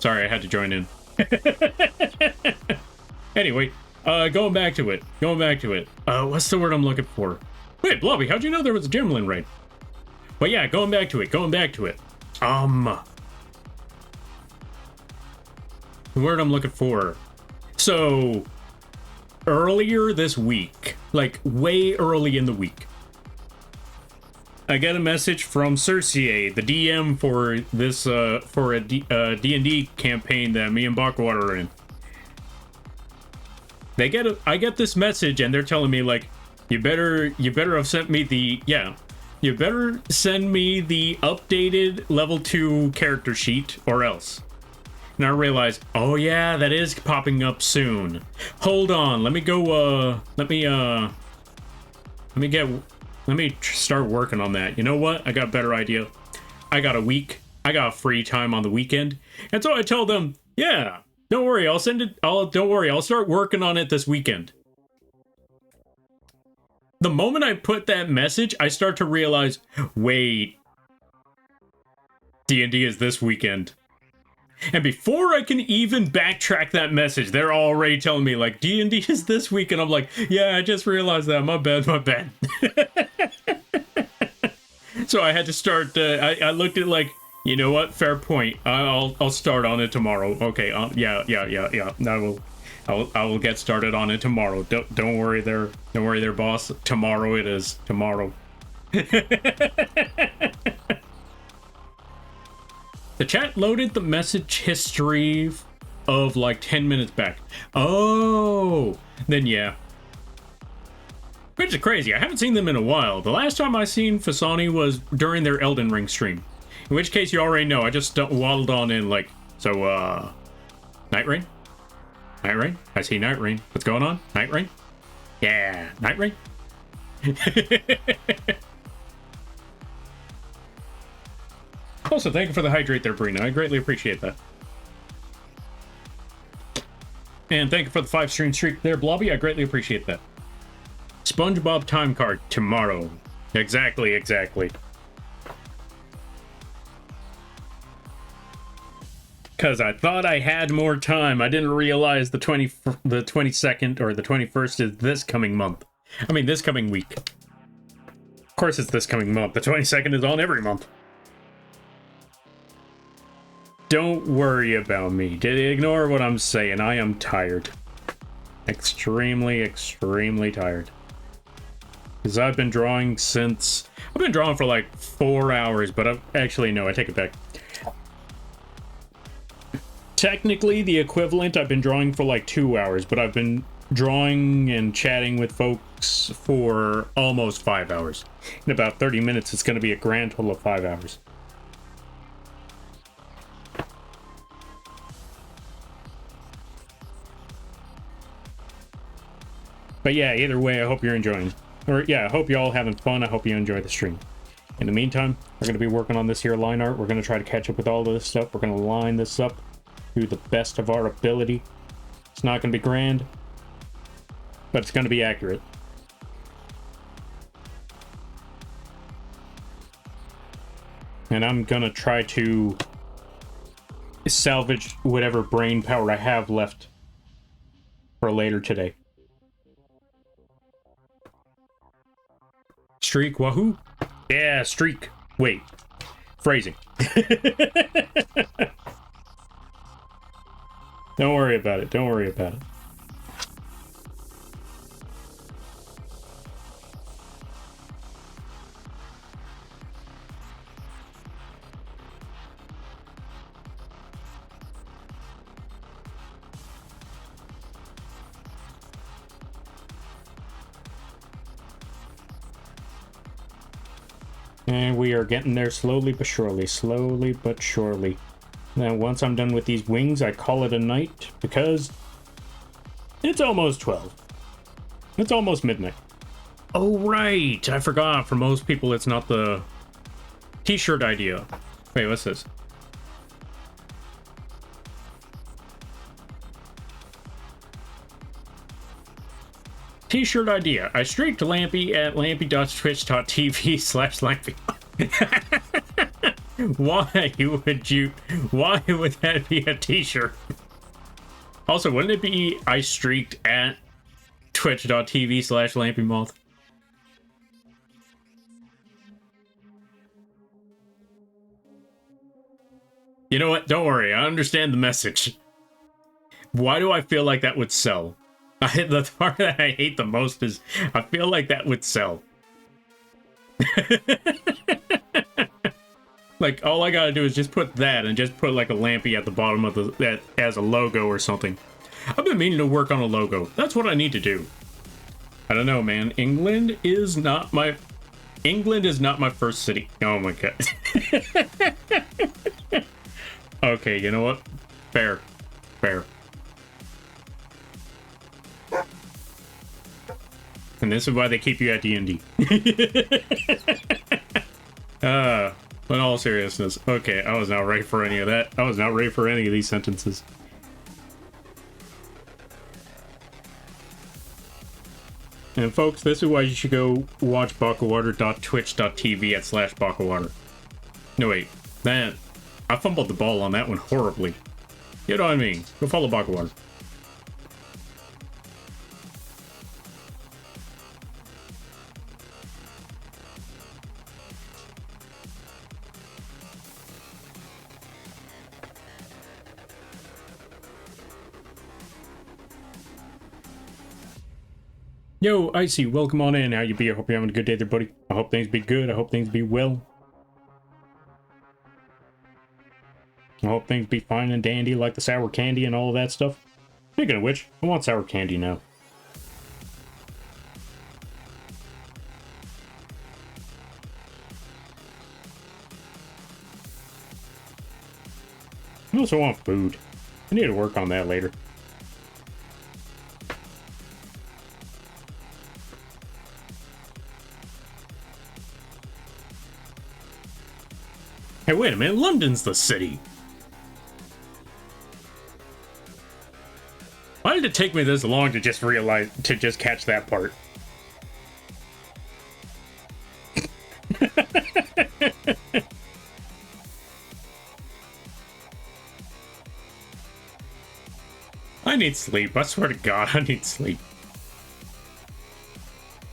Sorry, I had to join in. Anyway, going back to it. What's the word I'm looking for? Wait, Blobby, how'd you know there was a Gemlin raid? But yeah, going back to it. The word I'm looking for. So, earlier this week, like way early in the week, I got a message from Cersei, the DM for this, for a D&D campaign that me and Bakwater are in. I get this message and they're telling me like, you better have sent me the, you better send me the updated level 2 character sheet or else. And I realized, oh yeah, that is popping up soon. Hold on, let me go, let me start working on that. You know what? I got a better idea. I got a week. I got free time on the weekend. And so I told them, yeah, don't worry, I'll start working on it this weekend. The moment I put that message, I start to realize, wait, D&D is this weekend. And before I can even backtrack that message, they're already telling me, like, D&D is this week. And I'm like, yeah, I just realized that. My bad. So I had to start, I looked at like, you know what? Fair point. I'll start on it tomorrow. Okay, yeah. I will get started on it tomorrow. Don't worry there, boss. Tomorrow it is. Tomorrow. The chat loaded the message history of like 10 minutes back. Oh, then yeah. Which is crazy. I haven't seen them in a while. The last time I seen Fasani was during their Elden Ring stream. In which case you already know. I just waddled on in like, so, Night Rain? Night Rain? I see Night Rain. What's going on? Night Rain? Yeah, Night Rain? Also, thank you for the hydrate there, Brina. I greatly appreciate that. And thank you for the 5-stream streak there, Blobby. I greatly appreciate that. SpongeBob time card tomorrow. Exactly. Because I thought I had more time. I didn't realize the 22nd or the 21st is this coming month. I mean, this coming week. Of course it's this coming month. The 22nd is on every month. Don't worry about me. Ignore what I'm saying. I am tired. Extremely tired. Because I've been drawing for like 4 hours, but I take it back. Technically, the equivalent, I've been drawing for like 2 hours, but I've been drawing and chatting with folks for almost 5 hours. In about 30 minutes, it's going to be a grand total of 5 hours. But yeah, either way, I hope you're enjoying. Or yeah, I hope you're all having fun. I hope you enjoy the stream. In the meantime, we're going to be working on this here line art. We're going to try to catch up with all of this stuff. We're going to line this up to the best of our ability. It's not going to be grand, but it's going to be accurate. And I'm going to try to salvage whatever brain power I have left for later today. Streak, wahoo? Yeah, streak. Wait. Phrasing. Don't worry about it. And we are getting there slowly but surely. Now, once I'm done with these wings, I call it a night because it's almost 12. It's almost midnight. Oh, right. I forgot. For most people, it's not the t-shirt idea. Wait, what's this? T-shirt idea. I streaked Lampy at lampy.twitch.tv/Lampy. Why would that be a t-shirt? Also, wouldn't it be I streaked at twitch.tv/LampyMoth? You know what? Don't worry. I understand the message. Why do I feel like that would sell? The part that I hate the most is I feel like that would sell. Like, all I gotta do is just put that and just put like a Lampy at the bottom of that as a logo or something. I've been meaning to work on a logo. That's what I need to do. I don't know, man. England is not my first city. Oh my god. Okay, you know what? Fair. And this is why they keep you at D&D. In all seriousness. Okay, I was not ready for any of that. I was not ready for any of these sentences. And folks, this is why you should go watch bakawater.twitch.tv/bakawater. No, wait. Man, I fumbled the ball on that one horribly. You know what I mean? Go follow Bakawater. Yo, Icy, welcome on in. How you be? I hope you're having a good day there, buddy. I hope things be good. I hope things be well. I hope things be fine and dandy like the sour candy and all of that stuff. Speaking of which, I want sour candy now. I also want food. I need to work on that later. Hey, wait a minute. London's the city. Why did it take me this long to just catch that part? I need sleep. I swear to God, I need sleep.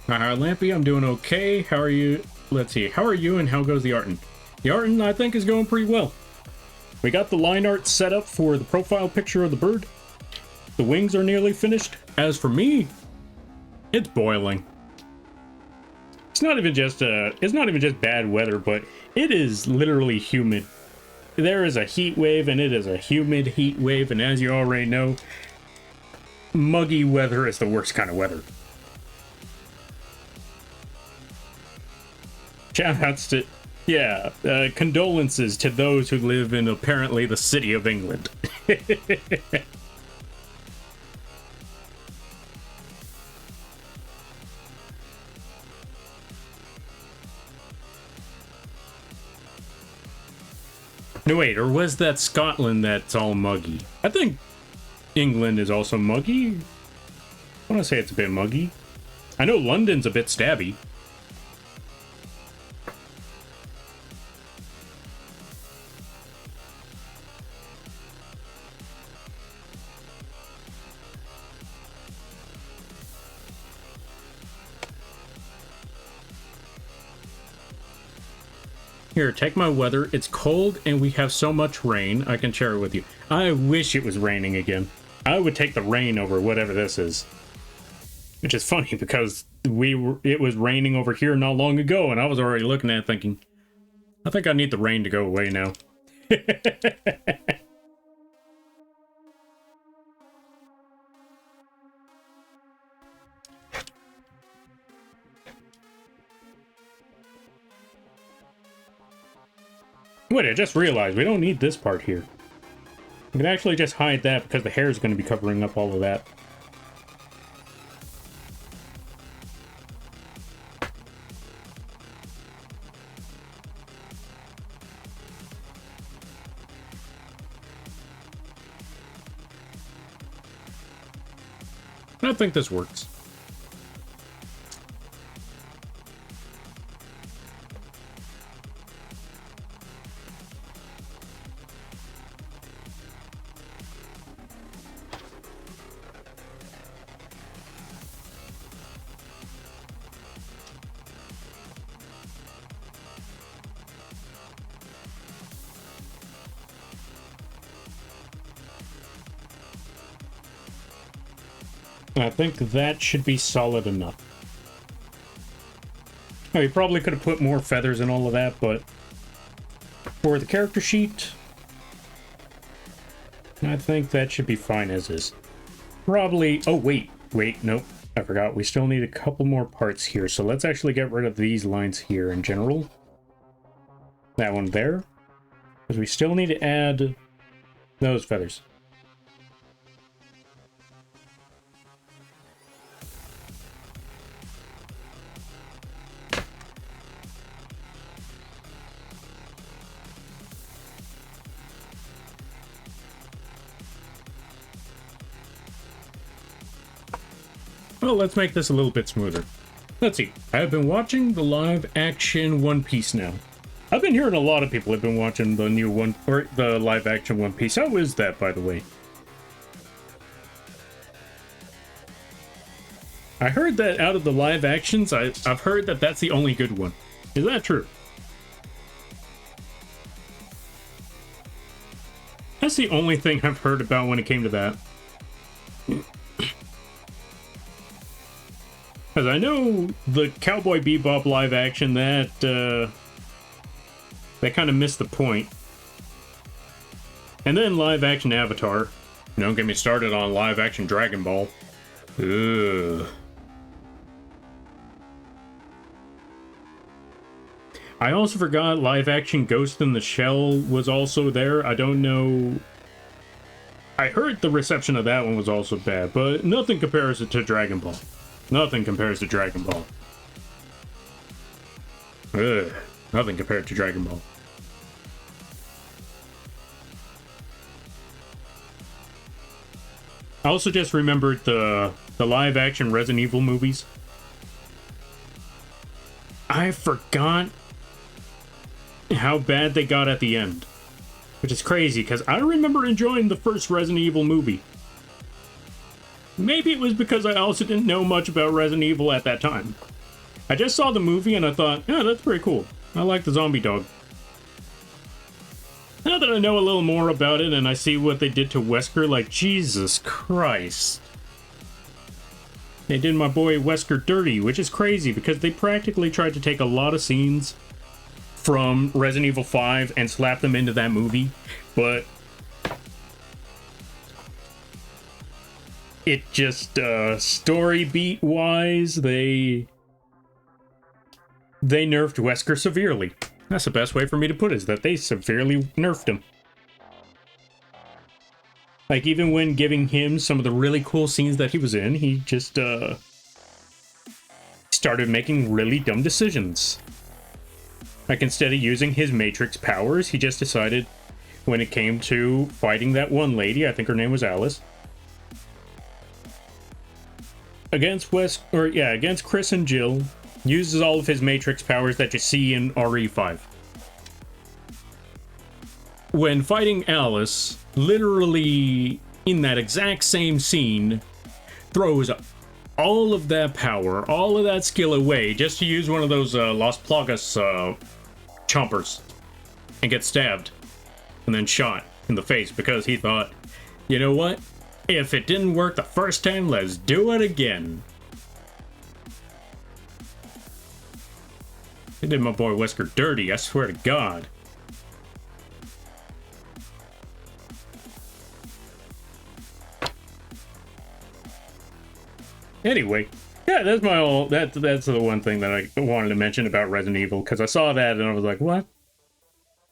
Hi, Lampy. I'm doing okay. How are you? Let's see. How are you and how goes the artin'? The artin', I think, is going pretty well. We got the line art set up for the profile picture of the bird. The wings are nearly finished. As for me, it's boiling. It's not even just bad weather, but it is literally humid. There is a heat wave, and it is a humid heat wave, and as you already know, muggy weather is the worst kind of weather. Shoutouts to, yeah, condolences to those who live in apparently the city of England. No, wait, or was that Scotland that's all muggy? I think England is also muggy. I want to say it's a bit muggy. I know London's a bit stabby. Here, take my weather. It's cold and we have so much rain. I can share it with you. I wish it was raining again. I would take the rain over whatever this is. Which is funny because it was raining over here not long ago and I was already looking at it thinking, I think I need the rain to go away now. Wait, I just realized we don't need this part here. We can actually just hide that because the hair is going to be covering up all of that. I think this works. I think that should be solid enough. Oh, you probably could have put more feathers and all of that, but for the character sheet, I think that should be fine as is. Probably... Oh, wait, nope. I forgot. We still need a couple more parts here, so let's actually get rid of these lines here in general. That one there. Because we still need to add those feathers. Well, let's make this a little bit smoother. Let's see. I've been watching the live action One Piece now. I've been hearing a lot of people have been watching the new one, or the live action One Piece. How is that, by the way? I heard that out of the live actions, I've heard that that's the only good one. Is that true? That's the only thing I've heard about when it came to that. Because I know the Cowboy Bebop live action, that kind of missed the point. And then live action Avatar. Don't get me started on live action Dragon Ball. Ugh. I also forgot live action Ghost in the Shell was also there. I don't know. I heard the reception of that one was also bad, but nothing compares it to Dragon Ball. Nothing compares to Dragon Ball. Ugh. Nothing compared to Dragon Ball. I also just remembered the live-action Resident Evil movies. I forgot how bad they got at the end. Which is crazy, because I remember enjoying the first Resident Evil movie. Maybe it was because I also didn't know much about Resident Evil at that time. I just saw the movie and I thought, yeah, that's pretty cool. I like the zombie dog. Now that I know a little more about it and I see what they did to Wesker, like, Jesus Christ. They did my boy Wesker dirty, which is crazy because they practically tried to take a lot of scenes from Resident Evil 5 and slap them into that movie, but it just, story beat wise, they nerfed Wesker severely. That's the best way for me to put it, is that they severely nerfed him. Like, even when giving him some of the really cool scenes that he was in, he just, started making really dumb decisions. Like, instead of using his Matrix powers, he just decided, when it came to fighting that one lady, I think her name was Alice, against Chris and Jill, uses all of his Matrix powers that you see in RE5. When fighting Alice, literally in that exact same scene, throws all of that power, all of that skill away, just to use one of those Las Plagas chompers, and get stabbed, and then shot in the face, because he thought, you know what? If it didn't work the first time, let's do it again. They did my boy Wesker dirty, I swear to God. Anyway, yeah, that's the one thing that I wanted to mention about Resident Evil, because I saw that and I was like, what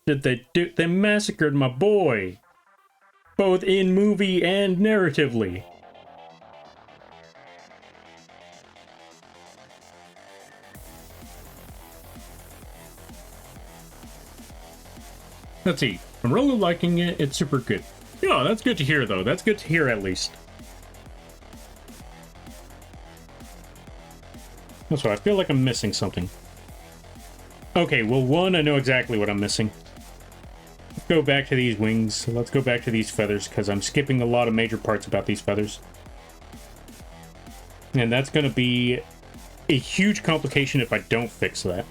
did they do? They massacred my boy, both in movie and narratively. Let's see. I'm really liking it. It's super good. Yeah, that's good to hear, though. That's good to hear, at least. Also, I feel like I'm missing something. Okay, well, one, I know exactly what I'm missing. Let's go back to these wings. Let's go back to these feathers, because I'm skipping a lot of major parts about these feathers. And that's going to be a huge complication if I don't fix that.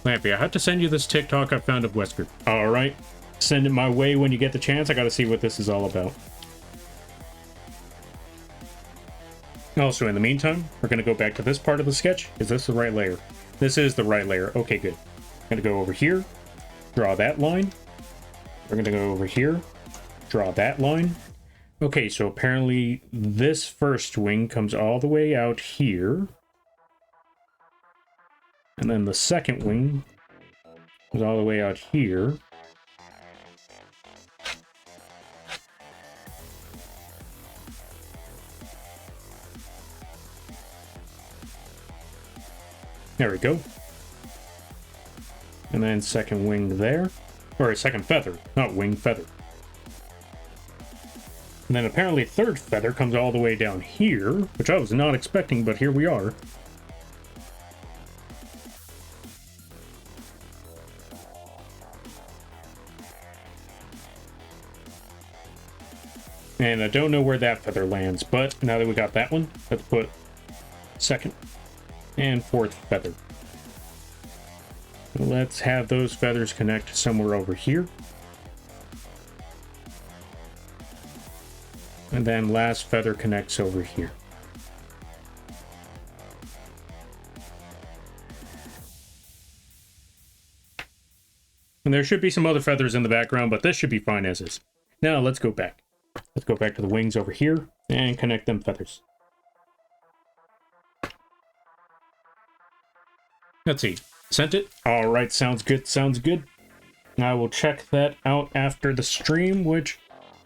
Lampy, I had to send you this TikTok I found of Wesker. Alright, send it my way when you get the chance. I gotta see what this is all about. Also, in the meantime, we're gonna go back to this part of the sketch. Is this the right layer? This is the right layer. Okay, good. I'm gonna go over here, draw that line. We're gonna go over here, draw that line. Okay, so apparently this first wing comes all the way out here. And then the second wing goes all the way out here. There we go. And then second wing there. Or a second feather, not wing, feather. And then apparently third feather comes all the way down here, which I was not expecting, but here we are. And I don't know where that feather lands, but now that we got that one, let's put second and fourth feather. Let's have those feathers connect somewhere over here. And then last feather connects over here. And there should be some other feathers in the background, but this should be fine as is. Now let's go back. Let's go back to the wings over here and connect them feathers. Let's see. Sent it? Alright, sounds good, sounds good. I will check that out after the stream, which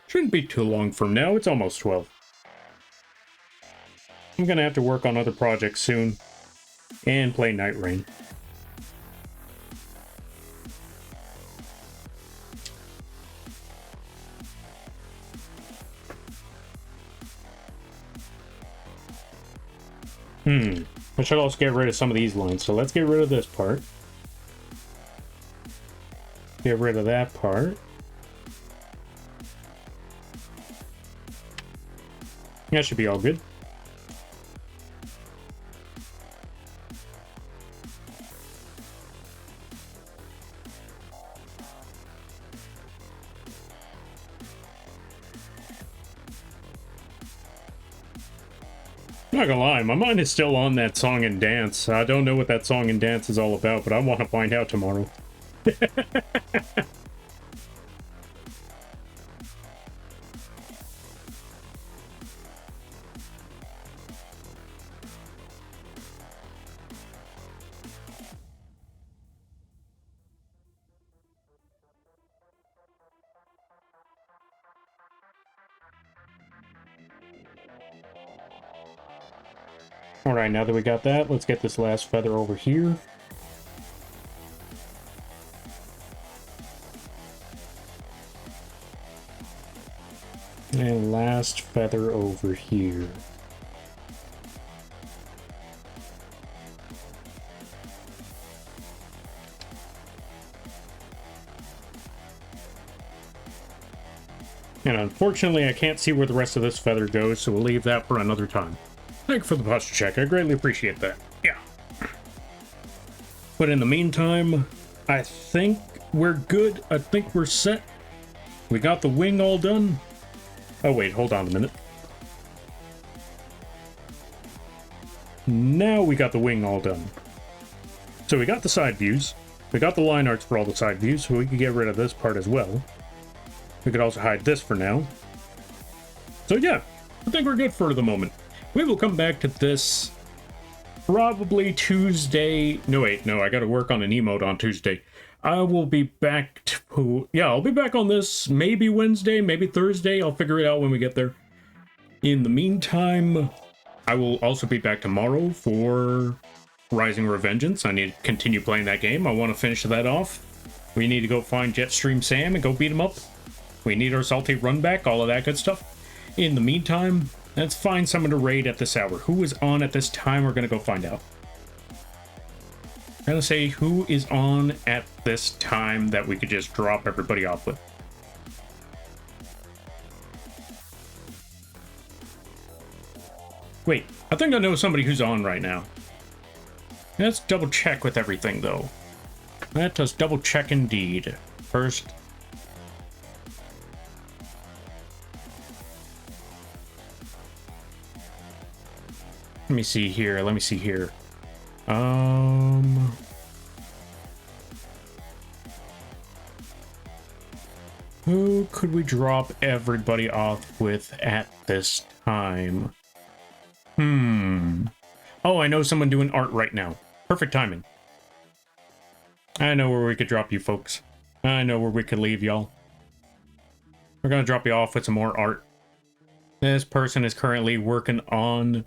shouldn't be too long from now. It's almost 12. I'm gonna have to work on other projects soon and play Night Rain. I should also get rid of some of these lines. So let's get rid of this part. Get rid of that part. That should be all good. I'm not gonna lie, my mind is still on that song and dance. I don't know what that song and dance is all about, but I want to find out tomorrow. Alright, now that we got that, let's get this last feather over here. And last feather over here. And unfortunately, I can't see where the rest of this feather goes, so we'll leave that for another time. Thank you for the posture check. I greatly appreciate that. Yeah. But in the meantime, I think we're good. I think we're set. We got the wing all done. Oh, wait. Hold on a minute. Now we got the wing all done. So we got the side views. We got the line arts for all the side views, so we can get rid of this part as well. We could also hide this for now. So yeah, I think we're good for the moment. We will come back to this probably Tuesday. No, wait, no, I gotta work on an emote on Tuesday. I will be back to, yeah, I'll be back on this maybe Wednesday, maybe Thursday. I'll figure it out when we get there. In the meantime, I will also be back tomorrow for Rising Revengeance. I need to continue playing that game. I want to finish that off. We need to go find Jetstream Sam and go beat him up. We need our salty run back, all of that good stuff. In the meantime, let's find someone to raid at this hour. Who is on at this time? We're going to go find out. I'm going to say who is on at this time that we could just drop everybody off with. Wait, I think I know somebody who's on right now. Let's double check with everything, though. Let us double check indeed. First. Let me see here. Let me see here. Who could we drop everybody off with at this time? Oh, I know someone doing art right now. Perfect timing. I know where we could drop you folks. I know where we could leave y'all. We're gonna drop you off with some more art. This person is currently working on...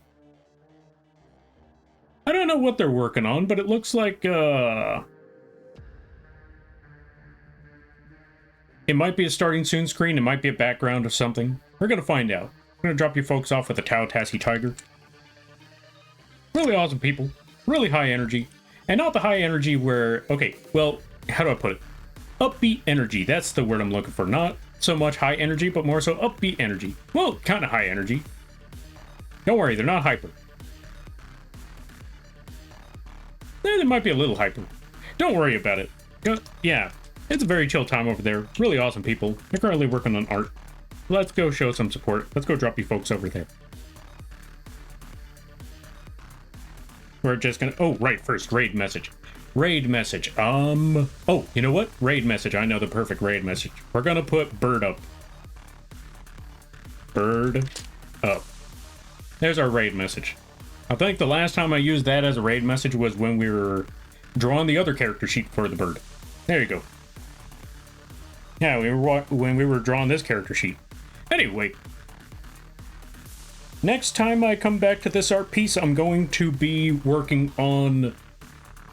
I don't know what they're working on, but it looks like, it might be a starting soon screen, it might be a background or something. We're gonna find out. I'm gonna drop you folks off with a Taotassi Tiger. Really awesome people. Really high energy. And not the high energy where... Okay, well, how do I put it? Upbeat energy. That's the word I'm looking for. Not so much high energy, but more so upbeat energy. Well, kind of high energy. Don't worry, they're not hyper. They might be a little hyper. Don't worry about it. Yeah, it's a very chill time over there. Really awesome people. They're currently working on art. Let's go show some support. Let's go drop you folks over there. We're just gonna... Oh, right, first, raid message. Raid message. Oh, you know what? Raid message. I know the perfect raid message. We're gonna put bird up. Bird up. There's our raid message. I think the last time I used that as a raid message was when we were drawing the other character sheet for the bird. There you go. Yeah, when we were drawing this character sheet. Anyway. Next time I come back to this art piece, I'm going to be working on,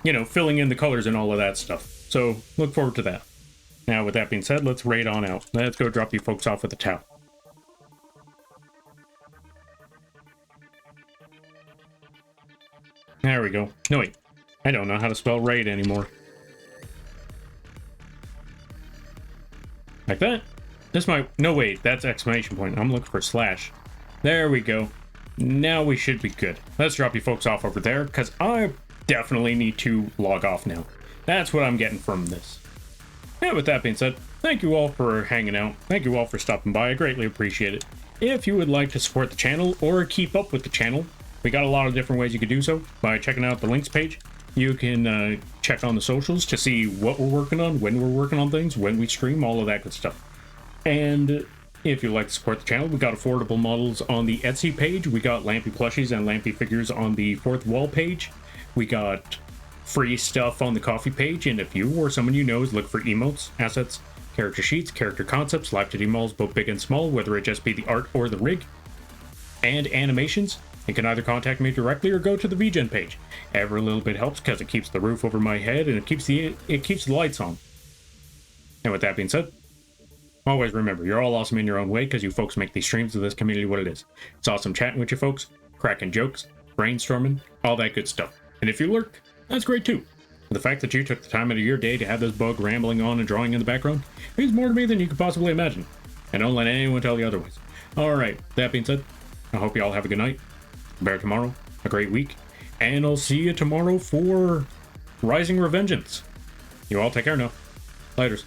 you know, filling in the colors and all of that stuff. So, look forward to that. Now, with that being said, let's raid on out. Let's go drop you folks off with the towel. There we go. No, wait. I don't know how to spell raid anymore. Like that? This might... No, wait. That's exclamation point. I'm looking for slash. There we go. Now we should be good. Let's drop you folks off over there, because I definitely need to log off now. That's what I'm getting from this. And with that being said, thank you all for hanging out. Thank you all for stopping by. I greatly appreciate it. If you would like to support the channel or keep up with the channel, we got a lot of different ways you could do so by checking out the links page. You can check on the socials to see what we're working on, when we're working on things, when we stream, all of that good stuff. And if you'd like to support the channel, we got affordable models on the Etsy page. We got Lampy plushies and Lampy figures on the fourth wall page. We got free stuff on the coffee page. And if you or someone you know is looking for emotes, assets, character sheets, character concepts, live 2D models, both big and small, whether it just be the art or the rig, and animations, you can either contact me directly or go to the vgen page. Every little bit helps because it keeps the roof over my head and it keeps the lights on. And with that being said, always remember, you're all awesome in your own way because you folks make these streams of this community what it is. It's awesome chatting with you folks, cracking jokes, brainstorming, all that good stuff. And if you lurk, that's great too. The fact that you took the time out of your day to have this bug rambling on and drawing in the background means more to me than you could possibly imagine. And don't let anyone tell you otherwise. Alright, that being said, I hope you all have a good night, a better tomorrow, a great week, and I'll see you tomorrow for Rising Revengeance. You all take care now. Laters.